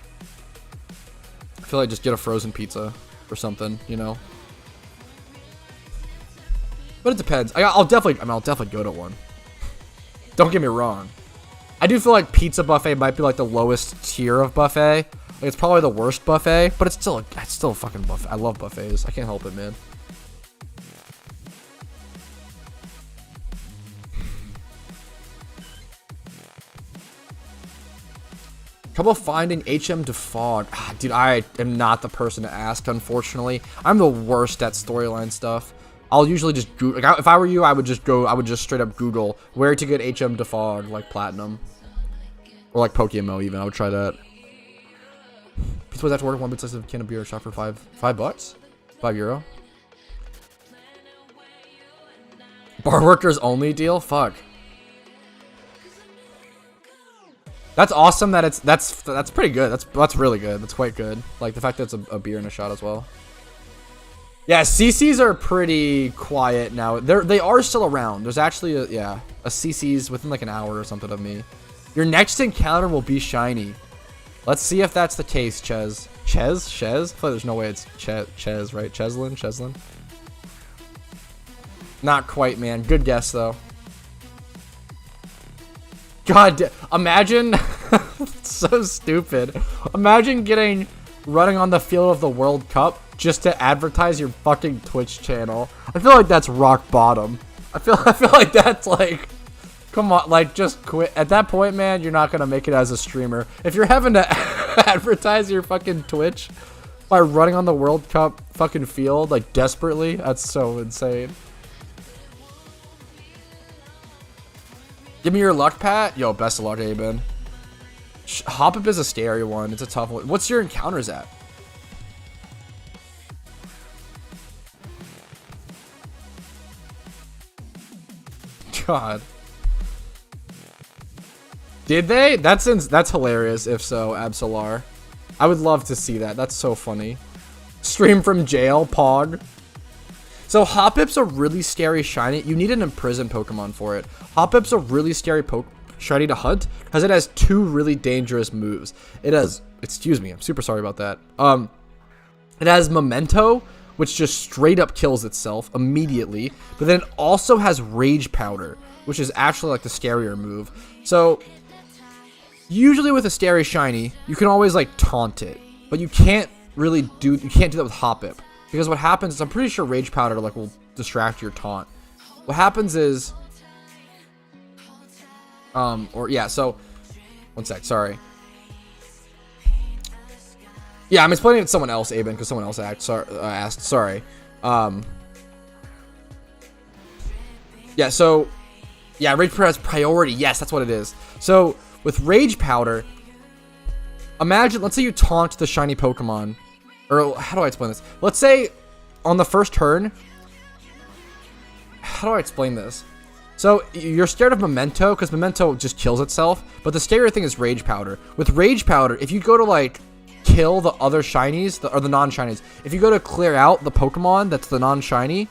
I feel like just get a frozen pizza or something, you know. But it depends. I'll definitely go to one. Don't get me wrong. I do feel like pizza buffet might be like the lowest tier of buffet. Like, it's probably the worst buffet, but it's still a fucking buffet. I love buffets. I can't help it, man. Trouble finding HM Defog. Dude, I am not the person to ask, unfortunately. I'm the worst at storyline stuff. I'll usually just Google. Like, if I were you, I would just straight up Google where to get HM Defog, like Platinum. Or like PokeMMO even. I would try that. Pizza was after work, one bit slice of can of beer shop for $5. €5. Bar workers only deal? Fuck. That's awesome that that's pretty good. That's really good. That's quite good. Like the fact that it's a beer and a shot as well. Yeah, CCs are pretty quiet now. They are still around. There's actually a CCs within like an hour or something of me. Your next encounter will be shiny. Let's see if that's the case, Ches. Ches? I feel like there's no way it's Ches, right? Cheslin? Not quite, man. Good guess though. God, imagine, so stupid. Imagine running on the field of the World Cup just to advertise your fucking Twitch channel. I feel like that's rock bottom. I feel like that's like, come on, like just quit. At that point, man, you're not gonna make it as a streamer. If you're having to advertise your fucking Twitch by running on the World Cup fucking field, like desperately, that's so insane. Give me your luck, Pat. Yo, best of luck, Aben. Hop-up is a scary one. It's a tough one. What's your encounters at? God. Did they? That's hilarious, if so, Absolar. I would love to see that. That's so funny. Stream from jail, Pog. So Hoppip's a really scary shiny. You need an imprisoned Pokemon for it. Hoppip's a really scary shiny to hunt because it has two really dangerous moves. It has, excuse me, I'm super sorry about that. It has Memento, which just straight up kills itself immediately. But then it also has Rage Powder, which is actually like the scarier move. So usually with a scary shiny, you can always like taunt it, but you can't do that with Hoppip. Because what happens is, I'm pretty sure Rage Powder like will distract your taunt. What happens is, so, one sec, sorry. Yeah, I'm explaining it to someone else, Aben, because someone else asked. Sorry. Yeah, so... Yeah, Rage Powder has priority. Yes, that's what it is. So, with Rage Powder... Imagine, let's say you taunt the shiny Pokemon. Or, how do I explain this? Let's say, on the first turn... How do I explain this? So, you're scared of Memento, because Memento just kills itself. But the scarier thing is Rage Powder. With Rage Powder, if you go to, like, kill the other shinies, or the non-shinies. If you go to clear out the Pokemon that's the non-shiny,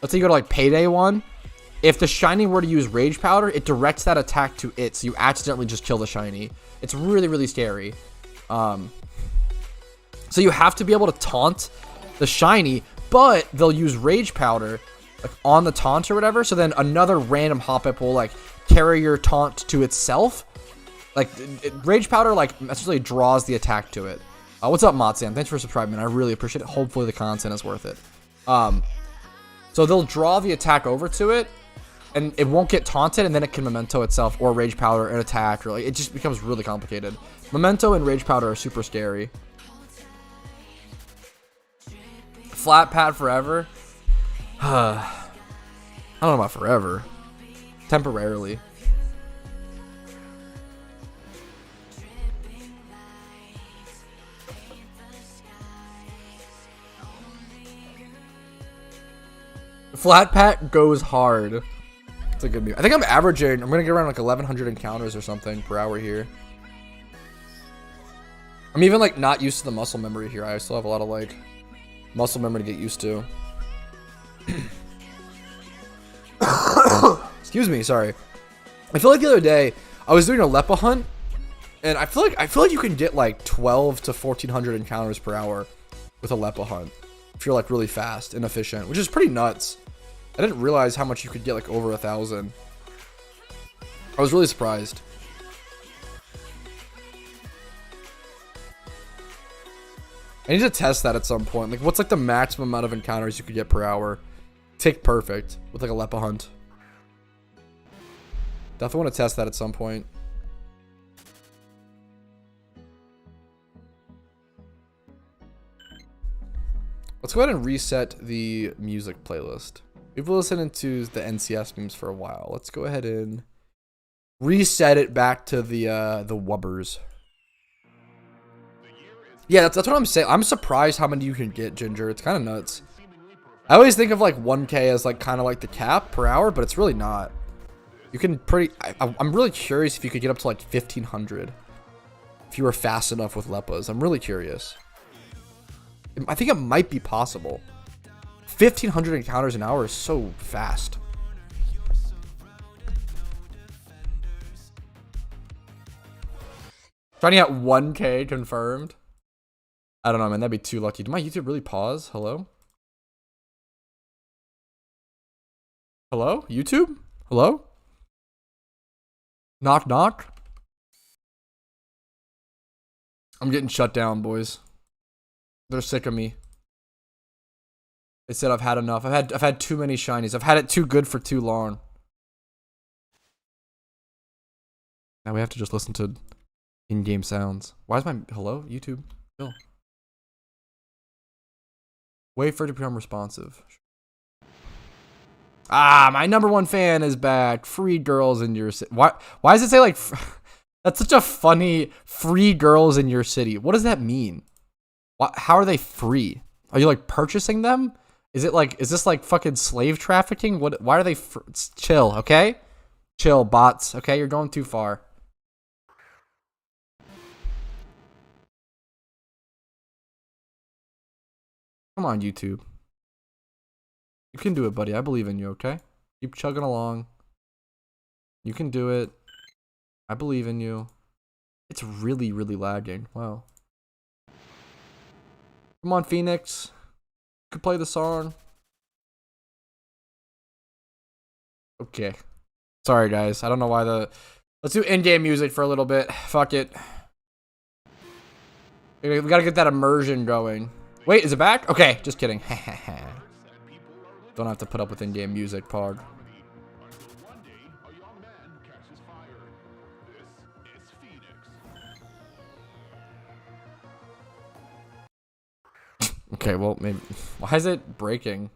let's say you go to, like, Payday 1. If the shiny were to use Rage Powder, it directs that attack to it, so you accidentally just kill the shiny. It's really, really scary. So you have to be able to taunt the shiny, but they'll use Rage Powder like on the taunt or whatever, so then another random hop-up will like carry your taunt to itself. Like Rage Powder like essentially draws the attack to it. What's up, Matsan? Thanks for subscribing. I really appreciate it. Hopefully the content is worth it. So they'll draw the attack over to it, and it won't get taunted, and then it can Memento itself or Rage Powder an attack, or like it just becomes really complicated. Memento and Rage Powder are super scary. Flat Pat forever? I don't know about forever. Temporarily. Flat Pat goes hard. It's a good move. I think I'm averaging, I'm going to get around like 1,100 encounters or something per hour here. I'm even like not used to the muscle memory here. I still have a lot of like muscle memory to get used to. Excuse me, sorry. I feel like the other day I was doing a Lepa hunt, and I feel like you can get like 12 to 1,400 encounters per hour with a Lepa hunt if you're like really fast and efficient, which is pretty nuts. I didn't realize how much you could get like over 1,000. I was really surprised. I need to test that at some point. Like, what's like the maximum amount of encounters you could get per hour? Tick perfect with like a Lepa hunt. Definitely want to test that at some point. Let's go ahead and reset the music playlist. We've been listening to the NCS memes for a while. Let's go ahead and reset it back to the wubbers. Yeah, that's what I'm saying. I'm surprised how many you can get, Ginger. It's kind of nuts. I always think of like 1K as like kind of like the cap per hour, but it's really not. You can I'm really curious if you could get up to like 1,500 if you were fast enough with Lepas. I'm really curious. I think it might be possible. 1,500 encounters an hour is so fast. Trying to get 1K confirmed. I don't know, man. That'd be too lucky. Did my YouTube really pause? Hello? Hello? YouTube? Hello? Knock, knock. I'm getting shut down, boys. They're sick of me. They said I've had enough. I've had too many shinies. I've had it too good for too long. Now we have to just listen to in-game sounds. Why is my hello YouTube? Chill. Wait for it to become responsive. Ah, my #1 fan is back. Free girls in your city. Why does it say like that's such a funny free girls in your city? What does that mean? How are they free? Are you like purchasing them? Is this like fucking slave trafficking? Why are they chill, okay? Chill, bots, okay? You're going too far. Come on, YouTube. You can do it, buddy. I believe in you, okay? Keep chugging along. You can do it. I believe in you. It's really, really lagging. Wow. Come on, Phoenix. You can play the song. Okay. Sorry, guys. I don't know why let's do in-game music for a little bit. Fuck it. We gotta get that immersion going. Wait, is it back? Okay, just kidding. Don't have to put up with in-game music, Pog. Okay, well, maybe. Why is it breaking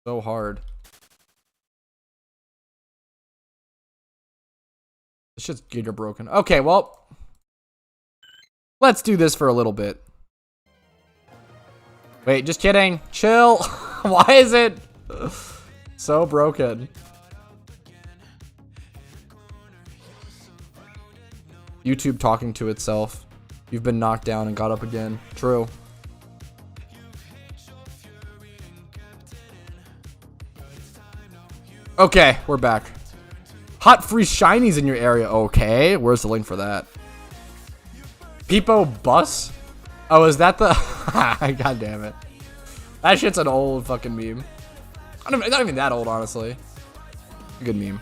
so hard? It's just giga broken. Okay, well, let's do this for a little bit. Wait, just kidding. Chill. Why is it so broken? YouTube talking to itself. You've been knocked down and got up again. True. Okay, we're back. Hot free shinies in your area. Okay, where's the link for that? Peepo Bus? Oh, is that the... God damn it. That shit's an old fucking meme. Not even that old, honestly. A good meme.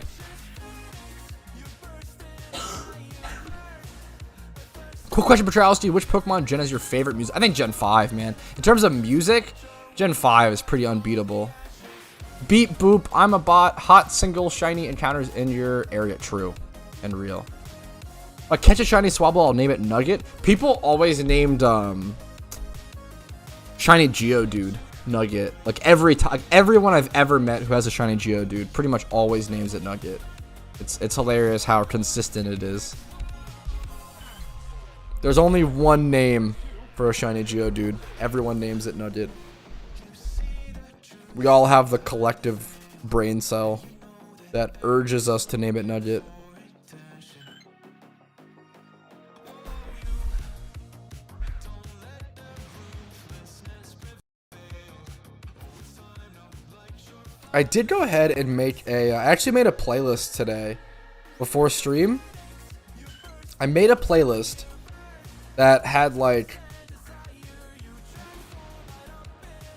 Cool question, Petrality. Which Pokemon gen is your favorite music? I think Gen 5, man. In terms of music, Gen 5 is pretty unbeatable. Beep boop, I'm a bot. Hot single shiny encounters in your area. True and real. Catch a shiny Swabble, I'll name it Nugget. People always named shiny Geodude Nugget. Like everyone I've ever met who has a shiny Geodude pretty much always names it Nugget. It's hilarious how consistent it is. There's only one name for a shiny Geodude. Everyone names it Nugget. We all have the collective brain cell that urges us to name it Nugget. I did go ahead and make I actually made a playlist today before stream. I made a playlist that had like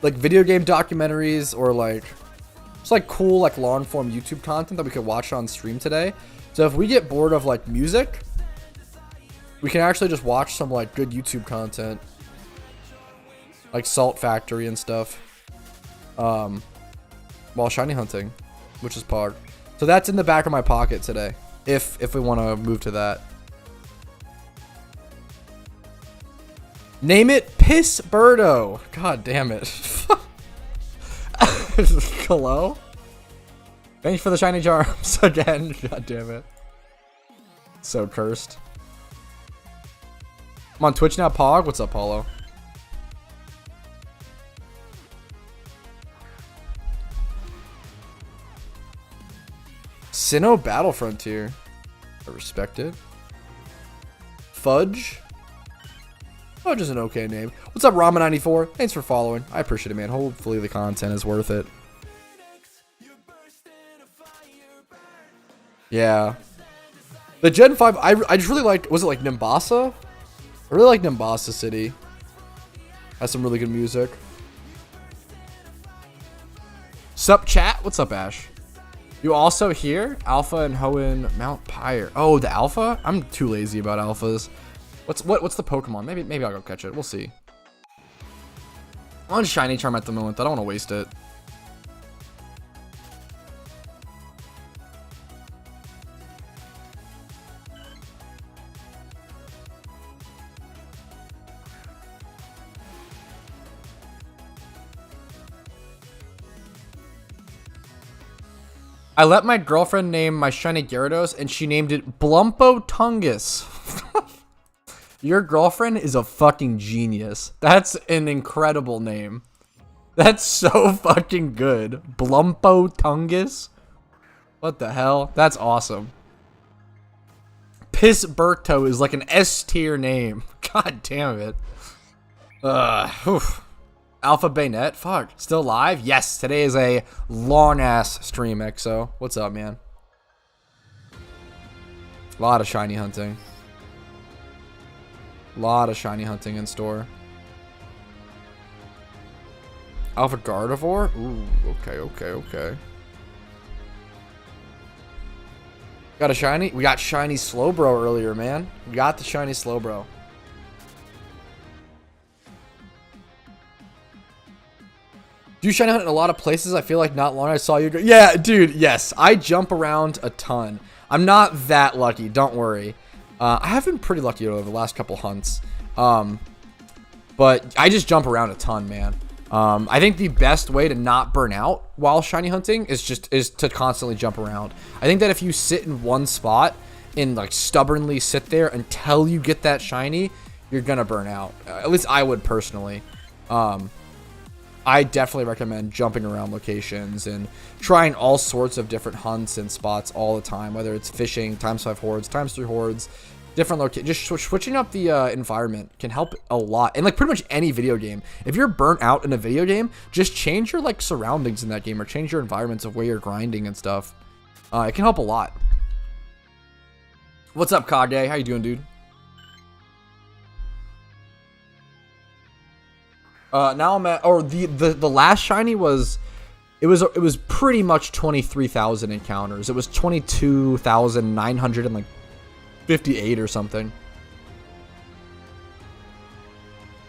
video game documentaries or like it's like cool like long form YouTube content that we could watch on stream today. So if we get bored of like music, we can actually just watch some like good YouTube content, like Salt Factory and stuff, while shiny hunting, which is Pog. So that's in the back of my pocket today. If we want to move to that. Name it Piss Birdo. God damn it. Hello? Thanks for the shiny charms again. God damn it. So cursed. I'm on Twitch now, Pog. What's up, Paulo? Sinnoh Battle Frontier. I respect it. Fudge. Oh, just an okay name. What's up, Rama94? Thanks for following. I appreciate it, man. Hopefully the content is worth it. Yeah. The Gen 5, I just really liked, was it like Nimbasa? I really like Nimbasa City. Has some really good music. Sup, chat? What's up, Ash? You also here? Alpha and Hoenn Mount Pyre. Oh, the Alpha? I'm too lazy about Alphas. What's the Pokemon? Maybe I'll go catch it. We'll see. I'm on Shiny Charm at the moment. I don't want to waste it. I let my girlfriend name my shiny Gyarados, and she named it Blumpo Tungus. Your girlfriend is a fucking genius. That's an incredible name. That's so fucking good. Blumpo Tungus? What the hell? That's awesome. Pissberto is like an S tier name. God damn it. Oof. Alpha Baynet? Fuck. Still live? Yes, today is a long-ass stream, EXO. What's up, man? A lot of shiny hunting. A lot of shiny hunting in store. Alpha Gardevoir? Ooh, okay. Got a shiny? We got shiny Slowbro earlier, man. We got the shiny Slowbro. Do you shiny hunt in a lot of places? I feel like not long I saw you go. Yeah, dude, yes. I jump around a ton. I'm not that lucky, don't worry. I have been pretty lucky over the last couple hunts. But But I just jump around a ton, man. I think the best way to not burn out while shiny hunting is to constantly jump around. I think that if you sit in one spot and like stubbornly sit there until you get that shiny, you're gonna burn out. At least I would personally. I definitely recommend jumping around locations and trying all sorts of different hunts and spots all the time, whether it's fishing, ×5 hordes, ×3 hordes, different locations. Just switching up the environment can help a lot. And like pretty much any video game, if you're burnt out in a video game, just change your like surroundings in that game or change your environments of where you're grinding and stuff. It can help a lot. What's up, Kage? How you doing, dude? Now I'm at, or the last shiny was, it was pretty much 23,000 encounters. It was 22,958 or something.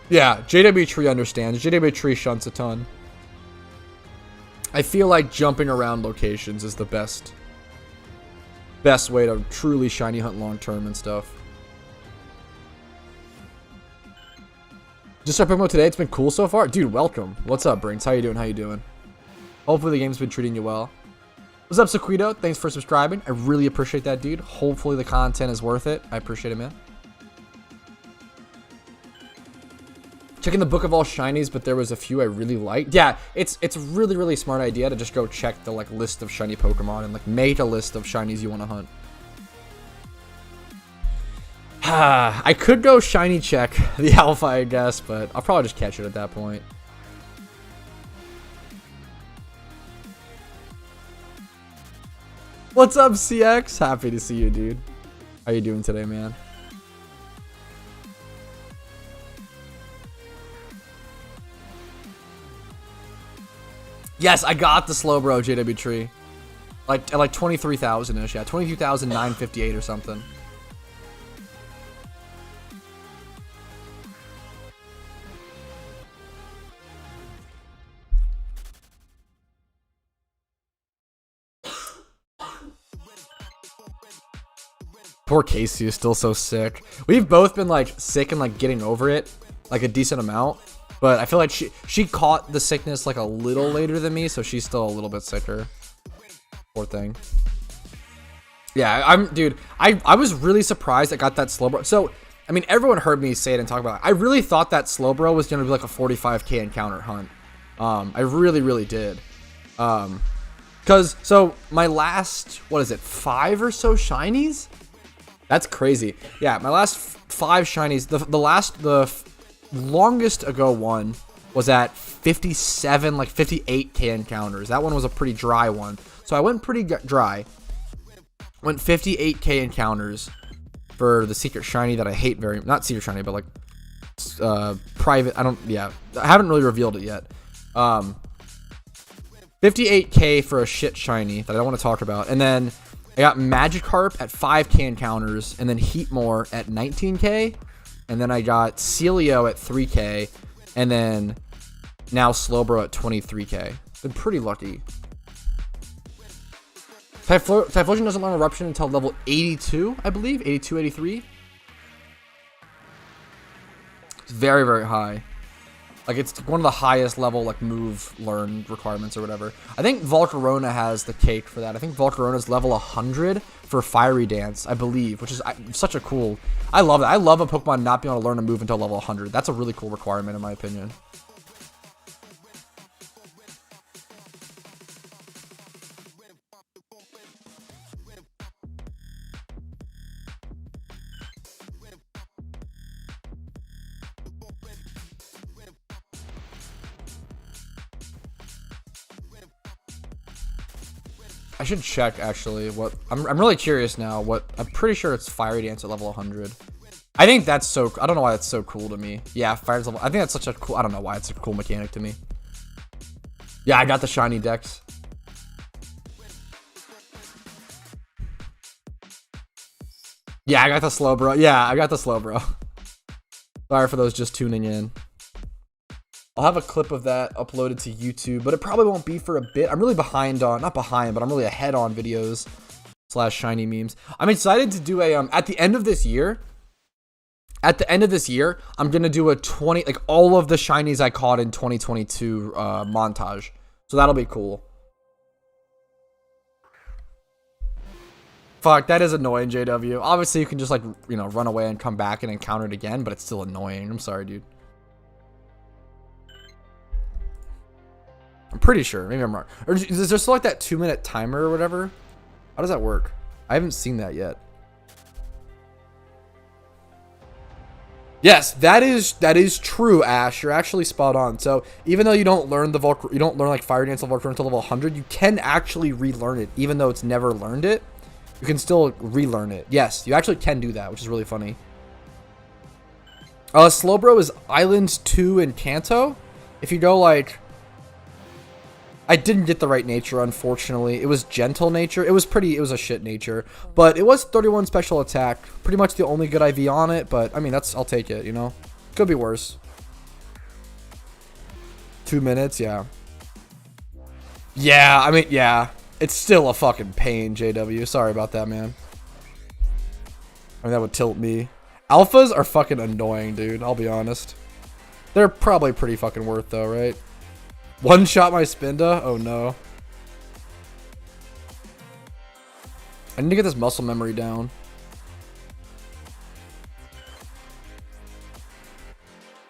Yeah, JW Tree understands. JW Tree shunts a ton. I feel like jumping around locations is the best way to truly shiny hunt long term and stuff. Just started PokeMMO today. It's been cool so far. Dude, welcome. What's up, Brinks? How you doing? How you doing? Hopefully the game's been treating you well. What's up, Sequito? Thanks for subscribing. I really appreciate that, dude. Hopefully the content is worth it. I appreciate it, man. Checking the book of all shinies, but there was a few I really liked. Yeah, it's a really, really smart idea to just go check the like list of shiny Pokemon and like make a list of shinies you want to hunt. I could go shiny check the alpha, I guess, but I'll probably just catch it at that point. What's up, CX? Happy to see you, dude. How you doing today, man? Yes, I got the Slowbro JW Tree. Like at like 23,000-ish, yeah. 22,958 or something. Poor Casey is still so sick. We've both been like sick and like getting over it like a decent amount, but I feel like she caught the sickness like a little later than me, so she's still a little bit sicker. Poor thing. Yeah, dude, I was really surprised I got that Slowbro. So I mean, everyone heard me say it and talk about it. I really thought that Slowbro was gonna be like a 45k encounter hunt. I really did. Cause so my last, what is it, 5 or so shinies? That's crazy. Yeah, my last 5 shinies, the longest ago one was at 57, like 58k encounters. That one was a pretty dry one. So I went pretty dry. Went 58k encounters for the secret shiny that I hate very, not secret shiny, but like private. I haven't really revealed it yet. 58k for a shit shiny that I don't want to talk about. And then I got Magikarp at 5k encounters, and then Heatmore at 19k, and then I got Celio at 3k, and then now Slowbro at 23k. Been pretty lucky. Typhlosion doesn't learn Eruption until level 82, I believe. 82, 83. It's very high. Like, it's one of the highest level, like, move learn requirements or whatever. I think Volcarona has the cake for that. I think Volcarona's level 100 for Fiery Dance, I believe, which is such a cool... I love it. I love a Pokemon not being able to learn a move until level 100. That's a really cool requirement, in my opinion. I should check actually what I'm really curious now. I'm pretty sure it's Fiery Dance at level 100. I think that's so, I don't know why that's so cool to me. Yeah, Fire's level, I think that's such a cool, I don't know why it's a cool mechanic to me. Yeah, I got the shiny Dex. Yeah, I got the Slowbro. Yeah, I got the Slowbro. Sorry for those just tuning in. I'll have a clip of that uploaded to YouTube, but it probably won't be for a bit. I'm really behind on, not behind, but I'm really ahead on videos / shiny memes. I'm excited to do a, at the end of this year, at the end of this year, I'm going to do a 20, like all of the shinies I caught in 2022 montage. So that'll be cool. Fuck, that is annoying, JW. Obviously, you can just, like, you know, run away and come back and encounter it again, but it's still annoying. I'm sorry, dude. I'm pretty sure. Maybe I'm wrong. Or is there still, like, that 2-minute timer or whatever? How does that work? I haven't seen that yet. Yes, that is true, Ash. You're actually spot on. So even though you don't learn like Fire Dance level until level 100, you can actually relearn it, even though it's never learned it. You can still relearn it. Yes, you actually can do that, which is really funny. Slowbro is Islands 2 in Kanto. If you go like, I didn't get the right nature, unfortunately. It was gentle nature. It was a shit nature. But it was 31 special attack. Pretty much the only good IV on it. But, I mean, I'll take it, you know? Could be worse. 2 minutes, yeah. Yeah, I mean, yeah. It's still a fucking pain, JW. Sorry about that, man. I mean, that would tilt me. Alphas are fucking annoying, dude. I'll be honest. They're probably pretty fucking worth, though, right? One shot my Spinda? Oh no. I need to get this muscle memory down.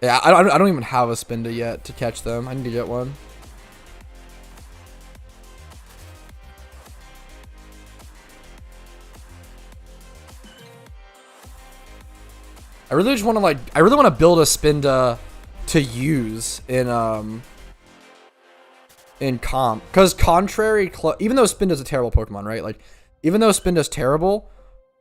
Yeah, I don't even have a Spinda yet to catch them. I need to get one. I really just want to build a Spinda to use in comp, because contrary, even though Spinda's a terrible Pokemon, right? Like, even though Spinda's terrible,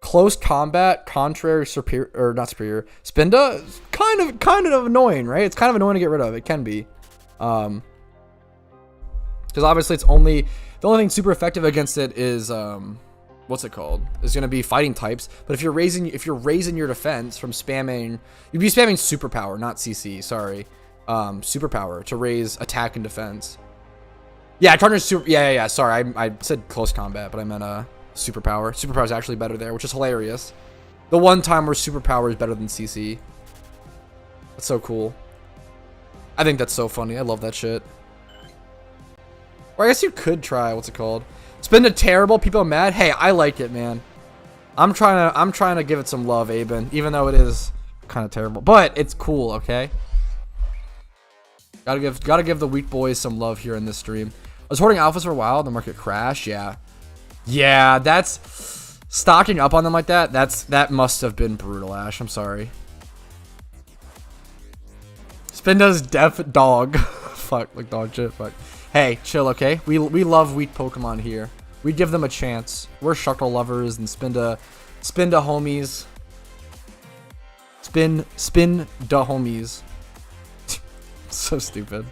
close combat, contrary superior, or not superior, Spinda is kind of annoying, right? It's kind of annoying to get rid of. It can be, because obviously the only thing super effective against it is what's it called? Is going to be fighting types. But if you're raising your defense from spamming, you'd be spamming superpower, not CC. Sorry, superpower to raise attack and defense. Yeah, Charger's super. Yeah. Sorry, I said close combat, but I meant superpower. Superpower is actually better there, which is hilarious. The one time where superpower is better than CC. That's so cool. I think that's so funny. I love that shit. Or I guess you could try. What's it called? Spinda terrible. People are mad. Hey, I like it, man. I'm trying to give it some love, Aben, even though it is kind of terrible, but it's cool. Okay. Gotta give the weak boys some love here in this stream. I was hoarding alphas for a while. The market crashed. Yeah, that's stocking up on them like that. That must have been brutal, Ash. I'm sorry. Spinda's deaf dog. Fuck, like dog shit. Fuck. Hey, chill, okay? We love weak Pokemon here. We give them a chance. We're Shuckle lovers and Spinda homies. Spin da homies. So stupid.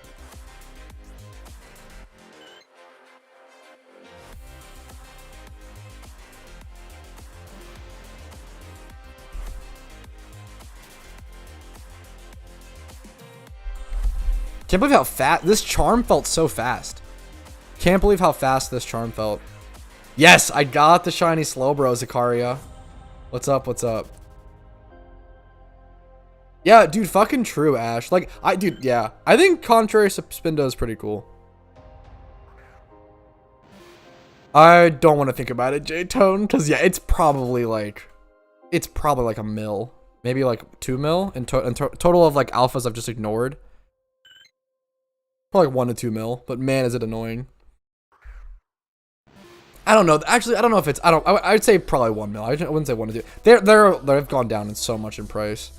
Can't believe how fast this charm felt. So fast. Can't believe how fast this charm felt. Yes, I got the shiny Slowbro, Zakaria. What's up? What's up? Yeah, dude, fucking true, Ash. Like, yeah. I think Contrary Spinda is pretty cool. I don't want to think about it, J-Tone, because, yeah, it's probably like a mil. Maybe like 2 mil in total of, like, alphas I've just ignored. Probably like 1 to 2 mil, but man, is it annoying. I don't know. Actually, I don't know if it's, I'd say probably 1 mil. I wouldn't say 1 to 2. They've gone down in so much in price.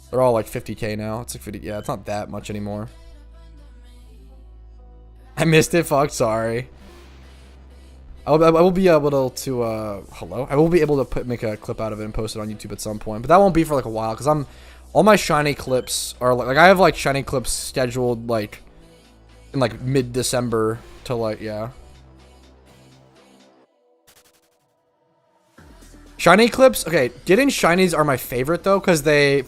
They're all like 50k now. It's like 50. Yeah, it's not that much anymore. I missed it. Fuck. Sorry. I will be able to hello. I will be able to make a clip out of it and post it on YouTube at some point, but that won't be for like a while because all my shiny clips are like I have like shiny clips scheduled like in like mid-December to like yeah. Shiny clips, okay, getting shinies are my favorite though, because they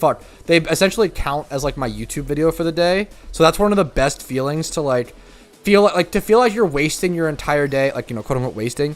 essentially count as like my YouTube video for the day. So that's one of the best feelings to like feel like you're wasting your entire day, like, you know, quote unquote wasting.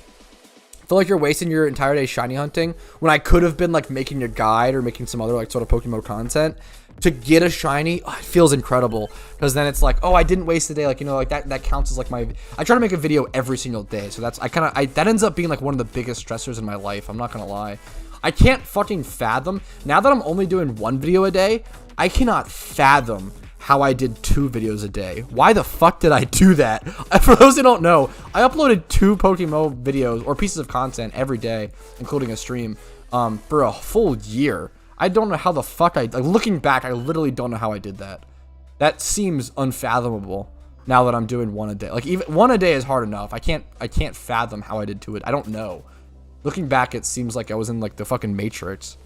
I feel like you're wasting your entire day shiny hunting when I could have been like making a guide or making some other like sort of PokeMMO content to get a shiny. Oh, it feels incredible because then it's like, oh, I didn't waste the day. Like, you know, like that counts as like I try to make a video every single day. So that's, that ends up being like one of the biggest stressors in my life. I'm not going to lie. I can't fucking fathom now that I'm only doing 1 video a day. I cannot fathom how I did 2 videos a day. Why the fuck did I do that? For those who don't know, I uploaded 2 PokeMMO videos or pieces of content every day, including a stream, for a full year. I don't know how the fuck like, looking back, I literally don't know how I did that. That seems unfathomable now that I'm doing 1 a day. Like even 1 a day is hard enough. I can't fathom how I did 2 it. I don't know. Looking back, it seems like I was in like the fucking Matrix.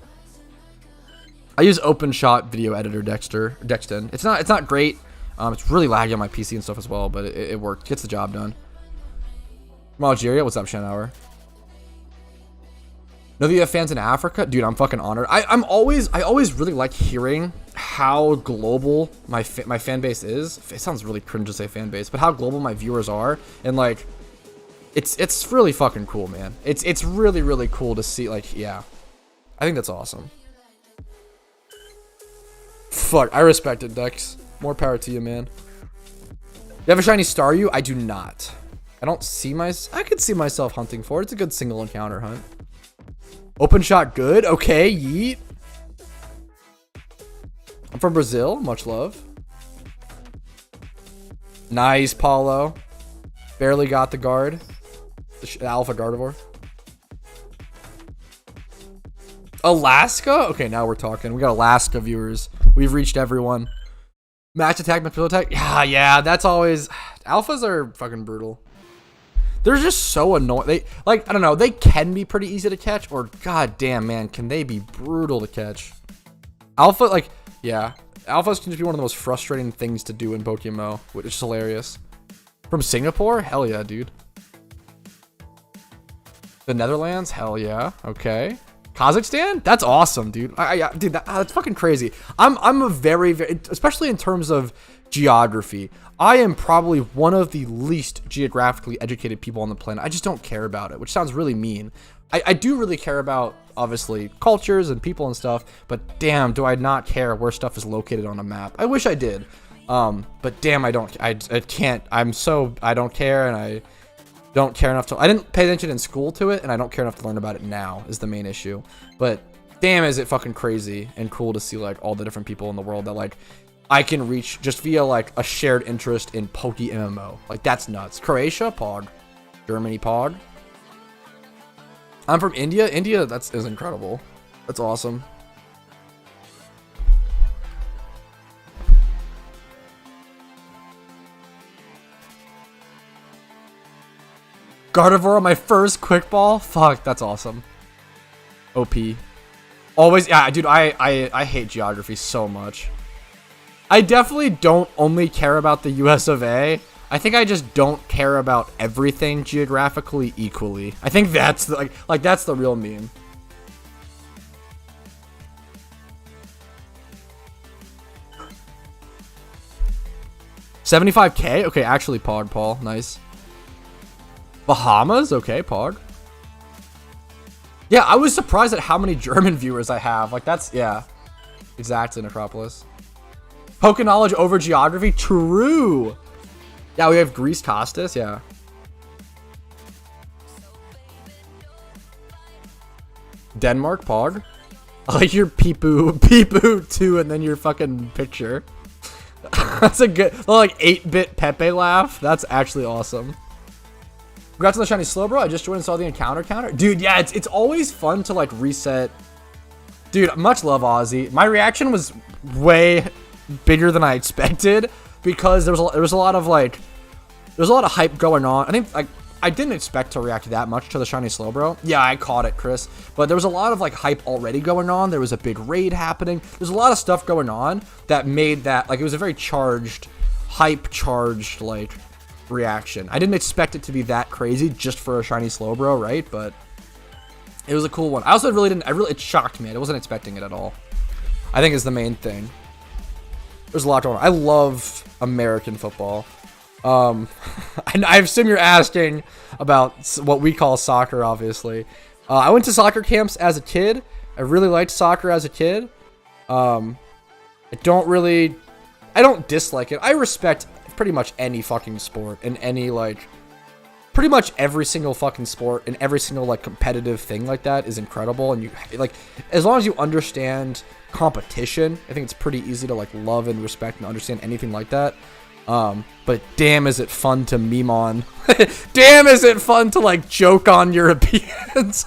I use OpenShot video editor Dexton. It's not great. It's really laggy on my PC and stuff as well, but it worked. Gets the job done. From Algeria, what's up, Shanhour? Know that you have fans in Africa? Dude, I'm fucking honored. I always really like hearing how global my fan base is. It sounds really cringe to say fan base, but how global my viewers are. And like, it's really fucking cool, man. It's really, really cool to see, like, yeah. I think that's awesome. Fuck, I respect it, Dex. More power to you, man. You have a shiny Staryu? I do not. I don't see I could see myself hunting for it. It's a good single encounter hunt. Open shot good. Okay, yeet. I'm from Brazil. Much love. Nice, Paulo. Barely got the guard. The Alpha Gardevoir. Alaska? Okay, now we're talking. We got Alaska viewers. We've reached everyone. Match attack, McPill attack. Yeah, that's always... Alphas are fucking brutal. They're just so annoying. They, like, I don't know. They can be pretty easy to catch, or goddamn, man, can they be brutal to catch? Alpha, like, yeah. Alphas can just be one of the most frustrating things to do in PokeMMO, which is hilarious. From Singapore? Hell yeah, dude. The Netherlands? Hell yeah. Okay. Kazakhstan? That's awesome, dude. Dude, that's fucking crazy. I'm a very, especially in terms of geography, I am probably one of the least geographically educated people on the planet. I just don't care about it, which sounds really mean. I do really care about, obviously, cultures and people and stuff, but damn, do I not care where stuff is located on a map. I wish I did. But damn, I can't. I don't care, and I don't care enough to, I didn't pay attention in school to it, and I don't care enough to learn about it now is the main issue. But damn, is it fucking crazy and cool to see like all the different people in the world that like I can reach just via like a shared interest in PokeMMO. Like that's nuts. Croatia, Pog. Germany, Pog. I'm from India. India, is incredible. That's awesome. Gardevoir on my first quick ball? Fuck, that's awesome. OP. Always, yeah, dude, I hate geography so much. I definitely don't only care about the US of A. I think I just don't care about everything geographically equally. I think that's the, like that's the real meme. $75K? Okay, actually Pog, Paul. Nice. Bahamas? Okay, Pog. Yeah, I was surprised at how many German viewers I have. Like, that's, yeah. Exactly, Necropolis. Poke knowledge over geography? True! Yeah, we have Greece Costas, yeah. Denmark, Pog. I like your peepoo 2 and then your fucking picture. That's a good, like, 8-bit Pepe laugh. That's actually awesome. Congrats on the shiny Slowbro. I just joined and saw the encounter counter. Dude, yeah, it's always fun to like reset. Dude, much love, Ozzy. My reaction was way bigger than I expected because there was a lot of hype going on. I think like I didn't expect to react that much to the shiny Slowbro. Yeah, I caught it, Chris. But there was a lot of like hype already going on. There was a big raid happening. There's a lot of stuff going on that made that like it was a very charged, hype charged like reaction. I didn't expect it to be that crazy just for a shiny Slowbro, right? But it was a cool one. I also really didn't, it shocked me. I wasn't expecting it at all. I think is the main thing. There's a lot going on. I love American football. I assume you're asking about what we call soccer, obviously. I went to soccer camps as a kid. I really liked soccer as a kid. I don't dislike it. I respect pretty much any fucking sport and any, like, pretty much every single fucking sport and every single, like, competitive thing like that is incredible. And you, like, as long as you understand competition, I think it's pretty easy to, like, love and respect and understand anything like that. But damn, is it fun to meme on. Damn, is it fun to, like, joke on Europeans.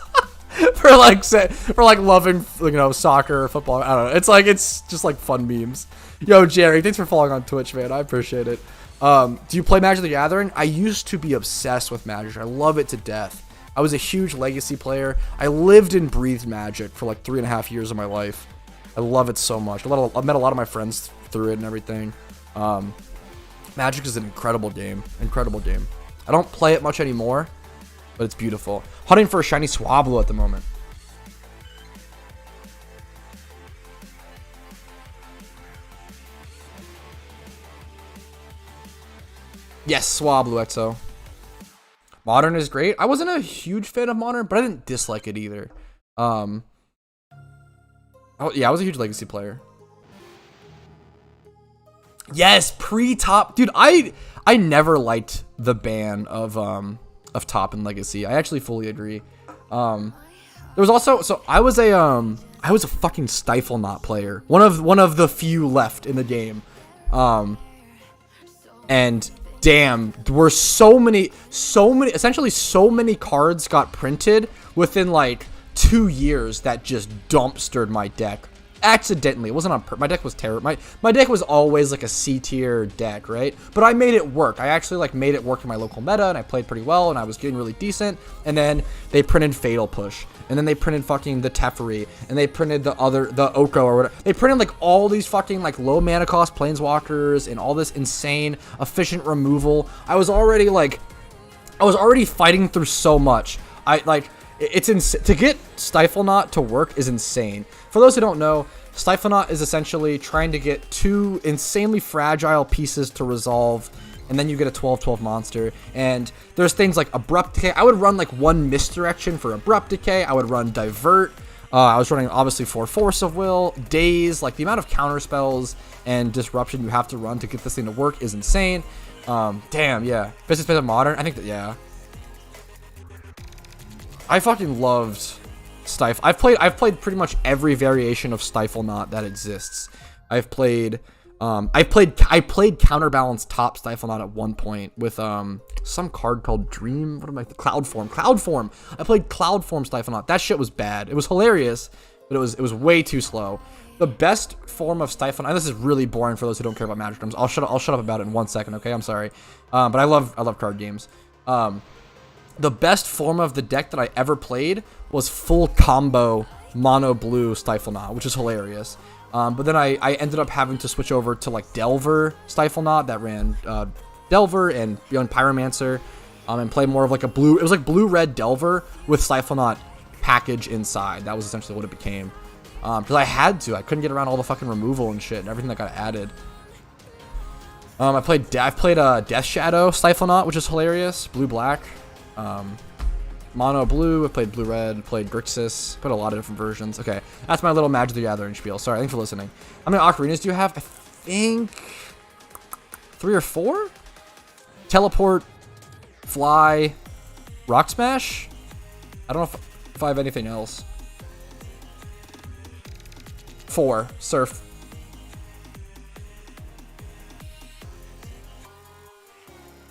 for loving, you know, soccer or football. I don't know. It's just like fun memes. Yo, Jerry, thanks for following on Twitch, man. I appreciate it. Do you play Magic the Gathering? I used to be obsessed with Magic. I love it to death. I was a huge Legacy player. I lived and breathed Magic for like 3.5 years of my life. I love it so much. I've met a lot of my friends through it and everything. Magic is an incredible game. Incredible game. I don't play it much anymore, but it's beautiful. Hunting for a shiny Swablu at the moment. Yes, Swablu XO. Modern is great. I wasn't a huge fan of Modern, but I didn't dislike it either. Oh yeah, I was a huge Legacy player. Yes, pre-top. Dude, I never liked the ban of top and Legacy. I actually fully agree. There was also, so I was a fucking Stifle Knot player. One of the few left in the game. And damn, there were so many, essentially so many cards got printed within like 2 years that just dumpstered my deck. Accidentally. It wasn't on purpose. My deck was terrible. My deck was always like a C tier deck, right? But I made it work. I actually like made it work in my local meta, and I played pretty well, and I was getting really decent. And then they printed Fatal Push, and then they printed fucking the Teferi, and they printed the Oko or whatever. They printed like all these fucking like low mana cost planeswalkers and all this insane efficient removal. I was already fighting through so much. To get Stifle Knot to work is insane. For those who don't know, Stifle Knot is essentially trying to get 2 insanely fragile pieces to resolve, and then you get a 12/12 monster. And there's things like Abrupt Decay. I would run like 1 Misdirection for Abrupt Decay. I would run Divert. I was running obviously 4 Force of Will, Daze. Like the amount of counter spells and disruption you have to run to get this thing to work is insane. Damn, yeah. Business Space of Modern. I think that, yeah. I fucking loved Stifle. I've played pretty much every variation of Stifle Knot that exists. I played Counterbalance top Stifle Knot at one point with some card called Dream. What am I? Cloudform. I played Cloudform Stifle Knot. That shit was bad. It was hilarious, but it was way too slow. The best form of Stifle Knot, and this is really boring for those who don't care about Magic terms. I'll shut up about it in 1 second, okay? I'm sorry. But I love card games. The best form of the deck that I ever played was full combo mono blue Stifle Knot, which is hilarious. But then I ended up having to switch over to like Delver Stifle Knot that ran Delver and Beyond Pyromancer, and play more of like a blue. It was like blue-red Delver with Stifle Knot package inside. That was essentially what it became. Because I had to. I couldn't get around all the fucking removal and shit and everything that got added. I've played Death Shadow Stifle Knot, which is hilarious. Blue-black. Mono blue, I played blue red, played Grixis, played a lot of different versions. Okay, that's my little Magic the Gathering spiel. Sorry, thanks for listening. How many ocarinas do you have? I think 3 or 4? Teleport, Fly, Rock Smash? I don't know if I have anything else. 4, Surf.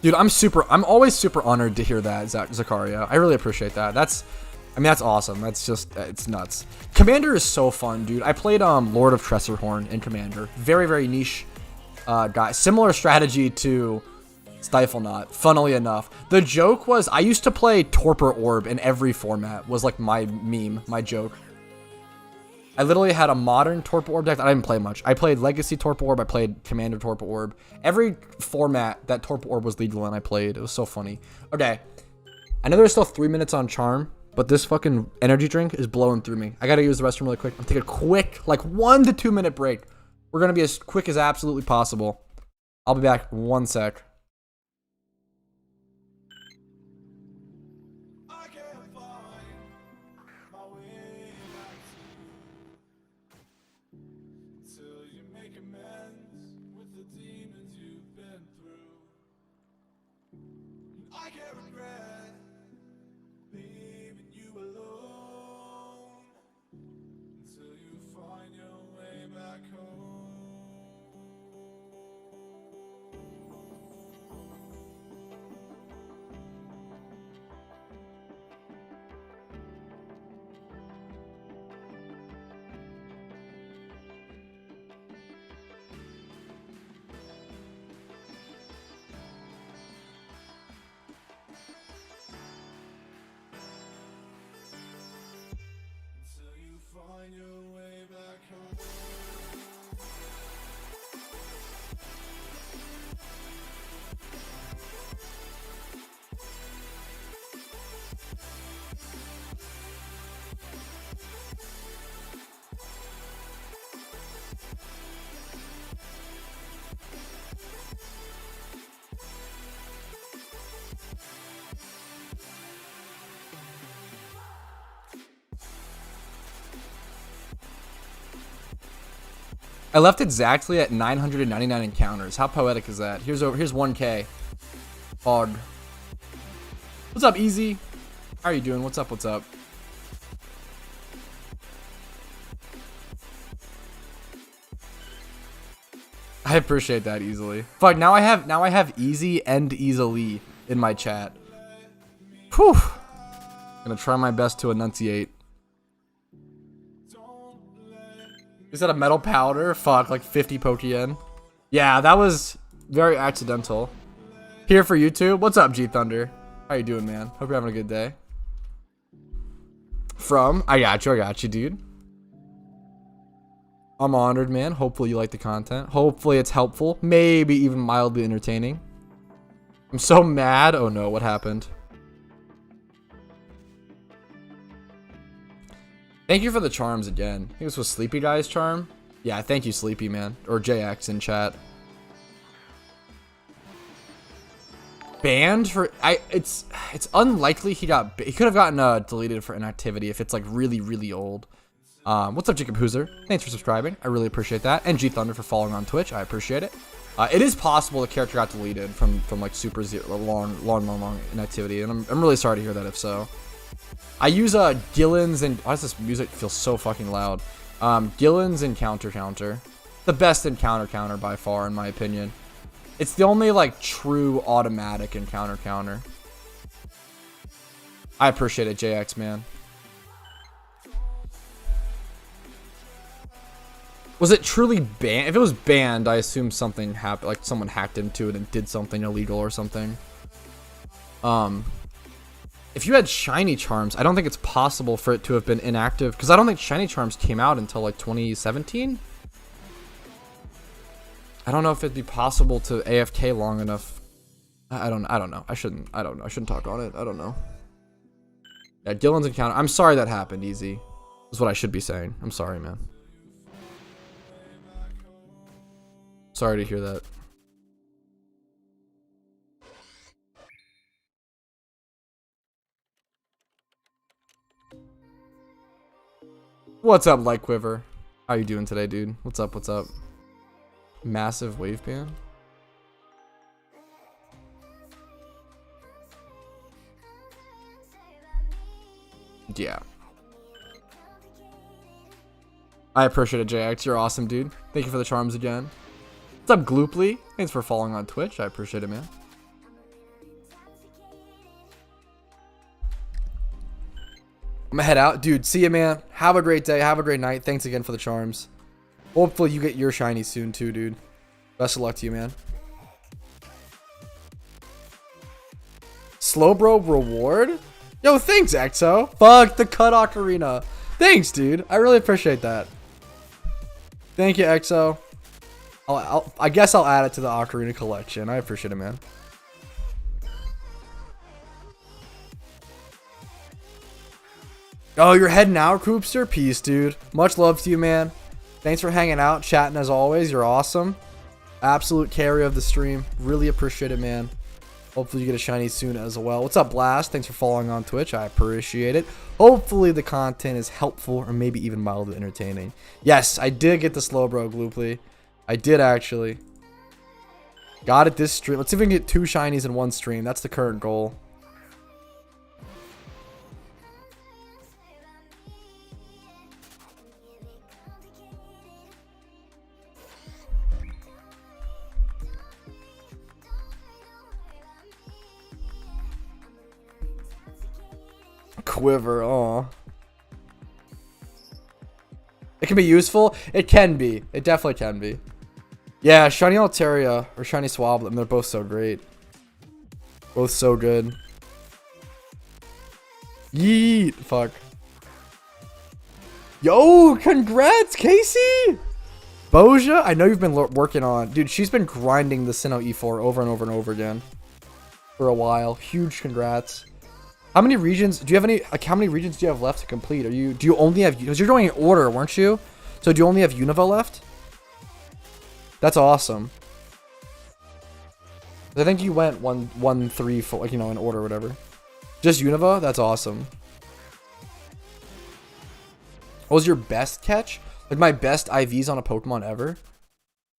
Dude, I'm always super honored to hear that, Zakaria. I really appreciate that. That's awesome. That's just, it's nuts. Commander is so fun, dude. I played Lord of Tressorhorn in Commander. Very, very niche guy. Similar strategy to Stifle Knot, funnily enough. The joke was, I used to play Torpor Orb in every format, was like my meme, my joke. I literally had a modern Torpor Orb deck that I didn't play much. I played Legacy Torpor Orb. I played Commander Torpor Orb. Every format that Torpor Orb was legal in, I played. It was so funny. Okay. I know there's still 3 minutes on Charm, but this fucking energy drink is blowing through me. I gotta use the restroom really quick. I'm taking a quick, like 1 to 2 minute break. We're gonna be as quick as absolutely possible. I'll be back 1 sec. make amends with the demons you've been through. I can't regret leaving you alone until you find your way back home. Until you find your way back home. I left exactly at 999 encounters. How poetic is that? Here's 1K. Hard. What's up, Easy? How are you doing? What's up? What's up? I appreciate that easily. Fuck, now I have easy and easily in my chat. Whew. Gonna try my best to enunciate. Is that a metal powder? Fuck, like 50 Pokeyen. Yeah, that was very accidental. Here for YouTube. What's up, G Thunder? How you doing, man? Hope you're having a good day. From? I got you, dude. I'm honored, man. Hopefully you like the content. Hopefully it's helpful. Maybe even mildly entertaining. I'm so mad. Oh no, what happened? Thank you for the charms again. I think this was Sleepy Guy's charm. Yeah, thank you, Sleepy, man. Or JX in chat. Banned for... It's unlikely he got... He could have gotten deleted for inactivity if it's like really old. What's up, Jacob Hooser? Thanks for subscribing. I really appreciate that. And G Thunder for following on Twitch. I appreciate it. It is possible the character got deleted from like super long inactivity, and I'm really sorry to hear that if so. I use Gillen's and why does this music feel so fucking loud? Gillen's and counter. The best encounter by far, in my opinion. It's the only like true automatic encounter. I appreciate it, JX, man. Was it truly banned? If it was banned, I assume something happened, like someone hacked into it and did something illegal or something. If you had shiny charms, I don't think it's possible for it to have been inactive, because I don't think shiny charms came out until like 2017. I don't know if it'd be possible to AFK long enough. I don't know. I shouldn't talk on it. I don't know. Yeah, Gillen's encounter. I'm sorry that happened, Easy. Is what I should be saying. I'm sorry, man. Sorry to hear that. What's up, Light Quiver? How you doing today, dude? What's up? Massive wave ban? Yeah. I appreciate it, JX. You're awesome, dude. Thank you for the charms again. What's up, Glooply? Thanks for following on Twitch. I appreciate it, man. I'm gonna head out. Dude, see ya, man. Have a great day. Have a great night. Thanks again for the charms. Hopefully you get your shiny soon too, dude. Best of luck to you, man. Slowbro reward? Yo, thanks, Exo. Fuck the cut ocarina. Thanks, dude. I really appreciate that. Thank you, Exo. I guess I'll add it to the ocarina collection. I appreciate it, man. Oh, you're heading out, Coopster? Peace, dude. Much love to you, man. Thanks for hanging out, chatting as always. You're awesome. Absolute carry of the stream. Really appreciate it, man. Hopefully you get a shiny soon as well. What's up, Blast? Thanks for following on Twitch. I appreciate it. Hopefully the content is helpful or maybe even mildly entertaining. Yes, I did get the Slowbro Glooply. I did actually. Got it this stream. Let's see if we can get 2 shinies in one stream. That's the current goal. Quiver, oh. It can be useful. It can be. It definitely can be. Yeah, Shiny Altaria or Shiny Swablu, they're both so great. Both so good. Yeet. Fuck. Yo, congrats, Casey! Boja, I know you've been working on... Dude, she's been grinding the Sinnoh E4 over and over and over again. For a while. Huge congrats. How many regions... Do you have any... Like, how many regions do you have left to complete? Do you only have... Because you're doing an order, weren't you? So do you only have Unova left? That's awesome. I think you went 1, 3, 4, like, you know, in order or whatever. Just Unova? That's awesome. What was your best catch? Like my best IVs on a Pokemon ever?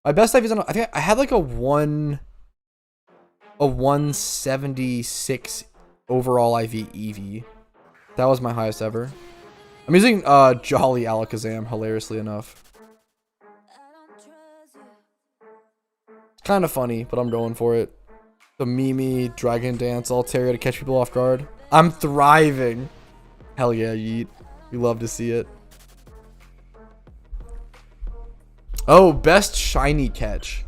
My best IVs on a, I think I had like a 176 overall IV EV. That was my highest ever. I'm using Jolly Alakazam, hilariously enough. Kind of funny, but I'm going for it. The Mimi, Dragon Dance, Altaria to catch people off guard. I'm thriving. Hell yeah, Yeet. You love to see it. Oh, best shiny catch.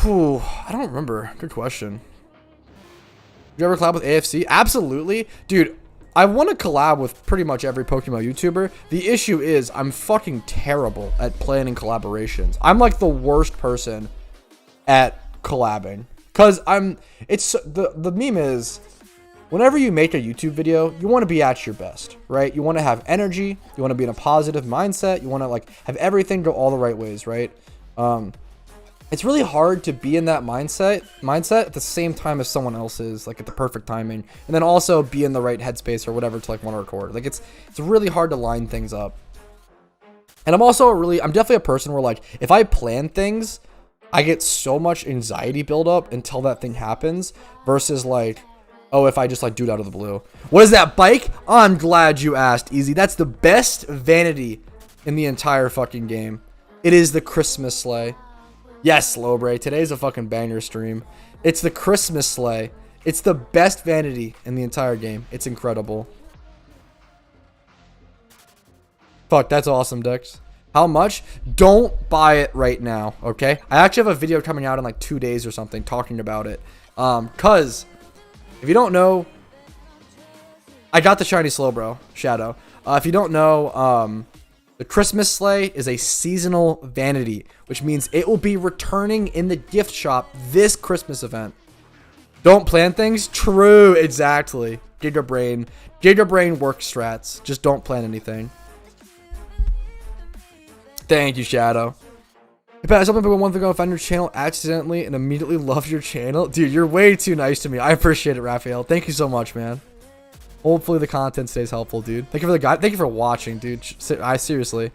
Whew, I don't remember. Good question. Did you ever collab with AFC? Absolutely. Dude, I want to collab with pretty much every PokeMMO YouTuber. The issue is I'm fucking terrible at planning collaborations. I'm like the worst person at collabing. Cause the meme is whenever you make a YouTube video, you want to be at your best, right? You want to have energy, you want to be in a positive mindset, you want to like have everything go all the right ways, right? It's really hard to be in that mindset at the same time as someone else is, like at the perfect timing, and then also be in the right headspace or whatever to like want to record. Like it's really hard to line things up. And I'm definitely a person where like if I plan things, I get so much anxiety buildup until that thing happens versus like, oh, if I just like do it out of the blue. What is that bike? I'm glad you asked, Easy. That's the best vanity in the entire fucking game. It is the Christmas sleigh. Yes, Slowbro. Today's a fucking banger stream. It's the Christmas sleigh. It's the best vanity in the entire game. It's incredible. Fuck, that's awesome, Dex. How much? Don't buy it right now, okay? I actually have a video coming out in like 2 days or something talking about it. Cause if you don't know, I got the shiny Slowbro Shadow. If you don't know, the Christmas sleigh is a seasonal vanity, which means it will be returning in the gift shop this Christmas event. Don't plan things? True, exactly. Giga Brain work strats. Just don't plan anything. Thank you, Shadow. Hey, Pat, I saw something 1 week ago, found your channel accidentally and immediately loved your channel. Dude, you're way too nice to me. I appreciate it, Raphael. Thank you so much, man. Hopefully the content stays helpful, dude. Thank you for the guide. Thank you for watching, dude. I seriously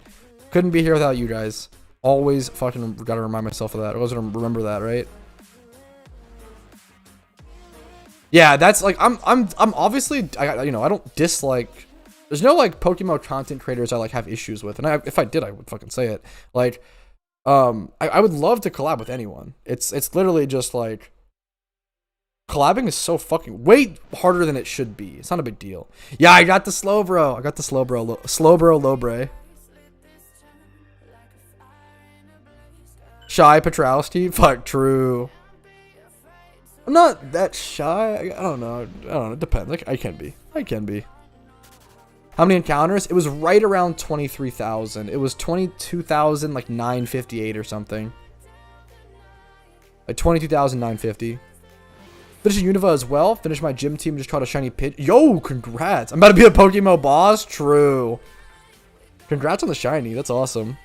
couldn't be here without you guys. Always fucking gotta remind myself of that. I always gonna remember that, right? Yeah, that's like I'm obviously I don't dislike. There's no like PokeMMO content creators I like have issues with, and if I did, I would fucking say it. Like, I would love to collab with anyone. It's literally just like. Collabing is so fucking way harder than it should be. It's not a big deal. Yeah, I got the Slowbro. Slowbro Lobre. Shy Petrowski? Fuck, true. I'm not that shy. I don't know. It depends. Like, I can be. How many encounters? It was right around 23,000. It was 22,000, like 958 or something. Like 22,950. Finish a Unova as well. Finish my gym team. Just caught a shiny pitch. Yo, congrats. I'm about to be a PokeMMO boss. True. Congrats on the shiny. That's awesome.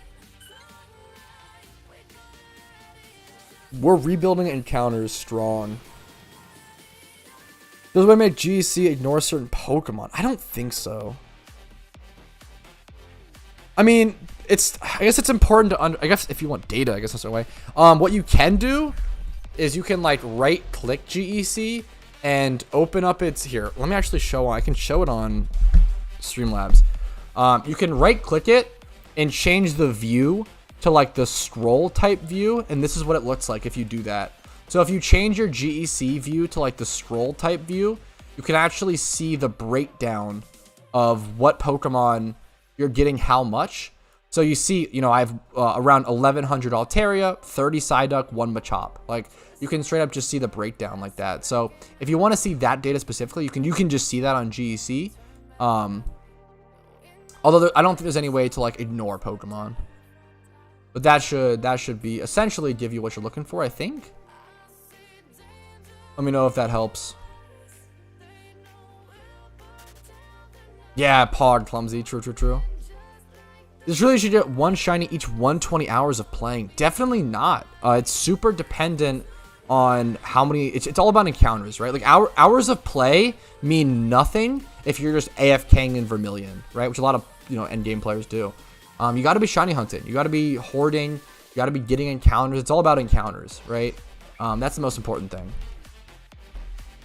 We're rebuilding encounters strong. Does it make GC ignore certain Pokemon? I don't think so. I mean, I guess it's important to I guess if you want data, I guess that's the way. What you can do is you can like right click GEC and open up its here. Let me actually I can show it on Streamlabs. You can right click it and change the view to like the scroll type view. And this is what it looks like if you do that. So if you change your GEC view to like the scroll type view, you can actually see the breakdown of what Pokemon you're getting how much. So you see, you know, I have around 1100 Altaria, 30 Psyduck, 1 Machop. Like you can straight up just see the breakdown like that. So if you want to see that data specifically, you can just see that on GEC. Although I don't think there's any way to like ignore Pokemon, but that should be essentially give you what you're looking for, I think. Let me know if that helps. Yeah, Pog, clumsy, true. This really should get 1 shiny each 120 hours of playing. Definitely not. It's super dependent on how many. It's all about encounters, right? Like hours of play mean nothing if you're just AFKing in Vermilion, right? Which a lot of end game players do. You got to be shiny hunting. You got to be hoarding. You got to be getting encounters. It's all about encounters, right? That's the most important thing.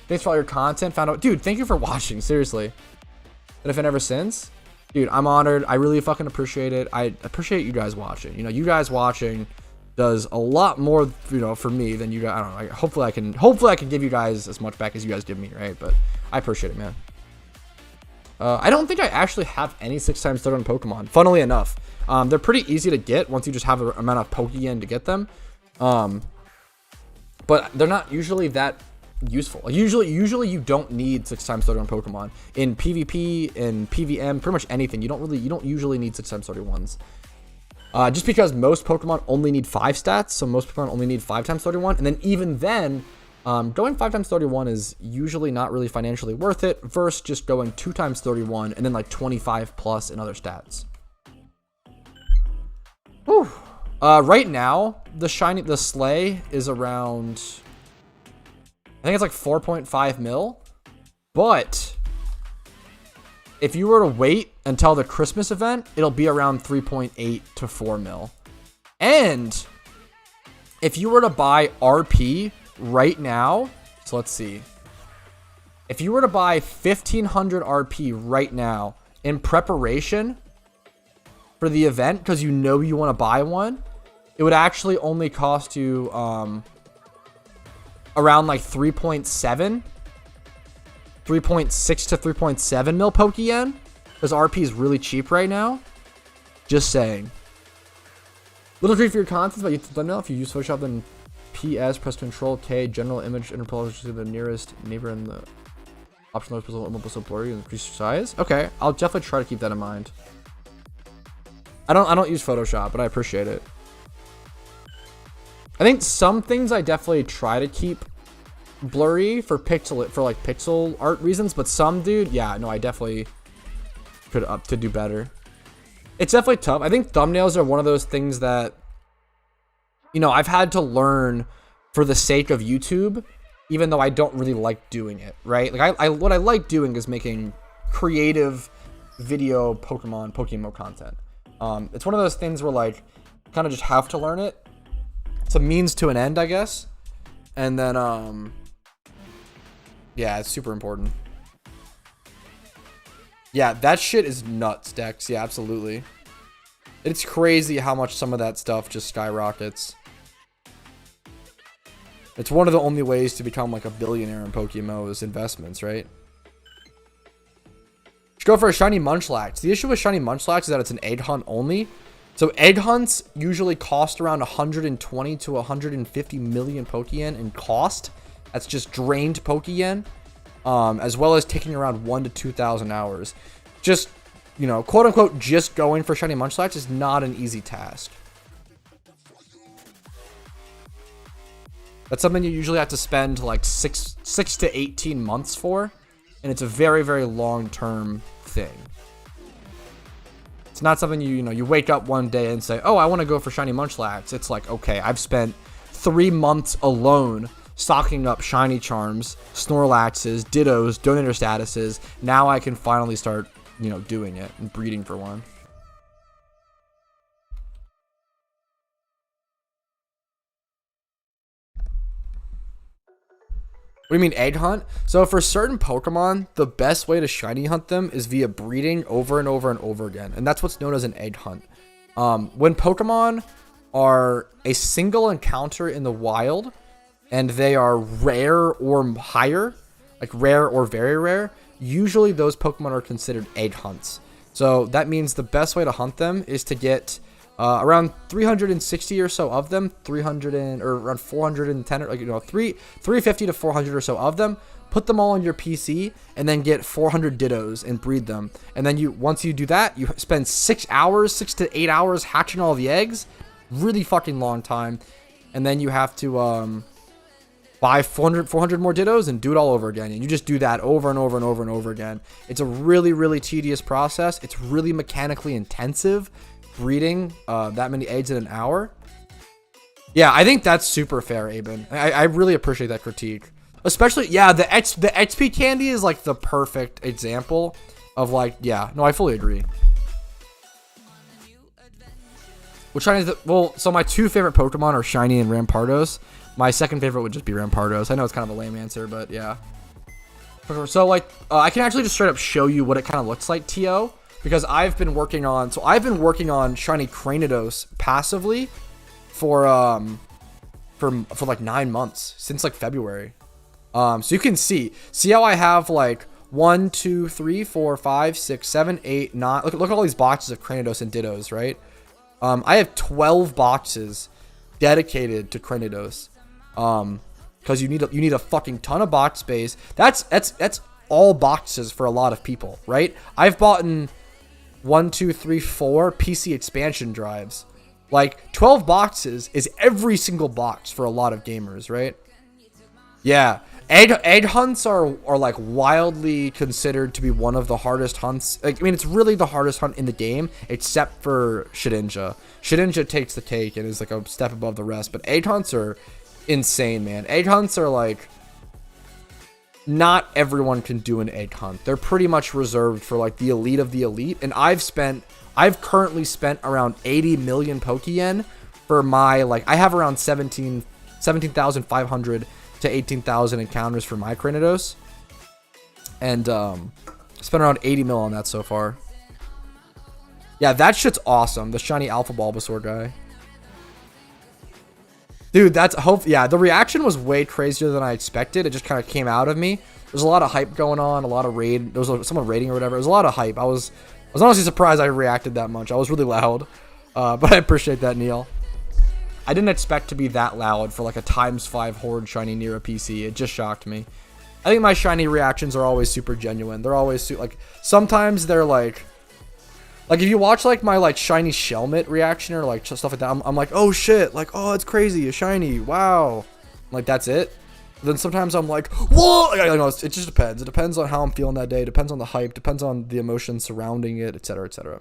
Thanks for all your content. Found out, dude. Thank you for watching. Seriously. And if it ever since. Dude, I'm honored. I really fucking appreciate it. I appreciate you guys watching. You guys watching does a lot more, for me than you guys. I don't know. Hopefully I can give you guys as much back as you guys give me, right? But I appreciate it, man. I don't think I actually have any 6x started on Pokemon. Funnily enough, they're pretty easy to get once you just have an amount of Pokeyen to get them. But they're not usually that useful. Like usually you don't need 6x started on Pokemon in PvP, in PVM, pretty much anything. You don't usually need 6x 31s. Just because most Pokemon only need 5 stats, so most Pokemon only need 5x 31, and then even then, going 5x 31 is usually not really financially worth it versus just going 2x 31 and then like 25 plus in other stats. Whew. Right now, the Slay is around, I think it's like 4.5 mil, but if you were to wait until the Christmas event, it'll be around 3.8 to 4 mil. And if you were to buy RP right now, so let's see. If you were to buy 1500 RP right now in preparation for the event, because you want to buy one, it would actually only cost you around like 3.6 to 3.7 mil Pokeyen, because RP is really cheap right now. Just saying. Little treat for your content, but you thumbnail. If you use Photoshop, then PS, press Control K, general image interpolation to the nearest neighbor in the optional pixel so blurry and increase size. Okay, I'll definitely try to keep that in mind. I don't use Photoshop, but I appreciate it. I think some things I definitely try to keep blurry for pixel art reasons, but some, dude, yeah, no, I definitely could do better. It's definitely tough. I think thumbnails are one of those things that, I've had to learn for the sake of YouTube, even though I don't really like doing it, right? Like what I like doing is making creative video PokeMMO content. It's one of those things where like kind of just have to learn it. It's a means to an end, I guess. And then yeah, it's super important. Yeah, that shit is nuts, Dex. Yeah, absolutely. It's crazy how much some of that stuff just skyrockets. It's one of the only ways to become like a billionaire in PokeMMO is investments, right? Should go for a shiny Munchlax. The issue with shiny Munchlax is that it's an egg hunt only. So egg hunts usually cost around 120 to 150 million Pokeyen in cost. That's just drained Pokeyen, as well as taking around 1,000 to 2,000 hours. Just, quote unquote, just going for shiny Munchlax is not an easy task. That's something you usually have to spend like 6 to 18 months for, and it's a very, very long-term thing. It's not something you wake up one day and say, oh, I want to go for shiny Munchlax. It's like, okay, I've spent 3 months alone stocking up shiny charms, Snorlaxes, Dittos, donator statuses. Now I can finally start, doing it and breeding for one. What do you mean egg hunt? So for certain Pokemon, the best way to shiny hunt them is via breeding over and over and over again. And that's what's known as an egg hunt. When Pokemon are a single encounter in the wild and they are rare or higher, like rare or very rare, usually those Pokemon are considered egg hunts. So that means the best way to hunt them is to get around 360 or so of them, or around 410, or 350 to 400 or so of them. Put them all on your PC and then get 400 Dittos and breed them. And then once you do that, you spend 6 to 8 hours hatching all the eggs. Really fucking long time. And then you have to buy 400 more Dittos and do it all over again. And you just do that over and over and over and over again. It's a really, really tedious process. It's really mechanically intensive, breeding that many eggs in an hour. Yeah, I think that's super fair, Aben. I really appreciate that critique. Especially, yeah, the XP candy is like the perfect example of like, yeah, no, I fully agree. Which shiny is well, so my two favorite Pokemon are Shiny and Rampardos. My second favorite would just be Rampardos. I know it's kind of a lame answer, but yeah. So like, I can actually just straight up show you what it kind of looks like, TO, because I've been working on Shiny Cranidos passively for like 9 months, since like February. So you can see how I have like 1, 2, 3, 4, 5, 6, 7, 8, 9. Look at all these boxes of Cranidos and Dittos, right? I have 12 boxes dedicated to Cranidos. Because you need a fucking ton of box space. That's all boxes for a lot of people, right? I've bought 1, 2, 3, 4 PC expansion drives. Like 12 boxes is every single box for a lot of gamers, right? Yeah. Egg hunts are like wildly considered to be one of the hardest hunts. Like, I mean, it's really the hardest hunt in the game, except for Shedinja. Shedinja takes the cake and is like a step above the rest. But egg hunts are insane, man. Egg hunts are like, not everyone can do an egg hunt. They're pretty much reserved for like the elite of the elite. And I've currently spent around 80 million Pokeyen for my, like, I have around 17,500 to 18,000 encounters for my Cranidos, and spent around 80 mil on that so far. Yeah, that shit's awesome. The shiny Alpha Bulbasaur guy, dude. That's yeah. The reaction was way crazier than I expected. It just kind of came out of me. There's a lot of hype going on, a lot of raid. There was someone raiding or whatever. It was a lot of hype. I was honestly surprised I reacted that much. I was really loud, but I appreciate that, Neil. I didn't expect to be that loud for like a ×5 horde shiny near a PC. It just shocked me. I think my shiny reactions are always super genuine. They're always like, sometimes they're like if you watch like my like shiny Shelmet reaction or like stuff like that, I'm like, oh shit, like, oh, it's crazy, a shiny, wow, like that's it. Then sometimes I'm like, whoa, I know, it just depends. It depends on how I'm feeling that day. Depends on the hype. Depends on the emotion surrounding it, etc., etc.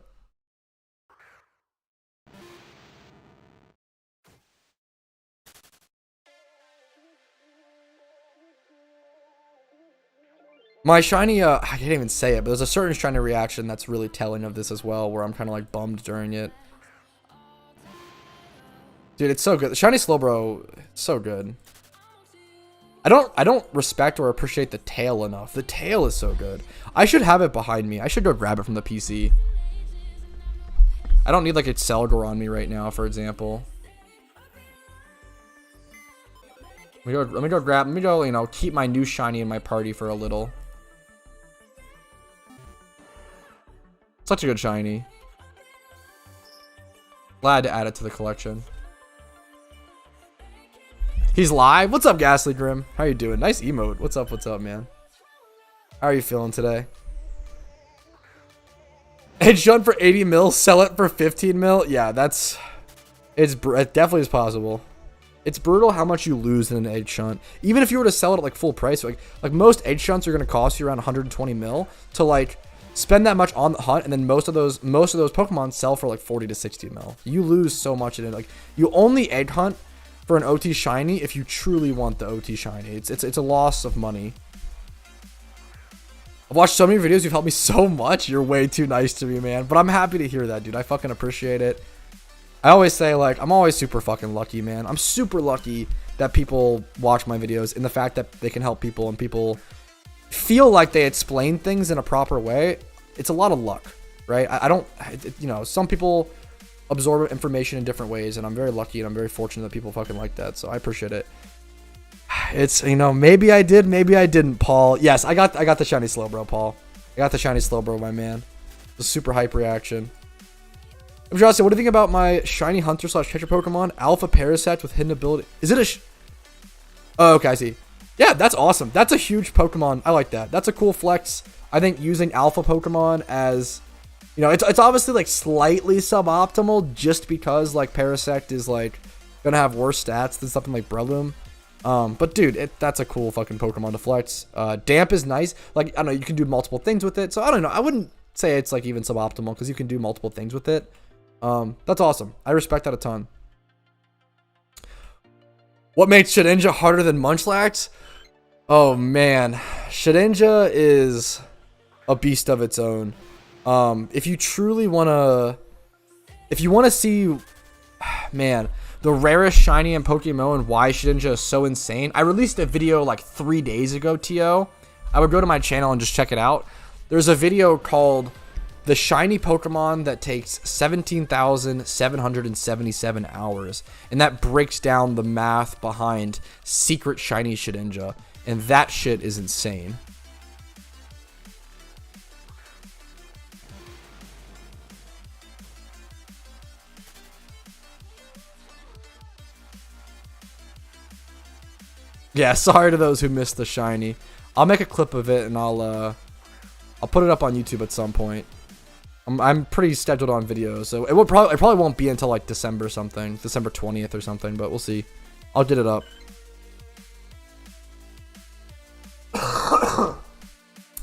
My shiny, I can't even say it, but there's a certain shiny reaction that's really telling of this as well, where I'm kind of like bummed during it. Dude, it's so good. The shiny Slowbro, so good. I don't respect or appreciate the tail enough. The tail is so good. I should have it behind me. I should go grab it from the PC. I don't need like a Celgar on me right now, for example. Let me go, you know, keep my new shiny in my party for a little. Such a good shiny. Glad to add it to the collection. He's live. What's up, Ghastly Grim? How you doing? Nice emote. What's up, man? How are you feeling today? Edge hunt for 80 mil, sell it for 15 mil. Yeah, it definitely is possible. It's brutal how much you lose in an egg shunt. Even if you were to sell it at like full price, like most egg shunts are going to cost you around 120 mil to like spend that much on the hunt, and then most of those Pokemon sell for like 40 to 60 mil. You lose so much in it. Like, you only egg hunt for an OT shiny if you truly want the OT shiny. It's a loss of money. I've watched so many videos. You've helped me so much. You're way too nice to me, man. But I'm happy to hear that, dude. I fucking appreciate it. I always say, like, I'm always super fucking lucky, man. I'm super lucky that people watch my videos, and the fact that they can help people and people feel like they explain things in a proper way. It's a lot of luck, right? I don't, you know, some people absorb information in different ways, and I'm very lucky and I'm very fortunate that people fucking like that, so I appreciate it. It's, you know, maybe I did, maybe I didn't, Paul. Yes, I got the shiny Slowbro, Paul. I got the shiny Slowbro, my man. The super hype reaction. I'm just asking, what do you think about my shiny hunter / catcher Pokemon, Alpha Parasect with hidden ability? Is it a oh, okay, I see. Yeah, that's awesome. That's a huge Pokemon. I like that. That's a cool flex. I think using Alpha Pokemon as, you know, it's obviously like slightly suboptimal just because like Parasect is like gonna have worse stats than something like Breloom. But dude, that's a cool fucking Pokemon to flex. Damp is nice. Like, I don't know, you can do multiple things with it. So I don't know. I wouldn't say it's like even suboptimal because you can do multiple things with it. That's awesome. I respect that a ton. What makes Shedinja harder than Munchlax? Oh man, Shedinja is a beast of its own. If you truly wanna see, man, the rarest shiny in PokeMMO and why Shedinja is so insane. I released a video like 3 days ago, TO. I would go to my channel and just check it out. There's a video called The Shiny Pokemon That Takes 17,777 Hours. And that breaks down the math behind Secret Shiny Shedinja. And that shit is insane. Yeah, sorry to those who missed the shiny. I'll make a clip of it and I'll put it up on YouTube at some point. I'm pretty scheduled on videos, so it probably won't be until like December something, December 20th or something, but we'll see. I'll get it up.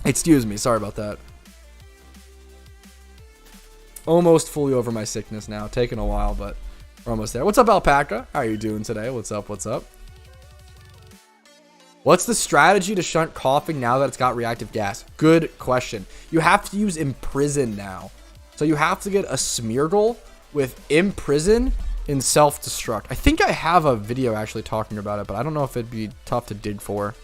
Excuse me, sorry about that. Almost fully over my sickness now, taking a while, but we're almost there. What's up, Alpaca? How are you doing today? What's up? What's up? What's the strategy to shunt coughing now that it's got reactive gas? Good question. You have to use Imprison now. So you have to get a Smeargle with Imprison in Self-Destruct. I think I have a video actually talking about it, but I don't know if it'd be tough to dig for.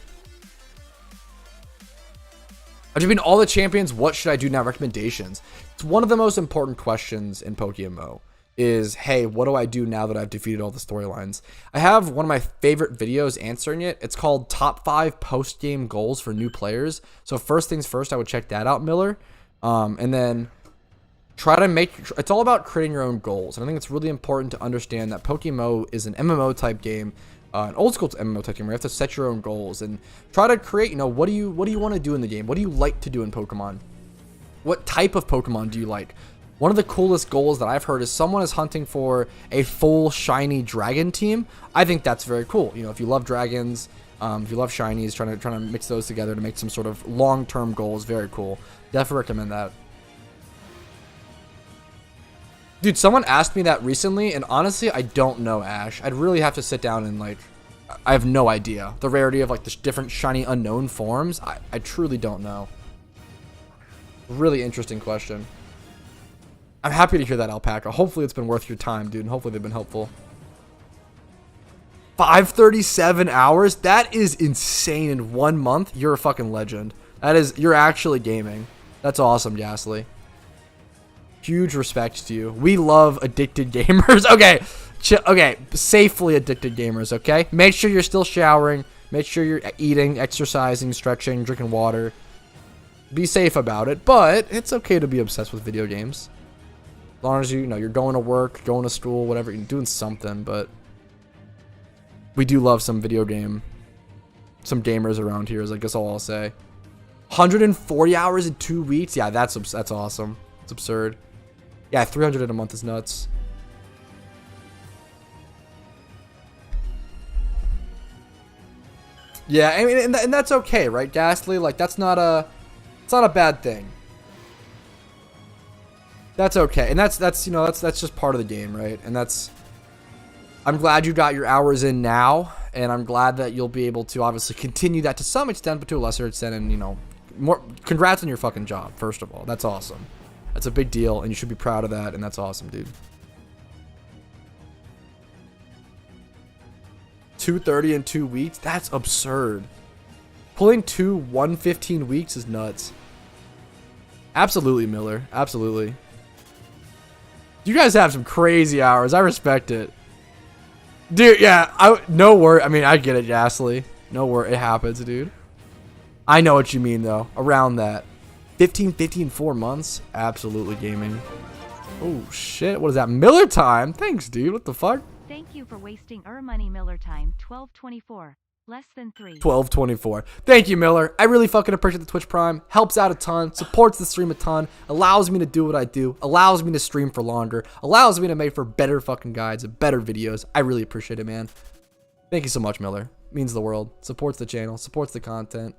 I've been all the champions. What should I do now? Recommendations. It's one of the most important questions in PokeMMO. Is, hey, what do I do now that I've defeated all the storylines? I have one of my favorite videos answering it. It's called Top 5 Post-Game Goals for New Players. So first things first, I would check that out, Miller. And then try to make, it's all about creating your own goals. And I think it's really important to understand that PokeMMO is an MMO type game, an old school MMO type game where you have to set your own goals and try to create, you know, what do you want to do in the game? What do you like to do in Pokemon? What type of Pokemon do you like? One of the coolest goals that I've heard is someone is hunting for a full shiny dragon team. I think that's very cool. You know, if you love dragons, if you love shinies, trying to mix those together to make some sort of long-term goals, very cool. Definitely recommend that. Dude, someone asked me that recently, and honestly, I don't know, Ash. I'd really have to sit down and, like, I have no idea. The rarity of, like, the different shiny unknown forms, I truly don't know. Really interesting question. I'm happy to hear that, Alpaca. Hopefully it's been worth your time, dude, and hopefully they've been helpful. 537 hours? That is insane in 1 month. You're a fucking legend. You're actually gaming. That's awesome, Ghastly. Huge respect to you. We love addicted gamers. Okay, okay, safely addicted gamers, okay? Make sure you're still showering. Make sure you're eating, exercising, stretching, drinking water. Be safe about it, but it's okay to be obsessed with video games. As long as you know you're going to work, going to school, whatever, you're doing something, but we do love some gamers around here, is I guess all I'll say. 140 hours in 2 weeks? Yeah, that's awesome. It's absurd. Yeah, 300 in a month is nuts. Yeah, I mean, and that's okay, right, Ghastly? Like, it's not a bad thing. That's okay, and that's just part of the game, right? And I'm glad you got your hours in now, and I'm glad that you'll be able to obviously continue that to some extent, but to a lesser extent, and more. Congrats on your fucking job, first of all. That's awesome. That's a big deal, and you should be proud of that, and that's awesome, dude. 230 in 2 weeks? That's absurd. Pulling 115 weeks is nuts. Absolutely, Miller. Absolutely. You guys have some crazy hours. I respect it. Dude, yeah. No worry. I mean, I get it, Ghastly. No worry. It happens, dude. I know what you mean, though. Around that. 15, 4 months? Absolutely gaming. Oh, shit. What is that? Miller time? Thanks, dude. What the fuck? Thank you for wasting money. Miller time 12:24. Less than 3. 12:24. Thank you, Miller. I really fucking appreciate the Twitch Prime. Helps out a ton. Supports the stream a ton. Allows me to do what I do. Allows me to stream for longer. Allows me to make for better fucking guides and better videos. I really appreciate it, man. Thank you so much, Miller. Means the world. Supports the channel. Supports the content.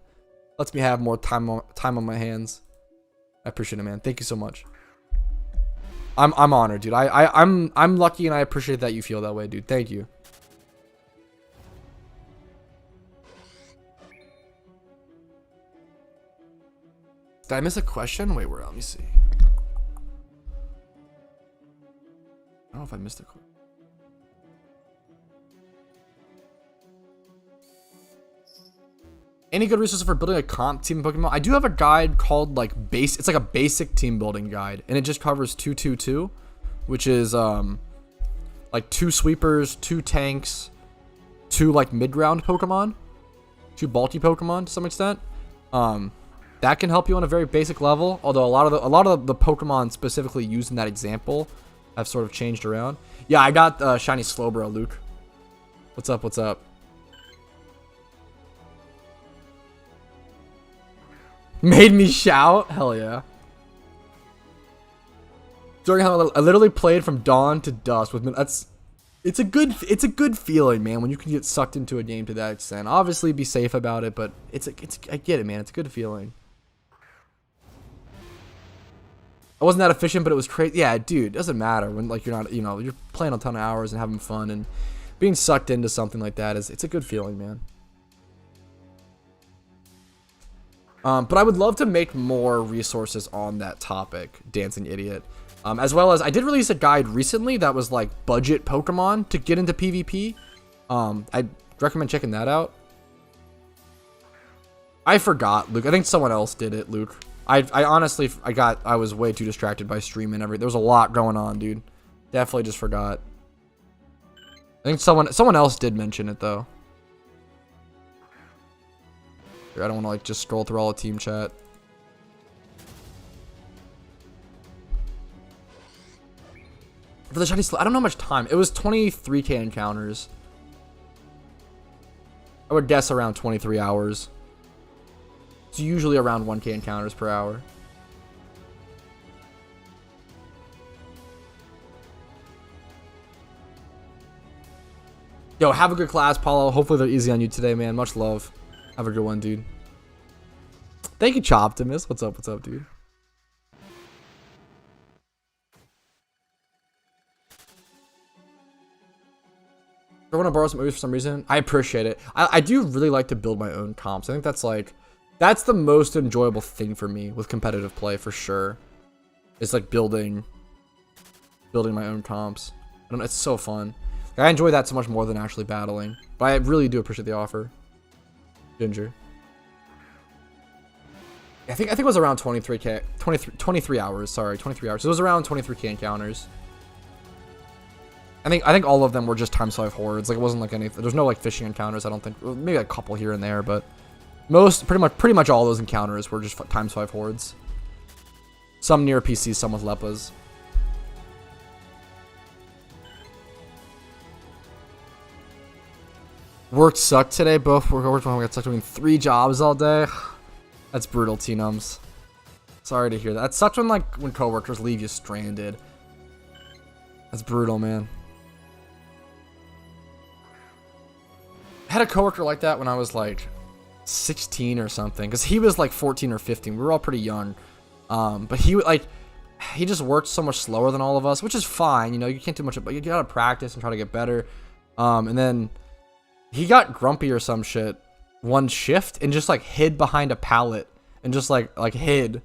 Lets me have more time on my hands. I appreciate it, man. Thank you so much. I'm honored, dude. I'm lucky and I appreciate that you feel that way, dude. Thank you. Did I miss a question? Wait, where? Let me see. I don't know if I missed a question. Any good resources for building a comp team in Pokemon? I do have a guide called like it's like a basic team building guide, and it just covers 2-2-2, which is like 2 sweepers, 2 tanks, 2 like mid-ground Pokemon, 2 bulky Pokemon to some extent. That can help you on a very basic level, although a lot of the Pokemon specifically used in that example have sort of changed around. Yeah, I got shiny Slowbro, Luke. What's up? What's up? Made me shout? Hell yeah. During how I literally played from dawn to dusk with it's a good feeling, man, when you can get sucked into a game to that extent. Obviously be safe about it, but I get it, man. It's a good feeling. I wasn't that efficient, but it was crazy. Yeah, dude, it doesn't matter when like you're not, you know, you're playing a ton of hours and having fun and being sucked into something like that it's a good feeling, man. But I would love to make more resources on that topic, Dancing Idiot. As well as I did release a guide recently that was like budget Pokemon to get into PvP. I'd recommend checking that out. I forgot, Luke. I think someone else did it, Luke. I honestly, I was way too distracted by stream and everything. There was a lot going on, dude. Definitely just forgot. I think someone else did mention it though. I don't want to like just scroll through all the team chat. For the shiny I don't know how much time. It was 23k encounters. I would guess around 23 hours. It's usually around 1k encounters per hour. Yo, have a good class, Paulo. Hopefully they're easy on you today, man. Much love. Have a good one, dude. Thank you, Choptimus. What's up, dude? I want to borrow some movies for some reason. I appreciate it. I do really like to build my own comps. I think that's the most enjoyable thing for me with competitive play for sure. It's like building my own comps. I don't know, it's so fun. I enjoy that so much more than actually battling. But I really do appreciate the offer. Ginger. I think it was around 23 hours, sorry, 23 hours. So it was around 23k encounters. I think all of them were just ×5 hordes. Like it wasn't like anything. There's no like fishing encounters, I don't think. Maybe a couple here and there, but pretty much all those encounters were just ×5 hordes. Some near PC, some with Leppas. Work sucked today. Both workers got stuck doing 3 jobs all day. That's brutal, T-Nums. Sorry to hear that. It sucks when coworkers leave you stranded. That's brutal, man. I had a coworker like that when I was like 16 or something, because he was like 14 or 15. We were all pretty young. But he just worked so much slower than all of us, which is fine. You know, you can't do much, but you gotta practice and try to get better. And then he got grumpy or some shit one shift and just like hid behind a pallet and just like hid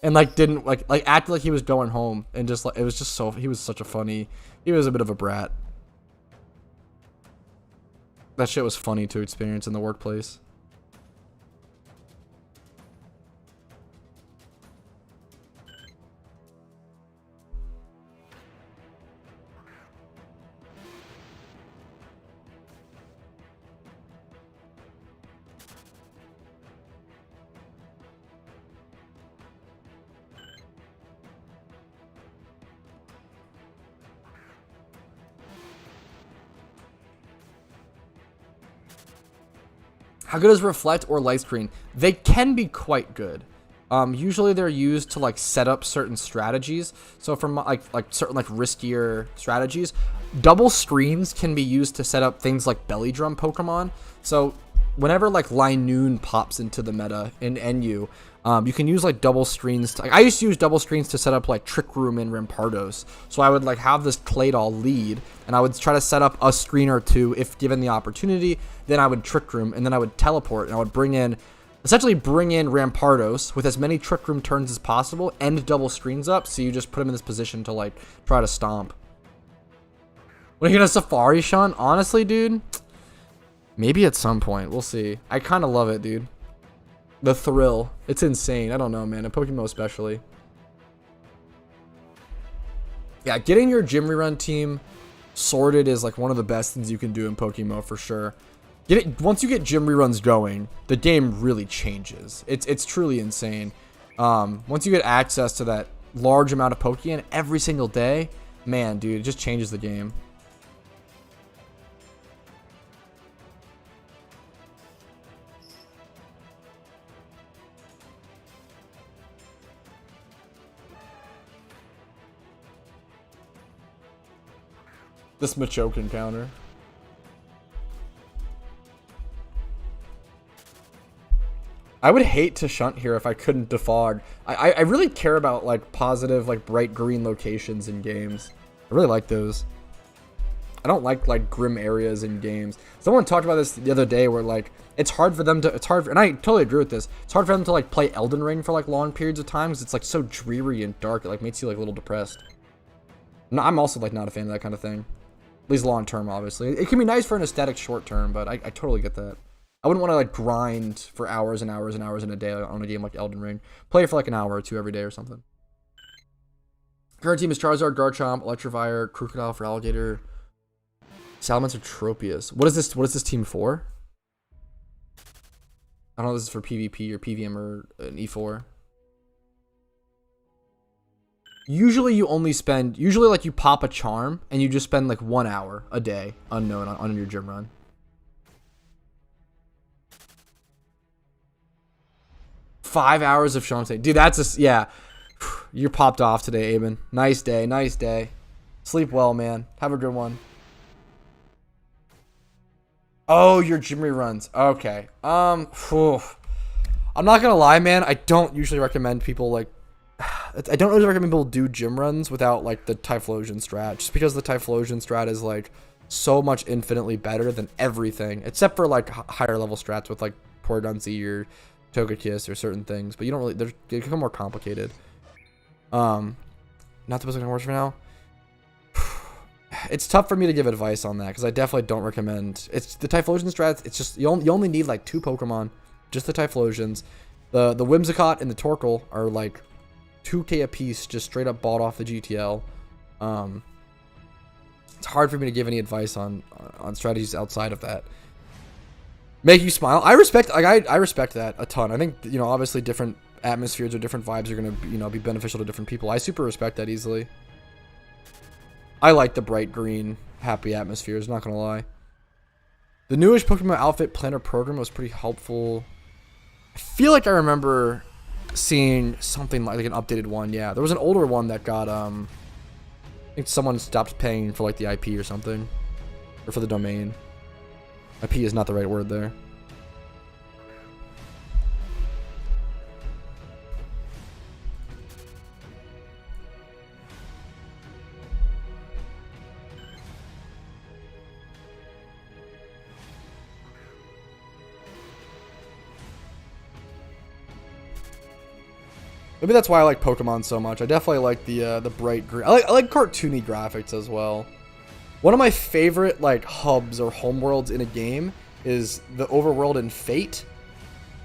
and like didn't like acted like he was going home and just like it was just so he was a bit of a brat. That shit was funny to experience in the workplace. How good is Reflect or Light Screen? They can be quite good. Usually they're used to like set up certain strategies. So for like certain like riskier strategies, double screens can be used to set up things like belly drum Pokemon. So whenever like Linoon pops into the meta in NU, you can use like double screens. I used to use double screens to set up like Trick Room and Rampardos. So I would like have this Claydol lead, and I would try to set up a screen or two if given the opportunity. Then I would Trick Room, and then I would teleport, and I would essentially bring in Rampardos with as many Trick Room turns as possible, and double screens up, so you just put him in this position to like try to stomp. When are you gonna Safari, Sean? Honestly, dude, maybe at some point. We'll see. I kind of love it, dude. The thrill. It's insane. I don't know, man. In PokeMMO especially. Yeah, getting your gym rerun team sorted is like one of the best things you can do in PokeMMO for sure. Once you get gym reruns going, the game really changes. It's truly insane. Once you get access to that large amount of Pokeyen every single day, man, dude, it just changes the game. This Machoke encounter. I would hate to shunt here if I couldn't defog. I really care about like positive, like bright green locations in games. I really like those. I don't like grim areas in games. Someone talked about this the other day where like it's hard for them to, and I totally agree with this. It's hard for them to like play Elden Ring for like long periods of time because it's like so dreary and dark. It like makes you like a little depressed. No, I'm also like not a fan of that kind of thing. At least long term, obviously. It can be nice for an aesthetic short term, but I totally get that. I wouldn't want to like grind for hours and hours and hours in a day on a game like Elden Ring. Play for like an hour or two every day or something. Current team is Charizard, Garchomp, Electivire, Crocodile for Alligator, Salamence, Tropius. What is this team for? I don't know if this is for PvP or PVM or an E4. Usually like you pop a charm and you just spend like 1 hour a day unknown on your gym run. Five hours of Shamte. Dude, that's yeah. You're popped off today, Aben. Nice day, nice day. Sleep well, man. Have a good one. Oh, your gym reruns. Okay. I'm not gonna lie, man. I don't usually recommend people like. I don't really recommend people do gym runs without like the Typhlosion strat, just because the Typhlosion strat is like so much infinitely better than everything, except for like higher level strats with like Porygon-Z or Togekiss or certain things. But you don't really. They become more complicated. Not the best worse for now. It's tough for me to give advice on that because I definitely don't recommend. It's the Typhlosion strats. It's just you only need like 2 Pokemon, just the Typhlosions. The Whimsicott and the Torkoal are like 2k a piece, just straight up bought off the GTL. It's hard for me to give any advice on strategies outside of that. Make you smile. I respect that a ton. I think, you know, obviously different atmospheres or different vibes are going to, you know, be beneficial to different people. I super respect that easily. I like the bright green, happy atmospheres, not going to lie. The newish Pokemon outfit planner program was pretty helpful. I feel like I remember seeing something like an updated one. Yeah, there was an older one that got, I think someone stopped paying for like the IP or something. Or for the domain. IP is not the right word there. Maybe that's why I like Pokemon so much. I definitely like the bright green. I like cartoony graphics as well. One of my favorite like hubs or homeworlds in a game is the overworld in Fate.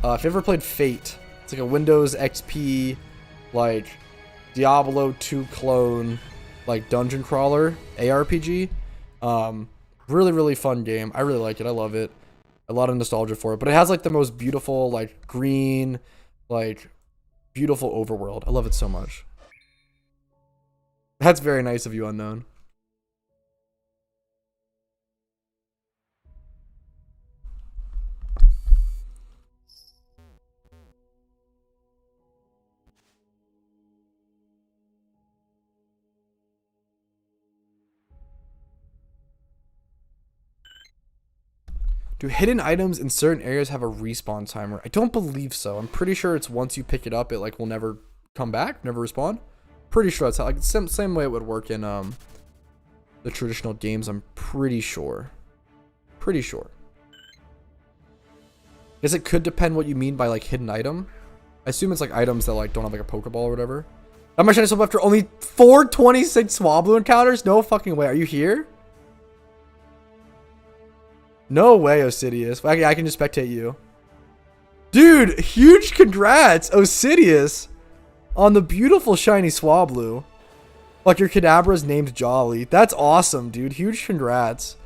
If you ever played Fate, it's like a Windows XP, like Diablo 2 clone, like dungeon crawler ARPG. Really, really fun game. I really like it. I love it. A lot of nostalgia for it. But it has like the most beautiful, like green, like beautiful overworld. I love it so much. That's very nice of you, Unknown. Do hidden items in certain areas have a respawn timer? I don't believe so. I'm pretty sure it's once you pick it up, it like will never come back, never respawn. Pretty sure that's how, like same way it would work in the traditional games. I'm pretty sure. Pretty sure. I guess it could depend what you mean by like hidden item. I assume it's like items that like don't have like a Pokeball or whatever. I'm actually so after only 426 Swablu encounters. No fucking way. Are you here? No way, Osidious. I can just spectate you. Dude, huge congrats, Osidious, on the beautiful shiny Swablu. Like your Kadabra's named Jolly. That's awesome, dude. Huge congrats.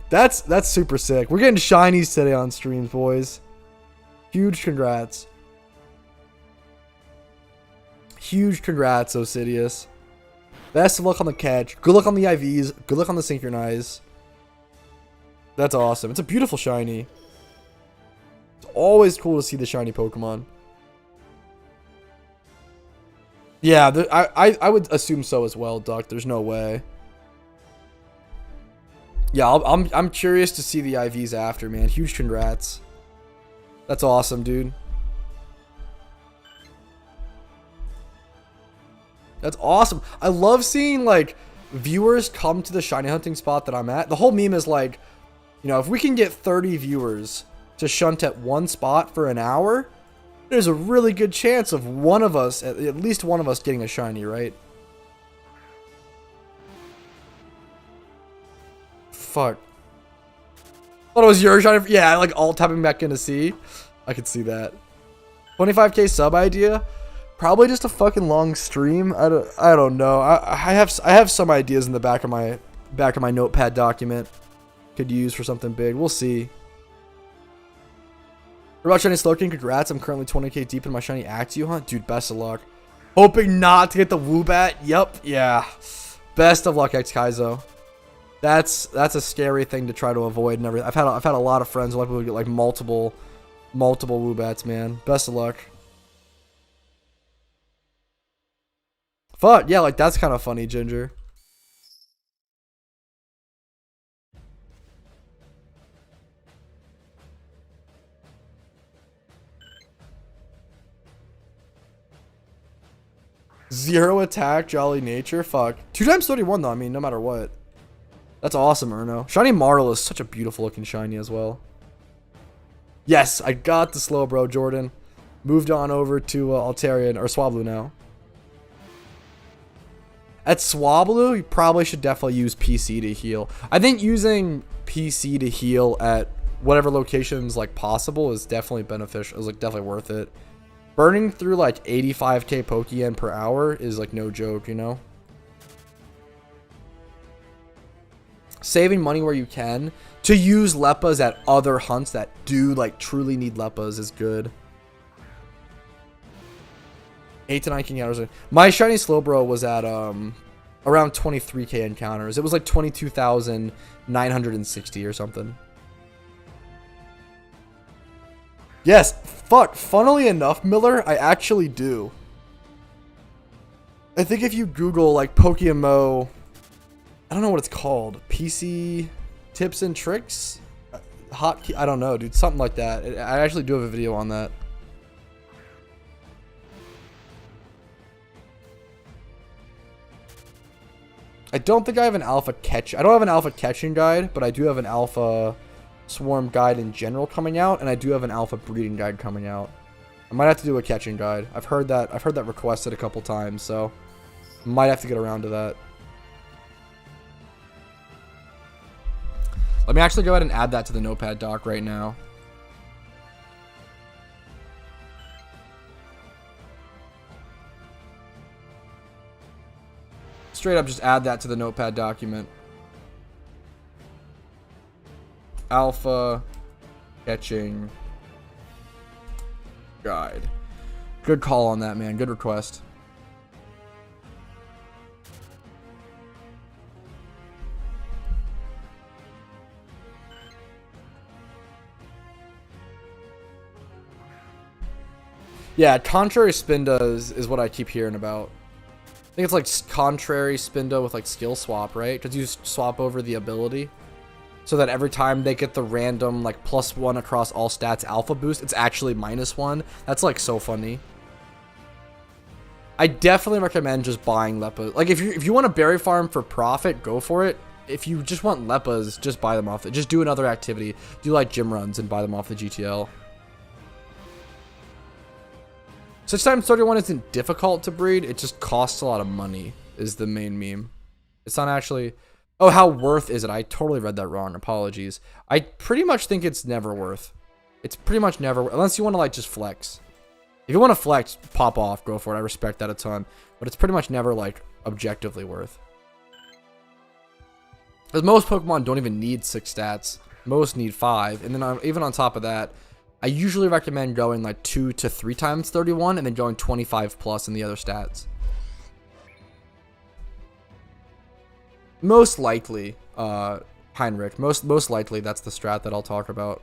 That's super sick. We're getting shinies today on streams, boys. Huge congrats. Huge congrats, Osidious. Best of luck on the catch. Good luck on the IVs. Good luck on the synchronize. That's awesome. It's a beautiful shiny. It's always cool to see the shiny Pokemon. Yeah, I would assume so as well, Duck. There's no way. Yeah, I'm curious to see the IVs after, man. Huge congrats. That's awesome, dude. That's awesome. I love seeing like viewers come to the shiny hunting spot that I'm at. The whole meme is like, you know, if we can get 30 viewers to shunt at one spot for an hour, there's a really good chance of one of us, at least one of us, getting a shiny, right? Fuck. Thought it was your shiny. Yeah, like alt tapping back into C. I could see that. 25k sub idea. Probably just a fucking long stream. I don't know. I have some ideas in the back of my notepad document. Could use for something big. We'll see. What about shiny Slowking? Congrats. I'm currently 20k deep in my shiny Axew hunt. Dude, best of luck. Hoping not to get the Woobat. Yep. Yeah. Best of luck, X Kaizo. That's a scary thing to try to avoid and everything. I've had a lot of friends who like people get like multiple Woobats, man. Best of luck. Fuck, yeah, like that's kind of funny, Ginger. Zero attack, jolly nature. Fuck. 2 times 31 though. I mean, no matter what. That's awesome, Erno. Shiny Marl is such a beautiful looking shiny as well. Yes, I got the Slowbro, Jordan. Moved on over to Altaria or Swablu now. At Swablu, you probably should definitely use PC to heal. I think using PC to heal at whatever locations like possible is definitely beneficial. Is like definitely worth it. Burning through like 85k Pokeyen per hour is like no joke, you know? Saving money where you can to use Leppas at other hunts that do like truly need Leppas is good. 8 to 9 encounters. My shiny Slowbro was at around 23k encounters. It was like 22,960 or something. Yes, fuck. Funnily enough, Miller, I actually do. I think if you Google like PokeMMO, I don't know what it's called, PC tips and tricks, hotkey, I don't know, dude, something like that. I actually do have a video on that. I don't think I have an alpha catch. I don't have an alpha catching guide, but I do have an alpha swarm guide in general coming out, and I do have an alpha breeding guide coming out. I might have to do a catching guide. I've heard that requested a couple times, so might have to get around to that. Let me actually go ahead and add that to the notepad doc right now. Straight up just add that to the notepad document. Alpha catching guide. Good call on that, man. Good request. Yeah, contrary spinda is what I keep hearing about. I think it's like contrary spinda with like skill swap, right? Because you swap over the ability so that every time they get the random like +1 across all stats alpha boost, it's actually -1. That's like so funny. I definitely recommend just buying Leppas. Like if you want to berry farm for profit, go for it. If you just want Leppas, just buy them off. Just do another activity. Do like gym runs and buy them off the GTL. 6x31 isn't difficult to breed, it just costs a lot of money, is the main meme. It's not actually... Oh, how worth is it? I totally read that wrong, apologies. I pretty much think it's never worth. It's pretty much never... Unless you want to, like, just flex. If you want to flex, pop off, go for it. I respect that a ton. But it's pretty much never, like, objectively worth. Because most Pokemon don't even need 6 stats. Most need 5. And then even on top of that... I usually recommend going like 2 to 3x31 and then going 25 plus in the other stats. Most likely, Heinrich, most likely that's the strat that I'll talk about.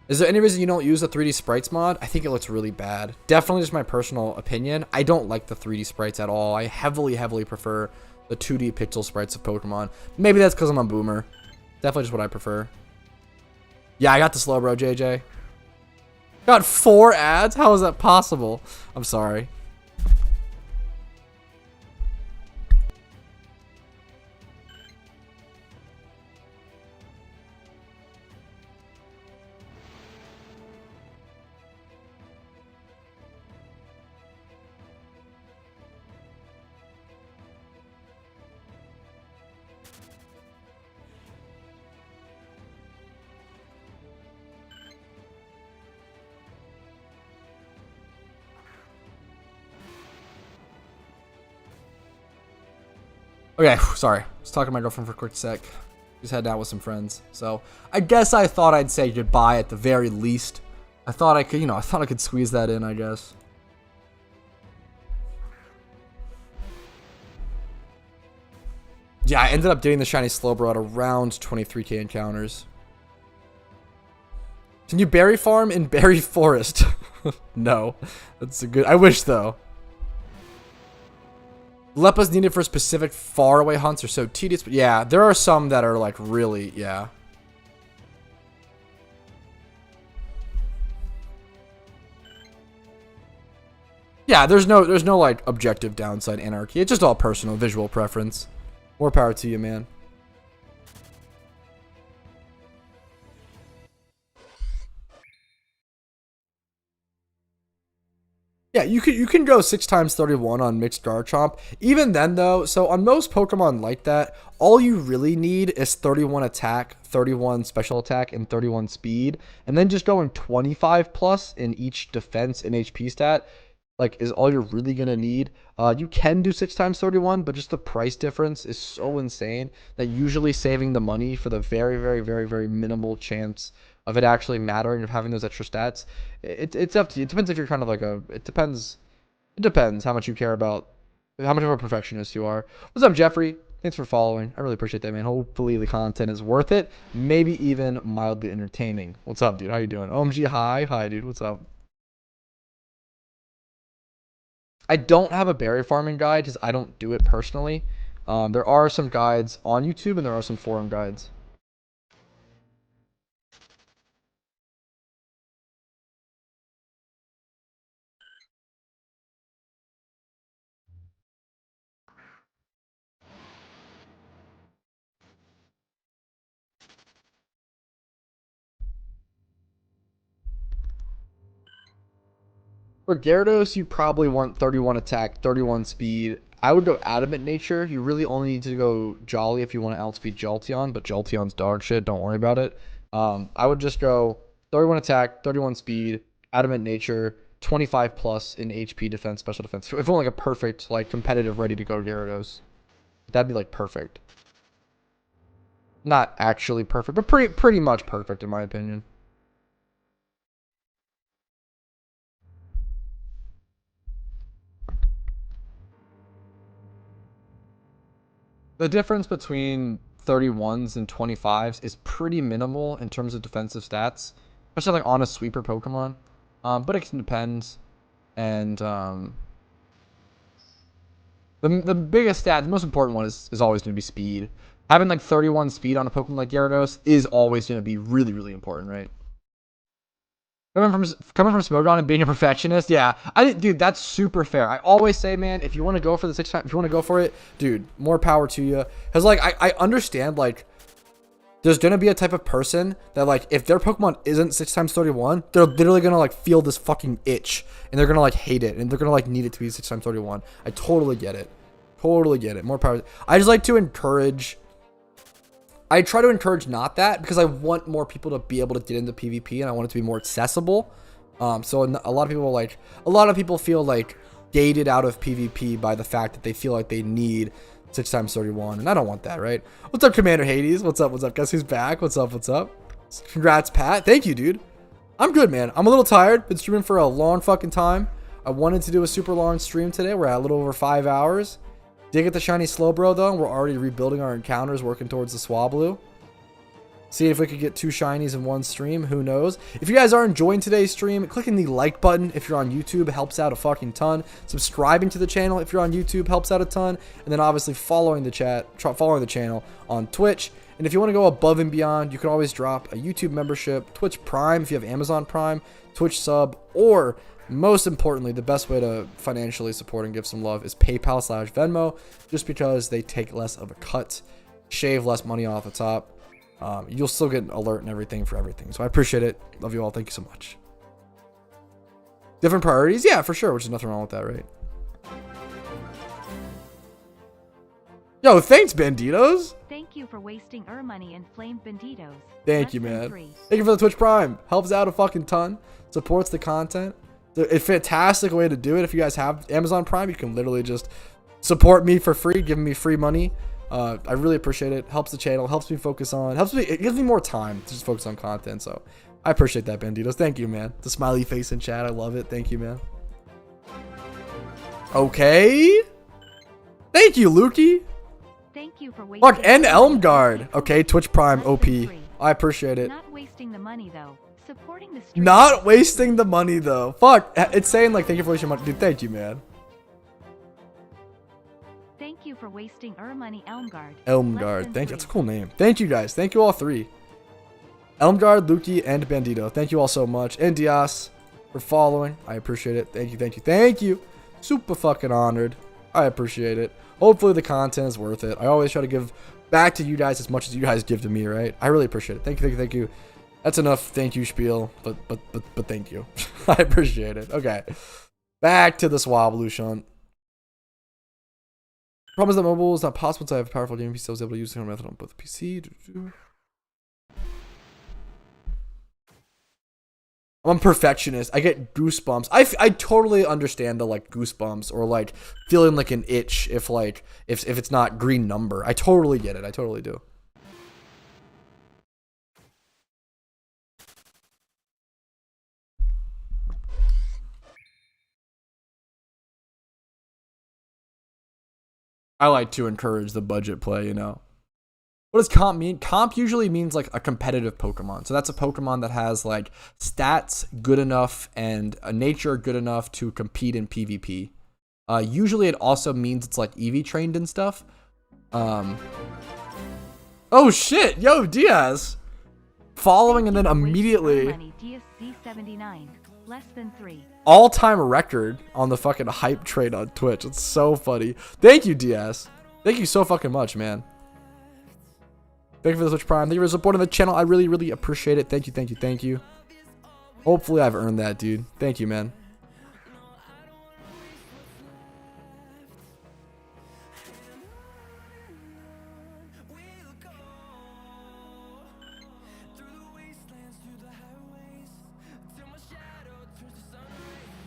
Is there any reason you don't use the 3D sprites mod? I think it looks really bad. Definitely just my personal opinion. I don't like the 3D sprites at all. I heavily prefer the 2D pixel sprites of Pokemon. Maybe that's because I'm a boomer. Definitely just what I prefer. Yeah, I got the Slowbro, JJ. Got 4 ads? How is that possible? I'm sorry. Okay, sorry. I was talking to my girlfriend for a quick sec. Just heading out with some friends. So, I guess I thought I'd say goodbye at the very least. I thought I could, I thought I could squeeze that in, I guess. Yeah, I ended up getting the shiny Slowbro at around 23k encounters. Can you berry farm in Berry Forest? No. That's a good... I wish, though. Leppas needed for specific faraway hunts are so tedious, but yeah, there are some that are like really, yeah. Yeah, there's no like objective downside anarchy. It's just all personal visual preference. More power to you, man. Yeah, you can go 6x31 on mixed Garchomp. Even then though, so on most Pokemon like that, all you really need is 31 attack, 31 special attack, and 31 speed. And then just going 25 plus in each defense and HP stat, like, is all you're really gonna need. You can do 6x31, but just the price difference is so insane that usually saving the money for the very minimal chance of it actually mattering, of having those extra stats, it's up to you. It depends if you're kind of like it depends how much you care about, how much of a perfectionist you are. What's up, Jeffrey? Thanks for following. I really appreciate that, man. Hopefully the content is worth it, maybe even mildly entertaining. What's up, dude? How you doing? OMG, hi, dude. What's up? I don't have a berry farming guide because I don't do it personally. There are some guides on YouTube and there are some forum guides. For Gyarados, you probably want 31 attack, 31 speed, I would go Adamant Nature. You really only need to go Jolly if you want to outspeed Jolteon, but Jolteon's dog shit. Don't worry about it. I would just go 31 attack, 31 speed, Adamant Nature, 25 plus in HP defense, special defense. If only like a perfect, like competitive, ready to go Gyarados, that'd be like perfect. Not actually perfect, but pretty much perfect in my opinion. The difference between 31s and 25s is pretty minimal in terms of defensive stats, especially like on a sweeper Pokemon. But it depends. And the biggest stat, the most important one is always going to be speed. Having like 31 speed on a Pokemon like Gyarados is always going to be really, really important, right? Coming from Smogon and being a perfectionist, yeah, dude, that's super fair. I always say, man, if you want to go for the 6 times, if you want to go for it, dude, more power to you. Cause like I understand, like there's gonna be a type of person that like if their Pokemon isn't 6 times 31, they're literally gonna like feel this fucking itch and they're gonna like hate it and they're gonna like need it to be 6 times 31. I totally get it, More power. I just like to encourage. I try to encourage not that because I want more people to be able to get into PvP and I want it to be more accessible. So a lot of people feel like gated out of PvP by the fact that they feel like they need 6 times 31, and I don't want that, right? What's up, Commander Hades? What's up? Guess who's back? What's up? Congrats, Pat. Thank you, dude. I'm good, man. I'm a little tired. Been streaming for a long fucking time. I wanted to do a super long stream today. We're at a little over 5 hours. Did get the shiny Slowbro though, and we're already rebuilding our encounters, working towards the Swablu. See if we could get 2 shinies in one stream. Who knows? If you guys are enjoying today's stream, clicking the like button if you're on YouTube helps out a fucking ton. Subscribing to the channel if you're on YouTube helps out a ton. And then obviously following the channel on Twitch. And if you want to go above and beyond, you can always drop a YouTube membership, Twitch Prime if you have Amazon Prime, Twitch sub, or most importantly, the best way to financially support and give some love is PayPal/Venmo, just because they take less of a cut, shave less money off the top. You'll still get an alert and everything for everything. So I appreciate it. Love you all. Thank you so much. Different priorities? Yeah, for sure, which is nothing wrong with that, right? Yo, thanks, Banditos. Thank you for wasting money and flame Banditos. Thank you, man. Thank you for the Twitch Prime. Helps out a fucking ton. Supports the content. A fantastic way to do it. If you guys have Amazon Prime, you can literally just support me for free, giving me free money. I really appreciate it. Helps the channel, helps me focus on, it gives me more time to just focus on content. So I appreciate that, Banditos. Thank you, man. The smiley face in chat, I love it. Thank you, man. Okay. Thank you, Lukey. Thank you for waiting. Fuck, and Elmguard. Okay, Twitch Prime OP. I appreciate it. Not wasting the money though. Supporting the stream. Not wasting the money though. Fuck, it's saying like thank you for wasting money. Dude, thank you, man. Thank you for wasting money, Elmguard. Elmguard. Thank you. That's a cool name. Thank you guys. Thank you all 3. Elmguard, Lukey, and Bandito. Thank you all so much. And Diaz for following. I appreciate it. Thank you. Super fucking honored. I appreciate it. Hopefully the content is worth it. I always try to give back to you guys as much as you guys give to me, right? I really appreciate it. Thank you. That's enough thank you spiel, but thank you. I appreciate it. Okay. Back to the Swablution. Problem is that mobile is not possible until I have a powerful gaming PC. I was able to use the same method on both PC. I'm a perfectionist. I get goosebumps. I totally understand the like goosebumps or like feeling like an itch if it's not green number. I totally get it. I totally do. I like to encourage the budget play, you know. What does comp mean? Comp usually means like a competitive Pokemon. So that's a Pokemon that has like stats good enough and a nature good enough to compete in PvP. Usually it also means it's like EV trained and stuff. Oh shit, yo, Diaz. Following and then immediately Less than 3. All-time record on the fucking hype trade on Twitch. It's so funny. Thank you, Diaz. Thank you so fucking much, man. Thank you for the Twitch Prime. Thank you for supporting the channel. I really, really appreciate it. Thank you. Hopefully I've earned that, dude. Thank you, man.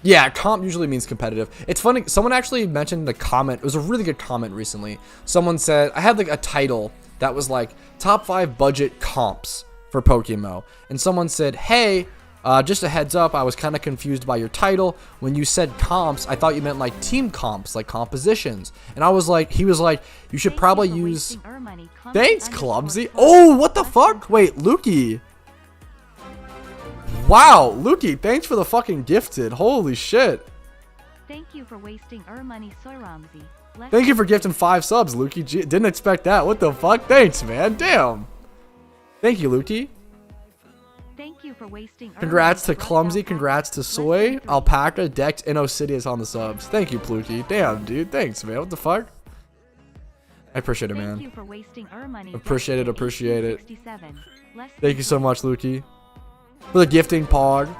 Yeah, comp usually means competitive. It's funny, someone actually mentioned the comment. It was a really good comment recently. Someone said, I had like a title that was like top 5 budget comps for PokeMMO. And someone said, hey, just a heads up, I was kind of confused by your title. When you said comps, I thought you meant like team comps, like compositions. And I was like, he was like, you should probably use... Thanks, Clumsy. Oh, what the fuck? Wait, Lukey. Wow, Lukey, thanks for the fucking gifted. Holy shit. Thank you for wasting money, Soy Ramsey. Thank you for gifting 5 subs, Lukey. Didn't expect that. What the fuck? Thanks, man. Damn. Thank you, Lukey. Thank you for wasting. Congrats to Clumsy. Congrats to Soy, Alpaca, Dex, and Osidious on the subs. Thank you, Pluky. Damn, dude. Thanks, man. What the fuck? I appreciate it, man. Thank you for wasting money. Appreciate it. Appreciate it. Thank you so much, Lukey. For the gifting, Pog.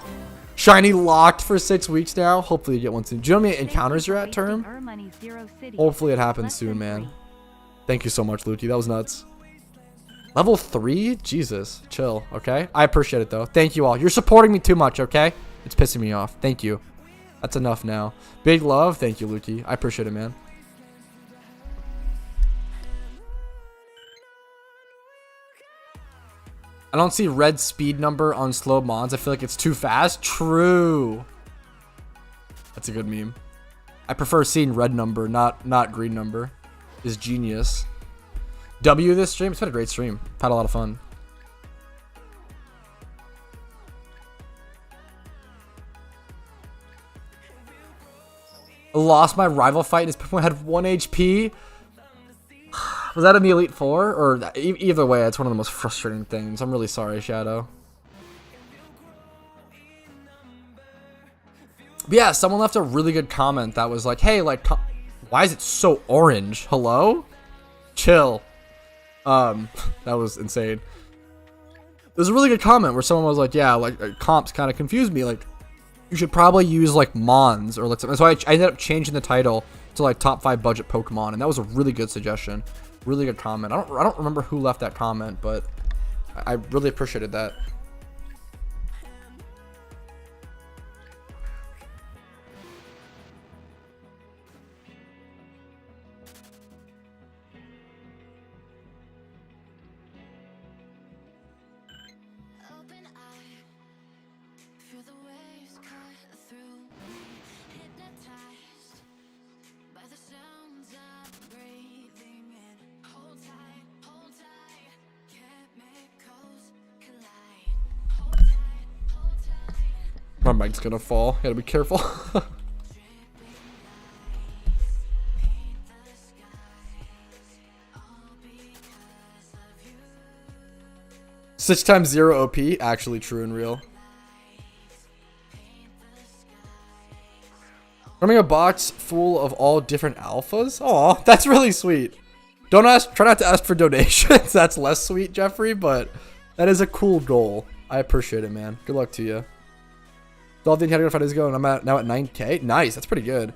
Shiny locked for 6 weeks now. Hopefully you get one soon. Do you know how many encounters you're at, Term? Hopefully it happens soon, man. Thank you so much, Lukey. That was nuts. Level 3? Jesus. Chill, okay? I appreciate it, though. Thank you all. You're supporting me too much, okay? It's pissing me off. Thank you. That's enough now. Big love. Thank you, Lukey. I appreciate it, man. I don't see red speed number on slow mons. I feel like it's too fast. True. That's a good meme. I prefer seeing red number, not green number. Is genius. W this stream. It's been a great stream. Had a lot of fun. I lost my rival fight and his Pokemon had 1 HP. Was that in the Elite Four? Or either way, it's one of the most frustrating things. I'm really sorry, Shadow. But yeah, someone left a really good comment that was like, hey, like, why is it so orange? Hello? Chill. That was insane. It was a really good comment where someone was like, yeah, like, comps kind of confused me. Like, you should probably use, like, Mons or, like, something. So I ended up changing the title to, like, top 5 budget Pokemon. And that was a really good suggestion. Really good comment. I don't remember who left that comment, but I really appreciated that. My mic's gonna fall. Gotta be careful. 6 times 0 OP. Actually true and real. Running a box full of all different alphas? Aw, that's really sweet. Try not to ask for donations. That's less sweet, Jeffrey, but that is a cool goal. I appreciate it, man. Good luck to you. Dolphin had a good 5 days ago, and I'm now at 9K. Nice, that's pretty good.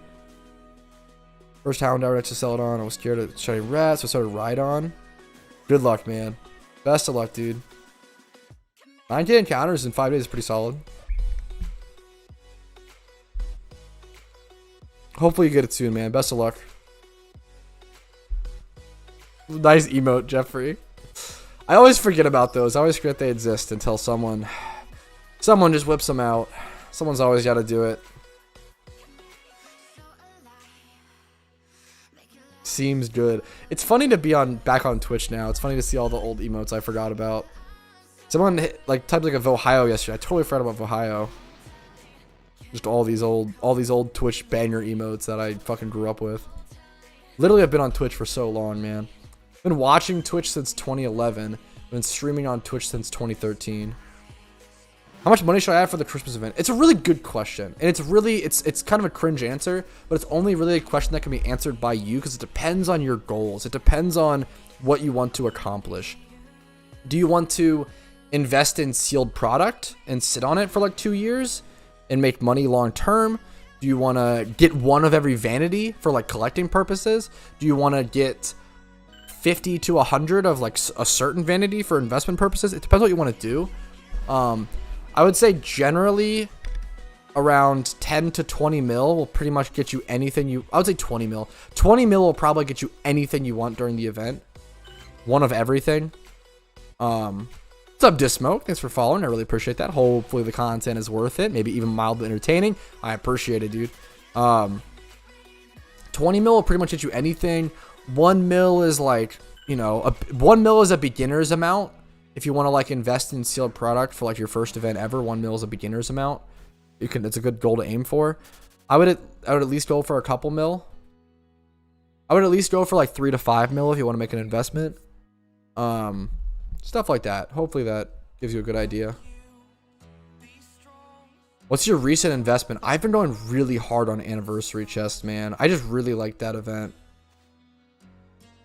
First Hound hour to sell it on. I was scared of shiny rats, so I started Ride On. Good luck, man. Best of luck, dude. 9K encounters in 5 days is pretty solid. Hopefully you get it soon, man. Best of luck. Nice emote, Jeffrey. I always forget about those. I always forget they exist until someone just whips them out. Someone's always got to do it. Seems good. It's funny to be back on Twitch now. It's funny to see all the old emotes I forgot about. Someone typed like a Vohio yesterday. I totally forgot about Vohio. Just all these old Twitch banger emotes that I fucking grew up with. Literally, I've been on Twitch for so long, man. Been watching Twitch since 2011. Been streaming on Twitch since 2013. How much money should I have for the Christmas event? It's a really good question. And it's kind of a cringe answer, but it's only really a question that can be answered by you because it depends on your goals. It depends on what you want to accomplish. Do you want to invest in sealed product and sit on it for like 2 years and make money long term? Do you want to get one of every vanity for like collecting purposes? Do you want to get 50 to 100 of like a certain vanity for investment purposes? It depends what you want to do. I would say generally around 10 to 20 mil will pretty much get you anything you, I would say 20 mil. 20 mil will probably get you anything you want during the event. One of everything. What's up, Dismo? Thanks for following. I really appreciate that. Hopefully the content is worth it. Maybe even mildly entertaining. I appreciate it, dude. 20 mil will pretty much get you anything. 1 mil is like, you know, 1 mil is a beginner's amount. If you want to like invest in sealed product for like your first event ever, 1 mil is a beginner's amount. You can, it's a good goal to aim for. I would at least go for a couple mil. I would at least go for like 3 to 5 mil if you want to make an investment. Stuff like that. Hopefully that gives you a good idea. What's your recent investment? I've been going really hard on anniversary chest, man. I just really like that event.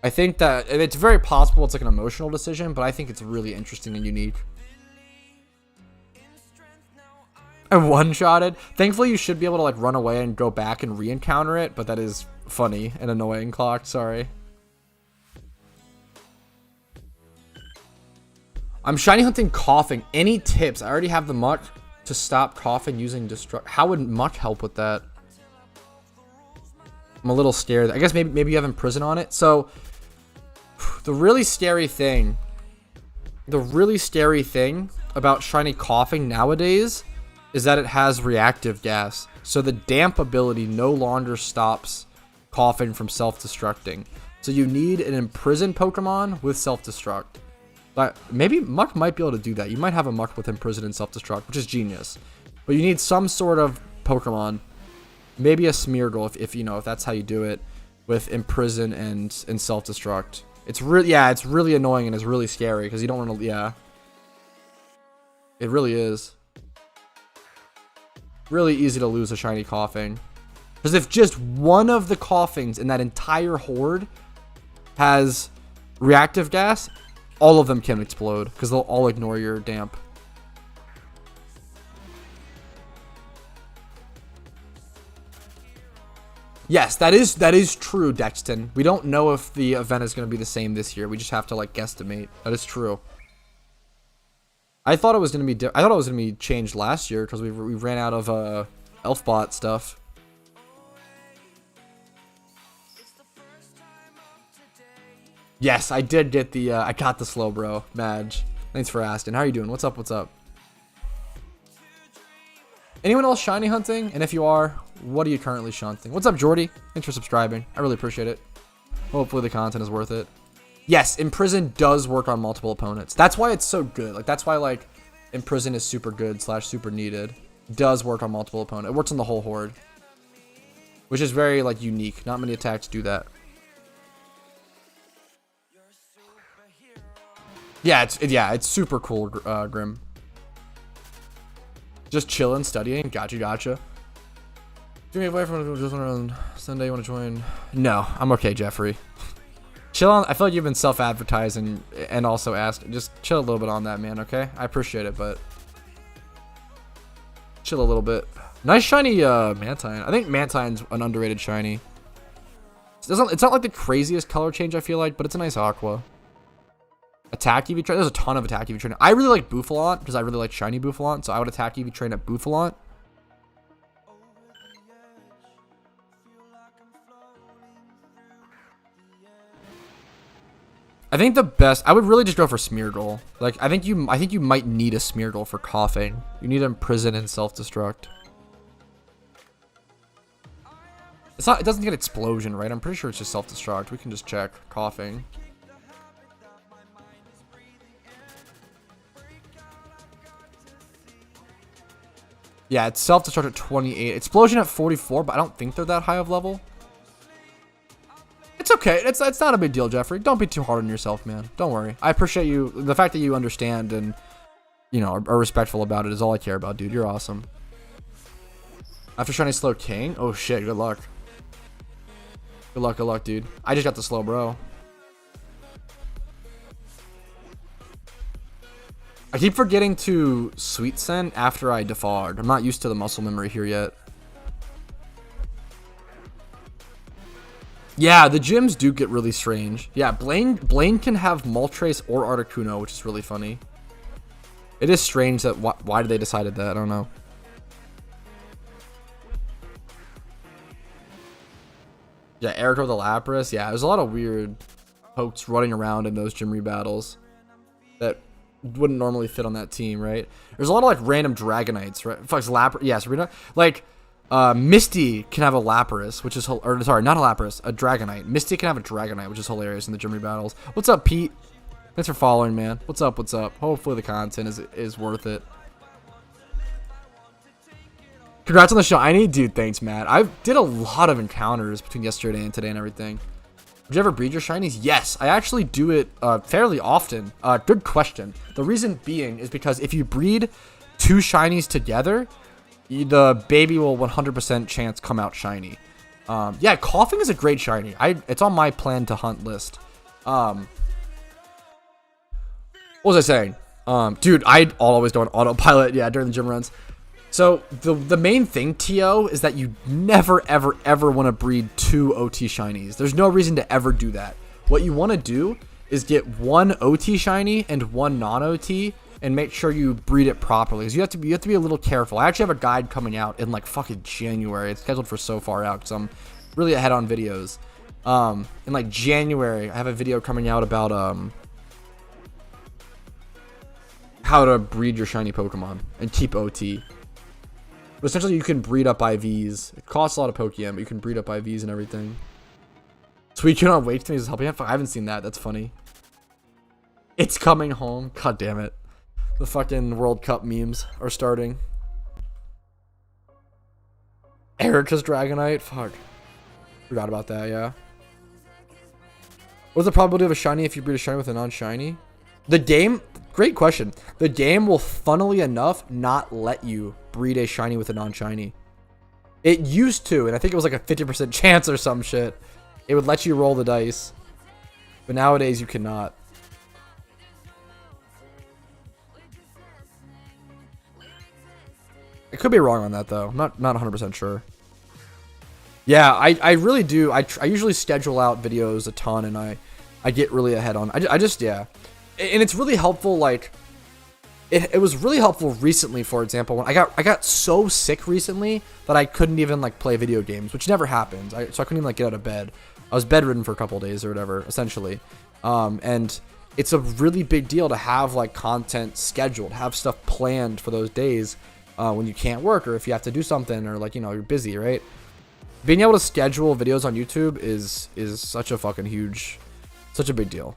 I think that it's very possible it's like an emotional decision, but I think it's really interesting and unique. And one-shotted. Thankfully, you should be able to like run away and go back and re-encounter it, but that is funny and annoying, Clock. Sorry. I'm shiny hunting coughing. Any tips? I already have the muck to stop coughing using destruct. How would muck help with that? I'm a little scared. I guess maybe you have imprison on it. So the really scary thing about shiny coughing nowadays is that it has reactive gas. So the damp ability no longer stops coughing from self-destructing. So you need an imprisoned Pokemon with self-destruct. But maybe Muck might be able to do that. You might have a Muck with Imprison and Self-Destruct, which is genius. But you need some sort of Pokemon, maybe a Smeargle, if you know, if that's how you do it, with Imprison and Self-Destruct. It's really, yeah, it's really annoying and it's really scary because you don't want to, yeah. It really is. Really easy to lose a shiny coughing. Because if just one of the coughings in that entire horde has reactive gas, all of them can explode because they'll all ignore your damp. Yes, that is true, Dexton. We don't know if the event is going to be the same this year. We just have to like guesstimate. That is true. I thought it was going to be changed last year because we ran out of Elfbot stuff. Yes, I did get the, I got the Slowbro, Madge. Thanks for asking. How are you doing? What's up, what's up? Anyone else shiny hunting? And if you are, what are you currently shunting? What's up, Jordy? Thanks for subscribing. I really appreciate it. Hopefully the content is worth it. Yes, Imprison does work on multiple opponents. That's why it's so good. Like, that's why, like, Imprison is super good / super needed. It does work on multiple opponents. It works on the whole horde. Which is very, like, unique. Not many attacks do that. Yeah, it's super cool, Grim. Just chilling, studying. Gotcha. Do me a away from just around Sunday. You want to join? No, I'm okay, Jeffrey. Chill on. I feel like you've been self-advertising and also asked. Just chill a little bit on that, man. Okay, I appreciate it, but chill a little bit. Nice shiny Mantine. I think Mantine's an underrated shiny. It's not like the craziest color change, I feel like, but it's a nice aqua. Attack EV train. There's a ton of attack EV train. I really like Bouffalant because I really like shiny Bouffalant, so I would attack EV train at Bouffalant. I think the best, I would really just go for Smeargle. Like, I think you might need a Smeargle for coughing. You need to imprison and self-destruct. It doesn't get explosion, right? I'm pretty sure it's just self-destruct. We can just check coughing. Yeah, it's self-destruct at 28. Explosion at 44, but I don't think they're that high of level. It's okay. It's not a big deal, Jeffrey. Don't be too hard on yourself, man. Don't worry. I appreciate you. The fact that you understand and, you know, are respectful about it is all I care about, dude. You're awesome. After shiny slow king? Oh, shit. Good luck. Good luck, dude. I just got the slow bro. I keep forgetting to Sweet Scent after I defogged. I'm not used to the muscle memory here yet. Yeah, the gyms do get really strange. Yeah, Blaine can have Moltres or Articuno, which is really funny. It is strange that why did they decided that? I don't know. Yeah, Eric with the Lapras. Yeah, there's a lot of weird pokes running around in those gym battles that wouldn't normally fit on that team, right? There's a lot of like random Dragonites, right? Fuck's Lapras. Yeah, Sabrina. Like, Misty can have a Lapras, which is or sorry, not a Lapras, a Dragonite. Misty can have a Dragonite, which is hilarious in the gym battles. What's up, Pete? Thanks for following, man. What's up? What's up? Hopefully the content is worth it. Congrats on the shiny, dude. Thanks, Matt. I did a lot of encounters between yesterday and today and everything. Would you ever breed your shinies? Yes, I actually do it fairly often. Good question. The reason being is because if you breed 2 shinies together, the baby will 100% chance come out shiny. Yeah, Coughing is a great shiny. It's on my plan to hunt list. What was I saying? Dude, I always go on autopilot, yeah, during the gym runs. So, the main thing, TO, is that you never, ever, ever want to breed 2 OT shinies. There's no reason to ever do that. What you want to do is get 1 OT shiny and 1 non-OT, and make sure you breed it properly. Because you have to be a little careful. I actually have a guide coming out in like fucking January. It's scheduled for so far out because I'm really ahead on videos. In like January, I have a video coming out about how to breed your shiny Pokemon and keep OT. But essentially, you can breed up IVs. It costs a lot of Pokeyen, but you can breed up IVs and everything. Sweet Kid on Wait to me is helping out. I haven't seen that. That's funny. It's coming home. God damn it. The fucking World Cup memes are starting. Erica's Dragonite. Fuck. Forgot about that, yeah. What's the probability of a shiny if you breed a shiny with a non-shiny? The game... Great question. The game will, funnily enough, not let you breed a shiny with a non-shiny. It used to, and I think it was like a 50% chance or some shit. It would let you roll the dice. But nowadays, you cannot. I could be wrong on that, though. I'm not 100% sure. Yeah, I really do. I usually schedule out videos a ton, and I get really ahead on. I just, yeah. And it's really helpful, like, it was really helpful recently, for example, when I got so sick recently that I couldn't even, like, play video games, which never happens. So I couldn't even, like, get out of bed. I was bedridden for a couple of days or whatever, essentially. And it's a really big deal to have, like, content scheduled, have stuff planned for those days when you can't work or if you have to do something or, like, you know, you're busy, right? Being able to schedule videos on YouTube is such a fucking huge, such a big deal.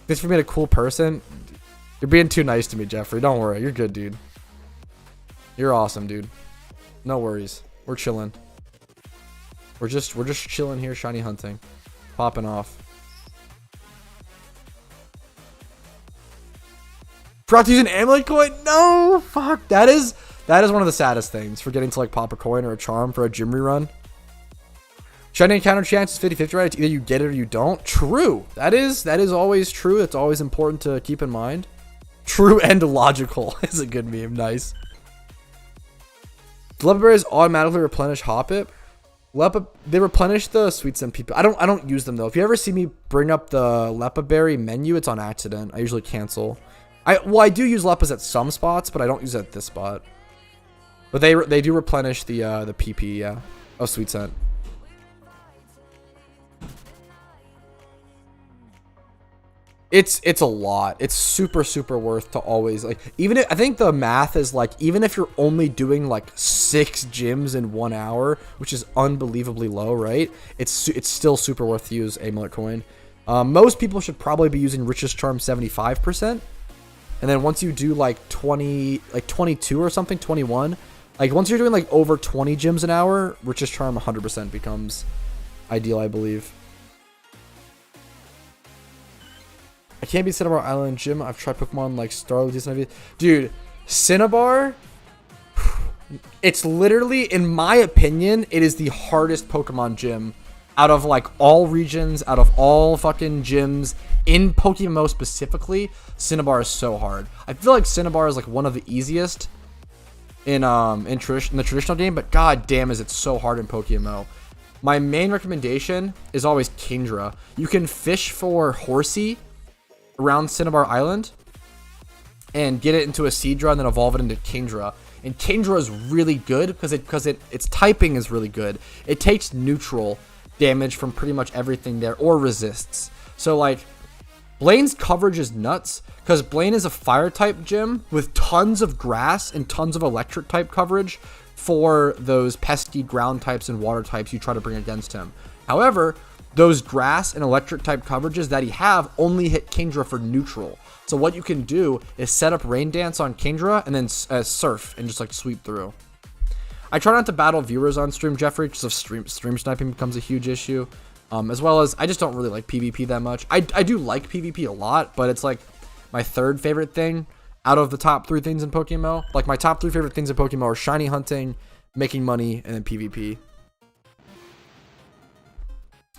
This for me a cool person. You're being too nice to me, Jeffrey. Don't worry. You're good, dude. You're awesome, dude. No worries. We're chilling. We're just chilling here, shiny hunting. Popping off. Forgot to use an amulet coin? No! Fuck. That is one of the saddest things. Forgetting to like pop a coin or a charm for a gym rerun. Shiny encounter chance is 50-50, right? It's either you get it or you don't. True. That is always true. That's always important to keep in mind. True and logical is a good meme. Nice. Do Lepa berries automatically replenish Hoppip? They replenish the Sweet Scent PP. I don't use them though. If you ever see me bring up the Lepa berry menu, it's on accident. I usually cancel. I do use Lepas at some spots, but I don't use it at this spot. But they do replenish the PP, yeah. Oh, Sweet Scent. It's a lot. It's super worth to always like. I think the math is like even if you're only doing like 6 gyms in 1 hour, which is unbelievably low, right? It's still super worth to use amulet coin. Most people should probably be using Richest Charm 75%, and then once you do like 22 or something, 21, like once you're doing like over 20 gyms an hour, Richest Charm 100% becomes ideal, I believe. I can't beat Cinnabar Island Gym. I've tried Pokemon like Starly, dude. Cinnabar, it's literally, in my opinion, it is the hardest Pokemon gym out of like all regions, out of all fucking gyms. In PokeMMO specifically, Cinnabar is so hard. I feel like Cinnabar is like one of the easiest in the traditional game, but god damn is it so hard in PokeMMO. My main recommendation is always Kingdra. You can fish for Horsey around Cinnabar Island and get it into a Seadra and then evolve it into Kingdra. And Kingdra is really good because its typing is really good. It takes neutral damage from pretty much everything there, or resists. So like Blaine's coverage is nuts because Blaine is a fire type gym with tons of grass and tons of electric type coverage for those pesky ground types and water types you try to bring against him. However, those grass and electric type coverages that he have only hit Kingdra for neutral. So what you can do is set up Rain Dance on Kingdra and then surf and just like sweep through. I try not to battle viewers on stream, Jeffrey, because if stream sniping becomes a huge issue. As well as I just don't really like PvP that much. I do like PvP a lot, but it's like my third favorite thing out of the top 3 things in PokeMMO. Like my top 3 favorite things in PokeMMO are shiny hunting, making money, and then PvP.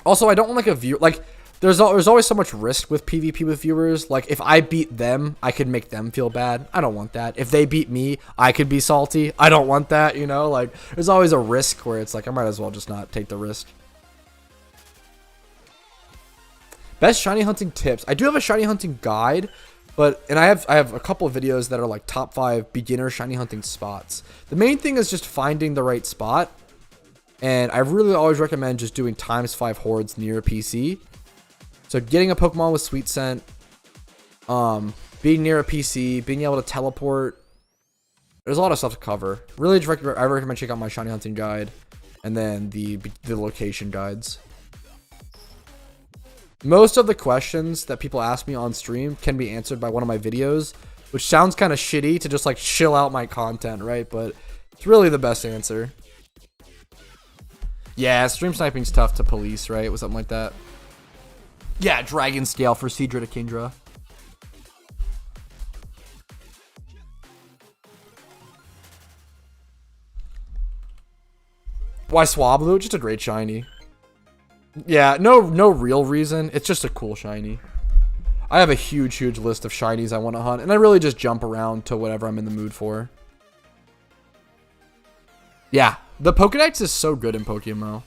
Also, I don't want like a view, like there's always so much risk with PvP with viewers. Like if I beat them, I could make them feel bad. I don't want that. If they beat me, I could be salty. I don't want that, you know? Like there's always a risk where it's like I might as well just not take the risk. Best shiny hunting tips. I do have a shiny hunting guide, and I have a couple of videos that are like top 5 beginner shiny hunting spots. The main thing is just finding the right spot. And I really always recommend just doing ×5 hordes near a PC. So getting a Pokemon with Sweet Scent, being near a PC, being able to teleport. There's a lot of stuff to cover. Really, I recommend check out my shiny hunting guide and then the location guides. Most of the questions that people ask me on stream can be answered by one of my videos, which sounds kind of shitty to just like chill out my content, right? But it's really the best answer. Yeah, stream sniping's tough to police, right? With something like that. Yeah, Dragon Scale for Seadra to Kingdra. Why Swablu? Just a great shiny. Yeah, no real reason. It's just a cool shiny. I have a huge list of shinies I want to hunt, and I really just jump around to whatever I'm in the mood for. Yeah, the Pokedex is so good in PokeMMO.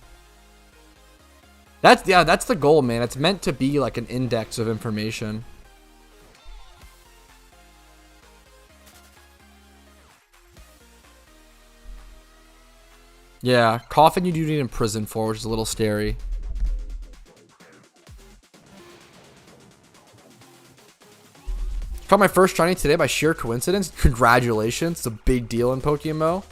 That's the goal, man. It's meant to be like an index of information. Yeah, Coffin you do need in prison for, which is a little scary. Caught my first shiny today by sheer coincidence. Congratulations. It's a big deal in PokeMMO.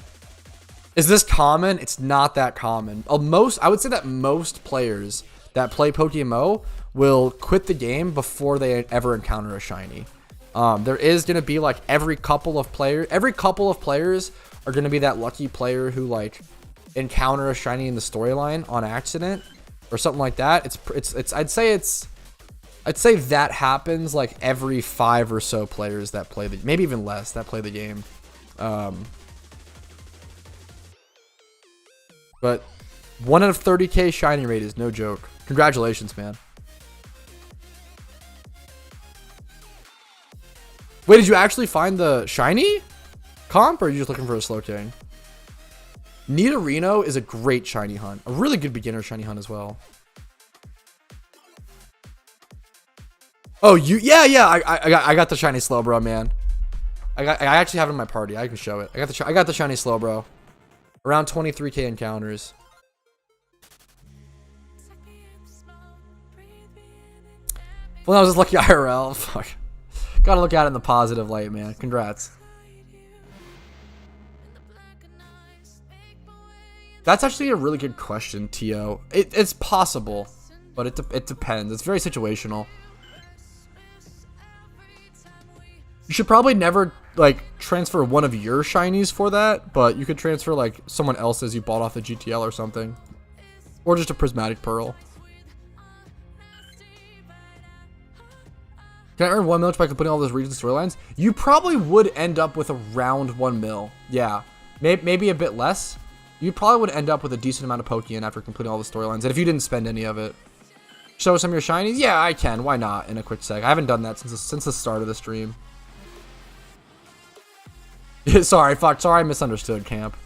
Is this common? It's not that common. I would say that most players that play PokeMMO will quit the game before they ever encounter a shiny. There is going to be like every couple of players are going to be that lucky player who like encounter a shiny in the storyline on accident or something like that. I'd say that happens like every 5 or so players that play maybe even less that play the game. But 1 out of 30k shiny rate is no joke. Congratulations, man. Wait, did you actually find the shiny comp, or are you just looking for a Slowking? Nidorino is a great shiny hunt. A really good beginner shiny hunt as well. Oh, yeah. I got the shiny Slowbro, man. I actually have it in my party. I can show it. I got the shiny Slowbro. Around 23k encounters. Well, that was just lucky IRL. Fuck. Gotta look at it in the positive light, man. Congrats. That's actually a really good question, Tio. It's possible, but it depends. It's very situational. You should probably never like transfer one of your shinies for that, but you could transfer like someone else's you bought off the GTL or something, or just a prismatic pearl. Can I earn 1 mil by completing all those regions storylines? You probably would end up with around 1 mil. Yeah, maybe a bit less. You probably would end up with a decent amount of Pokeyen after completing all the storylines, and if you didn't spend any of it. Show some of your shinies? Yeah, I can. Why not? In a quick sec. I haven't done that since the start of the stream. Sorry, I misunderstood, Camp.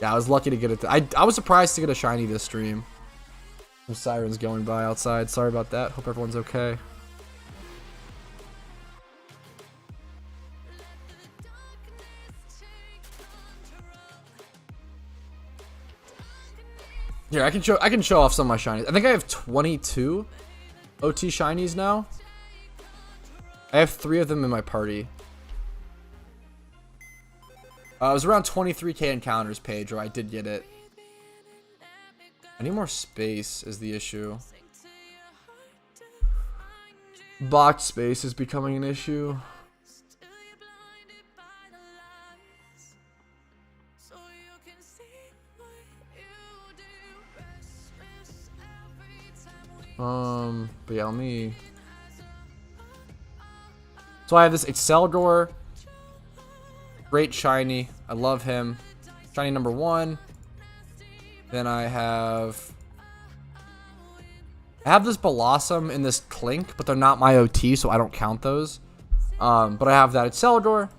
Yeah, I was lucky to get it. I was surprised to get a shiny this stream. Some sirens going by outside. Sorry about that. Hope everyone's okay. Here, I can show off some of my shinies. I think I have 22 OT shinies now. I have 3 of them in my party. It was around 23k encounters, Pedro. I did get it. I need more space is the issue. Box space is becoming an issue. But yeah, let me. So I have this Exceldor. Great shiny. I love him. Shiny number 1. Then I have this Blossom and this Clink, but they're not my OT, so I don't count those. But I have that Exceldor.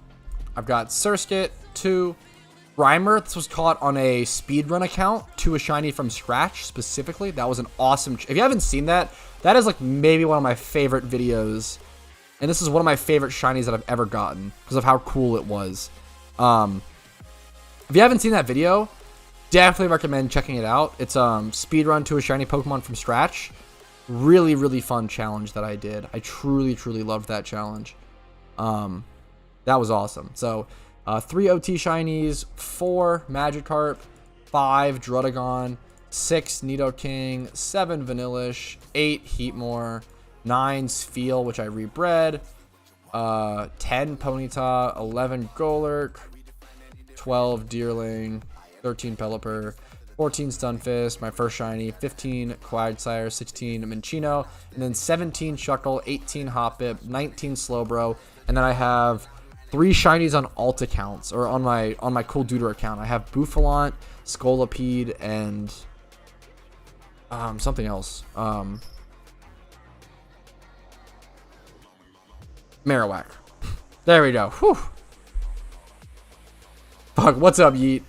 I've got Surskit, 2. Grimer. This was caught on a speedrun account to a shiny from scratch specifically. That was an awesome. If you haven't seen that, that is like maybe one of my favorite videos. And this is one of my favorite shinies that I've ever gotten because of how cool it was. If you haven't seen that video, definitely recommend checking it out. It's speedrun to a shiny Pokemon from scratch. Really, really fun challenge that I did. I truly, truly loved that challenge. That was awesome. So 3 OT shinies, 4 Magikarp, 5 Druddigon, 6 Nidoking, 7 Vanillish, 8 Heatmore, 9 Spheal, which I rebred, 10 Ponyta, 11 Golurk, 12 Deerling, 13 Pelipper, 14 Stunfisk, my first shiny, 15 Quagsire, 16 Minccino, and then 17 Shuckle, 18 Hoppip, 19 Slowbro, and then I have 3 shinies on alt accounts, or on my Cool Duder account. I have Bouffalant, Scolipede, and something else. Marowak. There we go. Whew. Fuck, what's up, Yeet?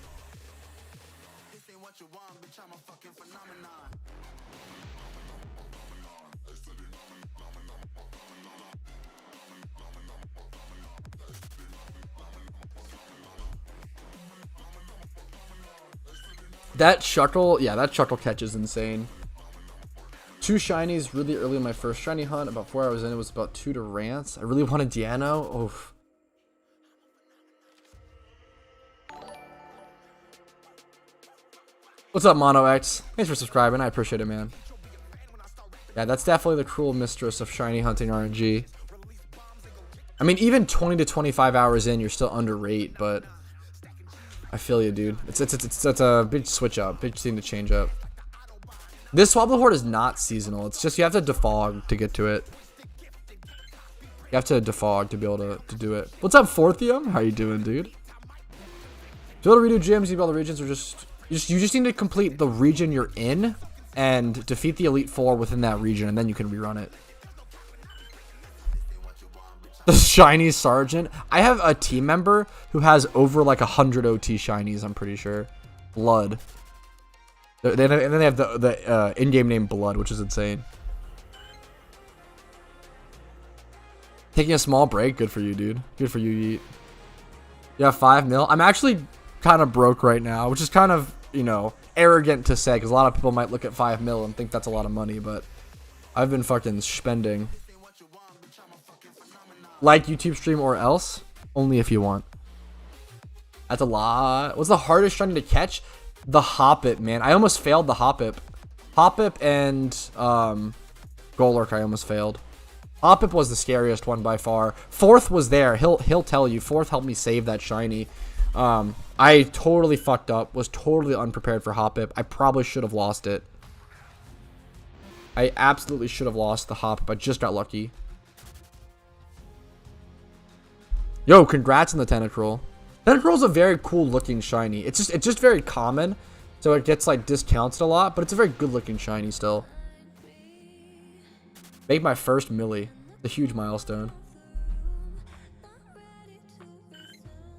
That Shuckle, yeah, that Shuckle catch is insane. 2 shinies really early in my first shiny hunt. About 4 hours in, it was about 2 to Rance. I really wanted Deano. Oof. What's up, Mono X? Thanks for subscribing. I appreciate it, man. Yeah, that's definitely the cruel mistress of shiny hunting RNG. I mean, even 20 to 25 hours in, you're still under rate, but I feel you, dude. It's a big switch up, big thing to change up. This Swabluhorde is not seasonal. It's just you have to defog to get to it. You have to defog to be able to do it. What's up, Forthium? How you doing, dude? To be able to redo gyms, you need all the regions, or you just need to complete the region you're in and defeat the Elite Four within that region, and then you can rerun it. The shiny Sergeant. I have a team member who has over like 100 OT shinies, I'm pretty sure. Blood. And then they have the in-game name Blood, which is insane. Taking a small break. Good for you, dude. Good for you, Yeet. Yeah, 5 mil. I'm actually kind of broke right now, which is kind of, you know, arrogant to say, because a lot of people might look at 5 mil and think that's a lot of money, but I've been fucking spending. Like YouTube stream or else, only if you want. That's a lot. What's the hardest shiny to catch? The Hoppip, man. I almost failed the Hoppip. Hoppip and Golurk, I almost failed. Hoppip was the scariest one by far. Fourth was there. He'll tell you. Fourth helped me save that shiny. I totally fucked up. Was totally unprepared for Hoppip. I probably should have lost it. I absolutely should have lost the Hoppip. I just got lucky. Yo, congrats on the Tentacruel. Tentacruel's a very cool looking shiny. It's just very common, so it gets like discounted a lot, but it's a very good looking shiny still. Made my first millie. A huge milestone.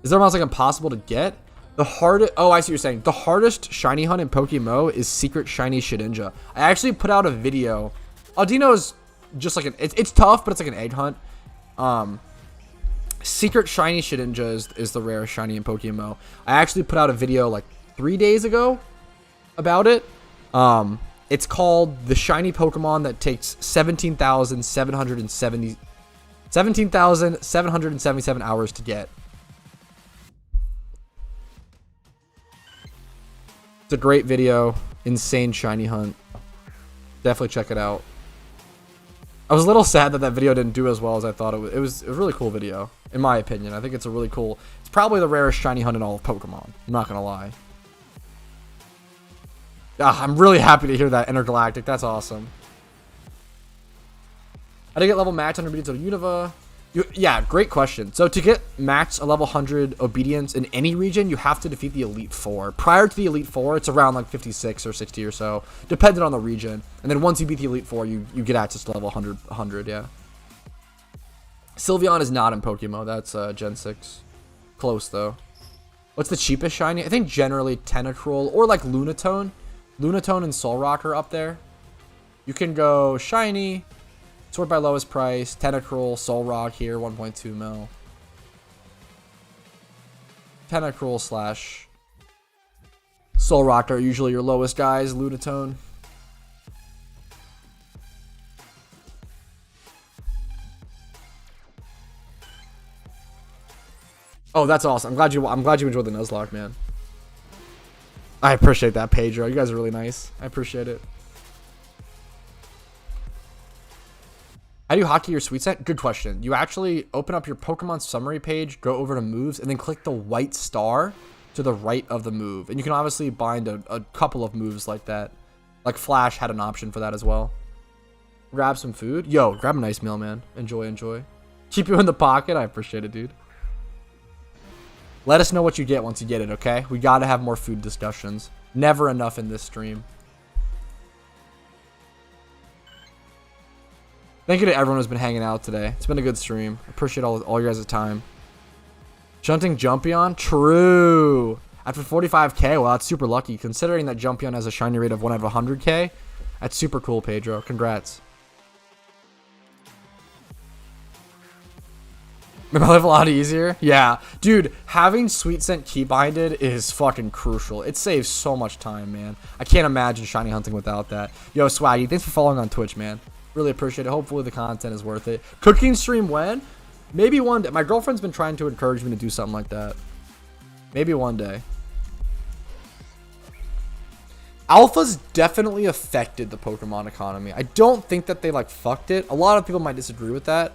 Is there almost like impossible to get? The hardest, oh, I see what you're saying. The hardest shiny hunt in PokeMMO is Secret Shiny Shedinja. I actually put out a video. Aldino is just like it's tough, but it's like an egg hunt. Secret Shiny Shedinja is the rarest shiny in PokeMMO. I actually put out a video like 3 days ago about it. It's called the shiny Pokemon that takes 17,777 hours to get. It's a great video. Insane shiny hunt. Definitely check it out. I was a little sad that that video didn't do as well as I thought it would. It was a really cool video, in my opinion. I think it's a really cool... It's probably the rarest shiny hunt in all of Pokemon. I'm not gonna lie. I'm really happy to hear that, Intergalactic. That's awesome. How to get level max on obedience of Unova? Yeah, great question. So to get max a level 100 obedience in any region, you have to defeat the Elite Four. Prior to the Elite Four, it's around like 56 or 60 or so, depending on the region. And then once you beat the Elite Four, you get access to level 100, yeah. Sylveon is not in PokeMMO. That's Gen 6. Close, though. What's the cheapest shiny? I think generally Tentacruel or like Lunatone. Lunatone and Solrock are up there. You can go shiny, sort by lowest price, Tentacruel, Solrock here, 1.2 mil. Tentacruel slash Solrock are usually your lowest guys, Lunatone. Oh, that's awesome. I'm glad you enjoyed the Nuzlocke, man. I appreciate that, Pedro. You guys are really nice. I appreciate it. How do you hotkey your sweet scent? Good question. You actually open up your Pokemon summary page, go over to moves, and then click the white star to the right of the move. And you can obviously bind a couple of moves like that. Like Flash had an option for that as well. Grab some food. Yo, grab a nice meal, man. Enjoy, enjoy. Keep you in the pocket. I appreciate it, dude. Let us know what you get once you get it, okay? We gotta have more food discussions. Never enough in this stream. Thank you to everyone who's been hanging out today. It's been a good stream. I appreciate all you guys' time. Shunting Jumpion? True. After 45k, well, that's super lucky. Considering that Jumpion has a shiny rate of 1 out of 100k, that's super cool, Pedro. Congrats. Made my life a lot easier. Yeah. Dude, having Sweet Scent keybinded is fucking crucial. It saves so much time, man. I can't imagine shiny hunting without that. Yo, Swaggy, thanks for following on Twitch, man. Really appreciate it. Hopefully the content is worth it. Cooking stream when? Maybe one day. My girlfriend's been trying to encourage me to do something like that. Maybe one day. Alpha's definitely affected the Pokemon economy. I don't think that they, like, fucked it. A lot of people might disagree with that.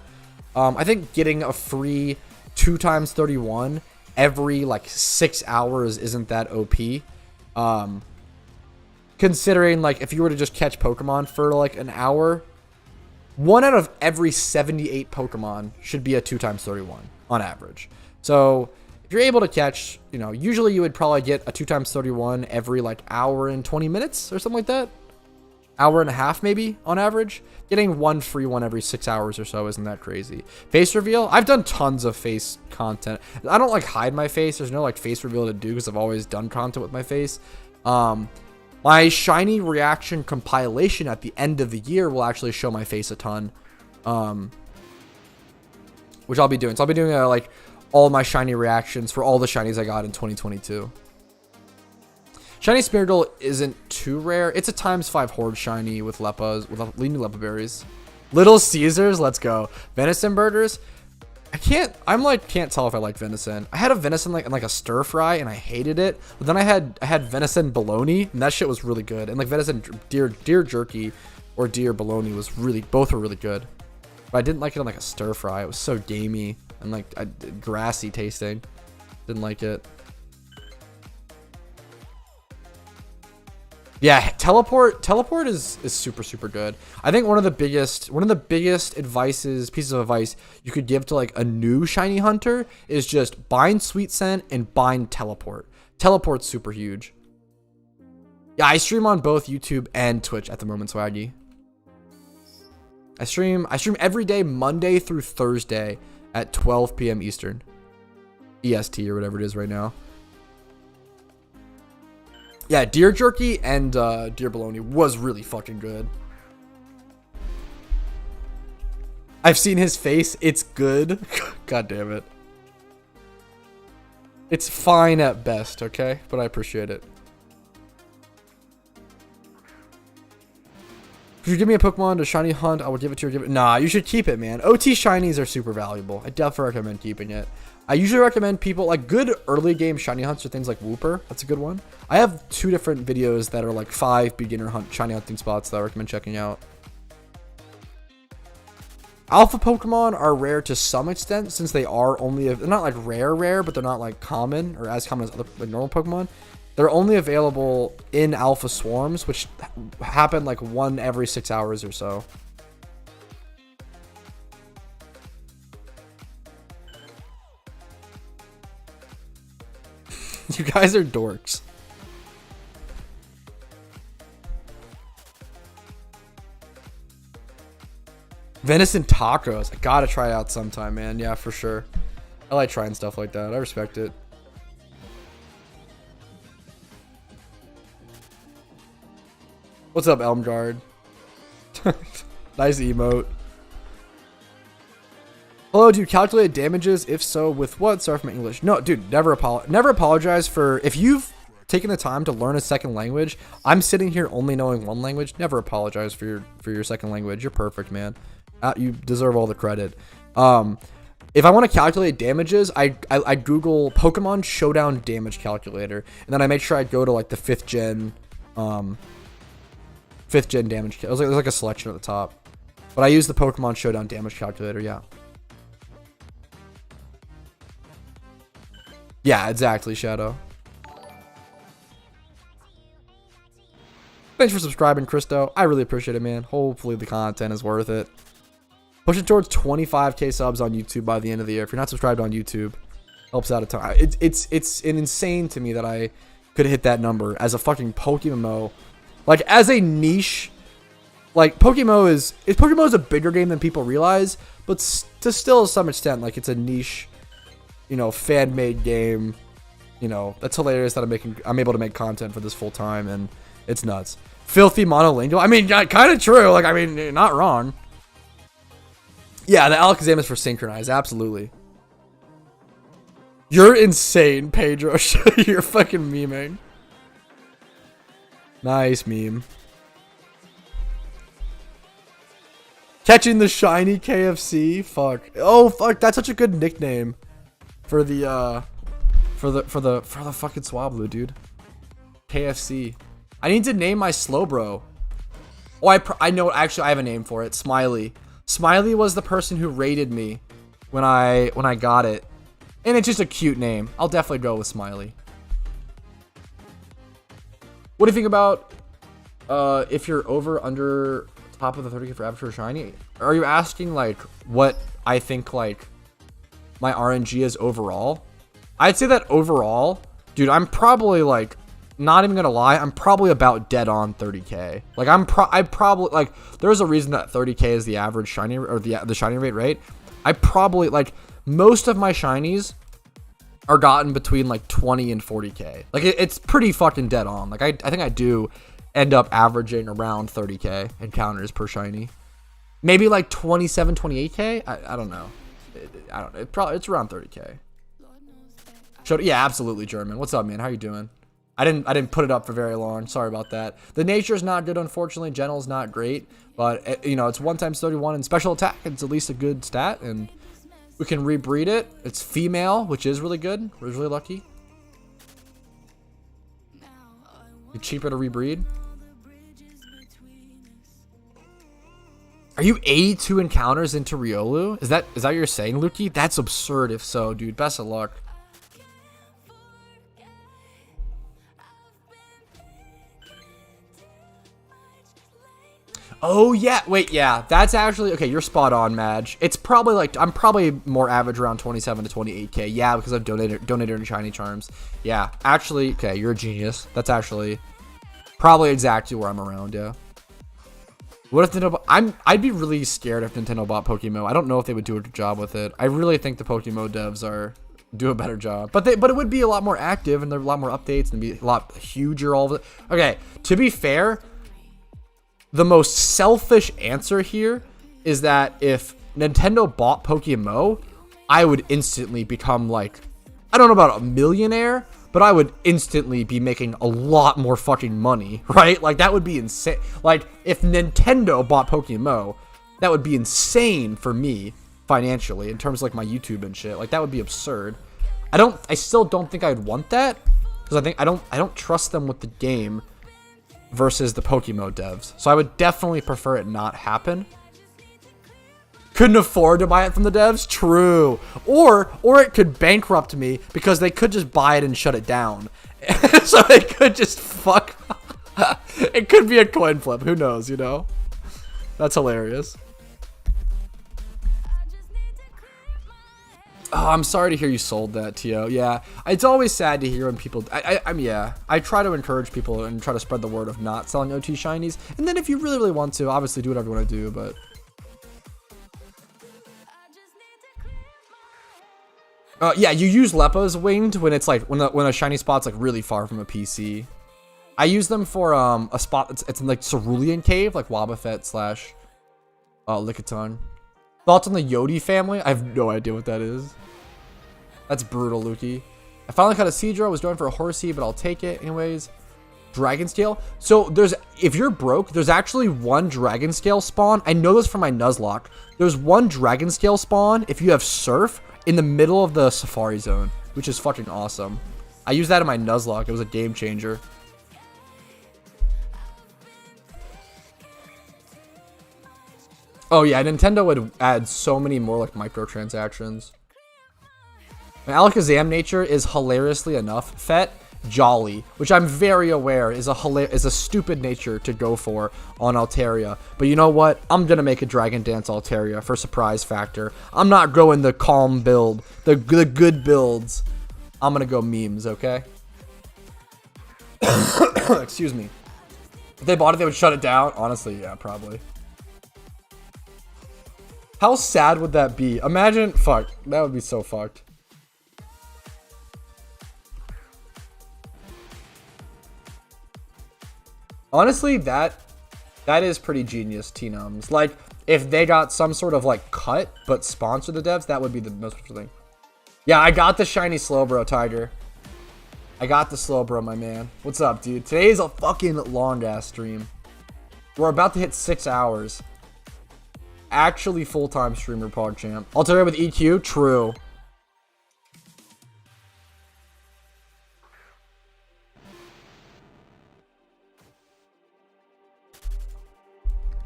I think getting a free 2x31 every, like, 6 hours isn't that OP. Considering, like, if you were to just catch Pokemon for, like, an hour, 1 out of every 78 Pokemon should be a 2x31 on average. So if you're able to catch, you know, usually you would probably get a 2x31 every, like, hour and 20 minutes or something like that. Hour and a half maybe on average. Getting one free one every 6 hours or so isn't that crazy. Face reveal, I've done tons of face content. I don't like hide my face. There's no like face reveal to do because I've always done content with my face. My shiny reaction compilation at the end of the year will actually show my face a ton, which I'll be doing. So I'll be doing like all my shiny reactions for all the shinies I got in 2022. Shiny Smeargle isn't too rare. It's a ×5 Horde shiny with Leppas, with leading Leppa berries. Little Caesars, let's go. Venison burgers. Can't tell if I like venison. I had a venison like in like a stir fry and I hated it. But then I had venison bologna and that shit was really good. And like venison deer jerky or deer bologna was both were really good. But I didn't like it on like a stir fry. It was so gamey and like grassy tasting. Didn't like it. Yeah, teleport is super good. I think one of the biggest pieces of advice you could give to like a new shiny hunter is just bind Sweet Scent and bind teleport. Teleport's super huge. Yeah, I stream on both YouTube and Twitch at the moment, Swaggy. I stream every day Monday through Thursday at 12 p.m. Eastern. EST or whatever it is right now. Yeah, deer jerky and deer bologna was really fucking good. I've seen his face. It's good. God damn it. It's fine at best, okay? But I appreciate it. If you give me a Pokemon to shiny hunt, I will give it to you. Nah, you should keep it, man. OT shinies are super valuable. I definitely recommend keeping it. I usually recommend people like good early game shiny hunts are things like Wooper. That's a good one. I have 2 different videos that are like 5 beginner shiny hunting spots that I recommend checking out. Alpha Pokemon are rare to some extent since they are only, they're not like rare, but they're not like common or as common as other like normal Pokemon. They're only available in alpha swarms, which happen like 1 every 6 hours or so. You guys are dorks. Venison tacos. I gotta try it out sometime, man. Yeah, for sure. I like trying stuff like that. I respect it. What's up, Elmgard? Nice emote. Hello, do you calculate damages? If so, with what? Sorry for my English. No, dude, never apologize for if you've taken the time to learn a second language. I'm sitting here only knowing 1 language. Never apologize for your second language. You're perfect, man. You deserve all the credit. If I want to calculate damages, I Google Pokemon Showdown damage calculator, and then I make sure I go to like the 5th gen damage. There's like a selection at the top, but I use the Pokemon Showdown damage calculator. Yeah. Yeah, exactly, Shadow. Thanks for subscribing, Christo. I really appreciate it, man. Hopefully the content is worth it. Pushing towards 25k subs on YouTube by the end of the year. If you're not subscribed on YouTube, helps out a ton. It's insane to me that I could hit that number as a fucking PokeMMO. Like, as a niche, like, PokeMMO is a bigger game than people realize, but to still some extent, like, it's a niche, you know, fan-made game. You know, that's hilarious that I'm able to make content for this full time, and it's nuts. Filthy monolingual. I mean, kind of true. Like, I mean, not wrong. Yeah, the Alakazam is for synchronized. Absolutely. You're insane, Pedro. You're fucking memeing. Nice meme. Catching the shiny KFC. Fuck. Oh, fuck. That's such a good nickname for the fucking Swablu, dude. KFC. I need to name my Slowbro. Oh, I know. Actually, I have a name for it. Smiley. Smiley was the person who rated me when I got it, and it's just a cute name. I'll definitely go with Smiley. What do you think about if you're over under top of the 30k for Avatar Shiny? Are you asking like what I think like my RNG is overall? I'd say that overall, dude, I'm probably like, not even gonna lie, I'm probably about dead on 30k. Like I probably like, there's a reason that 30k is the average shiny or the shiny rate, right? I probably like most of my shinies are gotten between like 20 and 40k. Like it's pretty fucking dead on. Like I think I do end up averaging around 30k encounters per shiny. Maybe like 27, 28k. I don't know. I don't know. It's around 30k. Yeah, absolutely, German. What's up, man? How you doing? I didn't put it up for very long. Sorry about that. The nature's not good, unfortunately. Gentl's not great, but you know, it's 1 times 31 and special attack. It's at least a good stat, and we can rebreed it. It's female, which is really good. We're really lucky. You're cheaper to rebreed. Are you 82 encounters into Riolu? Is that what you're saying, Lukey? That's absurd if so, dude. Best of luck. Oh yeah, wait, yeah, that's actually okay. You're spot on, Madge. It's probably like I'm probably more average around 27 to 28k. Yeah, because I've donated shiny charms. Yeah, actually, okay, you're a genius. That's actually probably exactly where I'm around. Yeah. What if Nintendo? I'd be really scared if Nintendo bought PokeMMO. I don't know if they would do a good job with it. I really think the PokeMMO devs do a better job. But it would be a lot more active and there are a lot more updates and be a lot huger. All of it. Okay, to be fair. The most selfish answer here is that if Nintendo bought PokeMMO, I would instantly become like, I don't know about a millionaire, but I would instantly be making a lot more fucking money, right? Like, that would be insane. Like, if Nintendo bought PokeMMO, that would be insane for me financially in terms of, like, my YouTube and shit. Like, that would be absurd. I still don't think I'd want that, because I don't trust them with the game versus the PokeMMO devs. So I would definitely prefer it not happen. Couldn't afford to buy it from the devs? True. Or it could bankrupt me because they could just buy it and shut it down. So it could just fuck. It could be a coin flip. Who knows, you know? That's hilarious. Oh, I'm sorry to hear you sold that, Tio. Yeah, it's always sad to hear when people... I try to encourage people and try to spread the word of not selling OT shinies. And then if you really, really want to, obviously do whatever you want to do, but... yeah, you use Leppa's Winged when it's like... When a shiny spot's like really far from a PC. I use them for a spot it's in like Cerulean Cave, like Wobbuffet slash Lickitung. Thoughts on the Yodi family? I have no idea what that is. That's brutal, Lukey. I finally caught a Seadra. Was going for a Horsey, but I'll take it anyways. Dragon Scale. So if you're broke, there's actually one Dragon Scale spawn. I know this from my Nuzlocke. There's one Dragon Scale spawn if you have Surf in the middle of the Safari Zone, which is fucking awesome. I used that in my Nuzlocke. It was a game changer. Oh yeah, Nintendo would add so many more like microtransactions. Alakazam nature is hilariously enough Fet Jolly, which I'm very aware is a stupid nature to go for on Altaria. But you know what? I'm gonna make a Dragon Dance Altaria for surprise factor. I'm not going the calm build, the good builds. I'm gonna go memes, okay? Excuse me. If they bought it, they would shut it down. Honestly, yeah, probably. How sad would that be? Imagine, fuck, that would be so fucked. Honestly, that is pretty genius, T-Nums. Like, if they got some sort of, like, cut, but sponsor the devs, that would be the most thing. Yeah, I got the shiny Slowbro, Tiger. I got the Slowbro, my man. What's up, dude? Today's a fucking long-ass stream. We're about to hit 6 hours. Actually full-time streamer, PogChamp. Altaria with EQ? True.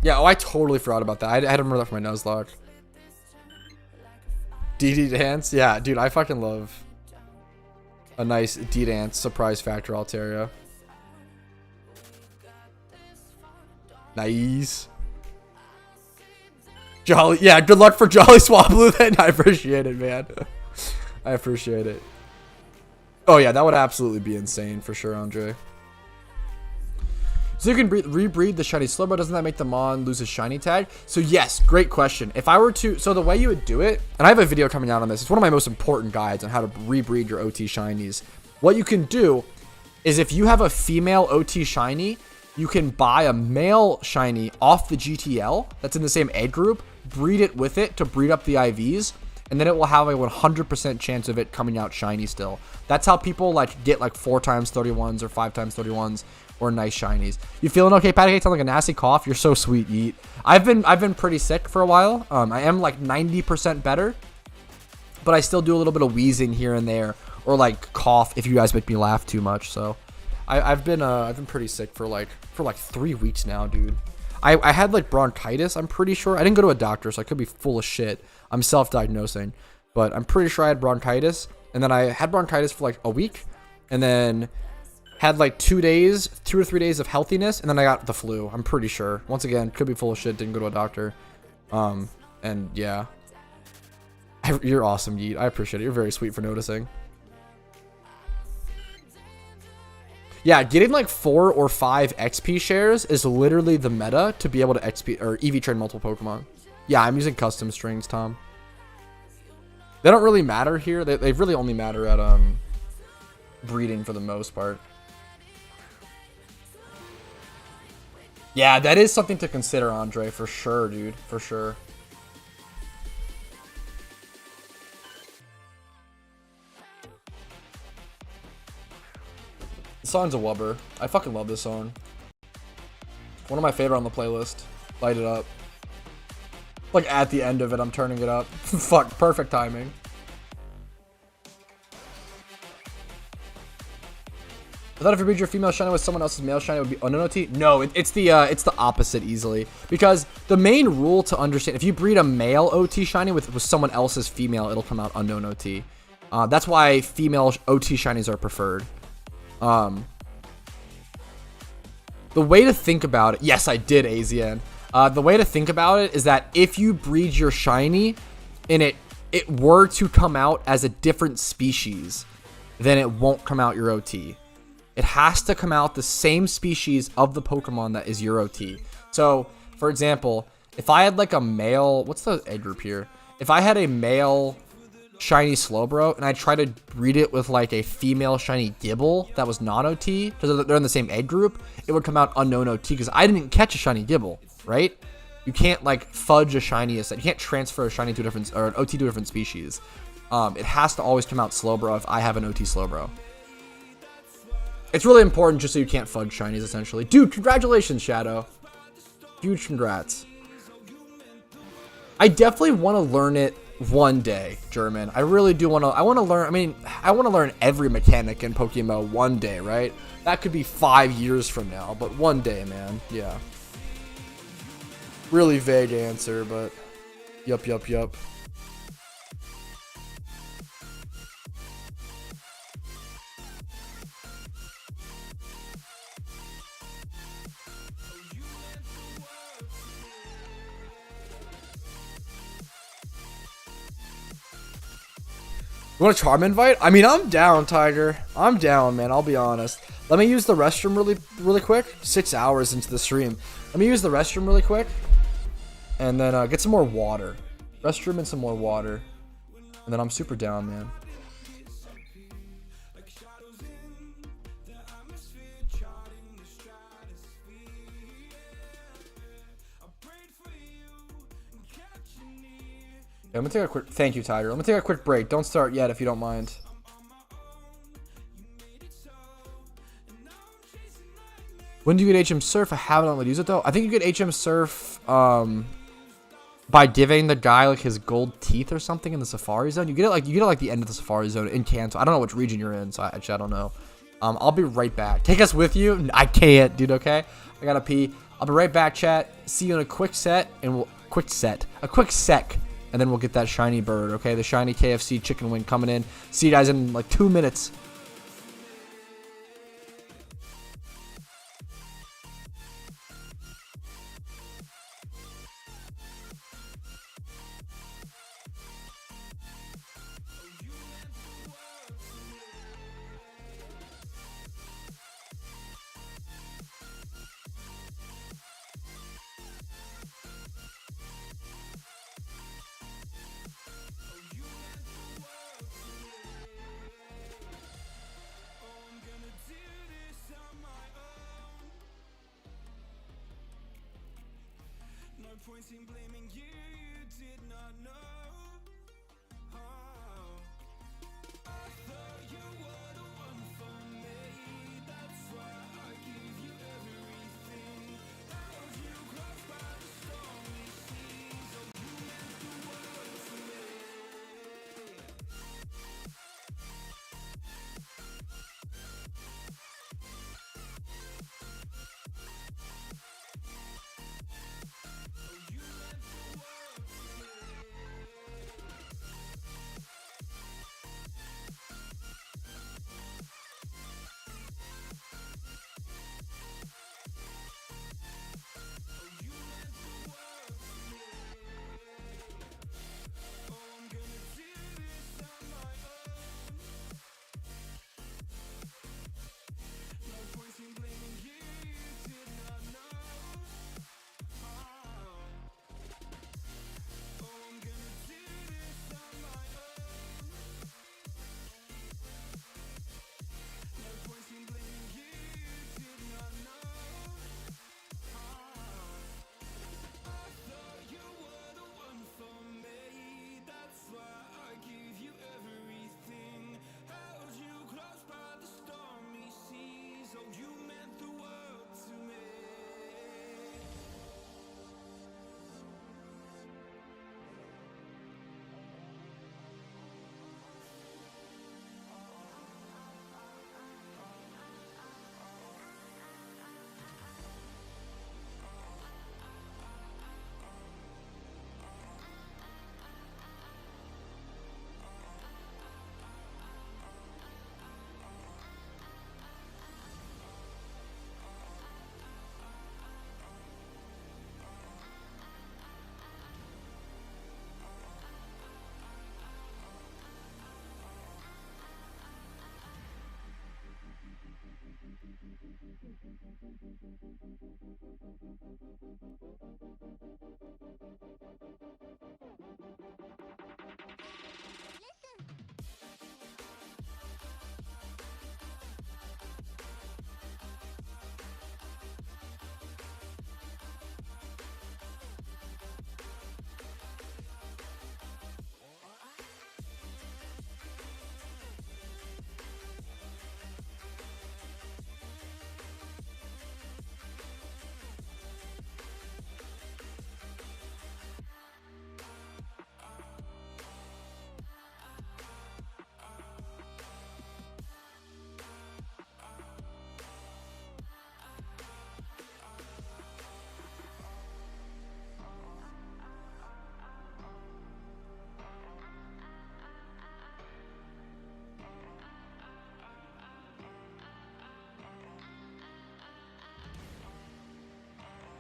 Yeah, oh, I totally forgot about that. I had to remember that from my Nuzlocke. DD Dance? Yeah, dude, I fucking love a nice D-Dance surprise factor Altaria. Nice. Jolly, yeah, good luck for Jolly Swablu then. I appreciate it, man. I appreciate it. Oh yeah, that would absolutely be insane for sure, Andre. So you can rebreed the shiny Slowbro. Doesn't that make the Mon lose his shiny tag? So yes, great question. If I were to, so the way you would do it, and I have a video coming out on this. It's one of my most important guides on how to rebreed your OT shinies. What you can do is if you have a female OT shiny, you can buy a male shiny off the GTL that's in the same egg group, breed it with it to breed up the IVs, and then it will have a 100% chance of it coming out shiny still. That's how people like get like 4x31s or 5x31s or nice shinies. You feeling okay, Patty? Sound like a nasty cough? You're so sweet, Yeet. I've been pretty sick for a while. I am like 90% better, but I still do a little bit of wheezing here and there, or like cough if you guys make me laugh too much. So I've been pretty sick for like 3 weeks now, dude. I had like bronchitis, I'm pretty sure. I didn't go to a doctor, so I could be full of shit. I'm self-diagnosing, but I'm pretty sure I had bronchitis, and then I had bronchitis for like a week, and then had like 2 or 3 days of healthiness, and then I got the flu. I'm pretty sure. Once again, could be full of shit, didn't go to a doctor. And yeah. You're awesome, Yeet. I appreciate it. You're very sweet for noticing. Yeah, getting like 4 or 5 XP shares is literally the meta to be able to XP or EV train multiple Pokemon. Yeah, I'm using custom strings, Tom. They don't really matter here. They really only matter at breeding for the most part. Yeah, that is something to consider, Andre, for sure, dude. For sure. song's a wubber. I fucking love this song. One of my favorite on the playlist. Light it up. Like at the end of it, I'm turning it up. Fuck, perfect timing. I thought if you breed your female shiny with someone else's male shiny, it would be unknown OT. No, it's the opposite easily. Because the main rule to understand, if you breed a male OT shiny with someone else's female, it'll come out unknown OT. That's why female OT shinies are preferred. The way to think about it, yes, I did, AZN. The way to think about it is that if you breed your shiny and it were to come out as a different species, then it won't come out your OT. It has to come out the same species of the Pokemon that is your OT. So, for example, if I had like a male, what's the egg group here? If I had a male shiny Slowbro and I tried to breed it with like a female shiny Gibble that was non-OT, because they're in the same egg group, it would come out unknown OT because I didn't catch a shiny Gibble, right? You can't like fudge a shiny, you can't transfer a shiny to a different, or an OT to a different species. It has to always come out Slowbro if I have an OT Slowbro. It's really important just so you can't fudge shinies, essentially. Dude, congratulations, Shadow. Huge congrats. I definitely want to learn it one day, German. I really do want to. I want to learn. I mean, I want to learn every mechanic in PokeMMO one day, right? That could be 5 years from now, but one day, man. Yeah. Really vague answer, but yup. You want a charm invite? I mean, I'm down, Tiger. I'm down, man. I'll be honest. Let me use the restroom really quick. 6 hours into the stream. Let me use the restroom really quick. And then get some more water. Restroom and some more water. And then I'm super down, man. Yeah, I'm gonna take a quick. Thank you, Tiger. I'm gonna take a quick break. Don't start yet if you don't mind. When do you get HM Surf? I haven't let use it though. I think you get HM Surf by giving the guy like his gold teeth or something in the Safari Zone. You get it like the end of the Safari Zone in Kanto. I don't know which region you're in, so I don't know. I'll be right back. Take us with you? I can't, dude. Okay, I gotta pee. I'll be right back, chat. See you in a quick set, and a quick sec. And then we'll get that shiny bird, okay? The shiny KFC chicken wing coming in. See you guys in like 2 minutes.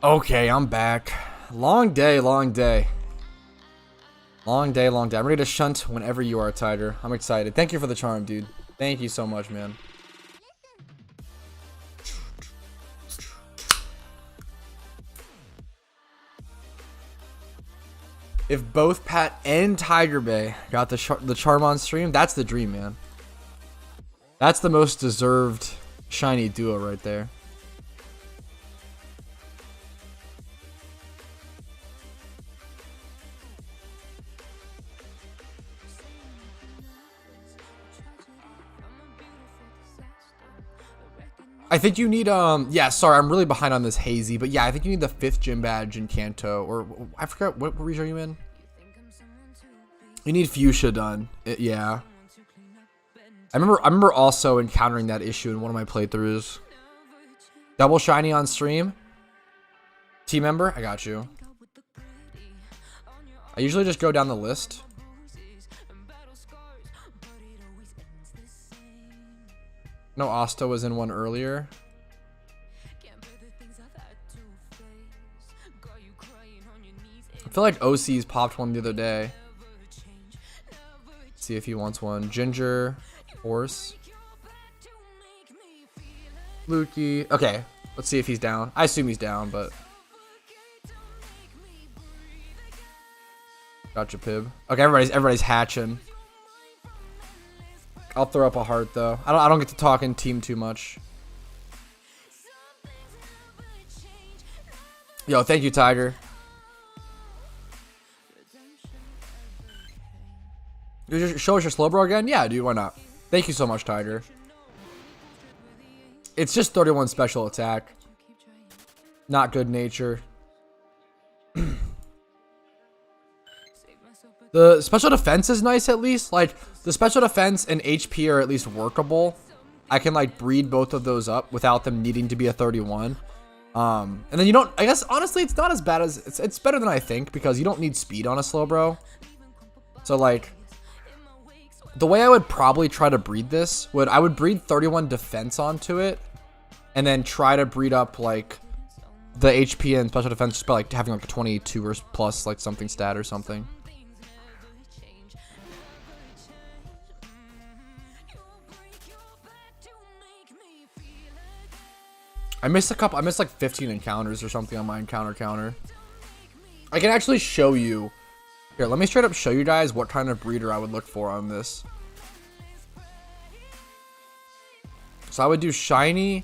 Okay, I'm back. Long day, long day. Long day, long day. I'm ready to shunt whenever you are, Tiger. I'm excited. Thank you for the charm, dude. Thank you so much, man. If both Pat and Tiger Bay got the charm on stream, that's the dream, man. That's the most deserved shiny duo right there. I think you need, yeah, sorry, I'm really behind on this hazy, but yeah, I think you need the 5th gym badge in Kanto, or I forgot, what region are you in? You need Fuchsia done, yeah. I remember also encountering that issue in one of my playthroughs. Double shiny on stream? Team member? I got you. I usually just go down the list. No, Asta was in one earlier. I feel like OC's popped one the other day. Let's see if he wants one. Ginger, Horse, Lukey. Okay, let's see if he's down. I assume he's down, but gotcha, Pib. Okay, everybody's hatching. I'll throw up a heart though. I don't get to talk in team too much. Yo, thank you, Tiger. You show us your Slowbro again? Yeah, dude, why not? Thank you so much, Tiger. It's just 31 special attack. Not good nature. The special defense is nice at least. Like, the special defense and HP are at least workable. I can, like, breed both of those up without them needing to be a 31. And then you don't, I guess, honestly, it's not as bad as, it's better than I think because you don't need speed on a Slowbro. So, like, the way I would probably try to breed this I would breed 31 defense onto it and then try to breed up, like, the HP and special defense just by, like, having, like, a 22 or plus, like, something stat or something. I missed like 15 encounters or something on my encounter counter. I can actually show you. Here, let me straight up show you guys what kind of breeder I would look for on this. So I would do shiny,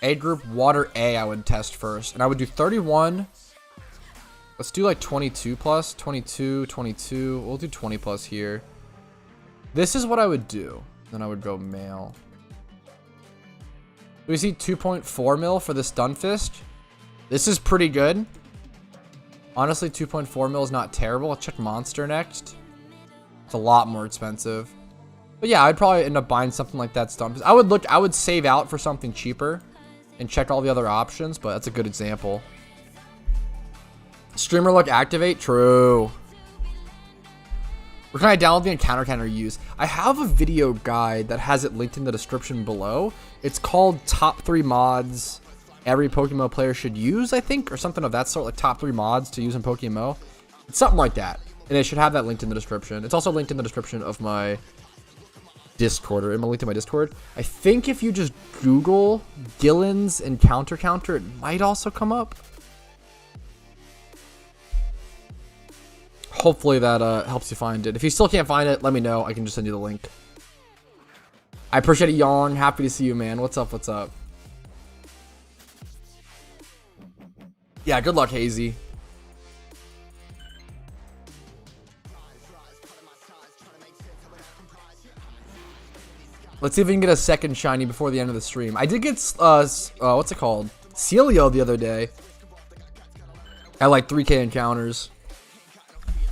A group, water A I would test first. And I would do 31. Let's do like 22 plus, 22, 22. We'll do 20 plus here. This is what I would do. Then I would go male. Do we see 2.4 mil for the Stunfisk? This is pretty good. Honestly, 2.4 mil is not terrible. I'll check Monster next. It's a lot more expensive. But yeah, I'd probably end up buying something like that Stunfisk. I would save out for something cheaper and check all the other options, but that's a good example. Streamer look activate? True. Where can I download the encounter counter use? I have a video guide that has it linked in the description below. It's called Top 3 Mods Every PokeMMO Player Should Use, I think, or something of that sort, like top 3 mods to use in PokeMMO. It's something like that. And it should have that linked in the description. It's also linked in the description of my Discord or in my link to my Discord. I think if you just Google Gillen's Encounter Counter, it might also come up. Hopefully that helps you find it. If you still can't find it, let me know. I can just send you the link. I appreciate it, Young. Happy to see you, man. What's up? What's up? Yeah, good luck, Hazy. Let's see if we can get a second shiny before the end of the stream. I did get, what's it called? Celio the other day. At like 3K encounters.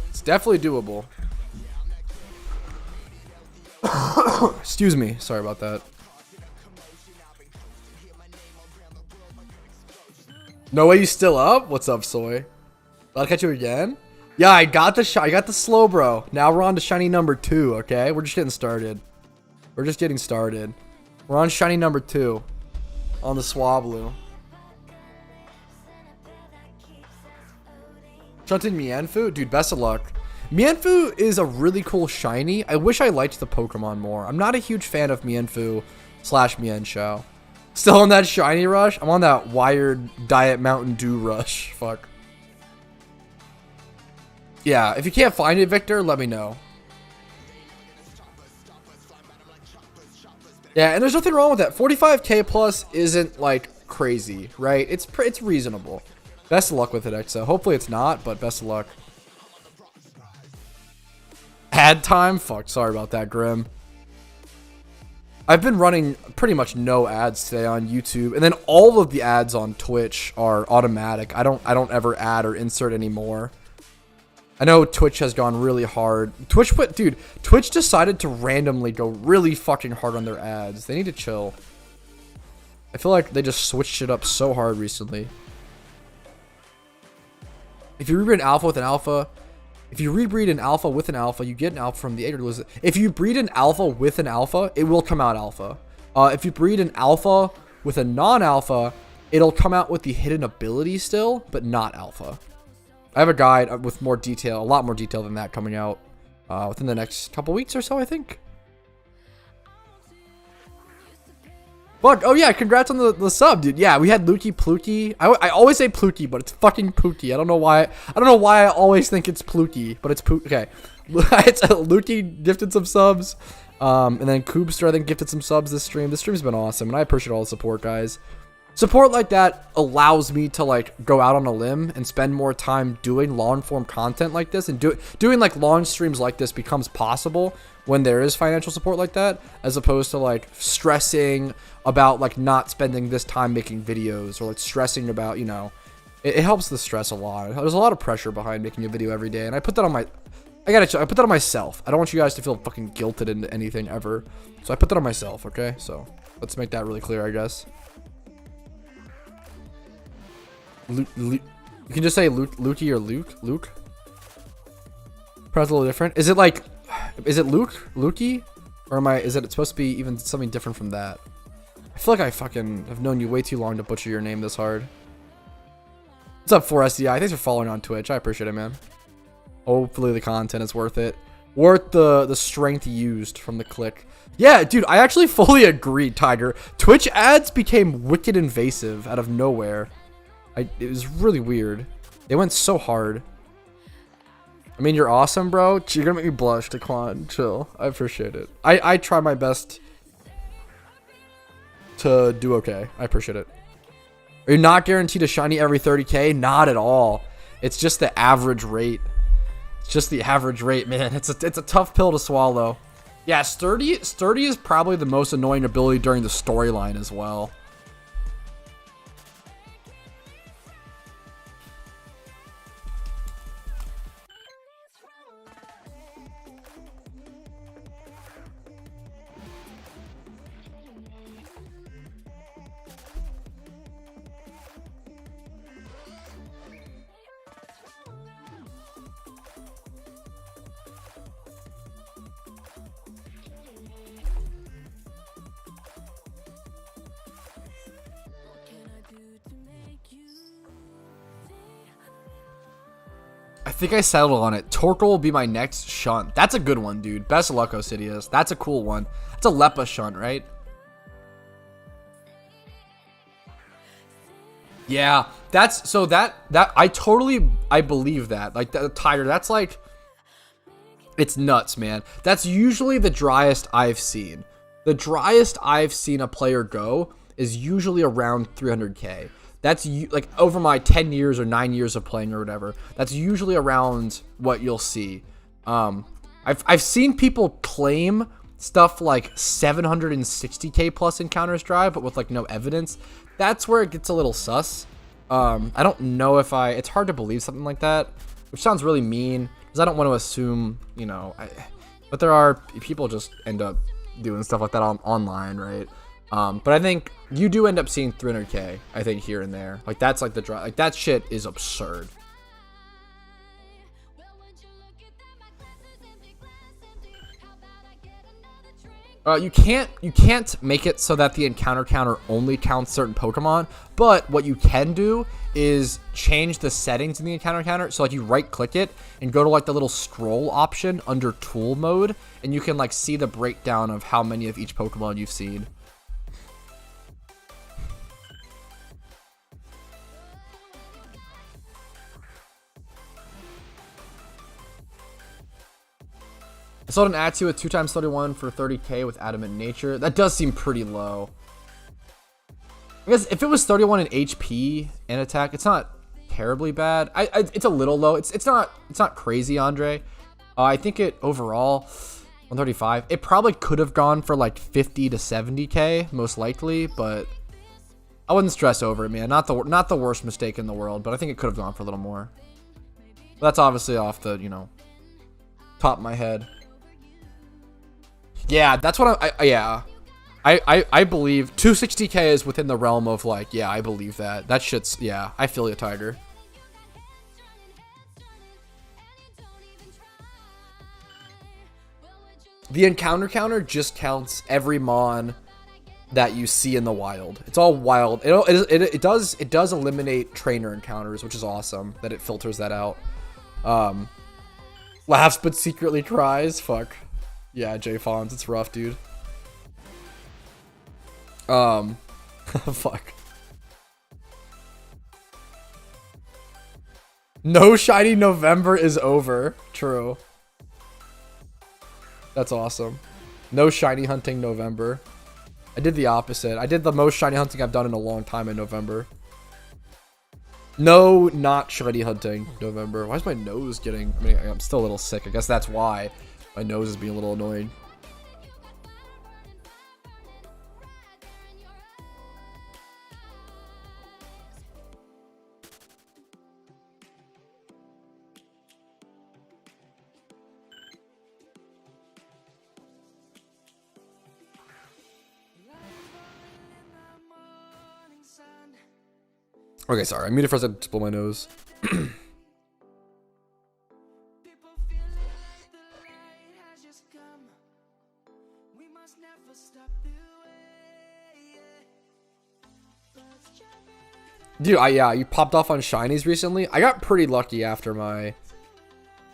It's definitely doable. Excuse me. Sorry about that. No way you still up? What's up, Soy? I'll catch you again? Yeah, I got the Slowbro. Now we're on to shiny number 2, okay? We're just getting started. We're just getting started. We're on shiny number 2 on the Swablu. Shunting Mienfoo? Dude, best of luck. Mienfoo is a really cool shiny. I wish I liked the Pokemon more. I'm not a huge fan of Mienfoo / Mienshao. Still on that shiny rush? I'm on that wired Diet Mountain Dew rush. Fuck. Yeah, if you can't find it, Victor, let me know. Yeah, and there's nothing wrong with that. 45k plus isn't like crazy, right? It's reasonable. Best of luck with it, Exa. Hopefully it's not, but best of luck. Ad time? Fuck, sorry about that, Grim. I've been running pretty much no ads today on YouTube, and then all of the ads on Twitch are automatic. I don't ever add or insert anymore. I know Twitch has gone really hard. Twitch decided to randomly go really fucking hard on their ads. They need to chill. I feel like they just switched it up so hard recently. If you rebreed an alpha with an alpha, you get an alpha from the egg. If you breed an alpha with an alpha, it will come out alpha. If you breed an alpha with a non-alpha, it'll come out with the hidden ability still, but not alpha. I have a guide with more detail, a lot more detail than that, coming out within the next couple weeks or so, I think. Fuck, oh yeah, congrats on the sub, dude. Yeah, we had Lukey Pluki. I always say Pluki, but it's fucking Pookie. I don't know why I always think it's Pluki, but it's Pookie. Okay. It's Lukey gifted some subs. And then Koobster, I think, gifted some subs this stream. This stream's been awesome, and I appreciate all the support, guys. Support like that allows me to like go out on a limb and spend more time doing long form content like this, and doing like long streams like this becomes possible when there is financial support like that, as opposed to like stressing about like not spending this time making videos, or like stressing about, you know, it helps the stress a lot. There's a lot of pressure behind making a video every day, and I put that on I put that on myself. I don't want you guys to feel fucking guilted into anything ever, so I put that on myself. Okay, so let's make that really clear, I guess. You can just say Lukey or Luke. Probably a little different. Is it Lukey? Or is it supposed to be even something different from that? I feel like I fucking have known you way too long to butcher your name this hard. What's up, 4SDI? Thanks for following on Twitch. I appreciate it, man. Hopefully the content is worth it. Worth the strength used from the click. Yeah, dude, I actually fully agree, Tiger. Twitch ads became wicked invasive out of nowhere. It was really weird. They went so hard. I mean, you're awesome, bro. You're gonna make me blush, Daquan. Chill. I appreciate it. I try my best to do okay. I appreciate it. Are you not guaranteed a shiny every 30k? Not at all. It's just the average rate. It's just the average rate, man. It's a tough pill to swallow. Yeah, Sturdy is probably the most annoying ability during the storyline as well. I think I settled on it. Torkoal will be my next shunt. That's a good one, dude. Best of luck, Osidious. That's a cool one. It's a Lepa shunt, right? Yeah, that's so that I believe that. Like the Tiger, that's like, it's nuts, man. That's usually the driest I've seen. The driest I've seen a player go is usually around 300k. That's like over my 10 years or 9 years of playing or whatever. That's usually around what you'll see. I've seen people claim stuff like 760k plus encounters drive, but with like no evidence. That's where it gets a little sus. I don't know if it's hard to believe something like that, which sounds really mean because I don't want to assume, you know, but there are people just end up doing stuff like that online, right? But I think you do end up seeing 300k, I think, here and there. Like that's like the drive, like that shit is absurd. You can't make it so that the encounter counter only counts certain Pokemon, but what you can do is change the settings in the encounter counter. So like you right click it and go to like the little scroll option under tool mode, and you can like see the breakdown of how many of each Pokemon you've seen. I sold an Atu with 2x31 for 30k with Adamant Nature. That does seem pretty low. I guess if it was 31 in HP and attack, it's not terribly bad. It's a little low. It's not crazy, Andre. I think it overall 135. It probably could have gone for like 50 to 70k most likely, but I wouldn't stress over it, man. Not the worst mistake in the world, but I think it could have gone for a little more. But that's obviously off the, you know, top of my head. Yeah, that's what I believe 260k is within the realm of like, yeah, I believe that. That shit's, yeah, I feel you, Tiger. The encounter counter just counts every mon that you see in the wild. It's all wild. It does eliminate trainer encounters, which is awesome that it filters that out. Laughs but secretly cries. Fuck. Yeah, J Fonz, it's rough, dude. Fuck. No shiny November is over. True. That's awesome. No shiny hunting November. I did the opposite. I did the most shiny hunting I've done in a long time in November. No, not shiny hunting November. Why is my nose getting... I mean, I'm still a little sick. I guess that's why. My nose is being a little annoying. Okay, sorry. I muted for a second to blow my nose. Dude, yeah, you popped off on shinies recently. I got pretty lucky after my...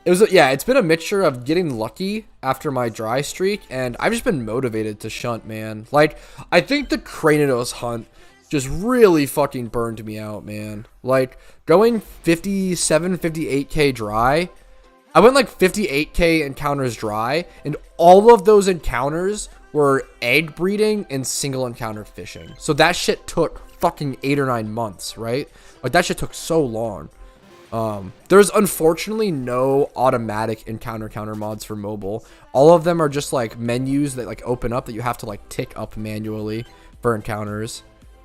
it's been a mixture of getting lucky after my dry streak, and I've just been motivated to shunt, man. Like, I think the Cranidos hunt just really fucking burned me out, man. Like, going 57, 58k dry, I went like 58k encounters dry, and all of those encounters were egg breeding and single encounter fishing. So that shit took fucking 8 or 9 months, right? Like, that shit took so long. There's unfortunately no automatic encounter counter mods for mobile. All of them are just like menus that like open up that you have to like tick up manually for encounters.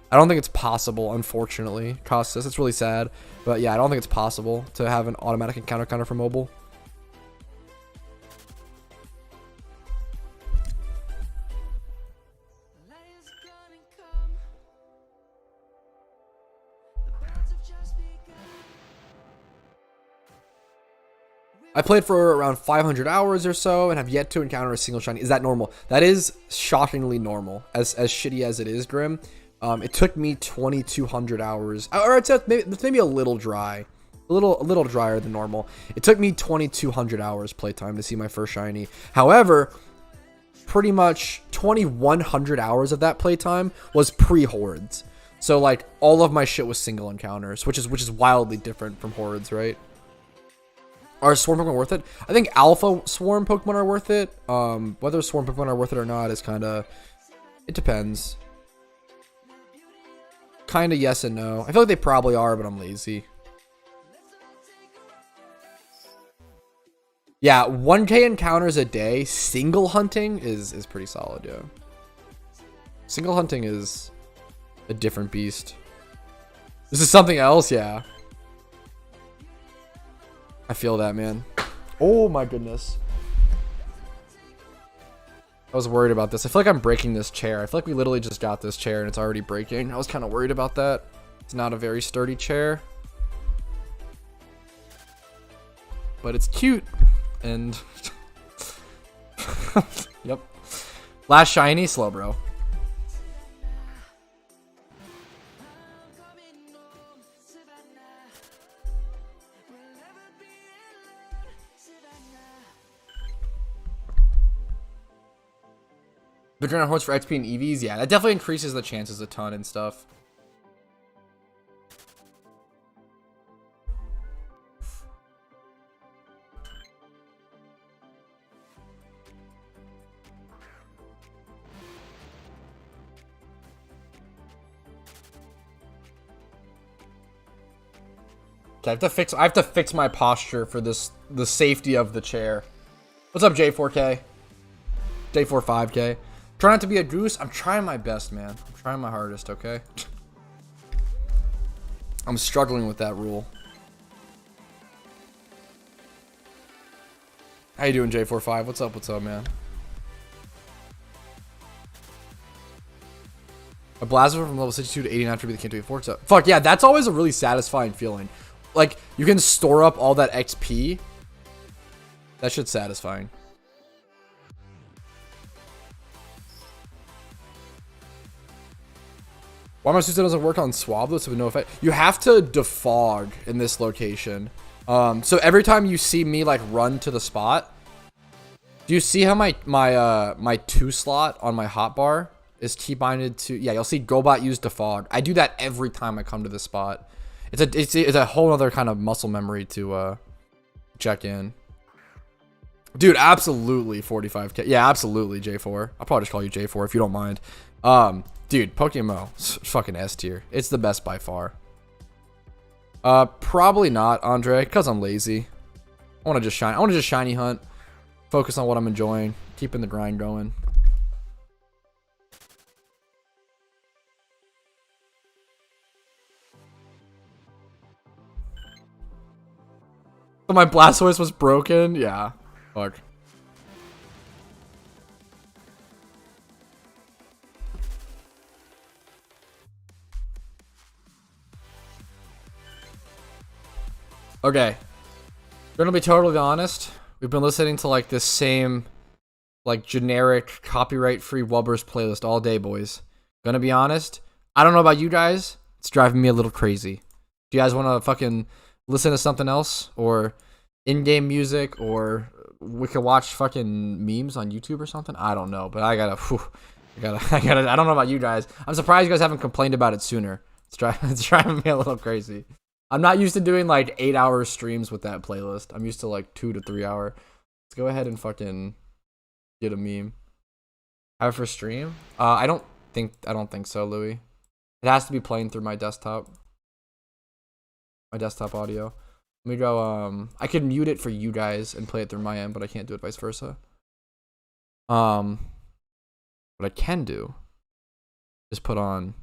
I don't think it's possible, unfortunately, Costas. It's really sad, but yeah, I don't think it's possible to have an automatic encounter counter for mobile. I played for around 500 hours or so and have yet to encounter a single shiny. Is that normal? That is shockingly normal. As shitty as it is, Grim. It took me 2,200 hours. Or it's maybe a little dry. A A little drier than normal. It took me 2,200 hours playtime to see my first shiny. However, pretty much 2,100 hours of that playtime was pre-hordes. So like all of my shit was single encounters, which is wildly different from hordes, right? Are swarm Pokemon worth it? I think alpha swarm Pokemon are worth it. Whether swarm Pokemon are worth it or not is kind of, it depends. Kind of yes and no. I feel like they probably are, but I'm lazy. Yeah, 1K encounters a day, single hunting is pretty solid, yeah. Single hunting is a different beast. This is something else, yeah. I feel that, man. Oh my goodness. I was worried about this. I feel like I'm breaking this chair. I feel like we literally just got this chair and it's already breaking. I was kind of worried about that. It's not a very sturdy chair. But it's cute. And yep. Last shiny, Slowbro. They're trying to horse for XP and EVs. Yeah, that definitely increases the chances a ton and stuff. Okay, I have to fix my posture for the safety of the chair. What's up, J4K? J45K. Try not to be a goose. I'm trying my best, man. I'm trying my hardest, okay? I'm struggling with that rule. How you doing, J45? What's up, man? A Blastoise from level 62 to 89 after the can't do it for. Fuck yeah, that's always a really satisfying feeling. Like, you can store up all that XP. That shit's satisfying. Why my suicide doesn't work on Swabluts with no effect? You have to defog in this location. So every time you see me like run to the spot, do you see how my 2 slot on my hotbar is key binded to? Yeah, you'll see GoBot use defog. I do that every time I come to this spot. It's a whole other kind of muscle memory to check in. Dude, absolutely 45K. Yeah, absolutely J4. I'll probably just call you J4 if you don't mind. Dude, PokeMMO, fucking S tier. It's the best by far. Probably not, Andre, because I'm lazy. I want to just shiny hunt. Focus on what I'm enjoying. Keeping the grind going. So my Blastoise was broken? Yeah. Fuck. Okay. Gonna be totally honest. We've been listening to like this same like generic copyright-free Wubbers playlist all day, boys. Gonna be honest. I don't know about you guys. It's driving me a little crazy. Do you guys want to fucking listen to something else, or in-game music, or we could watch fucking memes on YouTube or something? I don't know, but I don't know about you guys. I'm surprised you guys haven't complained about it sooner. It's driving me a little crazy. I'm not used to doing like 8-hour streams with that playlist. I'm used to like 2 to 3 hour. Let's go ahead and fucking get a meme. Have it for stream? I don't think so, Louis. It has to be playing through my desktop. My desktop audio. Let me go, I could mute it for you guys and play it through my end, but I can't do it vice versa. What I can do is put on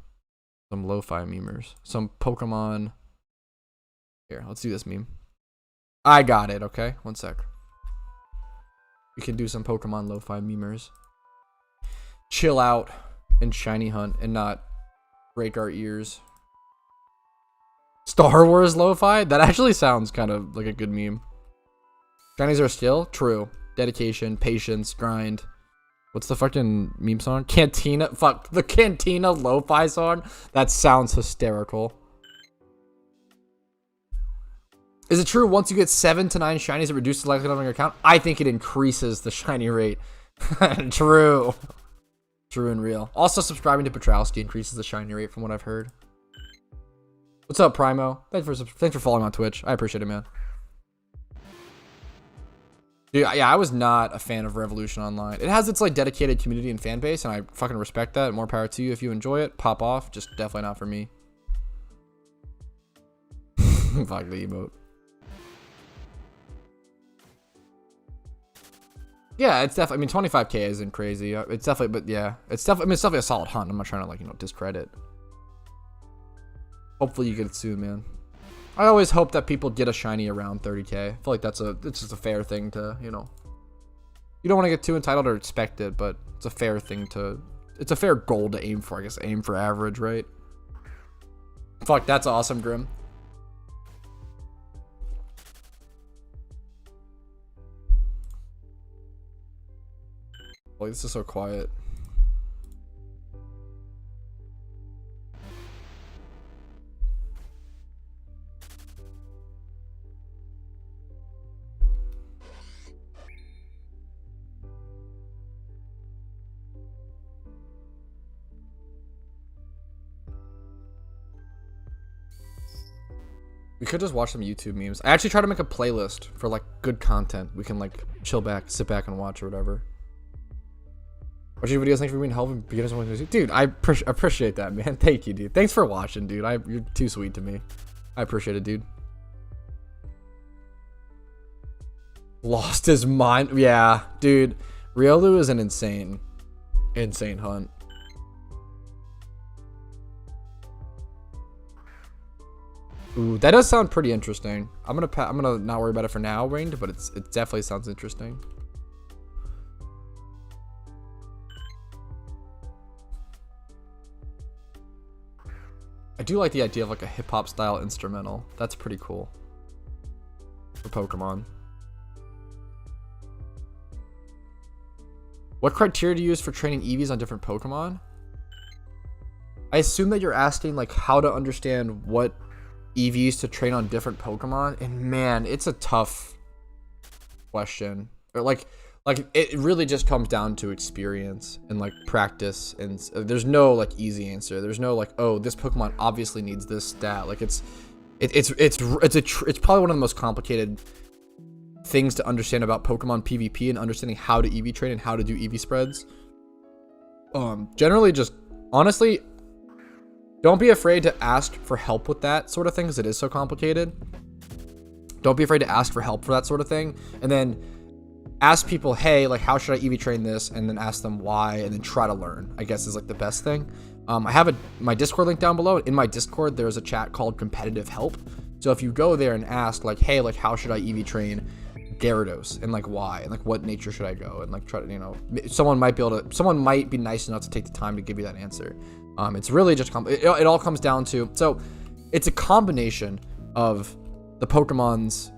some lo-fi memers. Some Pokemon. Here, let's do this meme. I got it, okay? One sec. We can do some Pokemon lo-fi memers. Chill out and shiny hunt and not break our ears. Star Wars lo-fi? That actually sounds kind of like a good meme. Shinies are a skill? True. Dedication, patience, grind. What's the fucking meme song? Cantina? Fuck, the Cantina lo-fi song? That sounds hysterical. Is it true once you get 7 to 9 shinies, it reduces the likelihood on your account? I think it increases the shiny rate. True. True and real. Also, subscribing to Petrowski increases the shiny rate from what I've heard. What's up, Primo? Thanks for following on Twitch. I appreciate it, man. Dude, yeah, I was not a fan of Revolution Online. It has its like dedicated community and fan base, and I fucking respect that. More power to you if you enjoy it. Pop off. Just definitely not for me. Fuck the emote. Yeah, it's definitely. I mean, 25k isn't crazy. It's definitely, but yeah, it's definitely. I mean, it's definitely a solid hunt. I'm not trying to like discredit. Hopefully you get it soon, man. I always hope that people get a shiny around 30k. I feel like it's just a fair thing to, you know. You don't want to get too entitled or expect it, but it's a fair thing to. It's a fair goal to aim for. I guess aim for average, right? Fuck, that's awesome, Grim. Like, this is so quiet. We could just watch some YouTube memes. I actually try to make a playlist for like good content. We can like chill back, sit back and watch or whatever. Watch your videos. Thanks for being helping beginners. Dude, I appreciate that, man. Thank you, dude. Thanks for watching, dude. You're too sweet to me. I appreciate it, dude. Lost his mind. Yeah, dude. Riolu is an insane hunt. Ooh, that does sound pretty interesting. I'm gonna not worry about it for now, Winged, but it definitely sounds interesting. I do like the idea of like a hip hop style instrumental. That's pretty cool for Pokemon. What criteria do you use for training EVs on different Pokemon? I assume that you're asking like how to understand what EVs to train on different Pokemon, and man, it's a tough question. Or like it really just comes down to experience and like practice, and there's no like easy answer. There's no like, oh, this Pokemon obviously needs this stat. Like it's probably one of the most complicated things to understand about Pokemon PvP and understanding how to EV train and how to do EV spreads. Generally, just honestly, don't be afraid to ask for help with that sort of thing because it is so complicated. Don't be afraid to ask for help for that sort of thing, and then ask people, hey, like, how should I EV train this? And then ask them why, and then try to learn, I guess is like the best thing. I have my Discord link down below. In my Discord, there's a chat called Competitive Help. So if you go there and ask like, hey, like, how should I EV train Gyarados, and like why, and like what nature should I go, and like try to, you know, someone might be nice enough to take the time to give you that answer. It's really just it all comes down to, so it's a combination of the Pokemon's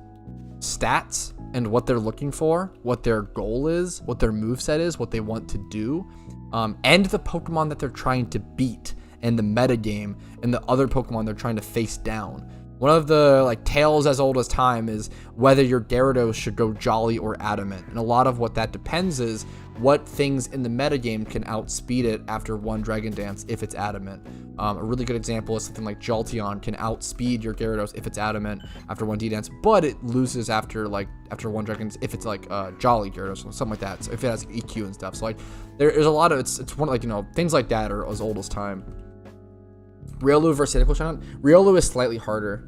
stats and what they're looking for, what their goal is, what their moveset is, what they want to do, and the Pokemon that they're trying to beat, and the metagame, and the other Pokemon they're trying to face down. One of the like tales as old as time is whether your Gyarados should go Jolly or Adamant, and a lot of what that depends is what things in the metagame can outspeed it after one Dragon Dance if it's Adamant. A really good example is something like Jolteon can outspeed your Gyarados if it's Adamant after one D-Dance, but it loses after one Dragon Dance if it's like Jolly Gyarados or something like that. So if it has EQ and stuff, so like there's a lot of it's one, like, you know, things like that are as old as time. Riolu versus Cynical Shine. Riolu is slightly harder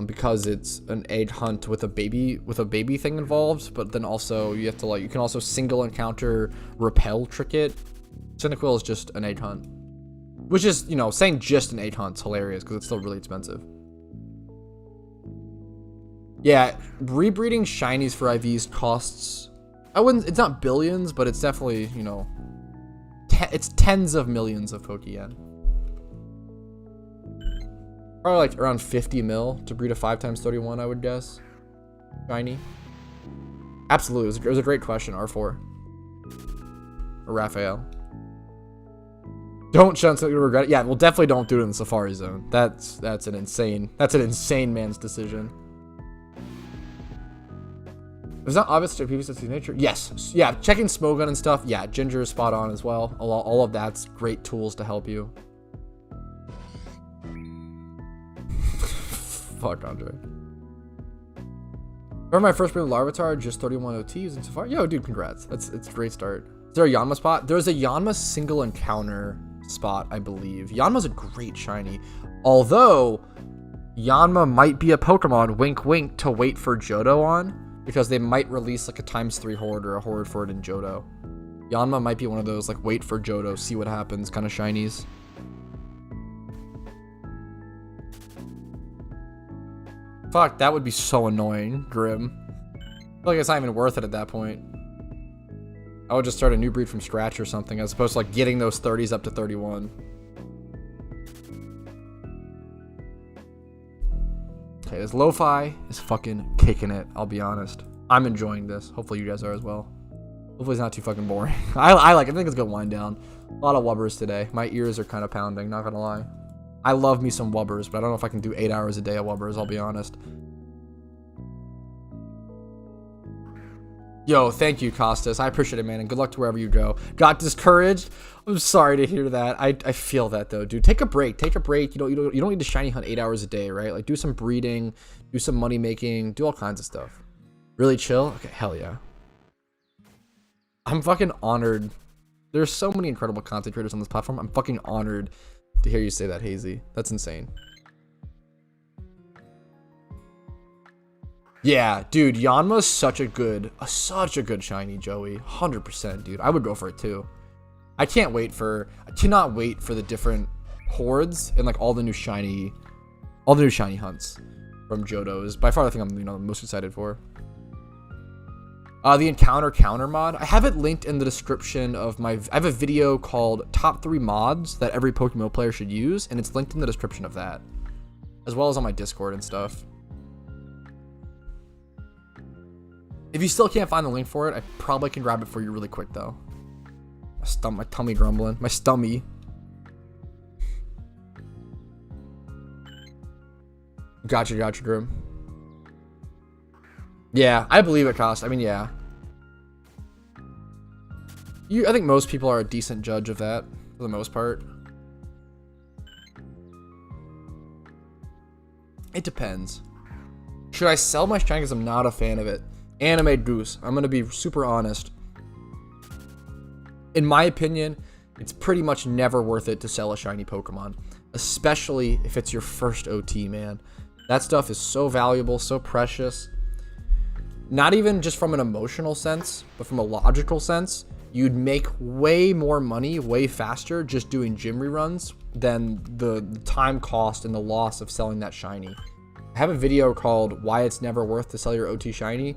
because it's an egg hunt with a baby thing involved, but then also you have to like, you can also single encounter repel trick it. Cynical is just an egg hunt, which is, you know, saying just an egg hunt's hilarious because it's still really expensive. Yeah, rebreeding shinies for IVs costs, it's not billions, but it's definitely, you know, it's tens of millions of Pokeyen. Probably like around 50 mil to breed a 5x31, I would guess. Shiny. Absolutely, it was a great question, R4. Or Raphael. Don't shunt so you regret it. Yeah, well, definitely don't do it in the Safari Zone. That's an insane man's decision. Is that obvious to PvP sense nature? Yes. Yeah, checking Smogun and stuff. Yeah, Ginger is spot on as well. All of that's great tools to help you. Fuck, Andre. Remember my first bring Larvitar, just 31 OTs and so far? Yo, dude, congrats. It's a great start. Is there a Yanma spot? There's a Yanma single encounter spot, I believe. Yanma's a great shiny. Although, Yanma might be a Pokemon, wink wink, to wait for Johto on. Because they might release like a ×3 horde or a horde for it in Johto. Yanma might be one of those like wait for Johto, see what happens kind of shinies. Fuck, that would be so annoying, Grim. I feel like it's not even worth it at that point. I would just start a new breed from scratch or something as opposed to like getting those 30s up to 31. Okay, this lo-fi is fucking kicking it, I'll be honest. I'm enjoying this. Hopefully you guys are as well. Hopefully it's not too fucking boring. I like it. I think it's gonna wind down. A lot of wubbers today. My ears are kind of pounding, not gonna lie. I love me some wubbers, but I don't know if I can do 8 hours a day of wubbers, I'll be honest. Yo, thank you, Costas. I appreciate it, man, and good luck to wherever you go. Got discouraged? I'm sorry to hear that. I feel that, though, dude. Take a break. Take a break. You don't need to shiny hunt 8 hours a day, right? Like, do some breeding, do some money making, do all kinds of stuff. Really chill? Okay, hell yeah. I'm fucking honored. There's so many incredible content creators on this platform. I'm fucking honored to hear you say that, Hazy. That's insane. Yeah, dude, Yanma's such a good shiny, Joey. 100%, dude. I would go for it too. I cannot wait for the different hordes and like all the new shiny hunts from Johto is by far the thing I'm most excited for. The encounter counter mod, I have it linked in the description of I have a video called top 3 mods that every PokeMMO player should use, and it's linked in the description of that, as well as on my Discord and stuff. If you still can't find the link for it, I probably can grab it for you really quick though. My tummy grumbling. My stummy. Gotcha, Grim. Yeah, I believe it, Cost. I mean, yeah. I think most people are a decent judge of that, for the most part. It depends. Should I sell my shiny because I'm not a fan of it? Anime Goose. I'm going to be super honest. In my opinion, it's pretty much never worth it to sell a shiny Pokemon. Especially if it's your first OT, man. That stuff is so valuable, so precious. Not even just from an emotional sense, but from a logical sense. You'd make way more money, way faster, just doing gym reruns than the time cost and the loss of selling that shiny. I have a video called Why It's Never Worth to Sell Your OT Shiny.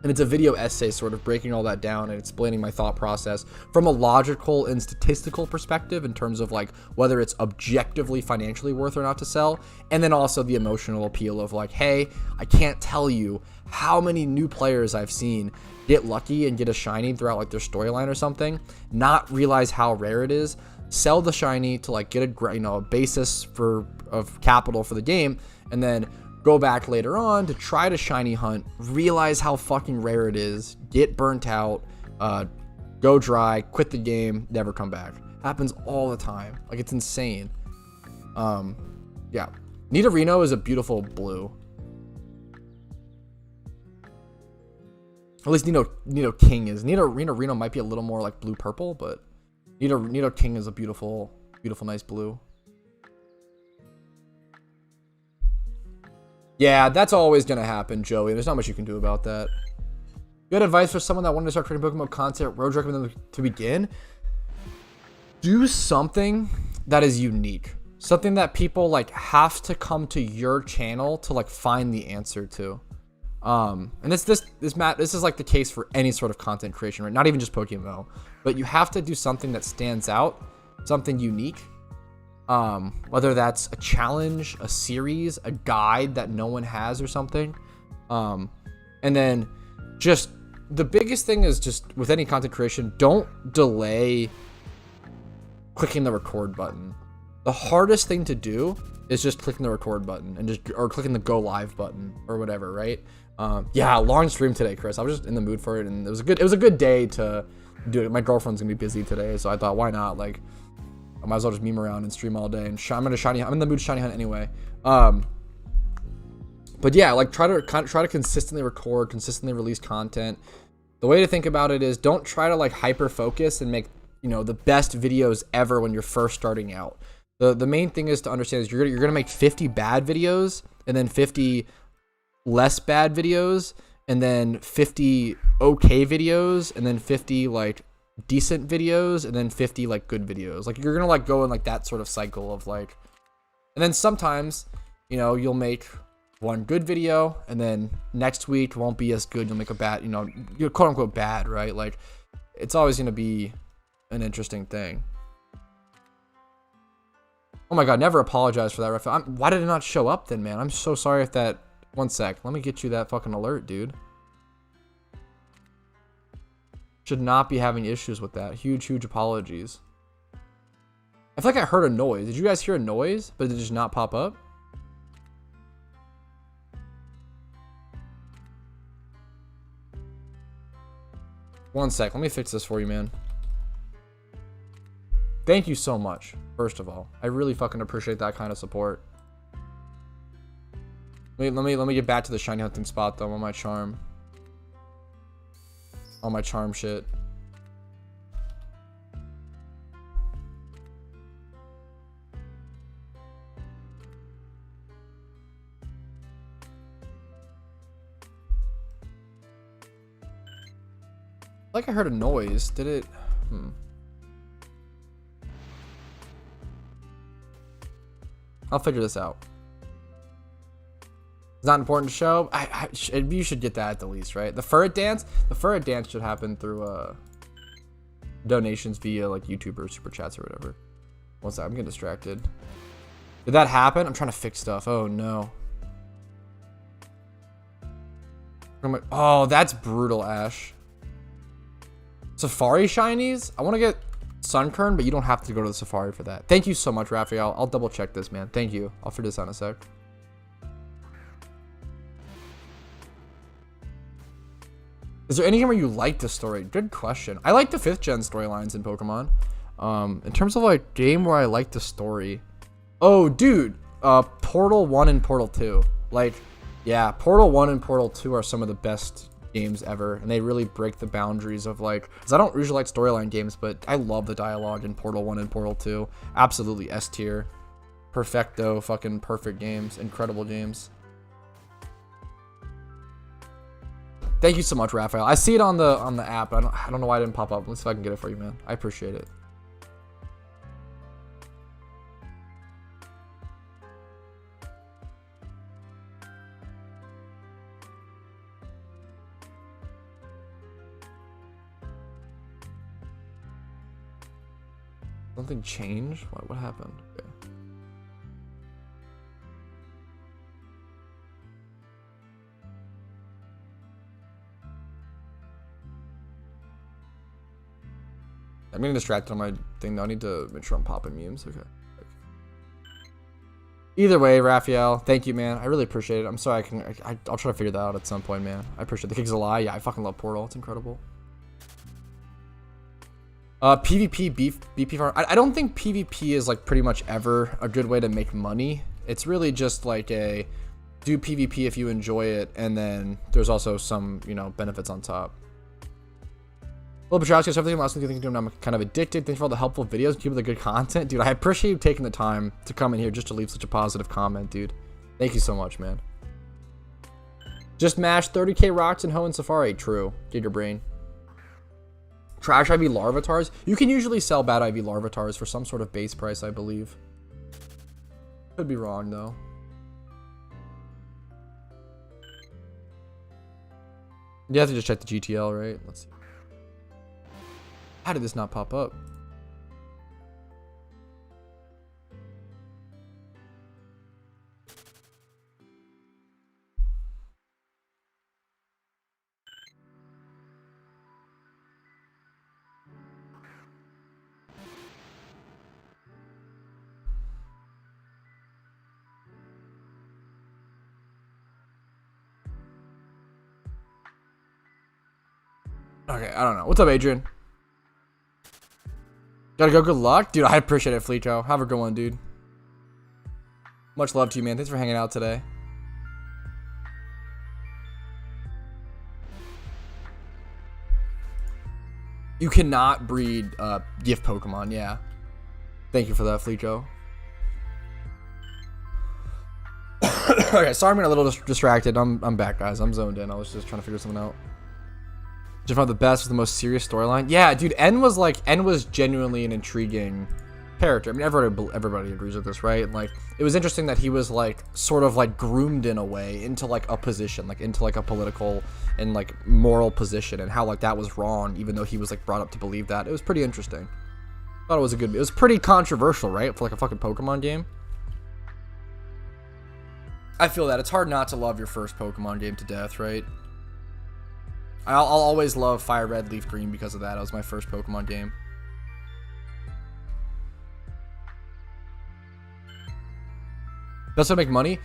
And it's a video essay sort of breaking all that down and explaining my thought process from a logical and statistical perspective in terms of like whether it's objectively financially worth or not to sell. And then also the emotional appeal of like, hey, I can't tell you how many new players I've seen get lucky and get a shiny throughout like their storyline or something, not realize how rare it is, sell the shiny to like get a basis of capital for the game, and then go back later on to try to shiny hunt, realize how fucking rare it is, get burnt out, go dry, quit the game, never come back. Happens all the time. Like, it's insane. Yeah. Nidorino is a beautiful blue. At least Nido King is. Nidorino might be a little more like blue purple, but Nido King is a beautiful, nice blue. Yeah, that's always going to happen, Joey. There's not much you can do about that. You had advice for someone that wanted to start creating Pokemon content? Where would you recommend them to begin? Do something that is unique. Something that people like have to come to your channel to like find the answer to. And this is like the case for any sort of content creation, right? Not even just PokeMMO, but you have to do something that stands out, something unique. Whether that's a challenge, a series, a guide that no one has or something. And then just the biggest thing is just with any content creation, don't delay clicking the record button. The hardest thing to do is just clicking the record button and or clicking the go live button or whatever, right? Yeah, long stream today, Chris. I was just in the mood for it, and it was a good day to do it. My girlfriend's gonna be busy today, so I thought, why not? Like, I might as well just meme around and stream all day. And I'm in the mood to shiny hunt anyway. But yeah, like try to consistently record, consistently release content. The way to think about it is don't try to like hyper focus and make, you know, the best videos ever when you're first starting out. The main thing is to understand is you're gonna make 50 bad videos and then 50 less bad videos and then 50 okay videos and then 50 like decent videos and then 50 like good videos. Like you're gonna like go in like that sort of cycle of like, and then sometimes, you know, you'll make one good video and then next week won't be as good. You'll make a bad, you know, you're quote unquote bad, right? Like it's always gonna be an interesting thing. Oh my god, never apologize for that, Raphael. Why did it not show up then, man? I'm so sorry if that. One sec. Let me get you that fucking alert, dude. Should not be having issues with that. Huge apologies. I feel like I heard a noise. Did you guys hear a noise? But did it just not pop up? One sec. Let me fix this for you, man. Thank you so much, first of all. I really fucking appreciate that kind of support. Let me get back to the shiny hunting spot though on my charm. On my charm shit. Like I heard a noise. Did it? I'll figure this out. It's not important to show. You should get that at the least, right? The Furret dance. The Furret dance should happen through donations via like YouTube or super chats or whatever. What's that? I'm getting distracted. Did that happen? I'm trying to fix stuff. Oh no. Oh, that's brutal, Ash. Safari shinies? I want to get Sunkern, but you don't have to go to the Safari for that. Thank you so much, Raphael. I'll double check this, man. Thank you. I'll figure this out in a sec. Is there any game where you like the story? Good question. I like the 5th gen storylines in Pokemon. In terms of like game where I like the story. Oh, dude. Portal 1 and Portal 2. Like, yeah, Portal 1 and Portal 2 are some of the best games ever. And they really break the boundaries of like, because I don't usually like storyline games, but I love the dialogue in Portal 1 and Portal 2. Absolutely S tier. Perfecto. Fucking perfect games. Incredible games. Thank you so much, Raphael. I see it on the app. I don't know why it didn't pop up. Let's see if I can get it for you, man. I appreciate it. Something changed? What happened? Okay. I'm getting distracted on my thing though. I need to make sure I'm popping memes. Okay. Either way, Raphael, thank you, man. I really appreciate it. I'm sorry. I'll try to figure that out at some point, man. I appreciate it. The King's a Lie. Yeah, I fucking love Portal. It's incredible. PvP BP farm. I don't think PvP is like pretty much ever a good way to make money. It's really just like a do PvP if you enjoy it, and then there's also some, you know, benefits on top. Well, Petrowski, everything last week, I think I'm kind of addicted. Thanks for all the helpful videos. Keep up the good content. Dude, I appreciate you taking the time to come in here just to leave such a positive comment, dude. Thank you so much, man. Just mashed 30k rocks in Hoenn Safari. True. Giga brain. Trash IV Larvatars. You can usually sell bad IV Larvatars for some sort of base price, I believe. Could be wrong, though. You have to just check the GTL, right? Let's see. How did this not pop up? Okay, I don't know. What's up, Adrian? Gotta go. Good luck. Dude, I appreciate it, Fleecho. Have a good one, dude. Much love to you, man. Thanks for hanging out today. You cannot breed gift Pokemon, yeah. Thank you for that, Fleecho. Okay, sorry I'm getting a little distracted. I'm back, guys. I'm zoned in. I was just trying to figure something out. Just found the best was the most serious storyline. Yeah, dude, N was genuinely an intriguing character. I mean, everybody agrees with this, right? And, like, it was interesting that he was like sort of like groomed in a way into like a position, like into like a political and like moral position, and how like that was wrong, even though he was like brought up to believe that. It was pretty interesting. Thought it was it was pretty controversial, right? For like a fucking Pokemon game. I feel that it's hard not to love your first Pokemon game to death, right? I'll always love Fire Red, Leaf Green because of that. It was my first Pokemon game. Best way to make money?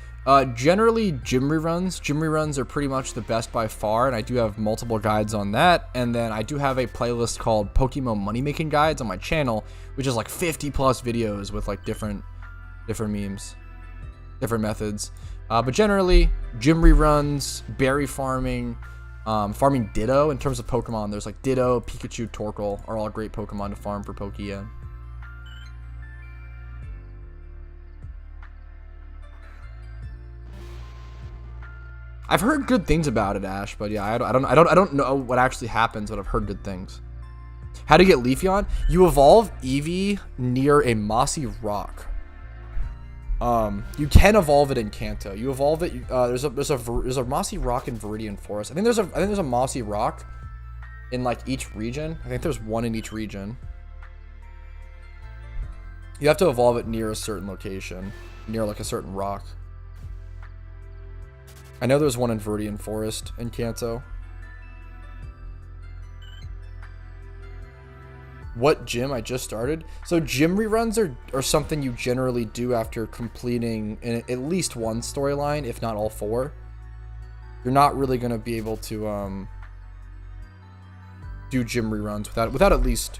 Generally, gym reruns. Gym reruns are pretty much the best by far, and I do have multiple guides on that. And then I do have a playlist called PokeMMO Money Making Guides on my channel, which is like 50 plus videos with like different memes, different methods. But generally, gym reruns, berry farming, farming Ditto. In terms of Pokemon, there's like Ditto, Pikachu, Torkoal are all great Pokemon to farm for Pokeyen. I've heard good things about it, Ash, but yeah, I don't know what actually happens, but I've heard good things. How to get Leafeon? You evolve Eevee near a mossy rock. You can evolve it in Kanto. You evolve it. There's a mossy rock in Viridian Forest. I think there's a mossy rock in like each region. I think there's one in each region. You have to evolve it near a certain location, near like a certain rock. I know there's one in Viridian Forest in Kanto. What gym I just started? So gym reruns are something you generally do after completing at least one storyline, if not all four. You're not really going to be able to do gym reruns without at least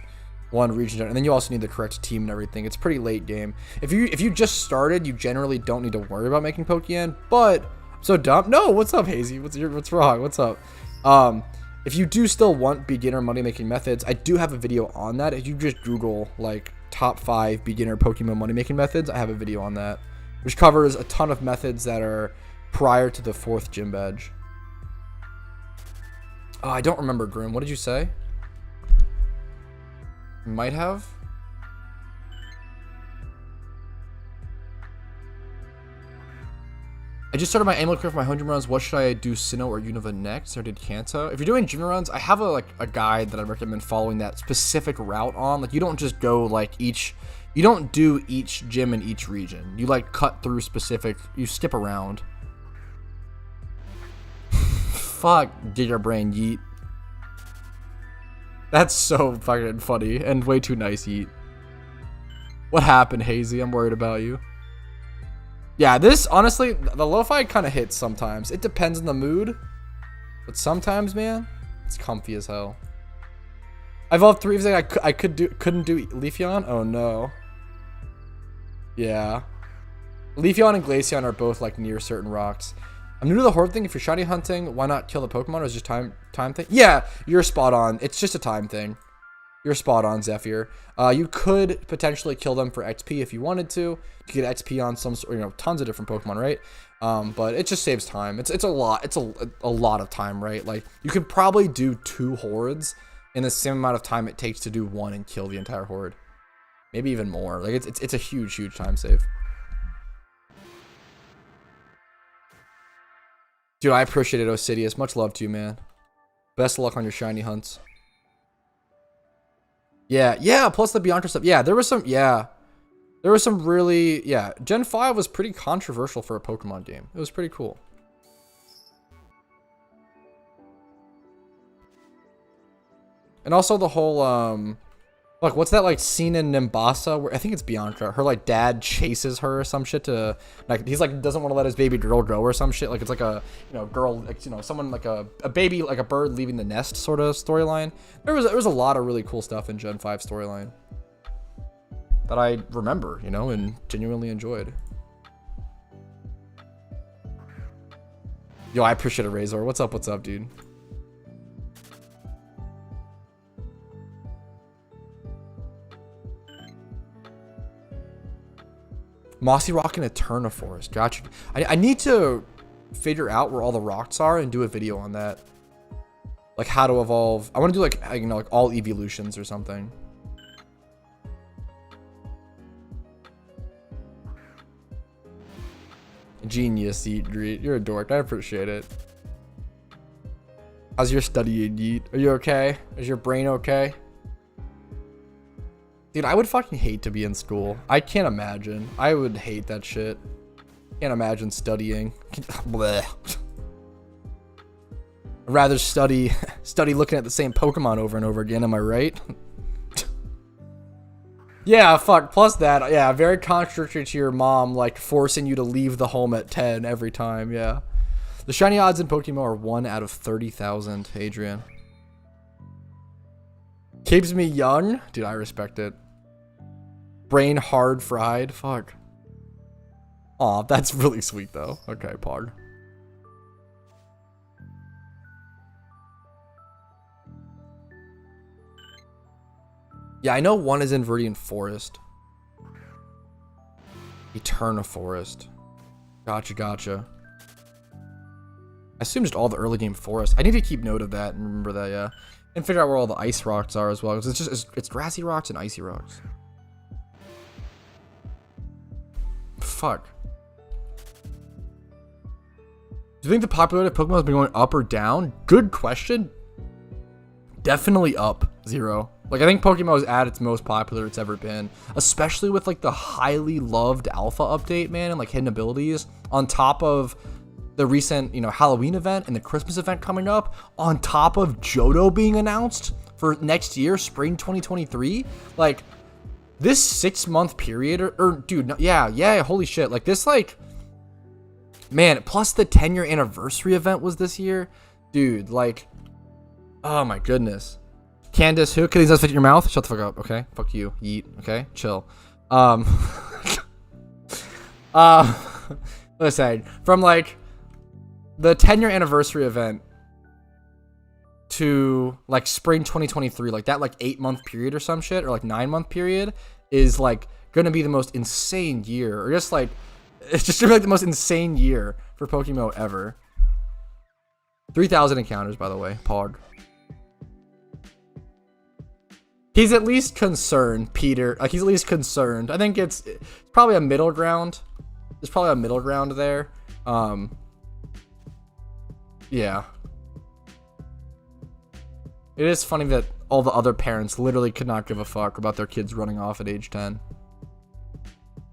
one region, and then you also need the correct team and everything. It's a pretty late game. If you just started, you generally don't need to worry about making Pokeyen, but so dumb. No, what's up, Hazy? What's wrong? What's up? If you do still want beginner money making methods, I do have a video on that. If you just Google like top 5 beginner Pokemon money making methods, I have a video on that, which covers a ton of methods that are prior to the 4th gym badge. Oh, I don't remember, Grim. What did you say? Might have. I just started my annual career for my 100 runs. What should I do, Sinnoh or Unova next? Or did Kanto? If you're doing gym runs, I have a guide that I recommend following that specific route on. Like, you don't just go like you don't do each gym in each region. You like cut through specific, you skip around. Fuck, Giga Brain Yeet. That's so fucking funny and way too nice, Yeet. What happened, Hazy? I'm worried about you. Yeah, this, honestly, the lo-fi kind of hits sometimes. It depends on the mood. But sometimes, man, it's comfy as hell. I evolved 3 of I couldn't do Leafeon? Oh, no. Yeah. Leafeon and Glaceon are both, like, near certain rocks. I'm new to the horde thing. If you're shiny hunting, why not kill the Pokemon? Or is it just time thing? Yeah, you're spot on. It's just a time thing. You're spot on, Zephyr. You could potentially kill them for XP if you wanted to. You get XP on some, tons of different Pokemon, right? But it just saves time. It's a lot. It's a lot of time, right? Like, you could probably do 2 hordes in the same amount of time it takes to do 1 and kill the entire horde. Maybe even more. Like, it's a huge time save. Dude, I appreciate it, Osidious. Much love to you, man. Best of luck on your shiny hunts. Yeah, plus the Bianca stuff. Yeah, there was some really, yeah. Gen 5 was pretty controversial for a Pokemon game. It was pretty cool. And also the whole Look, what's that like scene in Nimbasa where I think it's Bianca? Her like dad chases her or some shit to like he's like doesn't want to let his baby girl go or some shit. Like it's like a girl like, someone like a baby like a bird leaving the nest sort of storyline. There was a lot of really cool stuff in Gen 5 storyline that I remember, and genuinely enjoyed. Yo, I appreciate it, Razor. What's up, dude? Mossy Rock and Eterna Forest. Gotcha. I need to figure out where all the rocks are and do a video on that. Like how to evolve. I want to do like all evolutions or something. Genius, Yeet. You're a dork. I appreciate it. How's your studying, Yeet? Are you okay? Is your brain okay? Dude, I would fucking hate to be in school. I can't imagine. I would hate that shit. Can't imagine studying. Bleh. I'd rather study looking at the same Pokemon over and over again, am I right? Yeah, fuck. Plus that, yeah, very contradictory to your mom, like forcing you to leave the home at 10 every time, yeah. The shiny odds in Pokemon are 1 out of 30,000, Adrian. Keeps me young? Dude, I respect it. Brain hard fried? Fuck. Aw, that's really sweet though. Okay, Pog. Yeah, I know one is in Viridian Forest. Eterna Forest. Gotcha. I assume just all the early game forests. I need to keep note of that and remember that, yeah. And figure out where all the ice rocks are as well. Because it's grassy rocks and icy rocks. Fuck. Do you think the popularity of Pokemon has been going up or down? Good question. Definitely up. 0. Like, I think Pokemon is at its most popular it's ever been. Especially with, like, the highly loved Alpha update, man. And, like, hidden abilities. On top of the recent, Halloween event and the Christmas event coming up. On top of Johto being announced for next year, spring 2023. Like, this 6-month period, dude, no, yeah, holy shit. Like, this, like, man, plus the 10-year anniversary event was this year. Dude, like, oh my goodness. Candace, who? Can these nuts fit in your mouth? Shut the fuck up, okay? Fuck you, Yeet, okay? Chill. Listen, from, like, the 10-year anniversary event to like spring 2023, like that like 8-month period or some shit, or like 9-month period is like gonna be the most insane year, or just like it's just gonna be like the most insane year for PokeMMO ever. 3,000 encounters, by the way, Pog. He's at least concerned, Peter. Like, he's at least concerned. I think it's probably a middle ground. There's probably a middle ground there. Yeah. It is funny that all the other parents literally could not give a fuck about their kids running off at age 10.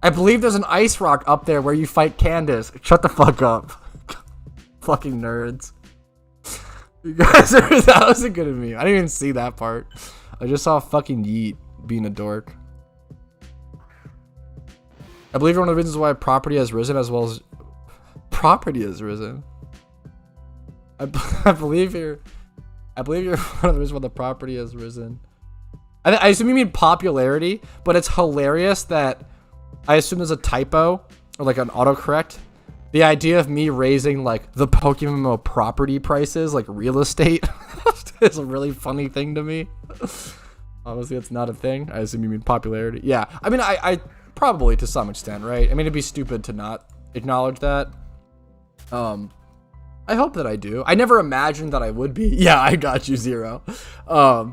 I believe there's an ice rock up there where you fight Candace. Shut the fuck up. Fucking nerds. You guys are, that wasn't good of me. I didn't even see that part. I just saw fucking Yeet being a dork. I believe one of the reasons why property has risen as well as property has risen. I believe you're one of the reasons why the property has risen. I assume you mean popularity, but it's hilarious that I assume there's a typo or like an autocorrect. The idea of me raising like the PokeMMO property prices, like real estate, is a really funny thing to me. Honestly, it's not a thing. I assume you mean popularity. Yeah, I mean, I probably to some extent, right? I mean, it'd be stupid to not acknowledge that. I hope that I do. I never imagined that I would be. Yeah, I got you, Zero. I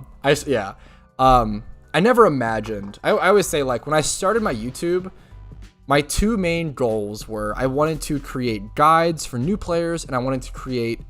never imagined. I always say, like, when I started my YouTube, my two main goals were I wanted to create guides for new players, and I wanted to create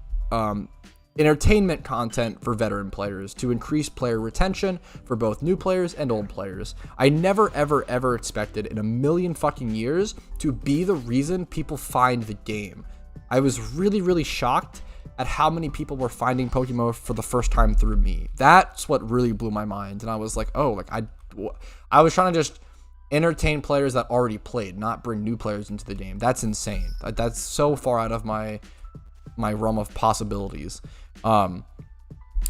entertainment content for veteran players to increase player retention for both new players and old players. I never, ever expected in a million fucking years to be the reason people find the game. I was really shocked at how many people were finding PokeMMO for the first time through me. That's what really blew my mind. And I was like, oh, like I was trying to just entertain players that already played, not bring new players into the game. That's insane. That's so far out of my realm of possibilities. So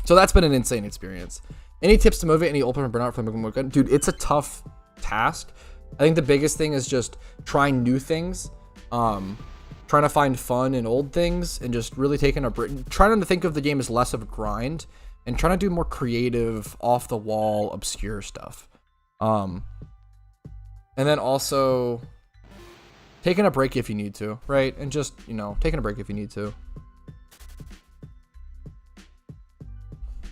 that's been an insane experience. Any tips to motivate any open burnout from PokeMMO Guides? Dude, it's a tough task. I think the biggest thing is just trying new things, trying to find fun in old things, and just really taking a break, trying to think of the game as less of a grind, and trying to do more creative, off the wall, obscure stuff. And then also taking a break if you need to, right? And just, you know, taking a break if you need to.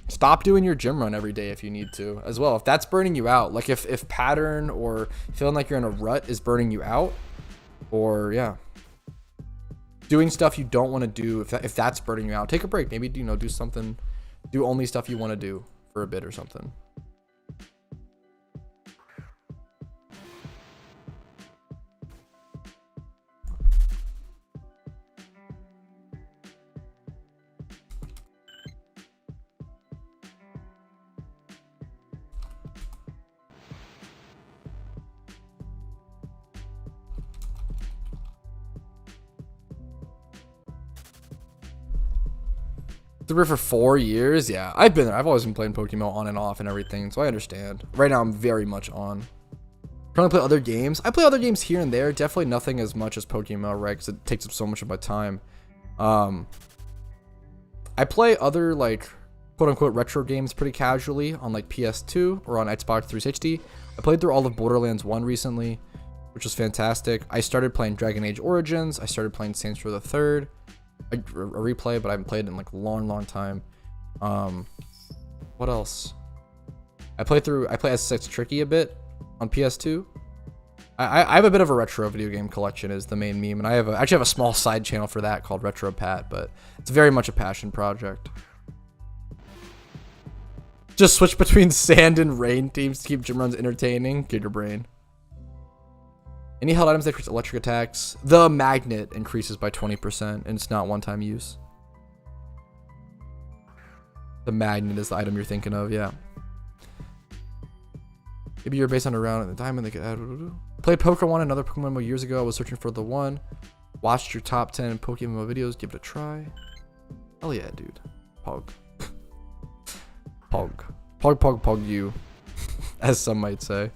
Stop doing your gym run every day if you need to as well. If that's burning you out, like if pattern or feeling like you're in a rut is burning you out, or yeah, doing stuff you don't want to do, if that's burning you out, take a break. Maybe, you know, do something, do only stuff you want to do for a bit or something. Through for 4 years, yeah, I've been there. I've always been playing PokeMMO on and off and everything, so I understand. Right now, I'm very much on. Currently play other games. I play other games here and there. Definitely nothing as much as PokeMMO, right? Because it takes up so much of my time. I play other like quote-unquote retro games pretty casually on like PS2 or on Xbox 360. I played through all of Borderlands 1 recently, which was fantastic. I started playing Dragon Age Origins. I started playing Saints Row the Third. A replay, but I haven't played it in like a long time. What else? I play as 6 Tricky a bit on PS2. I have a bit of a retro video game collection is the main meme, and I actually have a small side channel for that called Retro Pat, but it's very much a passion project. Just switch between sand and rain teams to keep gym runs entertaining. Get your brain. Any held items that increase electric attacks. The magnet increases by 20%, and it's not one-time use. The magnet is the item you're thinking of, yeah. Maybe you're based on a round and the diamond they could add. Played Pokemon another PokeMMO years ago. I was searching for the one. Watched your top 10 PokeMMO videos. Give it a try. Hell yeah, dude. Pog. Pog you. As some might say.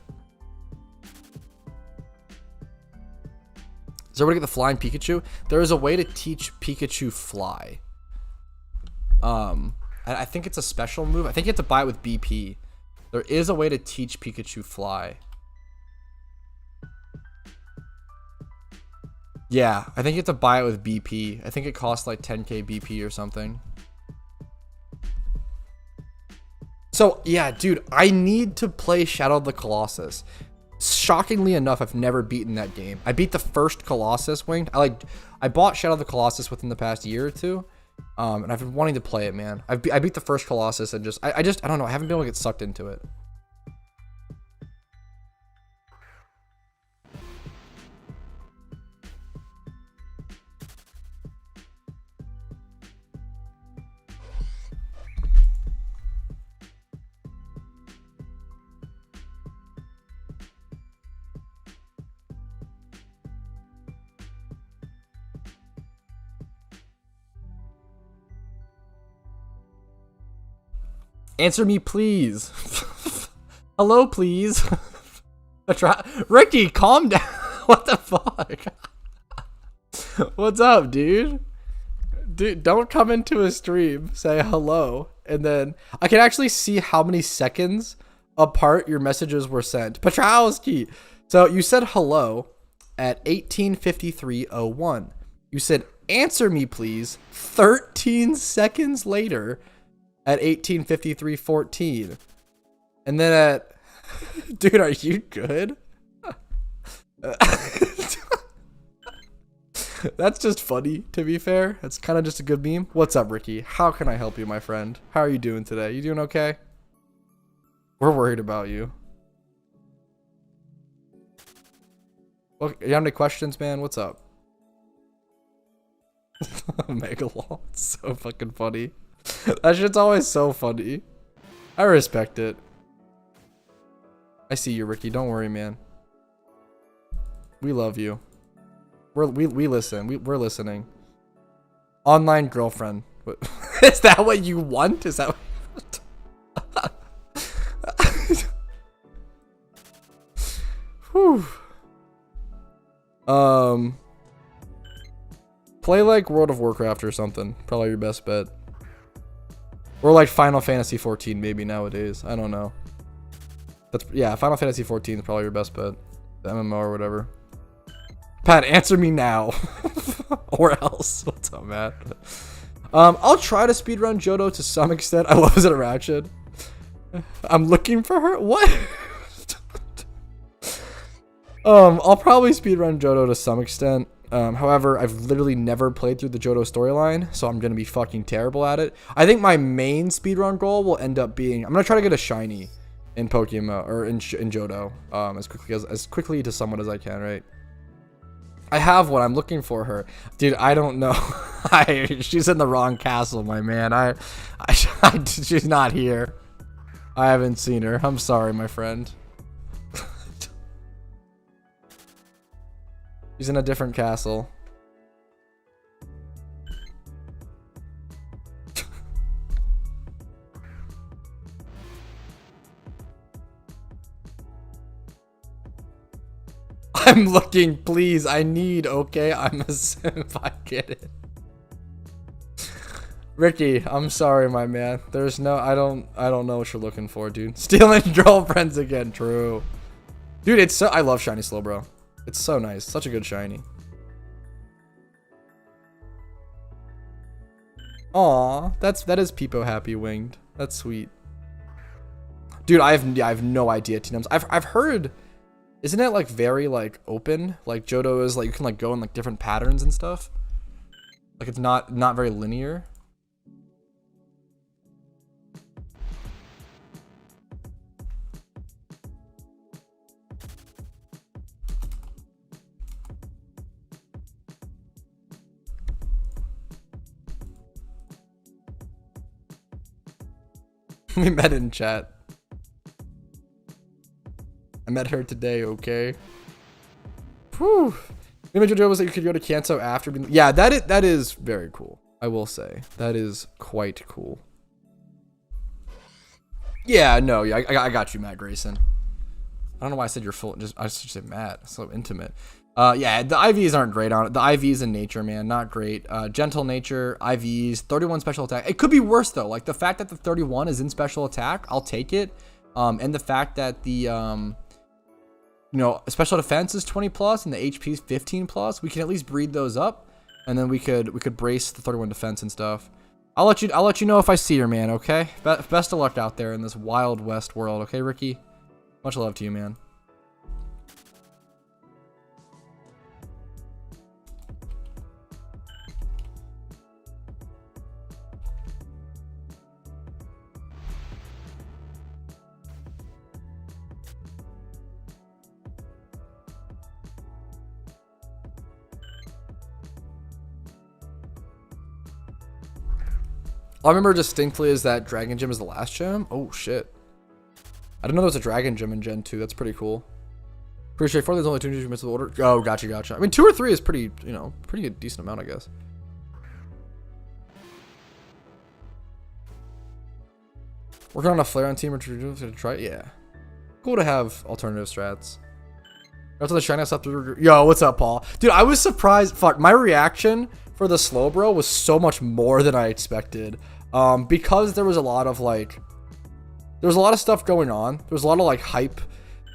So we're gonna get the flying Pikachu. There is a way to teach Pikachu fly. I think it's a special move. I think you have to buy it with BP. There is a way to teach Pikachu fly. Yeah, I think you have to buy it with BP. I think it costs like 10k BP or something. So yeah, dude, I need to play Shadow of the Colossus. Shockingly enough, I've never beaten that game. I beat the first Colossus Winged. I bought Shadow of the Colossus within the past year or two, and I've been wanting to play it, man. I beat the first Colossus and I don't know. I haven't been able to get sucked into it. Answer me, please. Hello, please. Ricky, calm down. What the fuck? What's up, dude? Dude, don't come into a stream, say hello, and then I can actually see how many seconds apart your messages were sent. Petrowski. So you said hello at 18:53:01. You said answer me, please, 13 seconds later. At 18:53:14, and then at, dude, are you good? That's just funny, to be fair. That's kind of just a good meme. What's up, Ricky? How can I help you, my friend? How are you doing today? You doing okay? We're worried about you. Look, you have any questions, man? What's up? Megalol, it's so fucking funny. That shit's always so funny. I respect it. I see you, Ricky. Don't worry, man. We love you. We listen. We're listening. Online girlfriend. Is that what you want? Is that what... Whew. Play like World of Warcraft or something. Probably your best bet. Or like Final Fantasy 14 maybe nowadays. I don't know. Yeah, Final Fantasy 14 is probably your best bet. The MMO or whatever. Pat, answer me now. Or else. What's up, Matt? I'll try to speedrun Johto to some extent. I love his interaction. I'm looking for her? What? I'll probably speedrun Johto to some extent. However, I've literally never played through the Johto storyline, so I'm gonna be fucking terrible at it. I think my main speedrun goal will end up being I'm gonna try to get a shiny in PokeMMO or in Johto as quickly to somewhat as I can, right? I have one. I'm looking for her, dude. I don't know. She's in the wrong castle, my man. She's not here. I haven't seen her. I'm sorry, my friend. She's in a different castle. I'm looking, please. I need, okay? I'm a simp. I get it. Ricky, I'm sorry, my man. There's no, I don't know what you're looking for, dude. Stealing girlfriends again, true. Dude, it's so, I love shiny Slowbro. It's so nice. Such a good shiny. Aw, that is Peepo happy winged. That's sweet. Dude, I have no idea, T-Nums. I've heard, isn't it like very like open? Like Johto is like you can like go in like different patterns and stuff. Like it's not very linear. We met in chat. I met her today, okay? Whew. The image was that you could go to Kanto after being... Yeah, that is very cool. I will say. That is quite cool. Yeah, no, yeah, I got you, Matt Grayson. I don't know why I said you're full. I just said Matt. So intimate. Yeah, the IVs aren't great on it. The IVs in nature, man, not great. Gentle nature, IVs, 31 special attack. It could be worse though. Like the fact that the 31 is in special attack, I'll take it. And the fact that the you know, special defense is 20 plus and the HP is 15 plus, we can at least breed those up, and then we could brace the 31 defense and stuff. I'll let you know if I see her, man. Okay. Best of luck out there in this wild west world. Okay, Ricky. Much love to you, man. All I remember distinctly is that Dragon Gym is the last gym. Oh, shit. I didn't know there was a Dragon Gym in Gen 2. That's pretty cool. Pretty straightforward. There's only 2 units of order. Oh, gotcha. I mean, 2 or 3 is pretty, you know, pretty a decent amount, I guess. Working on a Flareon team or to try it? Yeah. Cool to have alternative strats. After the shiny stuff through. Yo, what's up, Paul? Dude, I was surprised. Fuck, my reaction for the Slowbro was so much more than I expected. Because there was a lot of like, there was a lot of stuff going on. There was a lot of like hype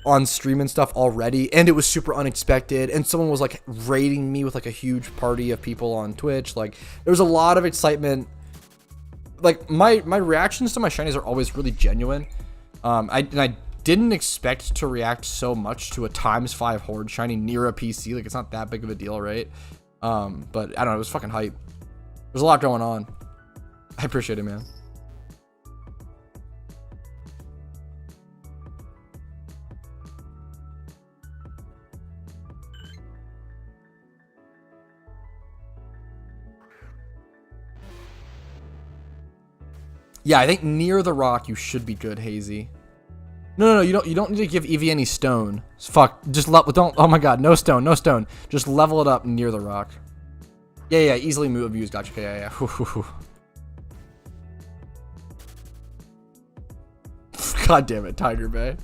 on stream and stuff already, and it was super unexpected. And someone was like raiding me with like a huge party of people on Twitch. Like there was a lot of excitement. Like my reactions to my shinies are always really genuine. I didn't expect to react so much to a ×5 horde shiny near a PC. Like it's not that big of a deal, right? But I don't know, it was fucking hype. There's a lot going on. I appreciate it, man. Yeah, I think near the rock you should be good, Hazy. No, you don't need to give Eevee any stone. Fuck, just don't. Oh my god, no stone, no stone. Just level it up near the rock. Yeah, easily move abuse. Gotcha. Okay, yeah. God damn it, Tiger Bay.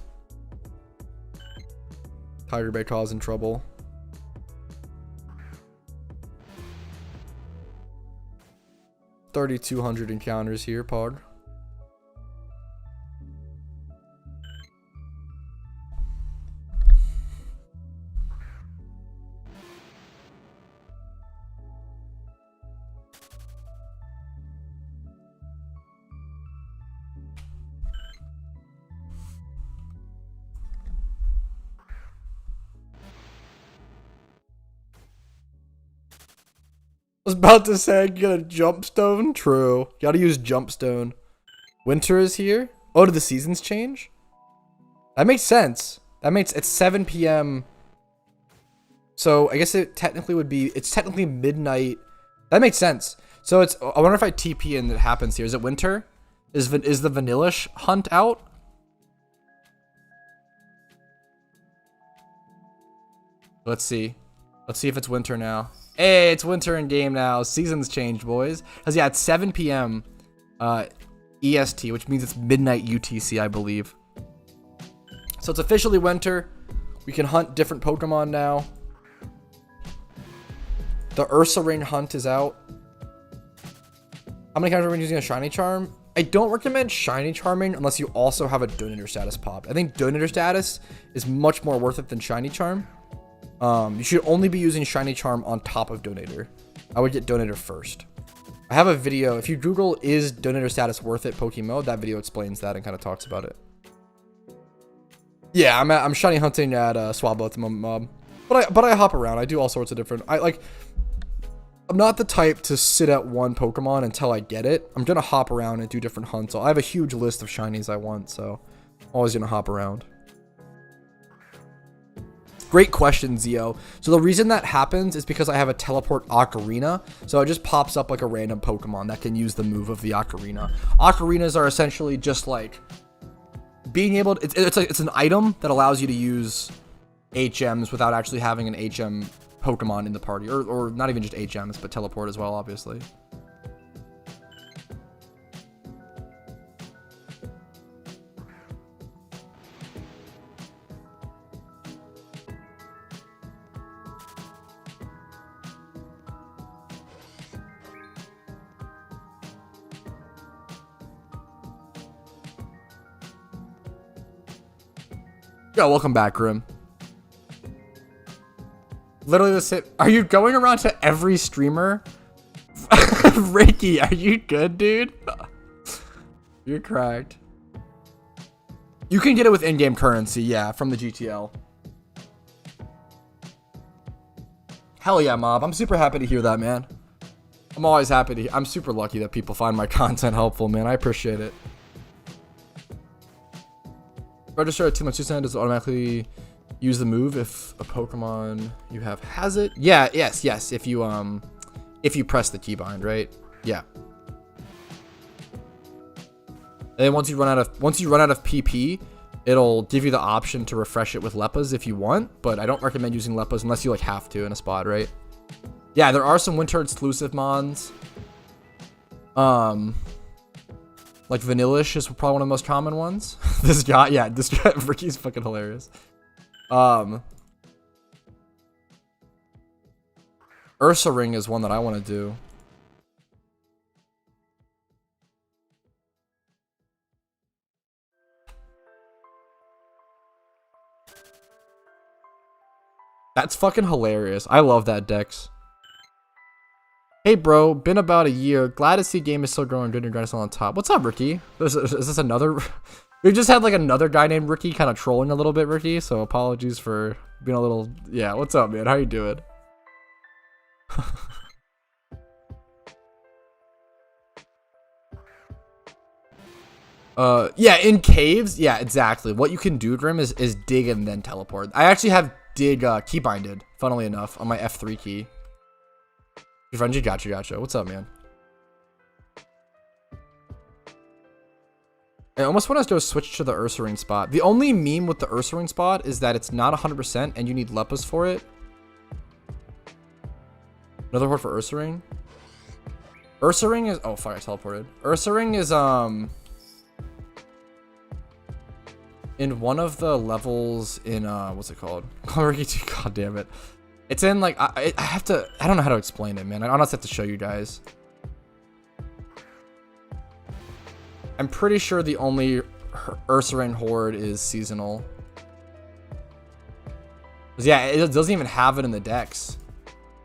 Tiger Bay causing trouble. $3,200 encounters here, Pog. I was about to say, get a jump stone. True. Gotta use jump stone. Winter is here. Oh, did the seasons change? That makes sense. It's 7 p.m. So I guess it technically would be, it's technically midnight. That makes sense. So it's, I wonder if I TP and it happens here. Is it winter? Is the Vanillish hunt out? Let's see. Let's see if it's winter now. Hey, it's winter in game now. Seasons changed, boys. Cause yeah, it's 7 p.m. EST, which means it's midnight UTC, I believe. So it's officially winter. We can hunt different Pokemon now. The Ursa Ring hunt is out. How many times have we been using a Shiny Charm? I don't recommend Shiny Charming unless you also have a Donator status pop. I think Donator status is much more worth it than Shiny Charm. You should only be using Shiny Charm on top of Donator. I would get Donator first. I have a video. If you Google "is Donator status worth it PokeMMO," that video explains that and kind of talks about it. Yeah, I'm shiny hunting at Swablu at the moment, mob. But I hop around. I do all sorts of different. I'm not the type to sit at one Pokemon until I get it. I'm gonna hop around and do different hunts. I have a huge list of shinies I want, so I'm always gonna hop around. Great question, Zio. So the reason that happens is because I have a teleport Ocarina. So it just pops up like a random Pokemon that can use the move of the Ocarina. Ocarinas are essentially just like being able to, it's an item that allows you to use HMs without actually having an HM Pokemon in the party, or not even just HMs, but teleport as well, obviously. Yo, welcome back, Grim. Literally this hit. Are you going around to every streamer? Ricky, are you good, dude? You're cracked. You can get it with in-game currency, yeah, from the GTL. Hell yeah, mob. I'm super happy to hear that, man. I'm always happy to I'm super lucky that people find my content helpful, man. I appreciate it. Register at Team 2 does it automatically use the move if a Pokemon you have has it? Yeah, yes. If you press the keybind, right? Yeah. And then once you run out of PP, it'll give you the option to refresh it with Leppas if you want, but I don't recommend using Leppas unless you like have to in a spot, right? Yeah, there are some winter exclusive mons. Like Vanillish is probably one of the most common ones. This guy, Ricky's fucking hilarious. Ursa Ring is one that I want to do. That's fucking hilarious. I love that, Dex. Hey bro, been about a year. Glad to see game is still growing good and grinding on top. What's up, Ricky? Is this another? We just had like another guy named Ricky kind of trolling a little bit, Ricky. So apologies for being a little. Yeah, what's up, man? How you doing? Yeah, in caves. Yeah, exactly. What you can do, Grim, is dig and then teleport. I actually have dig keybinded, funnily enough, on my F3 key. Your friend, gotcha. What's up, man? I almost want us to switch to the Ursaring spot. The only meme with the Ursaring spot is that it's not 100% and you need Lepus for it. Another horde for Ursaring. Ursaring is... Oh, fuck, I teleported. Ursaring is, in one of the levels in, what's it called? God damn it. It's in, like, I have to... I don't know how to explain it, man. I honestly have to show you guys. I'm pretty sure the only Ursaring horde is seasonal. Yeah, it doesn't even have it in the decks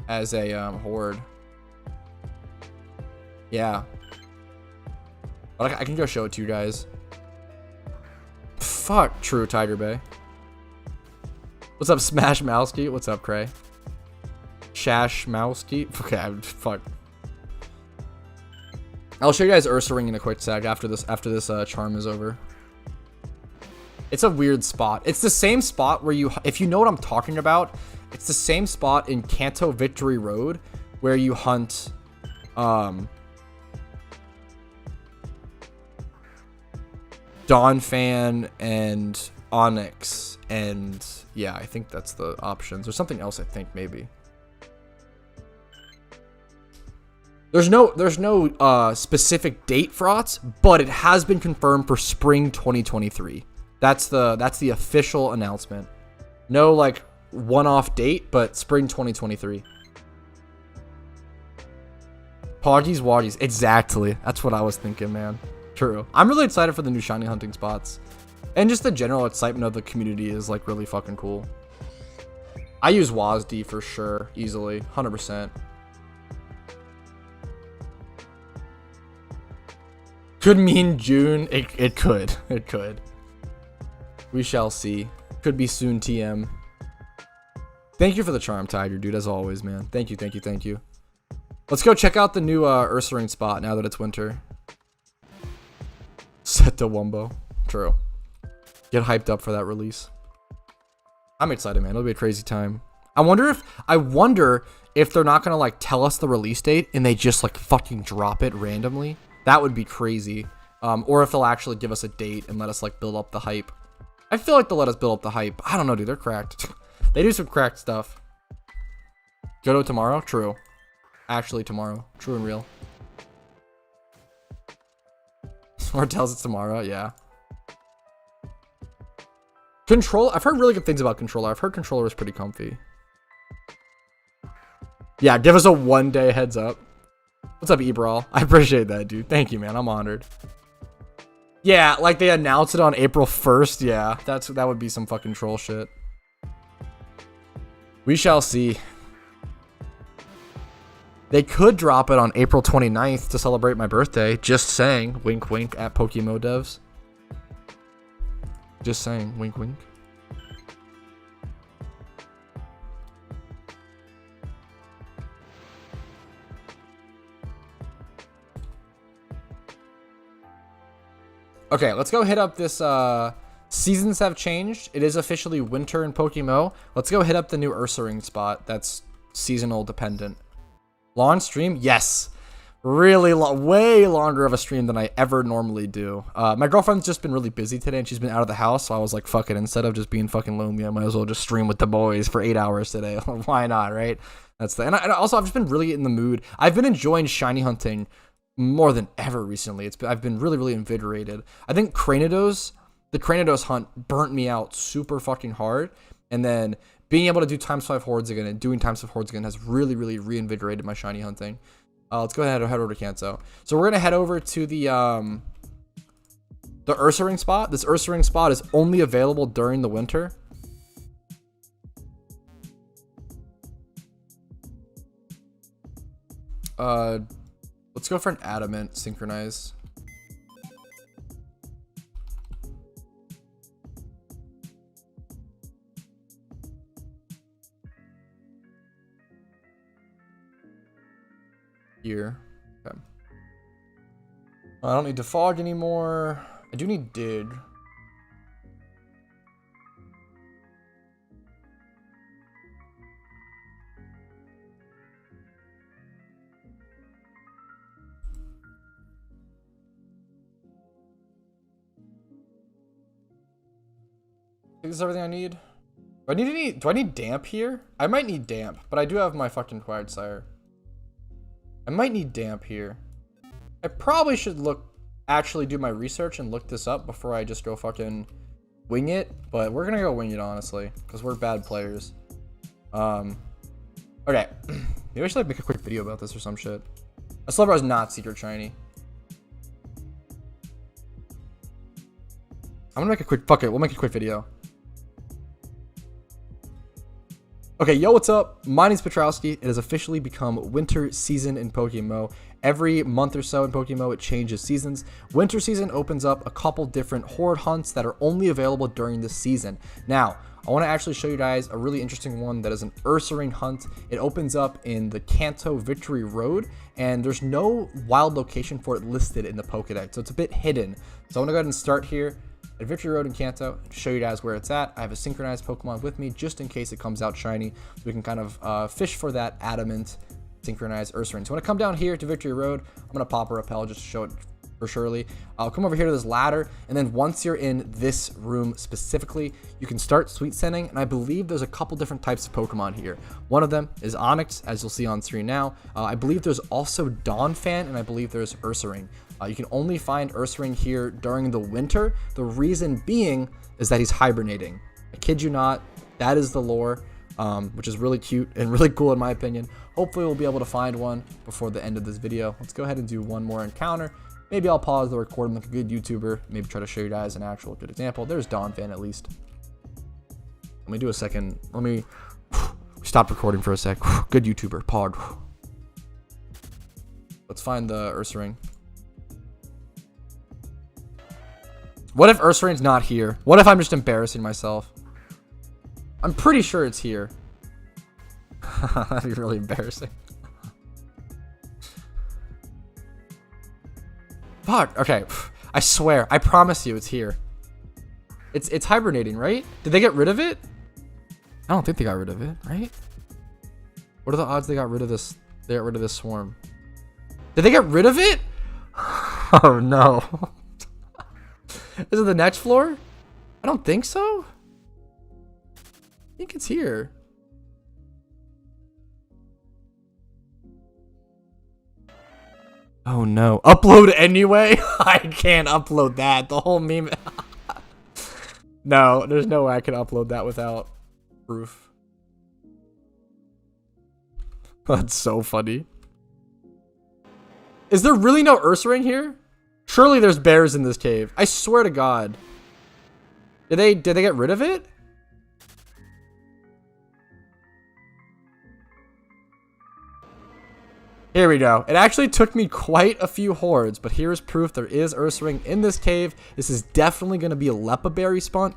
as a horde. Yeah. But I can go show it to you guys. Fuck, true, Tiger Bay. What's up, Smash Mouski? What's up, Cray? Shash Mouski? Okay, fuck. I'll show you guys Ursaring in a quick sec after this charm is over. It's a weird spot. It's the same spot where you, if you know what I'm talking about, it's the same spot in Kanto Victory Road where you hunt Donphan and Onyx, and yeah, I think that's the options. Or something else, I think, maybe. There's no specific date for OTS, but it has been confirmed for spring 2023. That's the official announcement. No like one-off date, but spring 2023. Poggies Woggies, exactly. That's what I was thinking, man. True. I'm really excited for the new shiny hunting spots, and just the general excitement of the community is like really fucking cool. I use WASD for sure, easily, 100%. Could mean June. It could. It could. We shall see. Could be soon, TM. Thank you for the charm, Tiger, dude, as always, man. Thank you, thank you, thank you. Let's go check out the new Ursaring spot now that it's winter. Set to Wumbo. True. Get hyped up for that release. I'm excited, man. It'll be a crazy time. I wonder if they're not gonna like tell us the release date and they just like fucking drop it randomly. That would be crazy. Or if they'll actually give us a date and let us like build up the hype. I feel like they'll let us build up the hype. I don't know, dude. They're cracked. They do some cracked stuff. Johto tomorrow? True. Actually tomorrow. True and real. Or tells it's tomorrow. Yeah. Control. I've heard really good things about Controller. I've heard Controller is pretty comfy. Yeah, give us a 1 day heads up. What's up, Ebral? I appreciate that, dude. Thank you, man. I'm honored. Yeah, like they announced it on April 1st. Yeah, that would be some fucking troll shit. We shall see. They could drop it on April 29th to celebrate my birthday. Just saying. Wink, wink at PokeMMO devs. Just saying. Wink, wink. Okay, let's go hit up this, seasons have changed. It is officially winter in PokeMMO. Let's go hit up the new Ursaring spot that's seasonal dependent. Long stream? Yes. Really long, way longer of a stream than I ever normally do. My girlfriend's just been really busy today and she's been out of the house, so I was like, fuck it, instead of just being fucking lonely, I might as well just stream with the boys for 8 hours today. Why not, right? And also I've just been really in the mood. I've been enjoying shiny hunting more than ever recently. I've been really invigorated. I think the Cranidos hunt burnt me out super fucking hard, and then being able to do times 5 hordes again and doing times 5 hordes again has really reinvigorated my shiny hunting. Let's go ahead and head over to Kanto. So we're gonna head over to the Ursaring spot. This Ursaring spot is only available during the winter. Let's go for an adamant synchronize. Here. Okay. I don't need to fog anymore. I do need dig. this is everything I need. Do I need damp here? I might need damp, but I do have my fucking quiet sire. I might need damp here. I probably should actually do my research and look this up before I just go fucking wing it, but we're gonna go wing it honestly, because we're bad players. Okay. Maybe I should like make a quick video about this or some shit. A Slowbro is not secret shiny. I'm gonna make a quick, fuck it, we'll make a quick video. Okay, yo, what's up? My name's Petrowski. It has officially become winter season in PokeMMO. Every month or so in PokeMMO, it changes seasons. Winter season opens up a couple different horde hunts that are only available during the season. Now, I want to actually show you guys a really interesting one that is an Ursaring hunt. It opens up in the Kanto Victory Road, and there's no wild location for it listed in the Pokedex, so it's a bit hidden. So I'm going to go ahead and start here at Victory Road in Kanto, show you guys where it's at. I have a synchronized Pokemon with me just in case it comes out shiny, so we can kind of fish for that adamant synchronized Ursaring. So when I come down here to Victory Road, I'm going to pop a repel just to show it for surely. I'll come over here to this ladder, and then once you're in this room specifically, you can start sweet sending, and I believe there's a couple different types of Pokemon here. One of them is Onyx, as you'll see on screen now. I believe there's also Donphan, and I believe there's Ursaring. You can only find Ursaring here during the winter. The reason being is that he's hibernating. I kid you not, that is the lore, which is really cute and really cool in my opinion. Hopefully we'll be able to find one before the end of this video. Let's go ahead and do one more encounter. Maybe I'll pause the recording like a good YouTuber. Maybe try to show you guys an actual good example. There's Donphan at least. Let me do a second. Let me stop recording for a sec. Good YouTuber. Pod. Let's find the Ursaring. What if Ursaring's not here? What if I'm just embarrassing myself? I'm pretty sure it's here. That'd be really embarrassing. Fuck. Okay. I swear. I promise you it's here. It's hibernating, right? Did they get rid of it? I don't think they got rid of it, right? What are the odds they got rid of this? They got rid of this swarm. Did they get rid of it? Oh no. Is it the next floor? I don't think so. I think it's here. Oh no. Upload anyway? I can't upload that. The whole meme. No, there's no way I can upload that without proof. That's so funny. Is there really no Ursaring here? Surely there's bears in this cave. I swear to God. Did they get rid of it? Here we go. It actually took me quite a few hordes, but here is proof there is Ursaring in this cave. This is definitely going to be a Lepaberry spawn.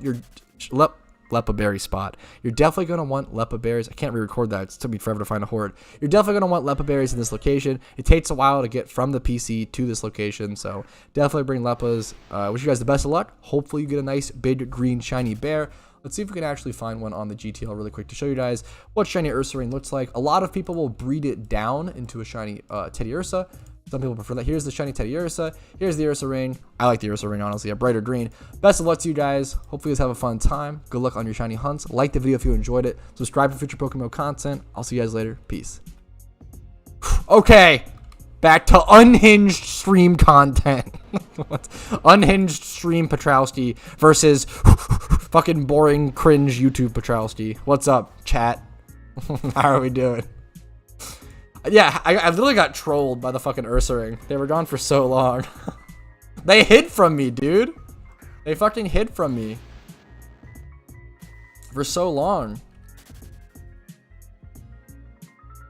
Lepaberry spot. You're definitely going to want Lepaberries. I can't re-record that. It's took me forever to find a horde. You're definitely going to want Lepaberries in this location. It takes a while to get from the PC to this location, so definitely bring Lepas. Wish you guys the best of luck. Hopefully you get a nice big green shiny bear. Let's see if we can actually find one on the GTL really quick to show you guys what shiny Ursaring looks like. A lot of people will breed it down into a shiny Teddy Ursa. Some people prefer that. Here's the shiny Teddy Ursa. Here's the Ursaring. I like the Ursaring, honestly. A brighter green. Best of luck to you guys. Hopefully you guys have a fun time. Good luck on your shiny hunts. Like the video if you enjoyed it. Subscribe for future PokeMMO content. I'll see you guys later. Peace. Okay. Back to unhinged stream content. Unhinged stream Petrowski versus fucking boring cringe YouTube Petrowski. What's up, chat? How are we doing? Yeah, I literally got trolled by the fucking Ursaring. They were gone for so long. They hid from me, dude. They fucking hid from me for so long.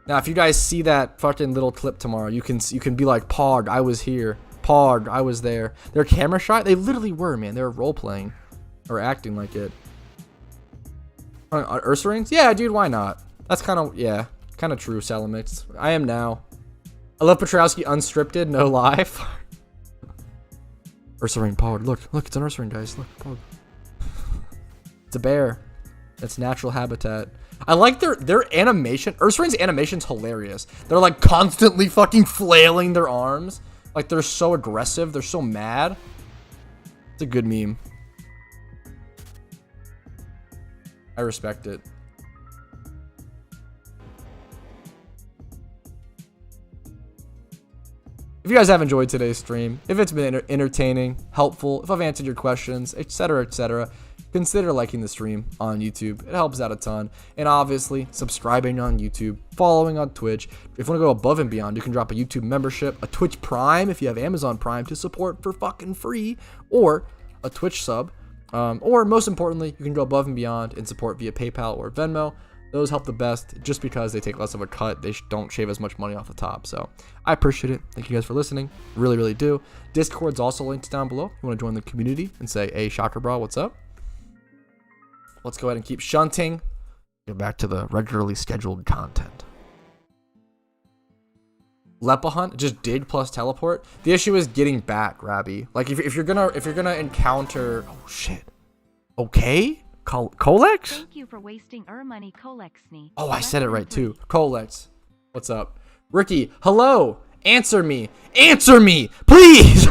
Now, if you guys see that fucking little clip tomorrow, you can be like, Pog, I was here. Pog, I was there. They're camera shy. They literally were, man. They were role playing or acting like it. Ursarings? Yeah, dude. Why not? That's kind of kind of true. Salamix. I am now. I love Petrowski unscripted. No lie. Ursaring, Pog. Look, it's an Ursaring, guys. Look, Pog. It's a bear. It's natural habitat. I like their animation. Ursaring's animation's hilarious. They're like constantly fucking flailing their arms. Like they're so aggressive. They're so mad. It's a good meme. I respect it. If you guys have enjoyed today's stream, if it's been entertaining, helpful, if I've answered your questions, etc., consider liking the stream on YouTube. It helps out a ton. And obviously, subscribing on YouTube, following on Twitch. If you want to go above and beyond, you can drop a YouTube membership, a Twitch Prime if you have Amazon Prime to support for fucking free, or a Twitch sub. Or most importantly, you can go above and beyond and support via PayPal or Venmo. Those help the best just because they take less of a cut. They don't shave as much money off the top. So I appreciate it. Thank you guys for listening. Really, really do. Discord's also linked down below. You want to join the community and say, hey, Shocker Bra, what's up? Let's go ahead and keep shunting. Get back to the regularly scheduled content. Lepa hunt, just dig plus teleport. The issue is getting back, Rabby. Like if you're gonna encounter, oh shit. Okay. Colex? Thank you for wasting money, Colexney. Oh, I said it right too. Colex. What's up? Ricky, hello. Answer me. Answer me, please.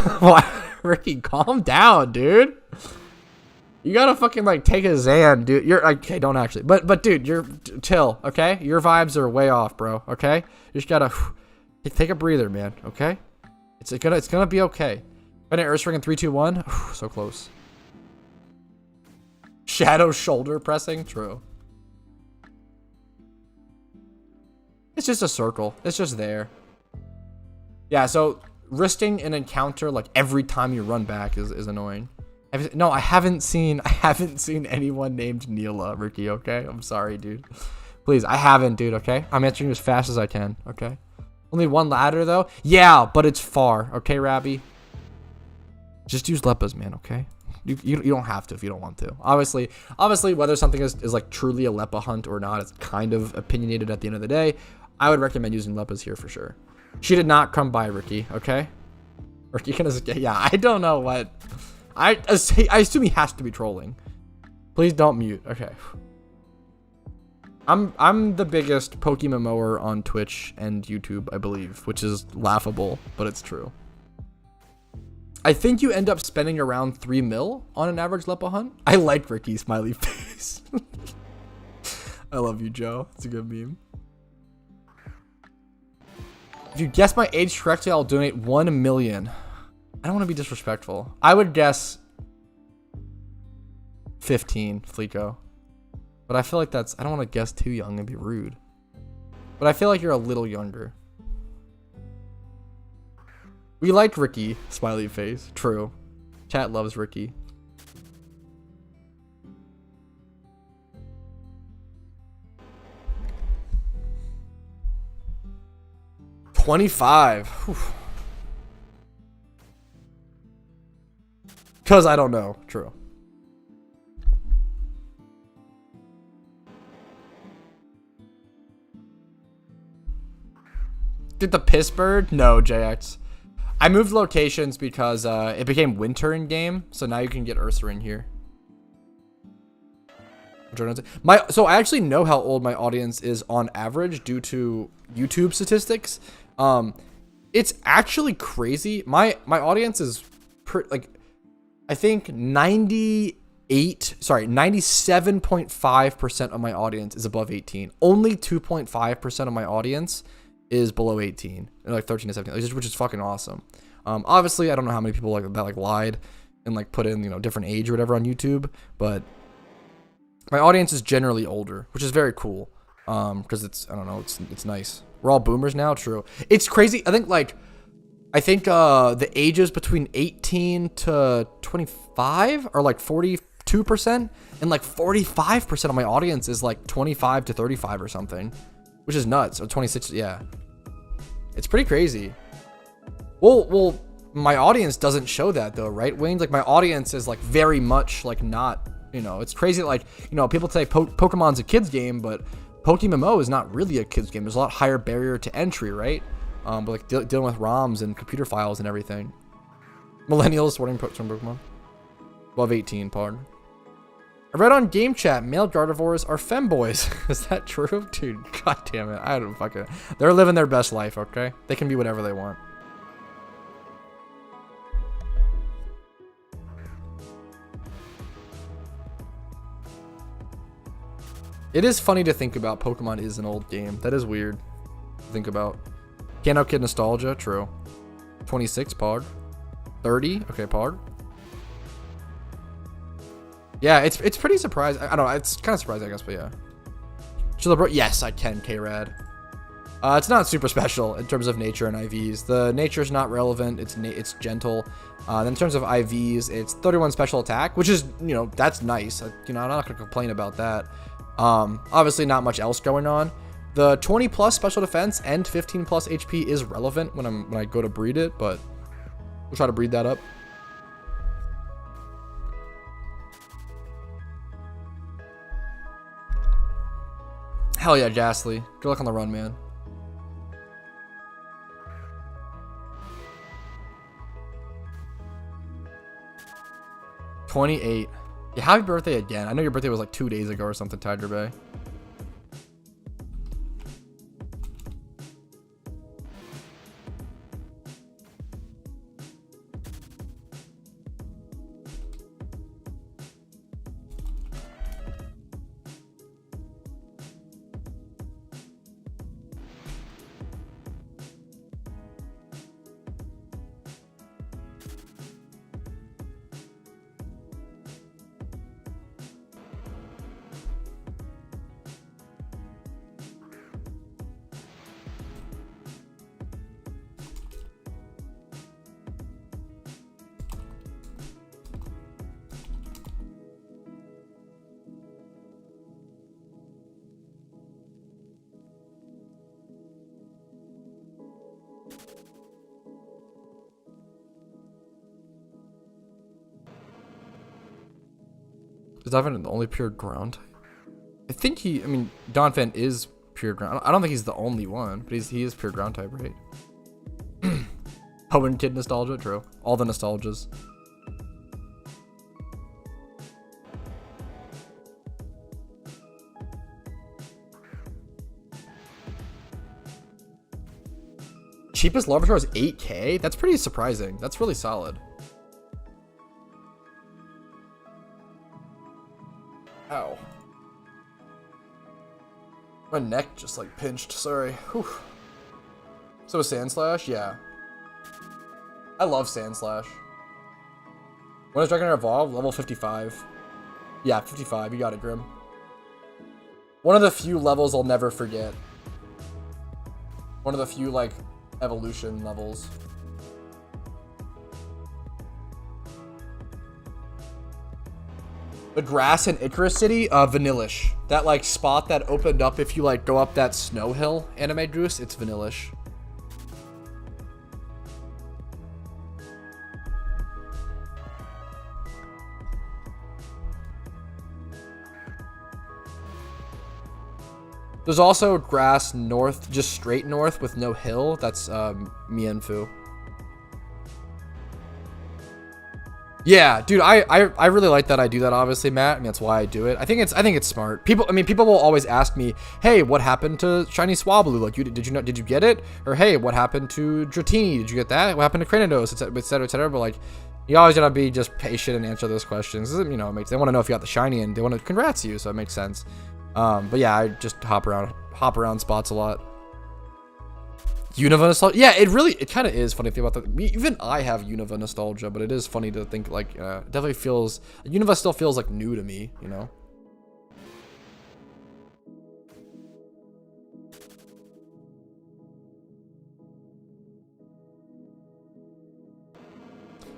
Ricky, calm down, dude. You gotta fucking like take a Xan, dude. You're okay, don't actually. But dude, you're chill, okay? Your vibes are way off, bro. Okay? You just gotta take a breather, man. Okay? It's gonna be okay. An Earth Ring in 3, 2, 1. So close. Shadow shoulder pressing? True. It's just a circle. It's just there. Yeah, so risking an encounter like every time you run back is annoying. No, I haven't seen anyone named Neela, Ricky, okay? I'm sorry, dude. Please, I haven't, dude, okay? I'm answering as fast as I can, okay? Only one ladder, though? Yeah, but it's far, okay, Rabby? Just use Lepas, man, okay? You don't have to if you don't want to. Obviously, whether something is like truly a Lepa hunt or not, it's kind of opinionated at the end of the day. I would recommend using Lepas here for sure. She did not come by, Ricky, okay? Ricky can escape. Yeah, I don't know what... I assume he has to be trolling. Please don't mute. Okay. I'm the biggest PokeMMOer on Twitch and YouTube, I believe, which is laughable, but it's true. I think you end up spending around 3 mil on an average Lepa hunt. I like Ricky's smiley face. I love you, Joe. It's a good meme. If you guess my age correctly, I'll donate 1 million. I don't want to be disrespectful. I would guess 15, Fleeko. But I feel like I don't want to guess too young and be rude. But I feel like you're a little younger. We like Ricky, smiley face. True. Chat loves Ricky. $25. Because I don't know. True. Did the piss bird? No, JX. I moved locations because it became winter in game, so now you can get Ursa in here. So I actually know how old my audience is on average due to YouTube statistics. It's actually crazy. My audience is like I think 97.5% of my audience is above 18. Only 2.5% of my audience is below 18, like 13 to 17, which is fucking awesome. Obviously, I don't know how many people that lied and like put in different age or whatever on YouTube, but my audience is generally older, which is very cool. Because I don't know, it's nice. We're all boomers now. True. It's crazy. I think the ages between 18 to 25 are like 42%, and like 45% of my audience is like 25 to 35 or something, which is nuts. Or 26. Yeah. It's pretty crazy. Well, my audience doesn't show that though, right, Wayne? Like my audience is like very much like not, it's crazy. Like, people say Pokemon's a kid's game, but PokeMMO is not really a kid's game. There's a lot higher barrier to entry, right? But like dealing with ROMs and computer files and everything. Millennials sorting Pokemon. Above 18, pardon. I read on game chat, male Gardevoirs are femboys. Is that true? Dude, god damn it. I don't fucking... They're living their best life, okay? They can be whatever they want. It is funny to think about. Pokemon is an old game. That is weird to think about. Can't outkid nostalgia. True. 26 Pog. 30. Okay, Pog. Yeah, it's pretty surprising. I don't know. It's kind of surprising, I guess, but yeah. Slowbro. Yes, I can. K-Rad. It's not super special in terms of nature and IVs. The nature is not relevant. It's gentle. Then in terms of IVs, it's 31 special attack, which is, you know, that's nice. You know, I'm not gonna complain about that. Obviously not much else going on. The 20 plus special defense and 15 plus HP is relevant when I go to breed it, but we'll try to breed that up. Hell yeah, Ghastly. Good luck on the run, man. $28. Yeah, happy birthday again. I know your birthday was like 2 days ago or something, Tiger Bay. Is Donphan the only pure ground type? I think I mean, Donphan is pure ground. I don't think he's the only one, but he is pure ground type, right? Hoenn Kid nostalgia, true. All the nostalgias. Cheapest Larvitar is 8K? That's pretty surprising. That's really solid. Ow. My neck just like pinched, sorry. Whew. So Sandslash, yeah. I love Sandslash. When does Dragonair evolve? Level 55. Yeah, 55, you got it, Grim. One of the few levels I'll never forget. One of the few, like, evolution levels. The grass in Icarus City, vanillish. That like spot that opened up if you like go up that snow hill, anime juice, it's vanillish. There's also grass north, just straight north with no hill. That's Mienfu. Yeah, dude, I really like that I do that, obviously, Matt. I mean, that's why I do it. I think it's smart. People will always ask me, hey, what happened to Shiny Swablu? Like, did you get it? Or hey, what happened to Dratini? Did you get that? What happened to Cranidos? Et cetera, et cetera. But like, you always gotta be just patient and answer those questions. You know, they want to know if you got the shiny and they want to congrats you, so it makes sense. But yeah, I just hop around spots a lot. Unova nostalgia. Yeah, it kind of is funny to think about that. Even I have Unova nostalgia, but it is funny to think like, it definitely feels, Unova still feels like new to me, you know?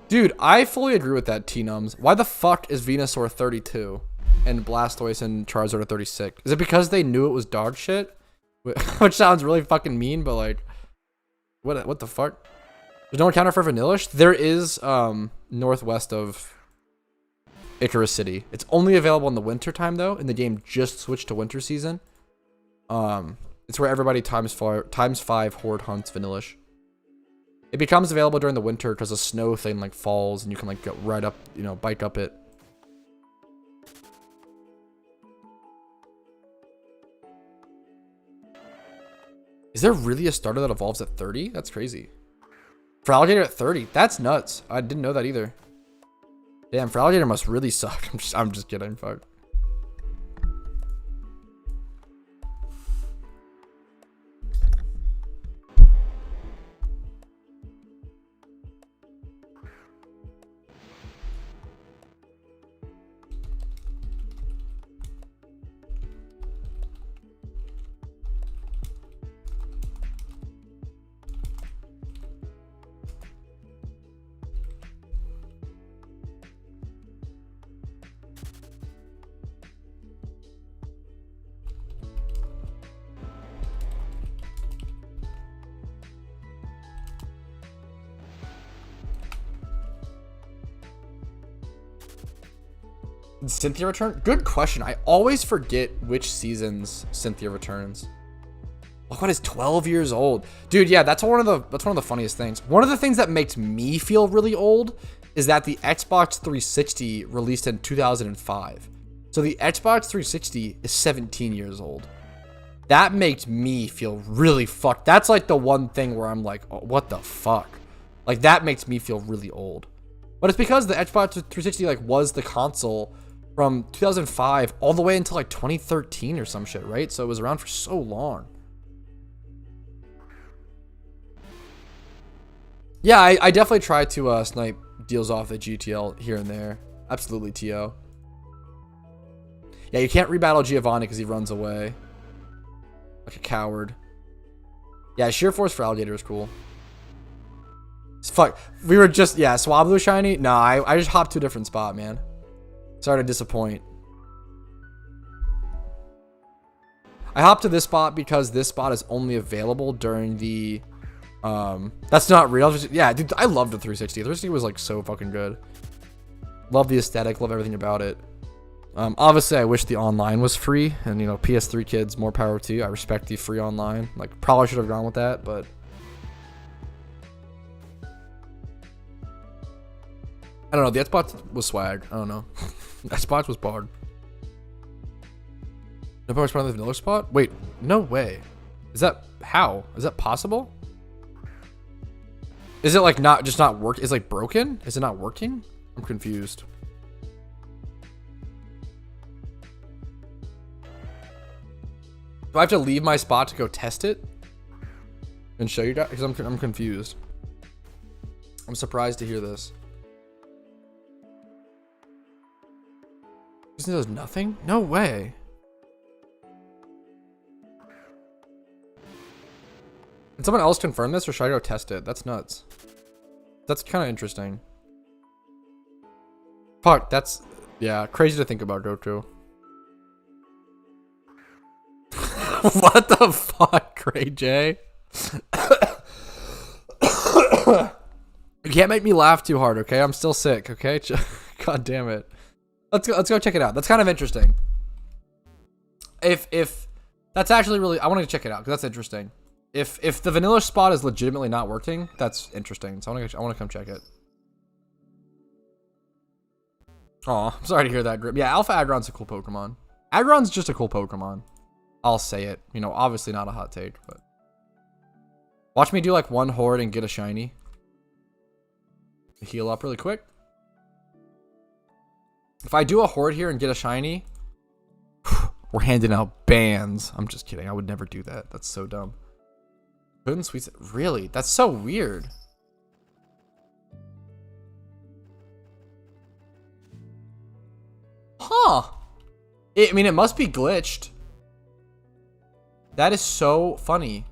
Dude, I fully agree with that, T-Nums. Why the fuck is Venusaur 32 and Blastoise and Charizard are 36? Is it because they knew it was dog shit? Which sounds really fucking mean, but like, what the fuck? There's no encounter for Vanillish? There is northwest of Icarus City. It's only available in the winter time though, and the game just switched to winter season. It's where everybody times 5 horde hunts Vanillish. It becomes available during the winter because the snow thing like falls and you can like go right up, you know, bike up it. Is there really a starter that evolves at 30? That's crazy. For Alligator at 30? That's nuts. I didn't know that either. Damn, for Alligator must really suck. I'm just kidding. Fuck. Did Cynthia return? Good question. I always forget which seasons Cynthia returns. Look, what is 12 years old, dude? Yeah, that's one of the funniest things. One of the things that makes me feel really old is that the Xbox 360 released in 2005. So the Xbox 360 is 17 years old. That makes me feel really fucked. That's like the one thing where I'm like, oh, what the fuck? Like that makes me feel really old. But it's because the Xbox 360 like was the console from 2005 all the way until like 2013 or some shit, right? So it was around for so long. Yeah, I definitely try to snipe deals off at GTL here and there. Absolutely, TO. Yeah, you can't rebattle Giovanni because he runs away. Like a coward. Yeah, sheer force for alligator is cool. Fuck. We were just, yeah, Swablu shiny? Nah, I just hopped to a different spot, man. Sorry to disappoint. I hopped to this spot because this spot is only available during the that's not real. Yeah, dude, I love the 360. The 360 was like so fucking good. Love the aesthetic, love everything about it. Obviously I wish the online was free, and you know, PS3 kids, more power to you. I respect the free online. Like probably should have gone with that, but I don't know. The Xbox was swag. I don't know. The Xbox was barred. No power spot on the vanilla spot? Wait, no way. Is that how? Is that possible? Is it like not just not work? Is it like broken? Is it not working? I'm confused. Do I have to leave my spot to go test it and show you guys? Because I'm confused. I'm surprised to hear this. Isn't there nothing? No way. Did someone else confirm this, or should I go test it? That's nuts. That's kind of interesting. Fuck, that's, yeah, crazy to think about, Goku. What the fuck, Gray J? You can't make me laugh too hard, okay? I'm still sick, okay? God damn it. Let's go check it out. That's kind of interesting. If that's actually really, I want to check it out because that's interesting. If the vanilla spot is legitimately not working, that's interesting. So I want to come check it. Oh, I'm sorry to hear that, Grip. Yeah, Alpha Aggron's a cool Pokemon. Aggron's just a cool Pokemon. I'll say it. You know, obviously not a hot take, but watch me do like one horde and get a shiny. Heal up really quick. If I do a horde here and get a shiny, we're handing out bans. I'm just kidding. I would never do that. That's so dumb. Couldn't sweet. Really? That's so weird. Huh. I mean, it must be glitched. That is so funny.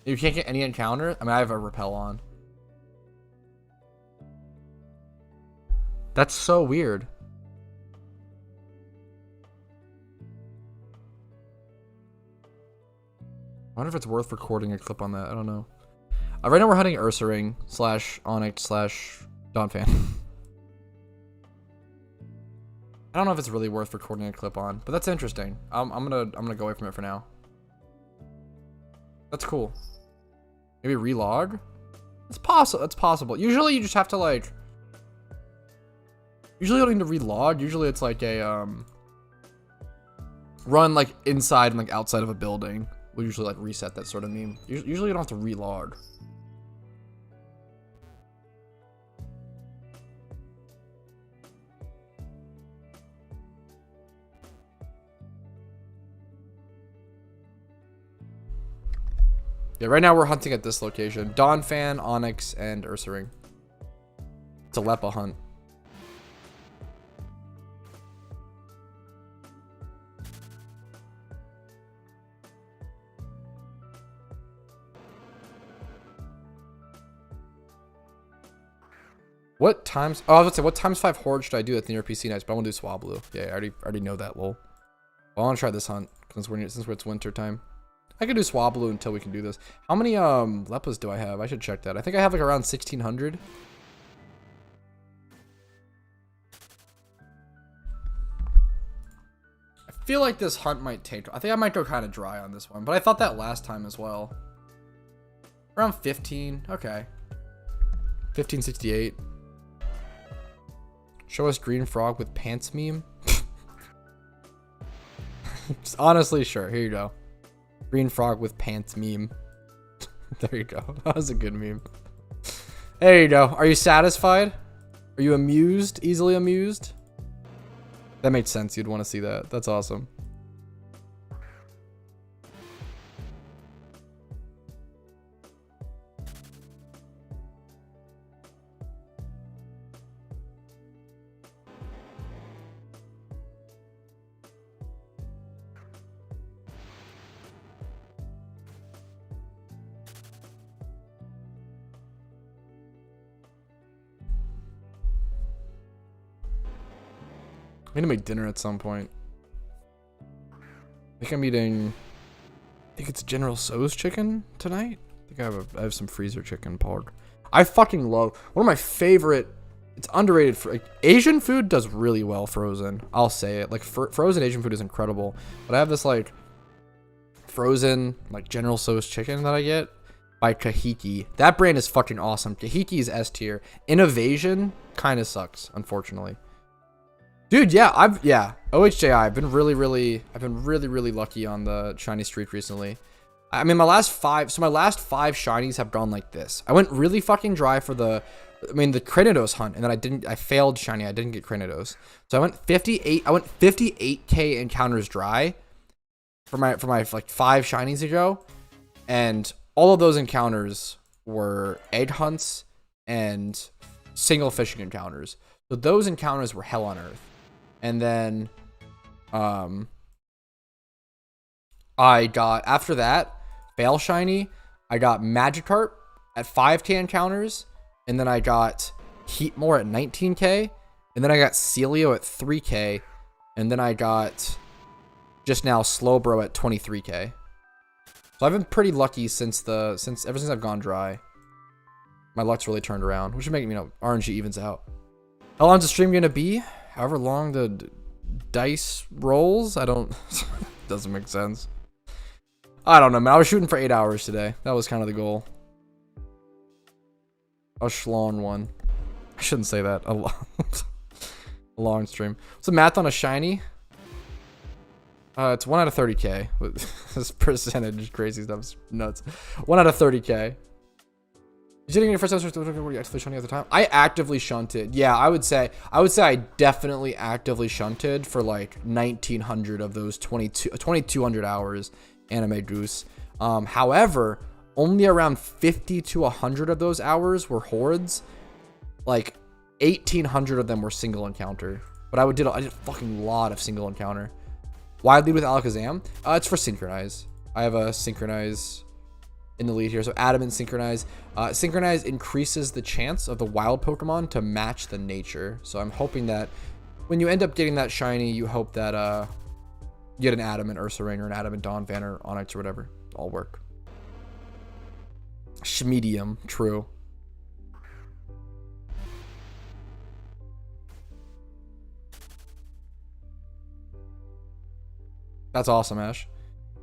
You can't get any encounter? I mean, I have a repel on. That's so weird. I wonder if it's worth recording a clip on that. I don't know. Right now we're hunting Ursaring / Onyx / Donphan. I don't know if it's really worth recording a clip on, but that's interesting. I'm gonna go away from it for now. That's cool. Maybe relog? It's possible. It's possible. Usually you just have to like. Usually you don't need to relog. Usually it's like a run like inside and like outside of a building. We'll usually like reset that sort of meme. Usually you don't have to relog. Yeah, right now we're hunting at this location. Donphan, Onyx, and Ursaring. It's a Lepa hunt. What times? Oh, I was gonna say, what times 5 horde should I do that's near PC nights? But I want to do Swablu. Yeah, I already know that, lol. Well, I want to try this hunt since it's winter time. I could do Swablu until we can do this. How many Leppas do I have? I should check that. I think I have like around 1,600. I feel like this hunt might take... I think I might go kind of dry on this one, but I thought that last time as well. Around 15. Okay. 1568. Show us green frog with pants meme. Just honestly, sure. Here you go. Green frog with pants meme. There you go. That was a good meme. There you go. Are you satisfied? Are you amused? Easily amused? That makes sense. You'd want to see that. That's awesome. I'm gonna make dinner at some point. I think I'm eating... I think it's General Tso's chicken tonight. I think I have some freezer chicken pork. I fucking love... One of my favorite... It's underrated. For like, Asian food does really well frozen. I'll say it. Like, frozen Asian food is incredible. But I have this, like... frozen, like, General Tso's chicken that I get by Kahiki. That brand is fucking awesome. Kahiki is S tier. Innovation kind of sucks, unfortunately. Dude, yeah, OHJI, I've been really lucky on the shiny streak recently. I mean, my last 5 shinies have gone like this. I went really fucking dry for the Cranidos hunt, and then I failed shiny. I didn't get Cranidos. So I went 58k encounters dry for my like 5 shinies ago, and all of those encounters were egg hunts and single fishing encounters. So those encounters were hell on earth. And then, I got, after that, fail shiny, I got Magikarp at 5k encounters, and then I got Heatmore at 19k, and then I got Celio at 3k, and then I got, just now, Slowbro at 23k. So I've been pretty lucky ever since I've gone dry. My luck's really turned around, which should make, RNG evens out. How long's the stream gonna be? However long the dice rolls, doesn't make sense. I don't know, man. I was shooting for 8 hours today. That was kind of the goal. A schlong one. I shouldn't say that. A long stream. What's the math on a shiny? It's 1 out of 30k. This percentage, crazy stuff's nuts. 1 out of 30k. You didn't get your first episode, were you actively shunting at the time? I actively shunted. Yeah, I would say I definitely actively shunted for like 1,900 of those 2,200 hours anime goose. However, only around 50 to 100 of those hours were hordes. Like 1,800 of them were single encounter. But I did a fucking lot of single encounter. Why lead with Alakazam? It's for synchronize. I have a synchronize in the lead here. So Adamant Synchronize. Synchronize increases the chance of the wild Pokemon to match the nature. So I'm hoping that when you end up getting that shiny, you hope that you get an Adamant Ursaring or an Adamant Donphan or Onyx or whatever. All work. Schmedium, true. That's awesome, Ash.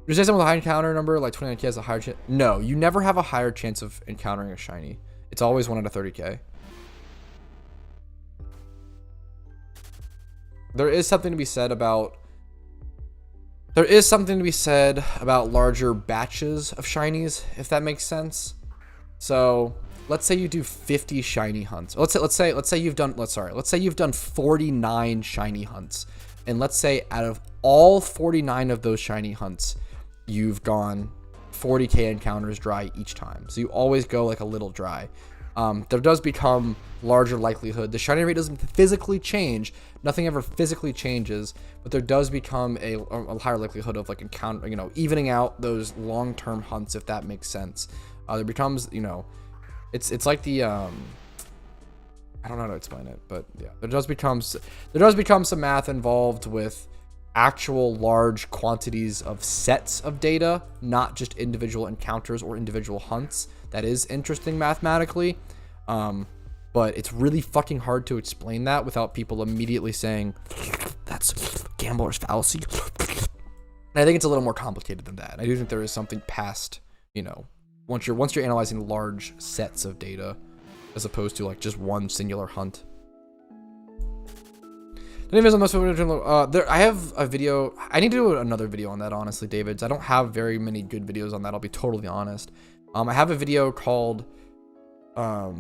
You say someone with a high encounter number, like 29k has a higher chance? No, you never have a higher chance of encountering a shiny. It's always 1 out of 30k. There is something to be said about larger batches of shinies, if that makes sense. So let's say you do 50 shiny hunts. Let's say you've done 49 shiny hunts, and let's say out of all 49 of those shiny hunts, you've gone 40k encounters dry each time. So you always go like a little dry. There does become larger likelihood. The shiny rate doesn't physically change. Nothing ever physically changes, but there does become a higher likelihood of like evening out those long-term hunts, if that makes sense. There becomes, it's like the, I don't know how to explain it, but yeah, there does become some math involved with actual large quantities of sets of data, not just individual encounters or individual hunts. That is interesting mathematically, but it's really fucking hard to explain that without people immediately saying that's gambler's fallacy. And I think it's a little more complicated than that. I do think there is something past, you know, once you're analyzing large sets of data as opposed to like just one singular hunt. I have a video. I need to do another video on that, honestly, Davids. I don't have very many good videos on that. I'll be totally honest. I have a video called, like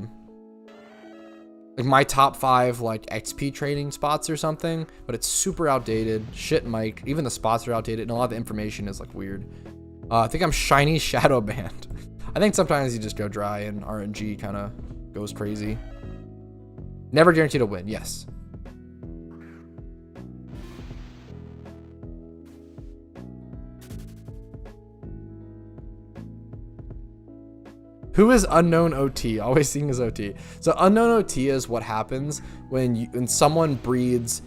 my top 5 like XP trading spots or something, but it's super outdated. Shit, Mike. Even the spots are outdated, and a lot of the information is like weird. I think I'm shiny shadow banned. I think sometimes you just go dry and RNG kind of goes crazy. Never guaranteed to win. Yes. Who is unknown OT? Always seeing as OT. So unknown OT is what happens when someone breeds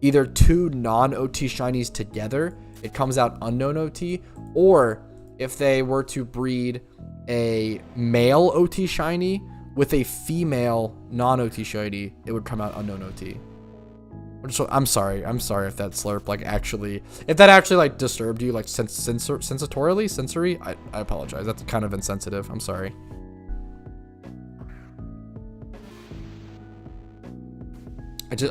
either 2 non-OT shinies together, it comes out unknown OT, or if they were to breed a male OT shiny with a female non-OT shiny, it would come out unknown OT. So I'm sorry if that slurp if that actually like disturbed you like sensory. I apologize. That's kind of insensitive. I'm sorry.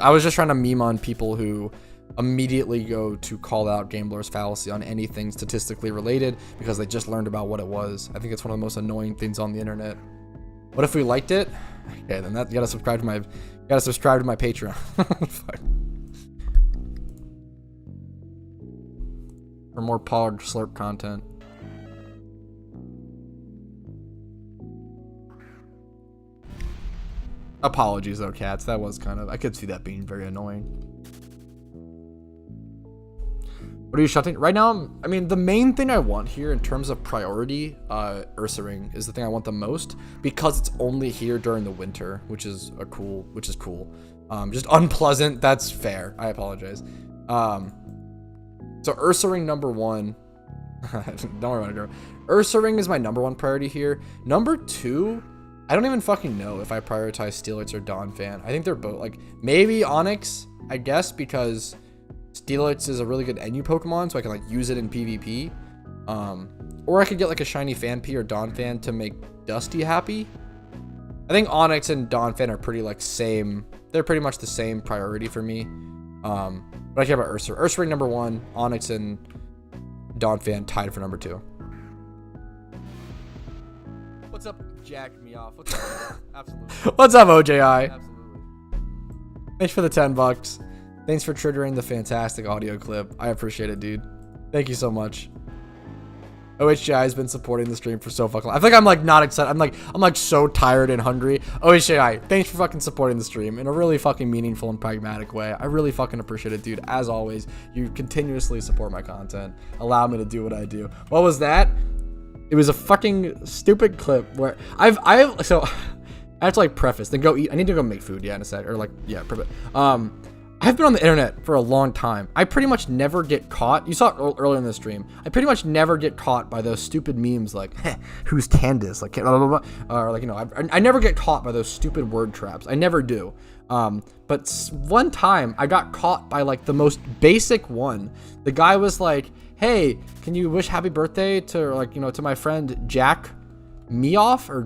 I was just trying to meme on people who immediately go to call out gambler's fallacy on anything statistically related because they just learned about what it was. I think it's one of the most annoying things on the internet. What if we liked it? Okay, then you gotta subscribe to my Patreon. For more Pog Slurp content. Apologies though, cats. That was I could see that being very annoying. What are you shutting? Right now, I mean, the main thing I want here in terms of priority, Ursaring is the thing I want the most because it's only here during the winter, which is cool. Just unpleasant. That's fair. I apologize. So Ursaring number 1. Don't worry about it, girl. Ursaring is my number 1 priority here. Number 2, I don't even fucking know if I prioritize Steelix or Donphan. I think they're both like maybe Onyx, I guess, because Steelix is a really good NU Pokemon, so I can like use it in PvP. Or I could get like a shiny Phanpy or Donphan to make Dusty happy. I think Onyx and Donphan are pretty like same. They're pretty much the same priority for me. But I care about Ursaring. Ursaring number 1, Onyx and Donphan tied for number 2. What's up, Jack me off? What's up? Absolutely. What's up, OJI? Absolutely. Thanks for the $10. Thanks for triggering the fantastic audio clip. I appreciate it, dude. Thank you so much. OHJI has been supporting the stream for so fucking long. I think I'm like not excited. I'm like so tired and hungry. OHJI, thanks for fucking supporting the stream in a really fucking meaningful and pragmatic way. I really fucking appreciate it, dude. As always, you continuously support my content. Allow me to do what I do. What was that? It was a fucking stupid clip where so I have to like preface, then go eat. I need to go make food, yeah, in a sec, or like, yeah, perfect. I've been on the internet for a long time. I pretty much never get caught. You saw it earlier in the stream. I pretty much never get caught by those stupid memes like, who's Candace? Like, blah, blah, blah. Or like, you know, I never get caught by those stupid word traps. I never do. But one time I got caught by like the most basic one. The guy was like, hey, can you wish happy birthday to like, you know, to my friend Jack Meoff or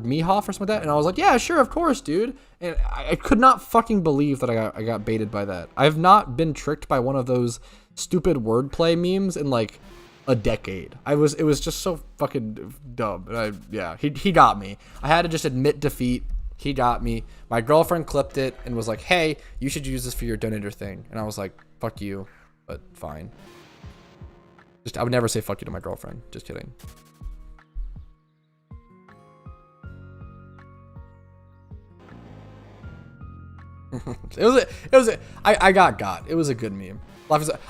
something like that? And I was like, yeah, sure, of course, dude. And I could not fucking believe that I got baited by that. I have not been tricked by one of those stupid wordplay memes in like a decade. It was just so fucking dumb. And he got me. I had to just admit defeat. He got me. My girlfriend clipped it and was like, hey, you should use this for your donator thing. And I was like, fuck you, but fine. I would never say fuck you to my girlfriend. Just kidding. I got. It was a good meme.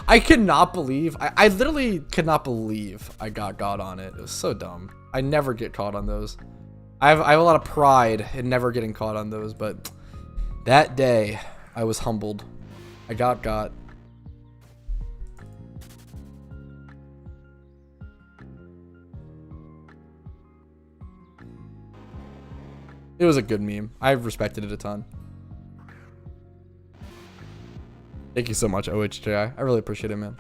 I could not believe, I literally could not believe I got on it. It was so dumb. I never get caught on those. I have a lot of pride in never getting caught on those, but that day I was humbled. I got. It was a good meme. I respected it a ton. Thank you so much, OHJI. I really appreciate it, man.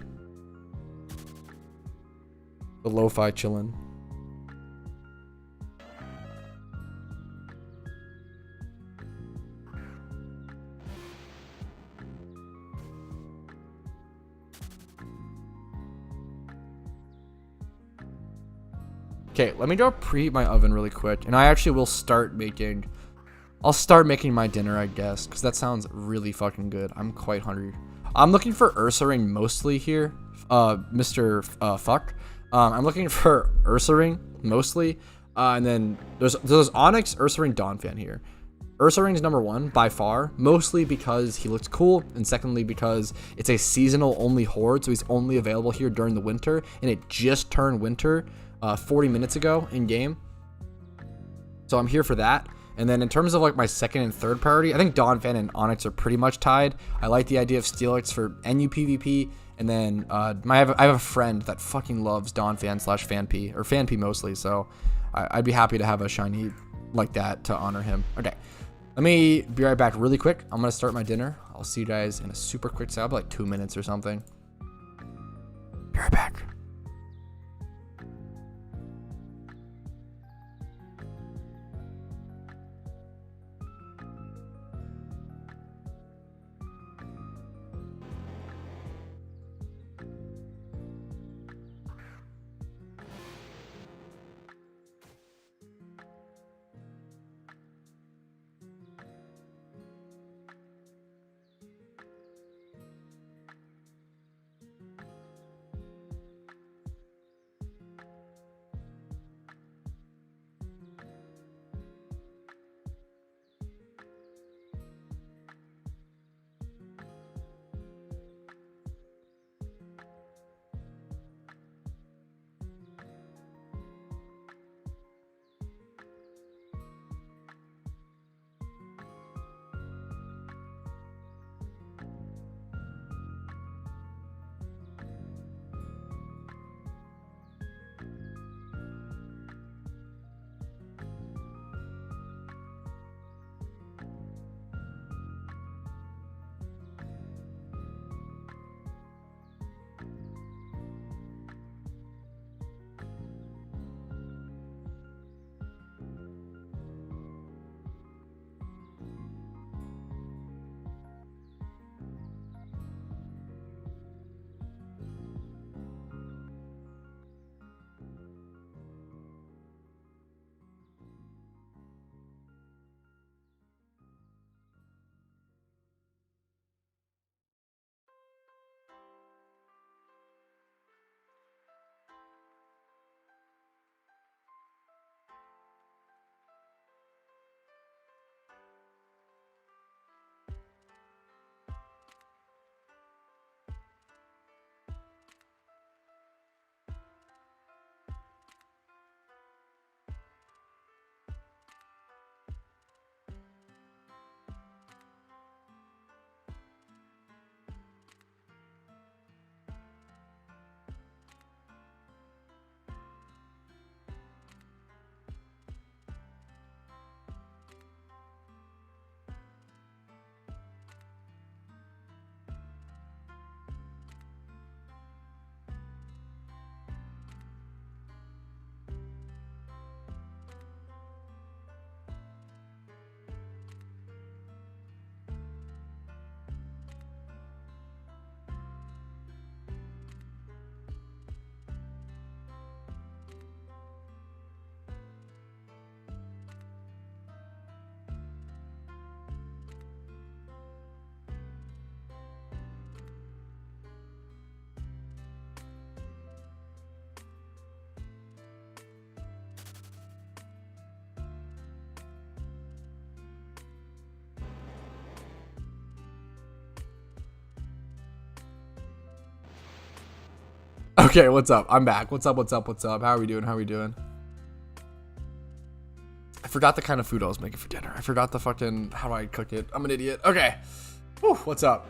The lo-fi chillin'. Okay, let me go preheat my oven really quick, and I actually will start making. I'll start making my dinner, I guess, because that sounds really fucking good. I'm quite hungry. I'm looking for Ursaring mostly here, Mr. Fuck. I'm looking for Ursaring mostly, and then there's Onyx, Ursaring, Donphan here. Ursaring's number 1 by far, mostly because he looks cool, and secondly because it's a seasonal only horde, so he's only available here during the winter, and it just turned winter 40 minutes ago in game. So I'm here for that. And then in terms of like my second and third priority, I think Donphan and Onyx are pretty much tied. I like the idea of Steelix for NU PvP. And then I have a friend that fucking loves Donphan / FanP, or FanP mostly. So I'd be happy to have a shiny like that to honor him. Okay, let me be right back really quick. I'm going to start my dinner. I'll see you guys in a super quick second, like 2 minutes or something. Be right back. Okay, what's up? I'm back. What's up? How are we doing? I forgot the kind of food I was making for dinner. I forgot the fucking how I cook it. I'm an idiot. Okay. Whew, what's up?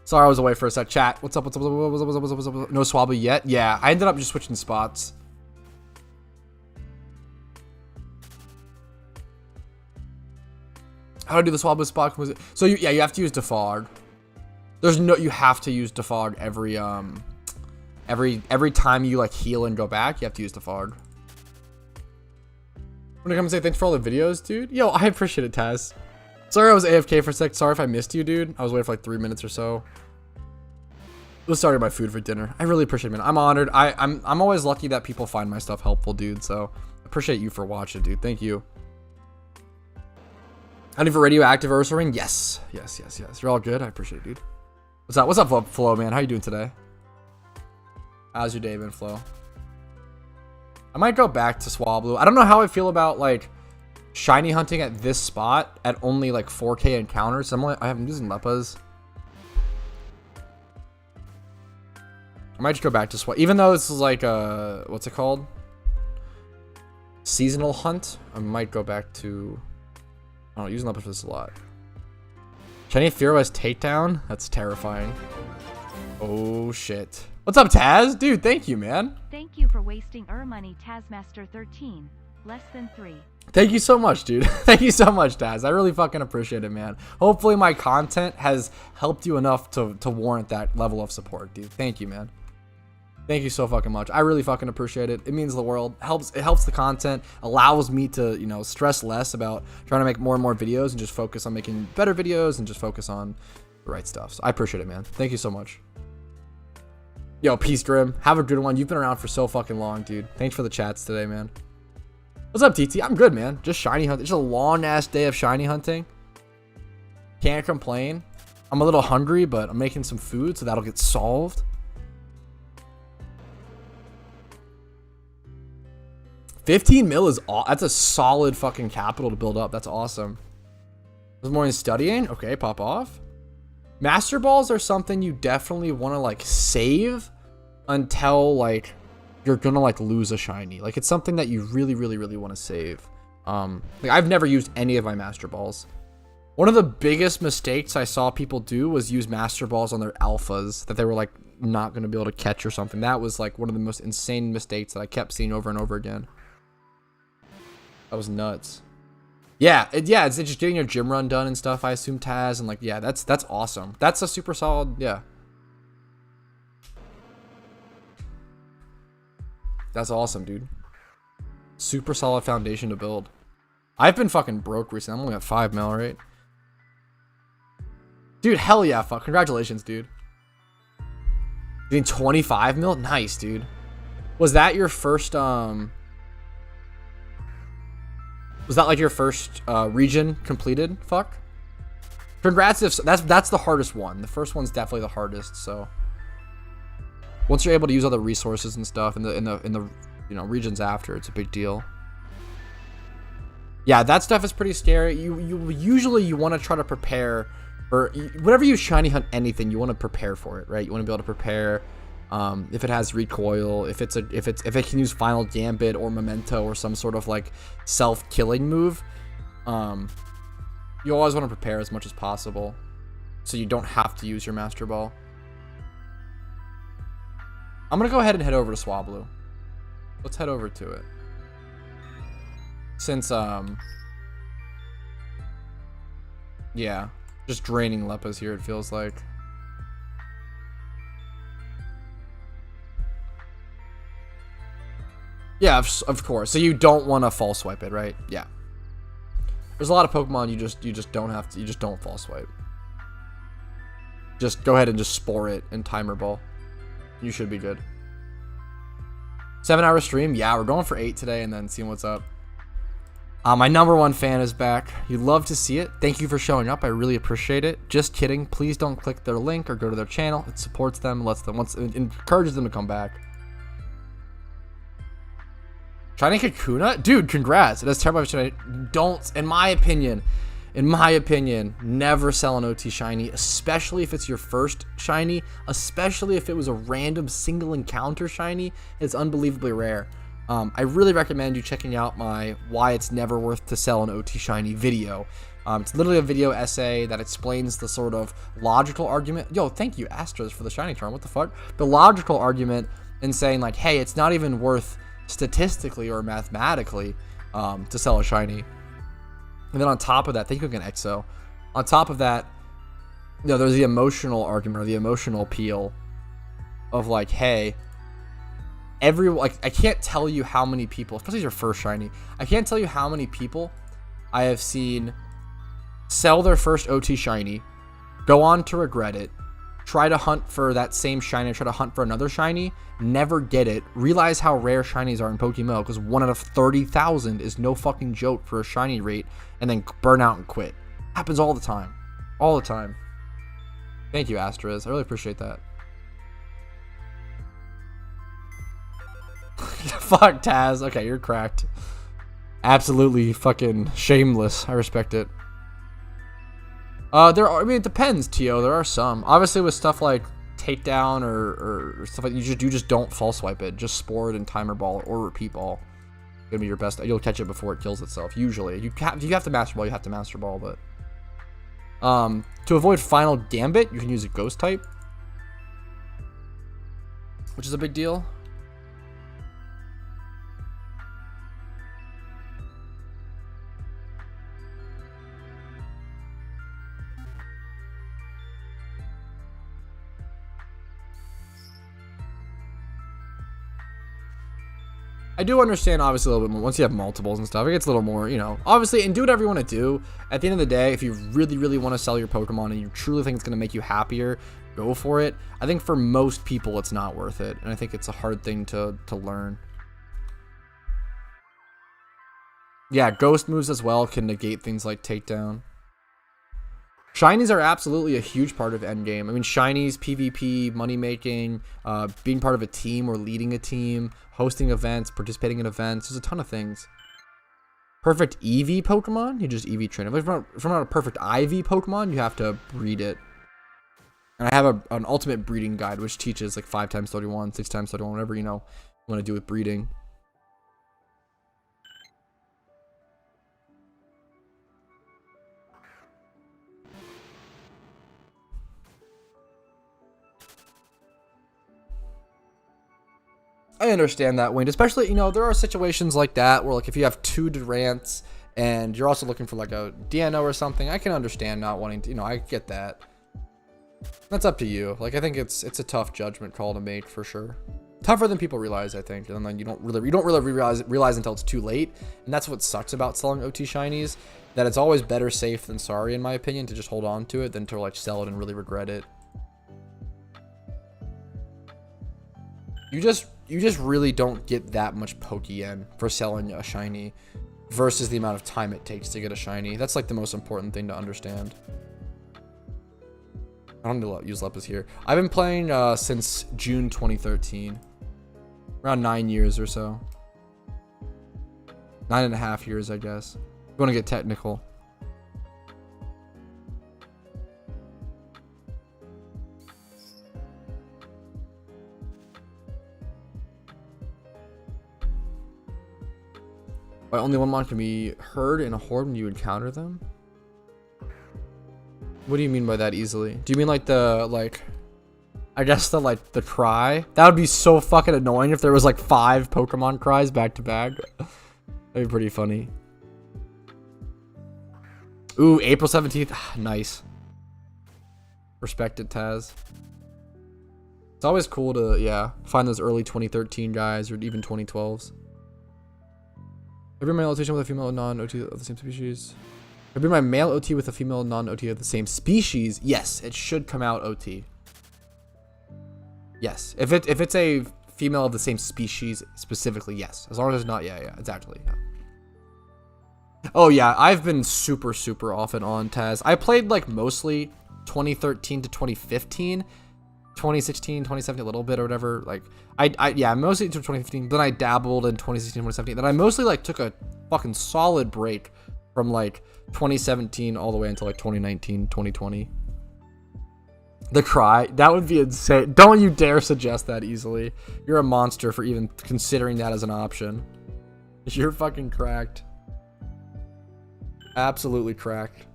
Sorry I was away for a sec. Chat. What's up? No Swabby yet? Yeah, I ended up just switching spots. How to do the Swablu spot? So yeah, you have to use Defog. You have to use Defog every time you like heal and go back. You have to use Defog. I'm gonna come and say thanks for all the videos, dude. Yo, I appreciate it, Taz. Sorry I was AFK for a sec. Sorry if I missed you, dude. I was waiting for like 3 minutes or so. I was starting my food for dinner. I really appreciate it, man. I'm honored. I'm always lucky that people find my stuff helpful, dude. So I appreciate you for watching, dude. Thank you. Honey for radioactive Ursa ring? Yes. Yes. You're all good. I appreciate it, dude. What's up, Flo, man? How you doing today? How's your day been, Flo? I might go back to Swablu. I don't know how I feel about like shiny hunting at this spot at only like 4K encounters. I haven't using Leppas. I might just go back to Swablu, even though this is like a what's it called? Seasonal hunt. I might go back to. I don't know, using Leppas for this a lot. Shiny Fearless takedown. That's terrifying. Oh shit. What's up, Taz? Dude, thank you, man. Thank you for wasting money, Tazmaster 13. Less than 3. Thank you so much, dude. Thank you so much, Taz. I really fucking appreciate it, man. Hopefully my content has helped you enough to warrant that level of support, dude. Thank you, man. Thank you so fucking much. I really fucking appreciate it. It means the world. It helps the content, allows me to, you know, stress less about trying to make more and more videos and just focus on making better videos and just focus on the right stuff. So I appreciate it, man. Thank you so much. Yo, peace, Grim. Have a good one. You've been around for so fucking long, dude. Thanks for the chats today, man. What's up, TT? I'm good, man. Just shiny hunting. It's a long-ass day of shiny hunting. Can't complain. I'm a little hungry, but I'm making some food, so that'll get solved. $15 mil is that's a solid fucking capital to build up. That's awesome. This morning studying. Okay, pop off. Master balls are something you definitely want to like save until like you're gonna like lose a shiny. Like it's something that you really want to save. Like I've never used any of my master balls. One of the biggest mistakes I saw people do was use master balls on their alphas that they were like not gonna be able to catch or something. That was like one of the most insane mistakes that I kept seeing over and over again. That was nuts. Yeah, it's just getting your gym run done and stuff, I assume, Taz, and like, yeah, that's awesome. That's a super solid, yeah. That's awesome, dude. Super solid foundation to build. I've been fucking broke recently. I'm only at 5 mil, right? Dude, hell yeah, fuck. Congratulations, dude. Getting 25 mil? Nice, dude. Was that your first, was that like your first region completed? Fuck. Congrats if that's the hardest one. The first one's definitely the hardest. So once you're able to use all the resources and stuff in the you know regions after, it's a big deal. Yeah, that stuff is pretty scary. You usually you want to try to prepare for whenever you shiny hunt anything. You want to prepare for it, right? You want to be able to prepare. If it has recoil, if it can use final gambit or memento or some sort of like self-killing move, you always want to prepare as much as possible so you don't have to use your master ball. I'm gonna go ahead and head over to Swablu. Let's head over to it since yeah, just draining Leppas here, it feels like. Yeah, of course. So you don't want to false swipe it, right? Yeah. There's a lot of Pokemon you just don't have to. You just don't false swipe. Just go ahead and just spore it and timer ball. You should be good. 7-hour stream. Yeah, we're going for 8 today, and then seeing what's up. My #1 fan is back. You'd love to see it. Thank you for showing up. I really appreciate it. Just kidding. Please don't click their link or go to their channel. It supports them, encourages them to come back. Shiny Kakuna? Dude, congrats. It has terrible shiny. Don't, in my opinion, never sell an OT shiny, especially if it's your first shiny, especially if it was a random single encounter shiny. It's unbelievably rare. I really recommend you checking out my why it's never worth to sell an OT shiny video. It's literally a video essay that explains the sort of logical argument. Yo, thank you, Astros, for the shiny charm. What the fuck? The logical argument in saying like, hey, it's not even worth statistically or mathematically to sell a shiny. And then on top of that, thank you again, EXO. On top of that, you know, there's the emotional argument or the emotional appeal of like, hey, like I can't tell you how many people, especially your first shiny, I can't tell you how many people I have seen sell their first OT shiny, go on to regret it, try to hunt for that same shiny, try to hunt for another shiny, never get it, realize how rare shinies are in PokeMMO because 1 out of 30,000 is no fucking joke for a shiny rate, and then burn out and quit. Happens all the time. All the time. Thank you, Astras. I really appreciate that. Fuck, Taz. Okay, you're cracked. Absolutely fucking shameless. I respect it. There are, I mean, it depends, Tio. There are some. Obviously, with stuff like takedown or stuff like you just don't false swipe it. Just spore it in timer ball or repeat ball. Gonna be your best. You'll catch it before it kills itself. Usually, you have to master ball. You have to master ball, but to avoid final gambit, you can use a ghost type, which is a big deal. I do understand, obviously, a little bit more. Once you have multiples and stuff, it gets a little more, you know, obviously, and do whatever you want to do. At the end of the day, if you really, really want to sell your Pokemon and you truly think it's going to make you happier, go for it. I think for most people, it's not worth it. And I think it's a hard thing to learn. Yeah, ghost moves as well can negate things like takedown. Shinies are absolutely a huge part of endgame. I mean, shinies, PvP, money making, being part of a team or leading a team, hosting events, participating in events. There's a ton of things. Perfect EV Pokemon, you just EV train. If I'm not a perfect IV Pokemon, you have to breed it. And I have an ultimate breeding guide, which teaches like 5x31, 6x31, whatever, you know, you want to do with breeding. I understand that, Wayne. Especially, you know, there are situations like that where, like, if you have 2 Durants and you're also looking for, like, a DNO or something, I can understand not wanting to, you know, I get that. That's up to you. Like, I think it's a tough judgment call to make for sure. Tougher than people realize, I think. And then you don't really realize until it's too late. And that's what sucks about selling OT shinies, that it's always better safe than sorry, in my opinion, to just hold on to it than to, like, sell it and really regret it. You just really don't get that much Pokeyen for selling a shiny versus the amount of time it takes to get a shiny. That's like the most important thing to understand. I don't need to use Lepus here. I've been playing since June 2013. Around 9 years or so. 9.5 years, I guess. If you want to get technical. Why only one mon can be heard in a horde when you encounter them? What do you mean by that easily? Do you mean like I guess the cry? That would be so fucking annoying if there was like 5 Pokemon cries back to back. That'd be pretty funny. Ooh, April 17th. Nice. Respect it, Taz. It's always cool to, yeah, find those early 2013 guys or even 2012s. Every male OT with a female non-OT of the same species. Every my male OT with a female non-OT of the same species. Yes, it should come out OT. Yes, if it's a female of the same species specifically, yes. As long as it's not, yeah, exactly. Yeah. Oh yeah, I've been super off and on, Taz. I played like mostly 2013 to 2015. 2016, 2017, a little bit or whatever. Like, yeah, mostly to 2015. Then I dabbled in 2016, 2017. Then I mostly like took a fucking solid break from like 2017 all the way until like 2019, 2020. The cry, that would be insane. Don't you dare suggest that easily. You're a monster for even considering that as an option. You're fucking cracked. Absolutely cracked.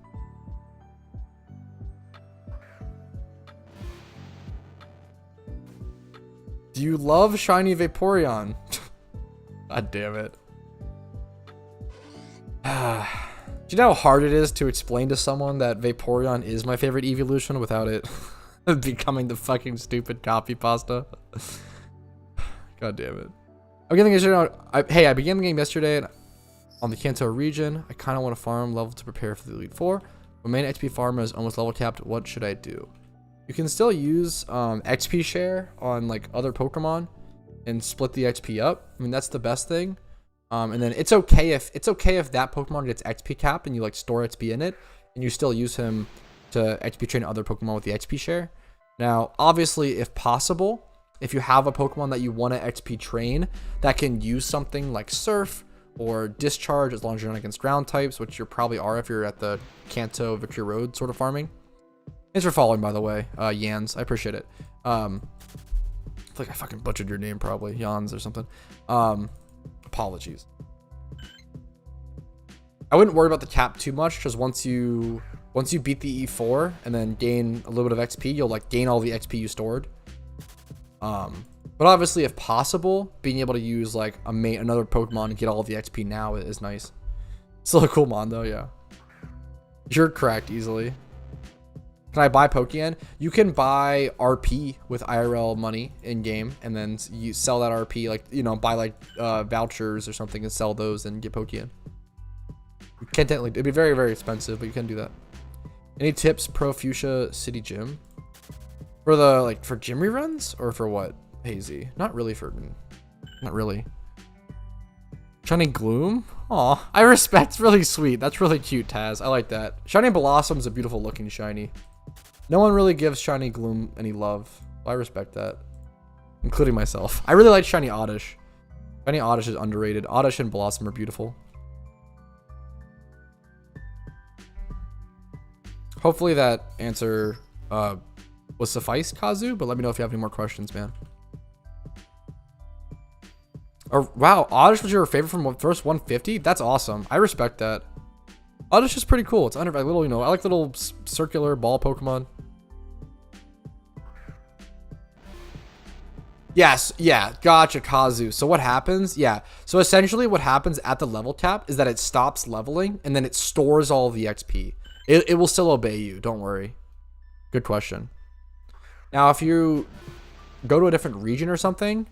Do you love shiny Vaporeon? God damn it. Do you know how hard it is to explain to someone that Vaporeon is my favorite evolution without it becoming the fucking stupid copy pasta? God damn it. I'm getting hey, I began the game yesterday on the Kanto region. I kind of want to farm level to prepare for the Elite Four. My main XP farmer is almost level capped. What should I do? You can still use XP share on like other Pokemon and split the XP up. I mean, that's the best thing. And then it's okay if that Pokemon gets XP cap and you like store XP in it and you still use him to XP train other Pokemon with the XP share. Now, obviously, if possible, if you have a Pokemon that you want to XP train that can use something like Surf or Discharge, as long as you're not against ground types, which you probably are if you're at the Kanto Victory Road sort of farming. Thanks for following, by the way, Yans. I appreciate it. I feel like I fucking butchered your name, probably Yans or something. Apologies. I wouldn't worry about the cap too much, because once you beat the E4 and then gain a little bit of XP, you'll like gain all the XP you stored. But obviously, if possible, being able to use like another Pokemon and get all of the XP now is nice. Still a cool mon though, yeah. You're correct easily. Can I buy Pokeyen? You can buy RP with IRL money in game, and then you sell that RP, like, you know, buy like vouchers or something and sell those and get Pokeyen. You can't technically, it'd be very, very expensive, but you can do that. Any tips pro Fuchsia City Gym? For the, like, for gym reruns or for what? Hazy. Not really. Shining Gloom? Aw, I respect. Really sweet. That's really cute, Taz. I like that. Shining Blossom's a beautiful looking shiny. No one really gives Shiny Gloom any love. I respect that. Including myself. I really like Shiny Oddish. Shiny Oddish is underrated. Oddish and Blossom are beautiful. Hopefully that answer was suffice, Kazu, but let me know if you have any more questions, man. Oh, wow, Oddish was your favorite from first 150? That's awesome. I respect that. Oddish is pretty cool. It's under like little, you know, I like little circular ball Pokemon. Yes, yeah, gotcha, Kazu. So what happens? Yeah, so essentially what happens at the level cap is that it stops leveling and then it stores all the XP. It will still obey you, don't worry. Good question. Now, if you go to a different region or something,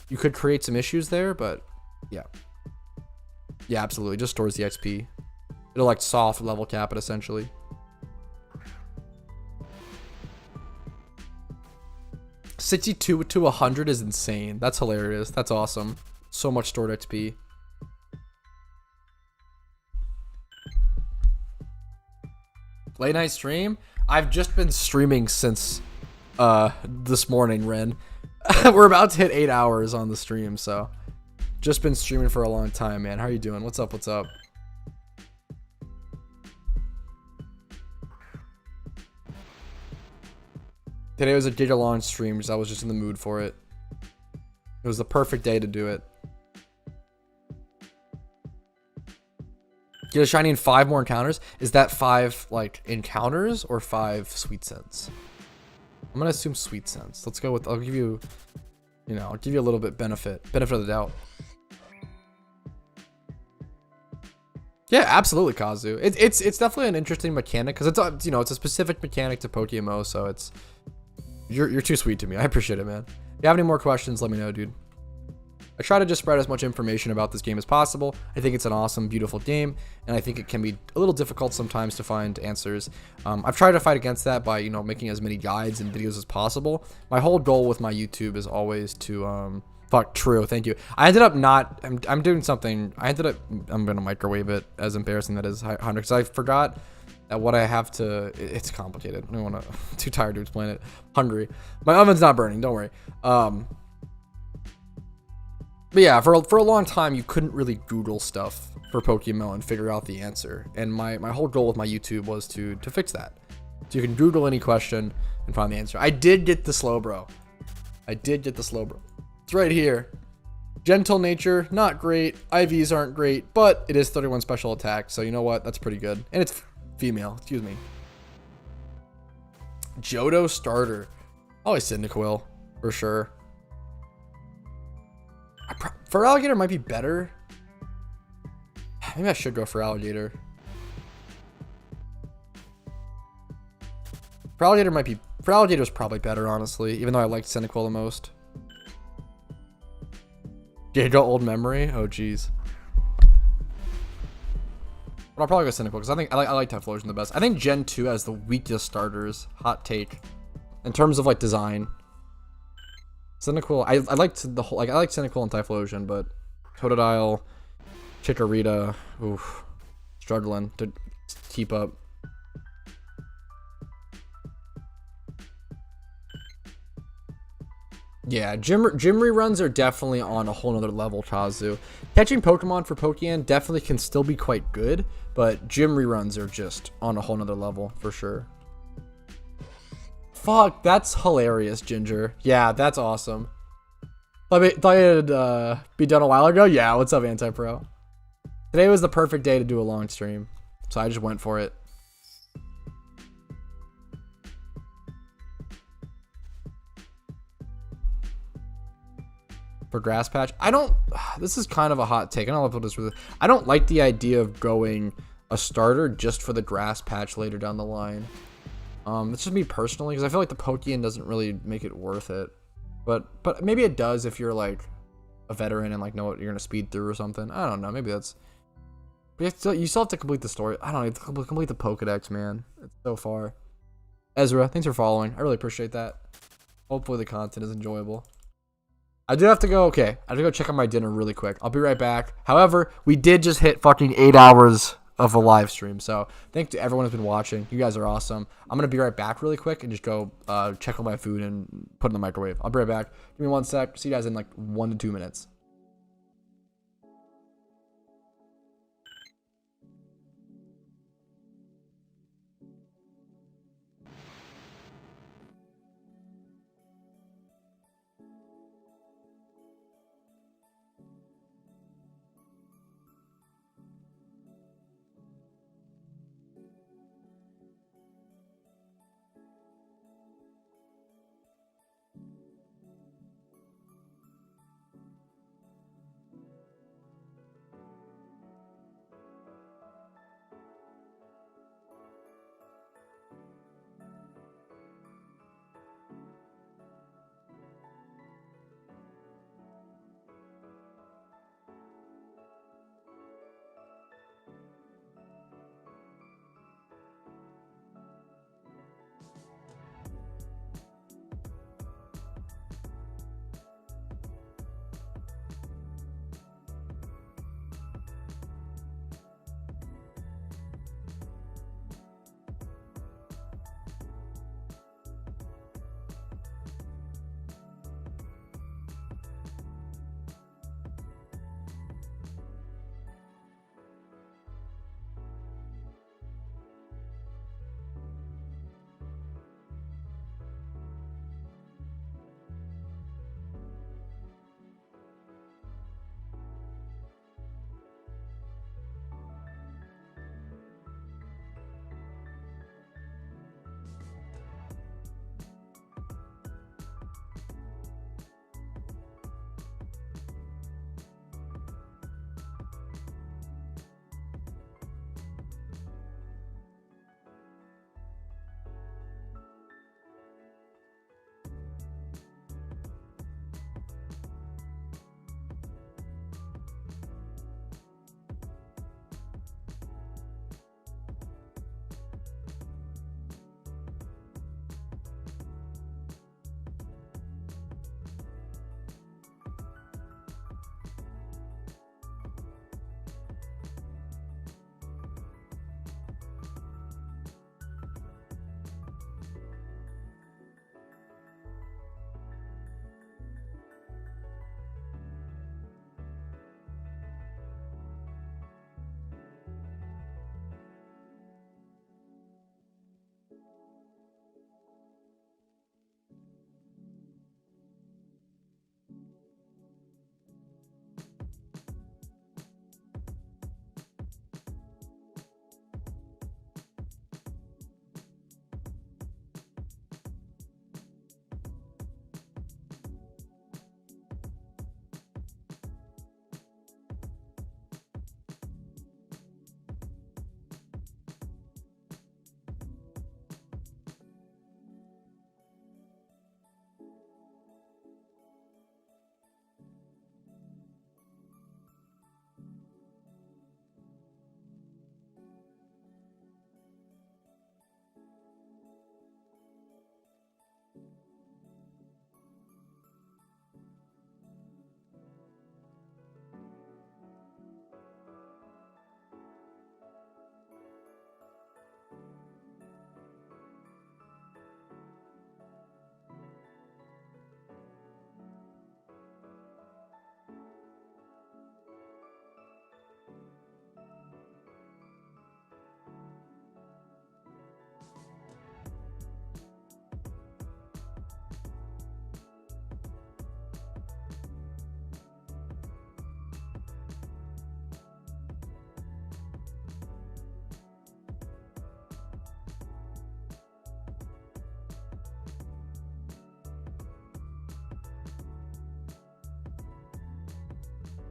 you could create some issues there, but yeah. Yeah, absolutely. Just stores the XP. It'll like soft level cap it essentially. $62 to 100 is insane. That's hilarious. That's awesome. So much stored XP. Late night stream? I've just been streaming since this morning, Ren. We're about to hit 8 hours on the stream, so just been streaming for a long time, man. How are you doing? What's up? What's up? Today was a giga-long stream because I was just in the mood for it. It was the perfect day to do it. Get a shiny in 5 more encounters. Is that 5 like encounters or 5 sweet scents? I'm gonna assume sweet scents. Let's go with. I'll give you, you know, I'll give you a little bit benefit of the doubt. Yeah, absolutely, Kazu. It's definitely an interesting mechanic because it's you know, it's a specific mechanic to PokeMMO, so it's you're too sweet to me. I appreciate it, man. If you have any more questions, let me know, dude. I try to just spread as much information about this game as possible. I think it's an awesome, beautiful game, and I think it can be a little difficult sometimes to find answers. I've tried to fight against that by, you know, making as many guides and videos as possible. My whole goal with my YouTube is always to, true, thank you. I ended up not, I'm doing something, I'm gonna microwave it, as embarrassing that is, 100, because I forgot that what I have to, it's complicated. I don't want to, too tired to explain it. Hungry. My oven's not burning, don't worry. But yeah, for a long time, you couldn't really Google stuff for PokeMMO and figure out the answer. And my whole goal with my YouTube was to fix that. So you can Google any question and find the answer. I did get the Slowbro. It's right here. Gentle nature, not great. IVs aren't great, but it is 31 special attack. So you know what? That's pretty good. And it's female, excuse me. Johto starter. Always Cyndaquil, for sure. For alligator might be better. Maybe I should go for alligator. For alligator's probably better, honestly, even though I liked Cyndaquil the most. Johto old memory? Oh jeez. But I'll probably go Cyndaquil because I like Typhlosion the best. I think Gen 2 has the weakest starters. Hot take. In terms of like design. Cyndaquil, I liked the whole, like I like Cyndaquil and Typhlosion, but Totodile, Chikorita, oof, struggling to keep up. Yeah, gym reruns are definitely on a whole nother level, Chazu. Catching Pokemon for Pokeyen definitely can still be quite good, but gym reruns are just on a whole nother level, for sure. Fuck, that's hilarious, Ginger. Yeah, that's awesome. Thought it'd be done a while ago? Yeah, what's up, Anti-Pro? Today was the perfect day to do a long stream, so I just went for it. For Grass Patch, this is kind of a hot take. I don't know if this really, I don't like the idea of going a starter just for the Grass Patch later down the line. It's just me personally, because I feel like the Pokeyen doesn't really make it worth it. But maybe it does if you're like a veteran and like know what you're gonna speed through or something. I don't know. Maybe that's. But you still have to complete the story. I don't know. You have to complete the Pokedex, man. It's so far. Ezra, thanks for following. I really appreciate that. Hopefully the content is enjoyable. I do have to go. Okay, I have to go check on my dinner really quick. I'll be right back. However, we did just hit fucking 8 hours of a live stream. So thanks to everyone who's been watching. You guys are awesome. I'm going to be right back really quick and just go check on my food and put it in the microwave. I'll be right back. Give me 1 sec. See you guys in like 1 to 2 minutes.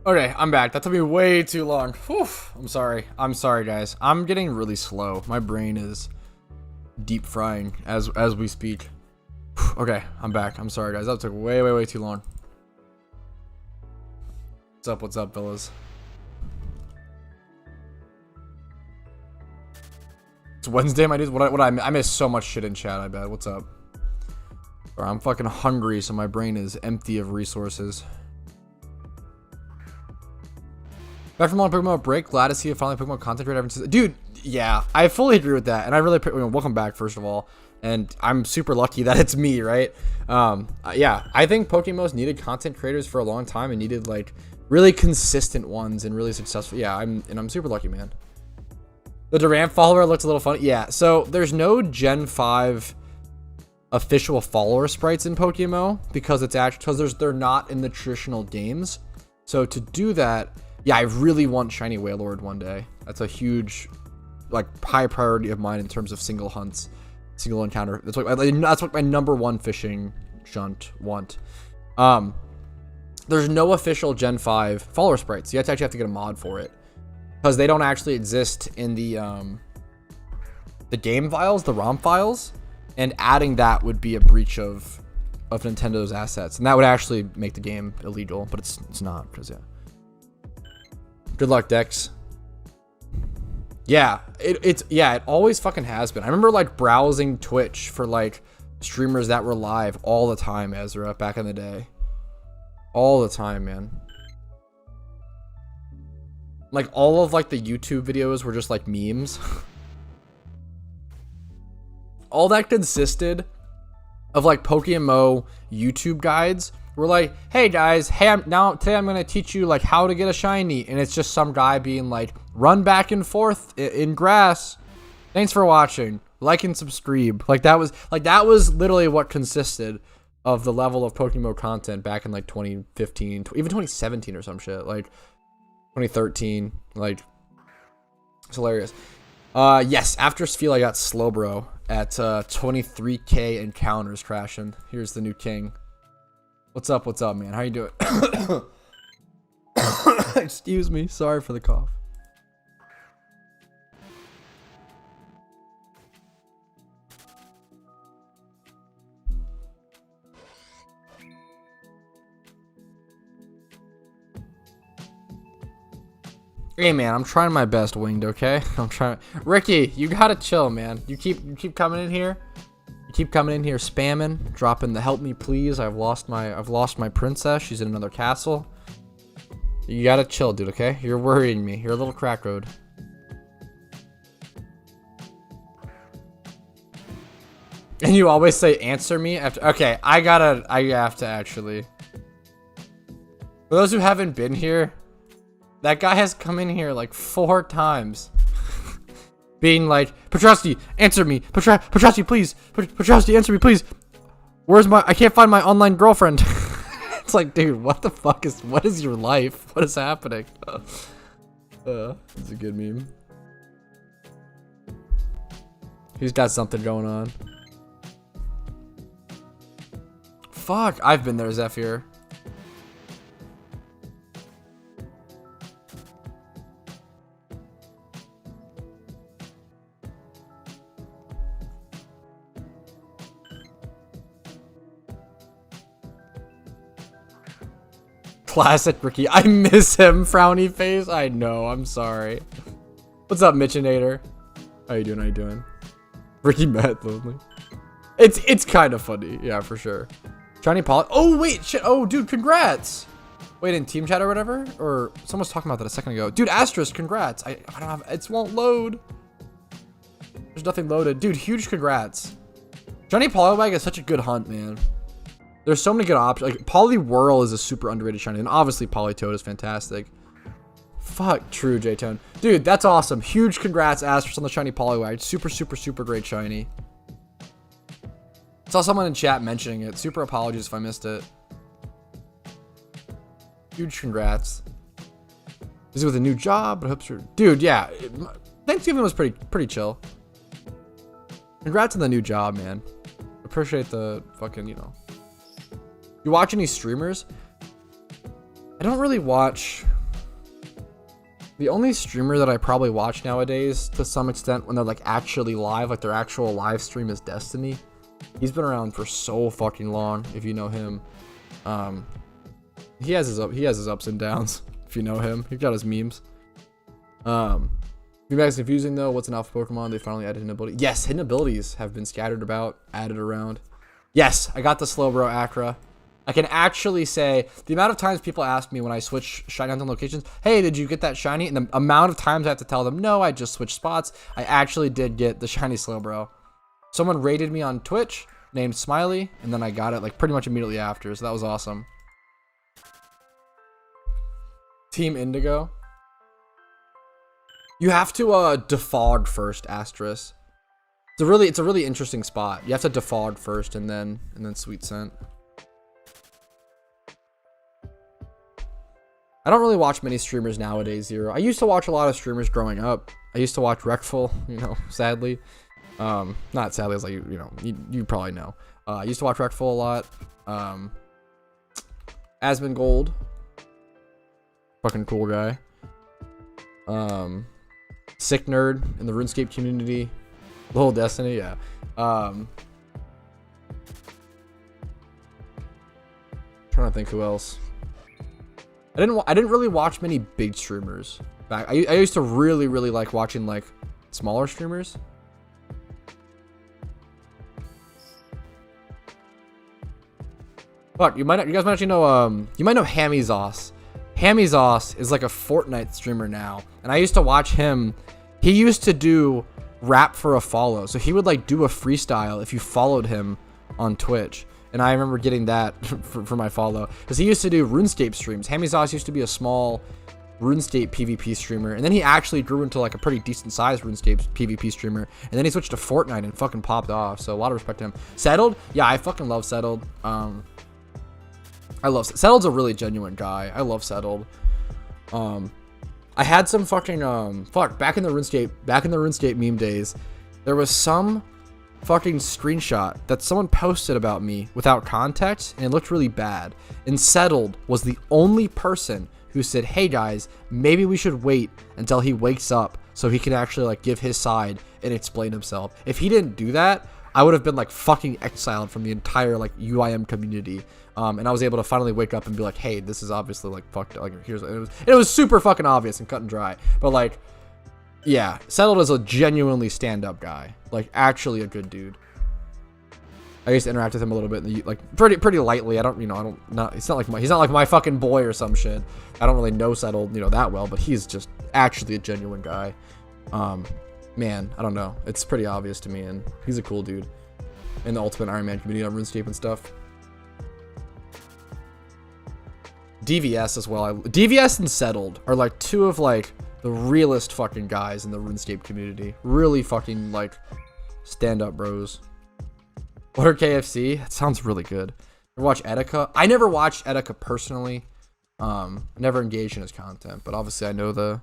Okay, I'm back. That took me way too long. Whew. I'm sorry. I'm sorry, guys. I'm getting really slow. My brain is deep frying as we speak. Okay, I'm back. I'm sorry, guys. That took way too long. What's up, fellas? It's Wednesday, my dudes. I missed so much shit in chat, I bet. What's up? Bro, I'm fucking hungry, so my brain is empty of resources. Back from a long PokeMMO break. Glad to see you finally PokeMMO content creator ever since. Dude, yeah, I fully agree with that. And I really, welcome back, first of all. And I'm super lucky that it's me, right? Yeah, I think PokeMMOs needed content creators for a long time and needed, like, really consistent ones and really successful. Yeah, I'm super lucky, man. The Durant follower looks a little funny. Yeah, so there's no Gen 5 official follower sprites in PokeMMO because they're not in the traditional games. So to do that, yeah, I really want Shiny Wailord one day. That's a huge, like, high priority of mine in terms of single hunts, single encounter. That's what my number one fishing shunt want. There's no official Gen 5 follower sprites. You actually have to get a mod for it because they don't actually exist in the game files, the ROM files, and adding that would be a breach of Nintendo's assets, and that would actually make the game illegal. But it's not, because yeah. Good luck, Dex. Yeah, it always fucking has been. I remember like browsing Twitch for like streamers that were live all the time, Ezra, back in the day. All the time, man. Like all of like the YouTube videos were just like memes. All that consisted of like PokeMMO YouTube guides. We're like, hey guys, today I'm gonna teach you like how to get a shiny, and it's just some guy being like, run back and forth in grass. Thanks for watching. Like and subscribe. Like that was literally what consisted of the level of PokeMMO content back in like 2015, even 2017 or some shit, like 2013. Like, it's hilarious. Yes, after Sfeel I got Slowbro at 23k encounters crashing. Here's the new king. What's up, man? How you doing? Excuse me. Sorry for the cough. Hey man, I'm trying my best, Winged, okay? I'm trying. Ricky, you gotta chill, man. You keep coming in here. You keep coming in here spamming, dropping the help me please. I've lost my princess. She's in another castle. You gotta chill, dude, okay? You're worrying me. You're a little crack road. And you always say answer me after. Okay, I have to actually. For those who haven't been here, that guy has come in here like 4 times. Being like, Petrosky, answer me. Petrosky, please. Petrosky, answer me, please. I can't find my online girlfriend. It's like, dude, what is your life? What is happening? It's a good meme. He's got something going on. Fuck, I've been there, Zephyr. Classic Ricky. I miss him, frowny face. I know, I'm sorry. What's up, Mitchinator? How you doing? Ricky Matt lonely. It's kind of funny, yeah, for sure. Shiny Poly. Oh wait, shit. Oh dude, congrats. Wait, in team chat or whatever? Or someone was talking about that a second ago. Dude, Asterisk, congrats. I don't have, it won't load. There's nothing loaded. Dude, huge congrats. Shiny Poliwag is such a good hunt, man. There's so many good options. Like, Poliwhirl is a super underrated shiny. And obviously, Politoed is fantastic. Fuck, true, J-Tone. Dude, that's awesome. Huge congrats, Asterisk, on the shiny Poliwag. Super great shiny. Saw someone in chat mentioning it. Super apologies if I missed it. Huge congrats. Is it with a new job? I hope you're... Dude, yeah. Thanksgiving was pretty chill. Congrats on the new job, man. Appreciate the fucking, you know... You watch any streamers? I don't really watch The only streamer that I probably watch nowadays, to some extent, when they're like actually live, like their actual live stream, is Destiny. He's been around for so fucking long. If you know him, he has his ups and downs. If you know him, he's got his memes. Feedback is confusing though. What's an alpha Pokemon? They finally added hidden abilities. Yes, hidden abilities have been scattered about, added around. Yes, I got the Slowbro Acra. I can actually say the amount of times people ask me when I switch shiny hunting locations, hey, did you get that shiny? And the amount of times I have to tell them, no, I just switched spots. I actually did get the shiny Slowbro. Someone rated me on Twitch named Smiley, and then I got it like pretty much immediately after, so that was awesome. Team Indigo. You have to defog first, asterisk. It's a really interesting spot. You have to defog first and then Sweet Scent. I don't really watch many streamers nowadays, Zero. I used to watch a lot of streamers growing up. I used to watch Wreckful, you know, sadly. Not sadly, it's like, you know, you probably know. I used to watch Wreckful a lot. Asmongold. Fucking cool guy. Sick Nerd in the RuneScape community. The whole Destiny, yeah. Trying to think who else. I didn't really watch many big streamers back. I used to really like watching like smaller streamers. Fuck, you guys might actually know you might know Hammy Zoss. Hammy Zoss is like a Fortnite streamer now, and I used to watch him. He used to do rap for a follow, so he would like do a freestyle if you followed him on Twitch. And I remember getting that for my follow, because he used to do RuneScape streams. Hammy Zoss used to be a small RuneScape PvP streamer, and then he actually grew into like a pretty decent sized RuneScape PvP streamer, and then he switched to Fortnite and fucking popped off. So a lot of respect to him. Settled, yeah, I fucking love Settled. I love Settled's a really genuine guy. I love Settled. I had some fucking back in the RuneScape meme days, there was some fucking screenshot that someone posted about me without context, and it looked really bad. And Settled was the only person who said, hey guys, maybe we should wait until he wakes up so he can actually like give his side and explain himself. If he didn't do that, I would have been like fucking exiled from the entire like UIM community. And I was able to finally wake up and be like, hey, this is obviously like fucked up. Like, it was super fucking obvious and cut and dry. But like, yeah, Settled is a genuinely stand-up guy. Like, actually a good dude. I used to interact with him a little bit, like pretty lightly. He's not like my fucking boy or some shit. I don't really know Settled, that well, but he's just actually a genuine guy. Man, I don't know. It's pretty obvious to me, and he's a cool dude in the Ultimate Iron Man community on RuneScape and stuff. DVS as well. DVS and Settled are like two of like the realest fucking guys in the RuneScape community. Really fucking like stand-up bros. Order KFC? That sounds really good. Ever watch Etika? I never watched Etika personally. Never engaged in his content, but obviously I know the...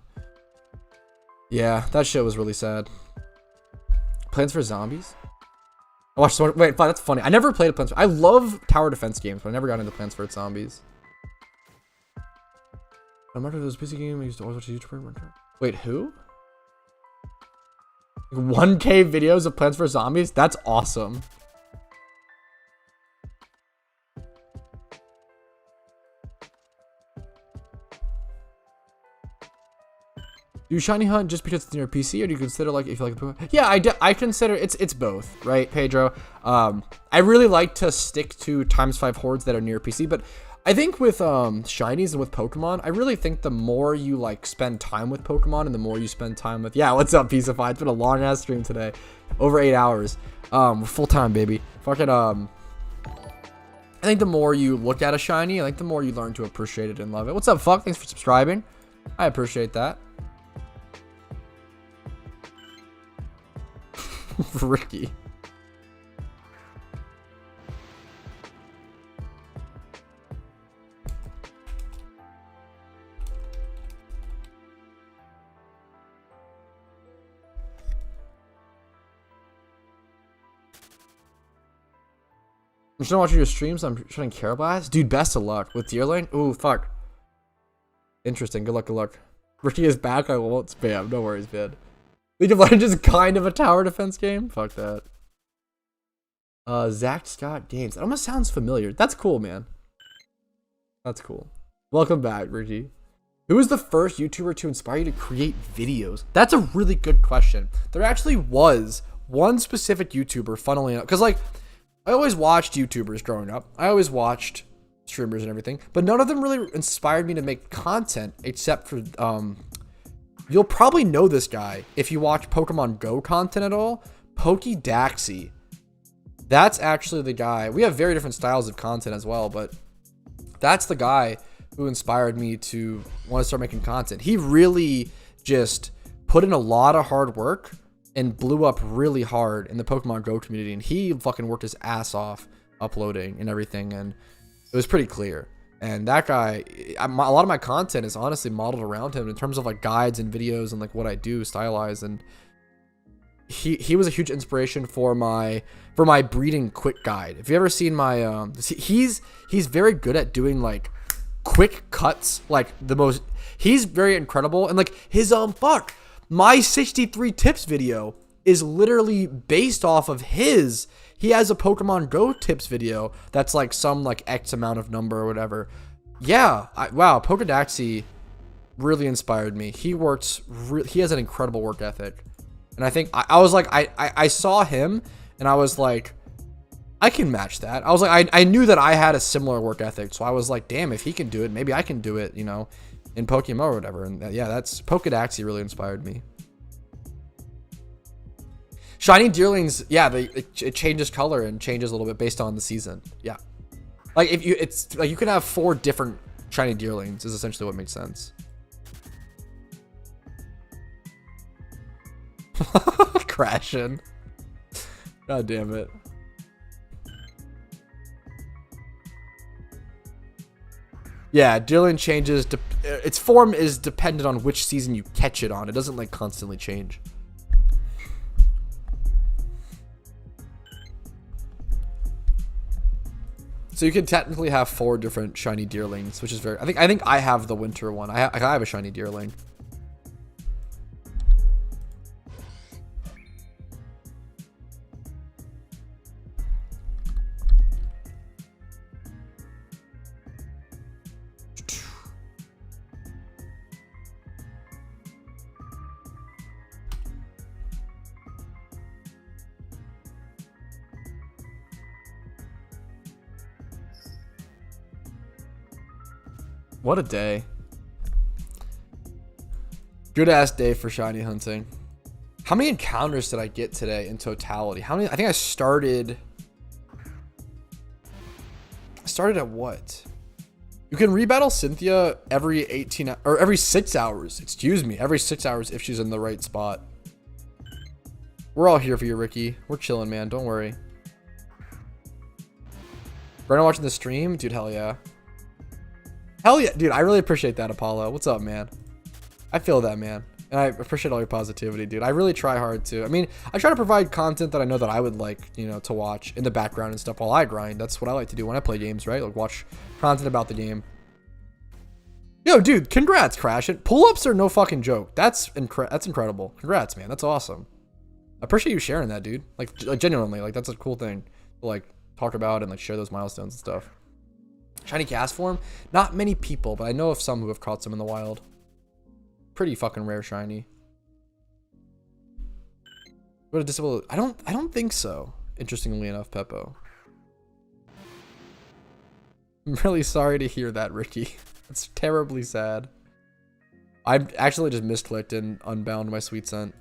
Yeah, that shit was really sad. Plants vs. Zombies? I watched someone... Wait, that's funny. I never played a Plants... I love tower defense games, but I never got into Plants vs. Zombies. I remember this PC game I used to always watch a YouTuber. Wait, who? 1K videos of Plants vs. Zombies? That's awesome. Do you shiny hunt just because it's near PC, or do you consider like if you like Pokemon? Yeah, I consider it's both, right, Pedro? I really like to stick to ×5 hordes that are near PC, but I think with shinies and with Pokemon, I really think the more you like spend time with Pokemon and the more you spend time with... Yeah, what's up, Piecify? It's been a long ass stream today. Over 8 hours. We're full time, baby. Fucking I think the more you look at a shiny, I think the more you learn to appreciate it and love it. What's up, Fuck? Thanks for subscribing. I appreciate that. Ricky. I'm just not watching your streams. I'm trying Carablast. Dude, best of luck with Deer Lane. Ooh, fuck. Interesting. Good luck, good luck. Ricky is back. I won't spam. No worries, man. League of Legends is kind of a tower defense game. Fuck that. Zach Scott Games. That almost sounds familiar. That's cool, man. That's cool. Welcome back, Ricky. Who was the first YouTuber to inspire you to create videos? That's a really good question. There actually was one specific YouTuber, funnily enough, because like I always watched YouTubers growing up. I always watched streamers and everything, but none of them really inspired me to make content except for you'll probably know this guy if you watch Pokemon Go content at all. PokeDaxi. That's actually the guy. We have very different styles of content as well, but that's the guy who inspired me to want to start making content. He really just put in a lot of hard work and blew up really hard in the Pokemon Go community, and he fucking worked his ass off uploading and everything, and it was pretty clear. And that guy, a lot of my content is honestly modeled around him in terms of like guides and videos and like what I do, stylized, and he was a huge inspiration for my breeding quick guide. If you ever seen my he's very good at doing like quick cuts, like he's very incredible, and like his my 63 tips video is literally based off of his. He has a Pokemon Go tips video that's like some like X amount of number or whatever. Yeah, wow, PokeDaxi really inspired me. He has an incredible work ethic, and I think I was like I saw him and I was like, I can match that. I was like, I knew that I had a similar work ethic, so I was like, damn, if he can do it, maybe I can do it, you know, in PokeMMO or whatever. And yeah, that's PokeDaxi really inspired me. Shiny Deerlings, yeah, it changes color and changes a little bit based on the season. Yeah, like it's like you can have 4 different Shiny Deerlings is essentially what makes sense. Crashing. God damn it. Yeah, Deerling changes. Its form is dependent on which season you catch it on. It doesn't like constantly change. So you can technically have 4 different shiny Deerlings, which is very. I think I have the winter one. I have a shiny Deerling. What a day. Good ass day for shiny hunting. How many encounters did I get today in totality? How many? I think I started at what? You can rebattle Cynthia every 18 or every 6 hours. Excuse me, every 6 hours if she's in the right spot. We're all here for you, Ricky. We're chilling, man. Don't worry. Brandon watching the stream? Dude, hell yeah. Hell yeah, dude, I really appreciate that, Apollo. What's up, man? I feel that, man. And I appreciate all your positivity, dude. I really try hard to. I mean, I try to provide content that I know that I would like, you know, to watch in the background and stuff while I grind. That's what I like to do when I play games, right? Like, watch content about the game. Yo, dude, congrats, Crash. Pull-ups are no fucking joke. That's incredible. Congrats, man. That's awesome. I appreciate you sharing that, dude. Like genuinely, like, that's a cool thing to, like, talk about and, like, share those milestones and stuff. Shiny cast form? Not many people, but I know of some who have caught some in the wild. Pretty fucking rare shiny. What a disability. I don't think so. Interestingly enough, Peppo. I'm really sorry to hear that, Ricky. It's terribly sad. I actually just misclicked and unbound my sweet scent.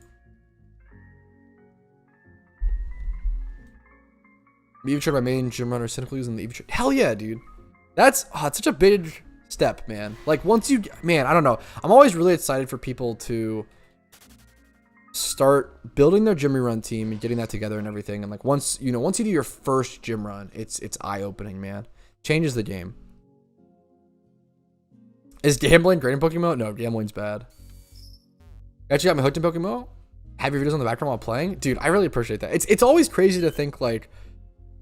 Eevee trade my main gym runner cynically using the Eevee trade. Hell yeah, dude. That's it's such a big step, man. Like once you, man, I don't know. I'm always really excited for people to start building their gym run team and getting that together and everything. And like once you do your first gym run, it's eye-opening, man. Changes the game. Is gambling great in PokeMMO? No, gambling's bad. Actually got me hooked in PokeMMO. Have your videos on the background while playing? Dude, I really appreciate that. It's always crazy to think like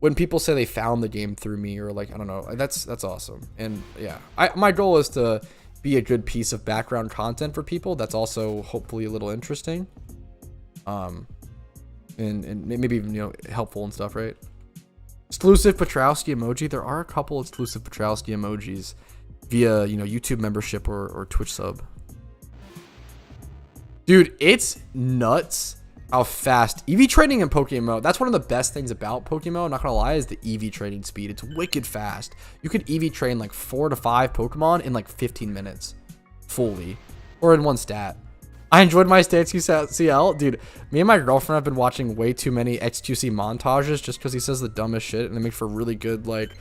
when people say they found the game through me or like, I don't know, that's awesome. And yeah, my goal is to be a good piece of background content for people that's also hopefully a little interesting. And maybe even, you know, helpful and stuff, right? Exclusive Petrowski emoji. There are a couple exclusive Petrowski emojis via, you know, YouTube membership or Twitch sub. Dude, it's nuts how fast EV trading in PokeMMO. That's one of the best things about PokeMMO, not gonna lie, is the EV trading speed. It's wicked fast. You could EV train like 4 to 5 Pokemon in like 15 minutes fully, or in one stat. I enjoyed my stay at CL. Dude, me and my girlfriend have been watching way too many XQC montages just because he says the dumbest shit, and they make for really good, like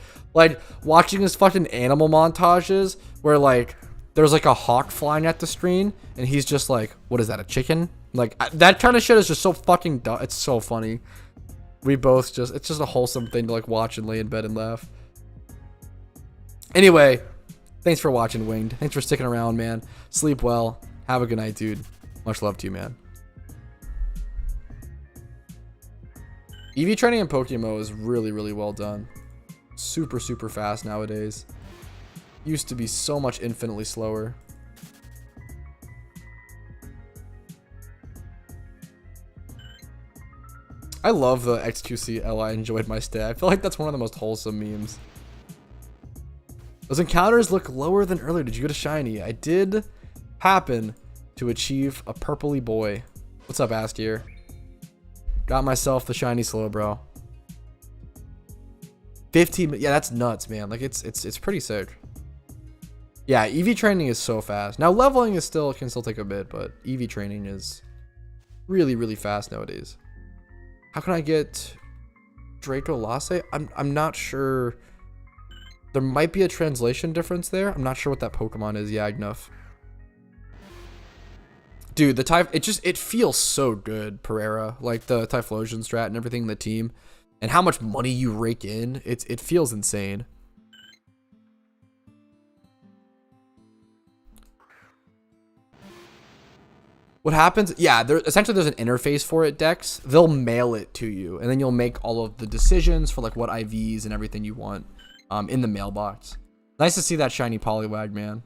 watching his fucking animal montages where like there's like a hawk flying at the screen and he's just like, what is that, a chicken? Like that kind of shit is just so fucking dumb. It's so funny. We both just, it's just a wholesome thing to like watch and lay in bed and laugh. Anyway, thanks for watching, Winged. Thanks for sticking around, man. Sleep well. Have a good night, dude. Much love to you, man. EV training in PokeMMO is really, really well done. Super, super fast nowadays. Used to be so much infinitely slower. I love the XQCL. I enjoyed my stay. I feel like that's one of the most wholesome memes. Those encounters look lower than earlier. Did you get a shiny? I did happen to achieve a purpley boy. What's up, Astier? Got myself the shiny Slowbro. 15. Yeah, that's nuts, man. Like it's pretty sick. Yeah, EV training is so fast. Now leveling is can still take a bit, but EV training is really, really fast nowadays. How can I get Draco Lasse? I'm not sure. There might be a translation difference there. I'm not sure what that Pokemon is. Yagnuf. Dude, the it feels so good, Pereira. Like the Typhlosion strat and everything in the team. And how much money you rake in. It feels insane. What happens? Yeah, essentially there's an interface for it, Dex. They'll mail it to you, and then you'll make all of the decisions for like what IVs and everything you want in the mailbox. Nice to see that shiny Poliwag, man.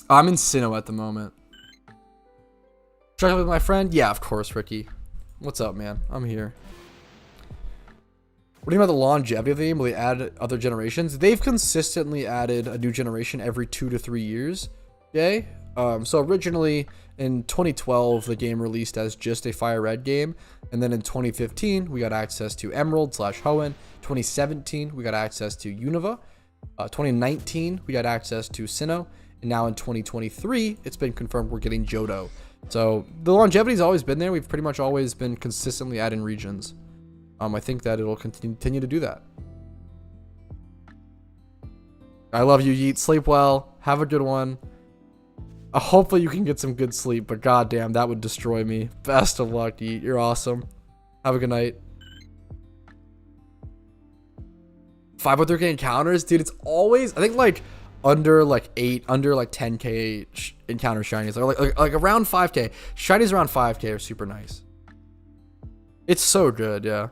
I'm in Sinnoh at the moment. Check with my friend? Yeah, of course, Ricky. What's up, man? I'm here. What do you mean about the longevity of the game? Will they add other generations? They've consistently added a new generation every 2 to 3 years. Yay. So originally in 2012, the game released as just a Fire Red game. And then in 2015, we got access to Emerald/Hoenn. 2017, we got access to Unova. 2019, we got access to Sinnoh. And now in 2023, it's been confirmed we're getting Johto. So the longevity's always been there. We've pretty much always been consistently adding regions. I think that it'll continue to do that. I love you, Yeet. Sleep well. Have a good one. Hopefully you can get some good sleep, but goddamn, that would destroy me. Best of luck, Yeet. You're awesome. Have a good night. 503k encounters, dude. It's always, I think, like under like 10k encounter shinies, or like around 5k. Shinies around 5k are super nice. It's so good, yeah.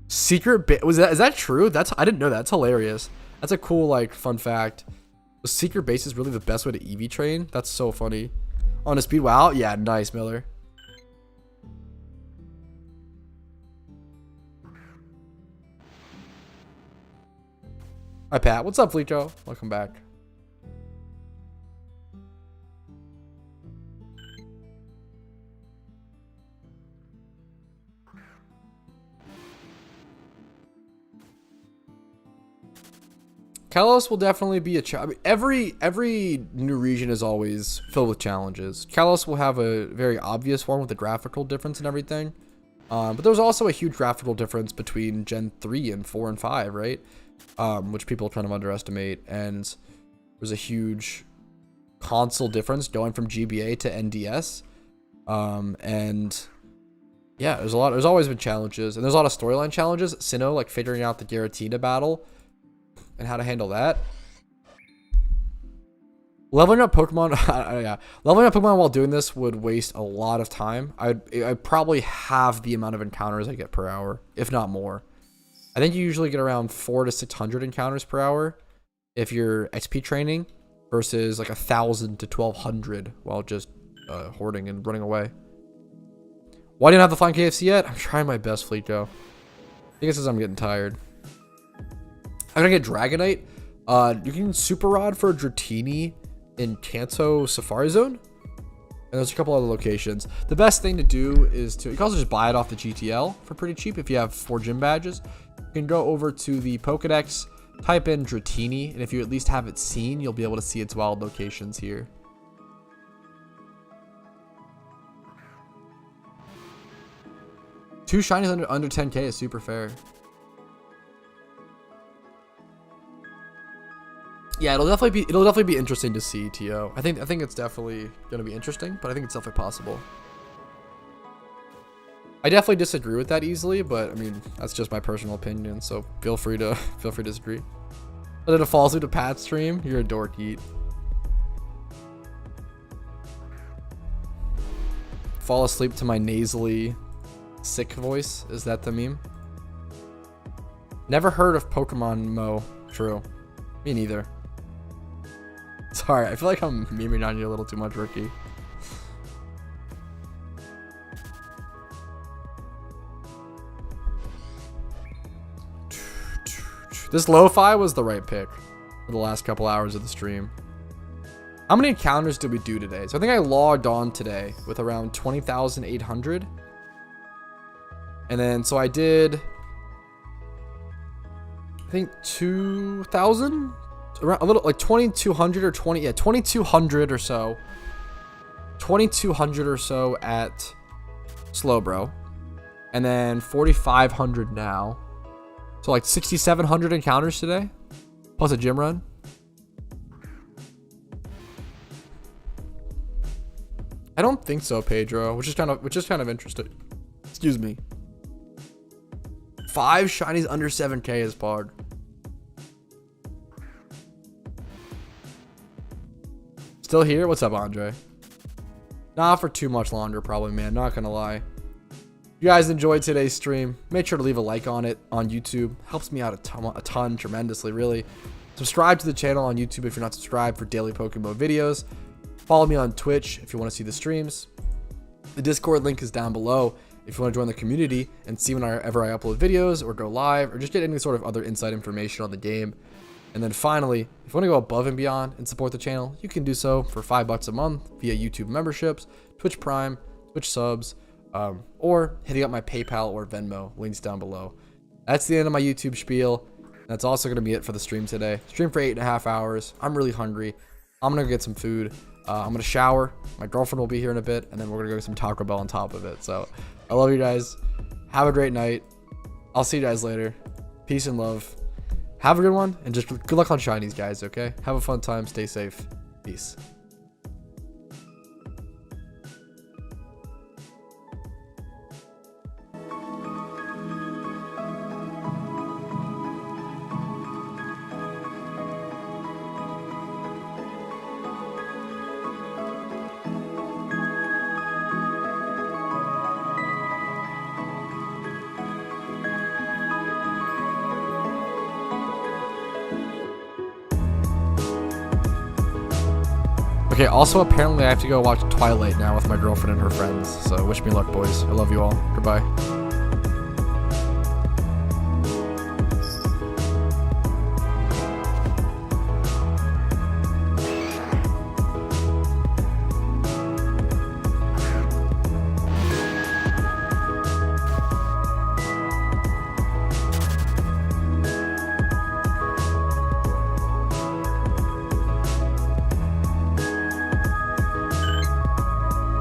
Secret base, is that true? I didn't know that. That's hilarious. That's a cool like fun fact. The secret base is really the best way to EV train. That's so funny. On a speed, wow, yeah, nice, Miller. Hi, Pat. What's up, Fleeco? Welcome back. Kalos will definitely be a challenge. Every new region is always filled with challenges. Kalos will have a very obvious one with the graphical difference and everything. But there's also a huge graphical difference between Gen 3 and 4 and 5, right? Which people kind of underestimate. And there's a huge console difference going from GBA to NDS. And yeah, there's always been challenges, and there's a lot of storyline challenges. Sinnoh, like figuring out the Giratina battle and how to handle that. Leveling up Pokemon, yeah, leveling up Pokemon while doing this would waste a lot of time. I'd probably have the amount of encounters I get per hour, if not more. I think you usually get around 400 to 600 encounters per hour if you're XP training, versus like 1,000 to 1,200 while just hoarding and running away. Why didn't I have the flying KFC yet? I'm trying my best, Fleetco. I think it's because I'm getting tired. I'm gonna get Dragonite. You can Super Rod for Dratini in Kanto Safari Zone, and there's a couple other locations. The best thing to do is you can also just buy it off the GTL for pretty cheap if you have 4 gym badges. You can go over to the Pokedex, type in Dratini, and if you at least have it seen, you'll be able to see its wild locations here. Two shinies under 10k is super fair. Yeah, it'll definitely be interesting to see, TO. I think it's definitely gonna be interesting, but I think it's definitely possible. I definitely disagree with that easily, but I mean that's just my personal opinion, so feel free to disagree. But it falls through to Pat's stream. You're a dork, Eat. Fall asleep to my nasally sick voice. Is that the meme? Never heard of PokeMMO. True. Me neither. Sorry, I feel like I'm memeing on you a little too much, Rookie. This lo-fi was the right pick for the last couple hours of the stream. How many encounters did we do today? So I think I logged on today with around 20,800. And then, so I did, I think 2,000? Around a little, like 2,200 or 2,200 or so. 2,200 or so at Slowbro. And then 4,500 now. So like 6,700 encounters today, plus a gym run. I don't think so, Pedro, which is kind of interesting. Excuse me. 5 shinies under 7k is Pog. Still here? What's up, Andre? Not for too much longer, probably, man. Not gonna lie. If you guys enjoyed today's stream, make sure to leave a like on it on YouTube. Helps me out a ton tremendously, really. Subscribe to the channel on YouTube if you're not subscribed for daily PokeMMO videos. Follow me on Twitch if you want to see the streams. The Discord link is down below if you want to join the community and see whenever I upload videos or go live or just get any sort of other inside information on the game. And then finally, if you want to go above and beyond and support the channel, you can do so for $5 a month via YouTube memberships, Twitch Prime, Twitch subs, or hitting up my PayPal or Venmo, links down below. That's the end of my YouTube spiel. That's also going to be it for the stream today. Stream for 8.5 hours. I'm really hungry. I'm going to go get some food. I'm going to shower. My girlfriend will be here in a bit, and then we're going to go get some Taco Bell on top of it. So I love you guys. Have a great night. I'll see you guys later. Peace and love. Have a good one, and just good luck on shinies, guys, okay? Have a fun time. Stay safe. Peace. Okay, also apparently I have to go watch Twilight now with my girlfriend and her friends. So wish me luck, boys. I love you all. Goodbye.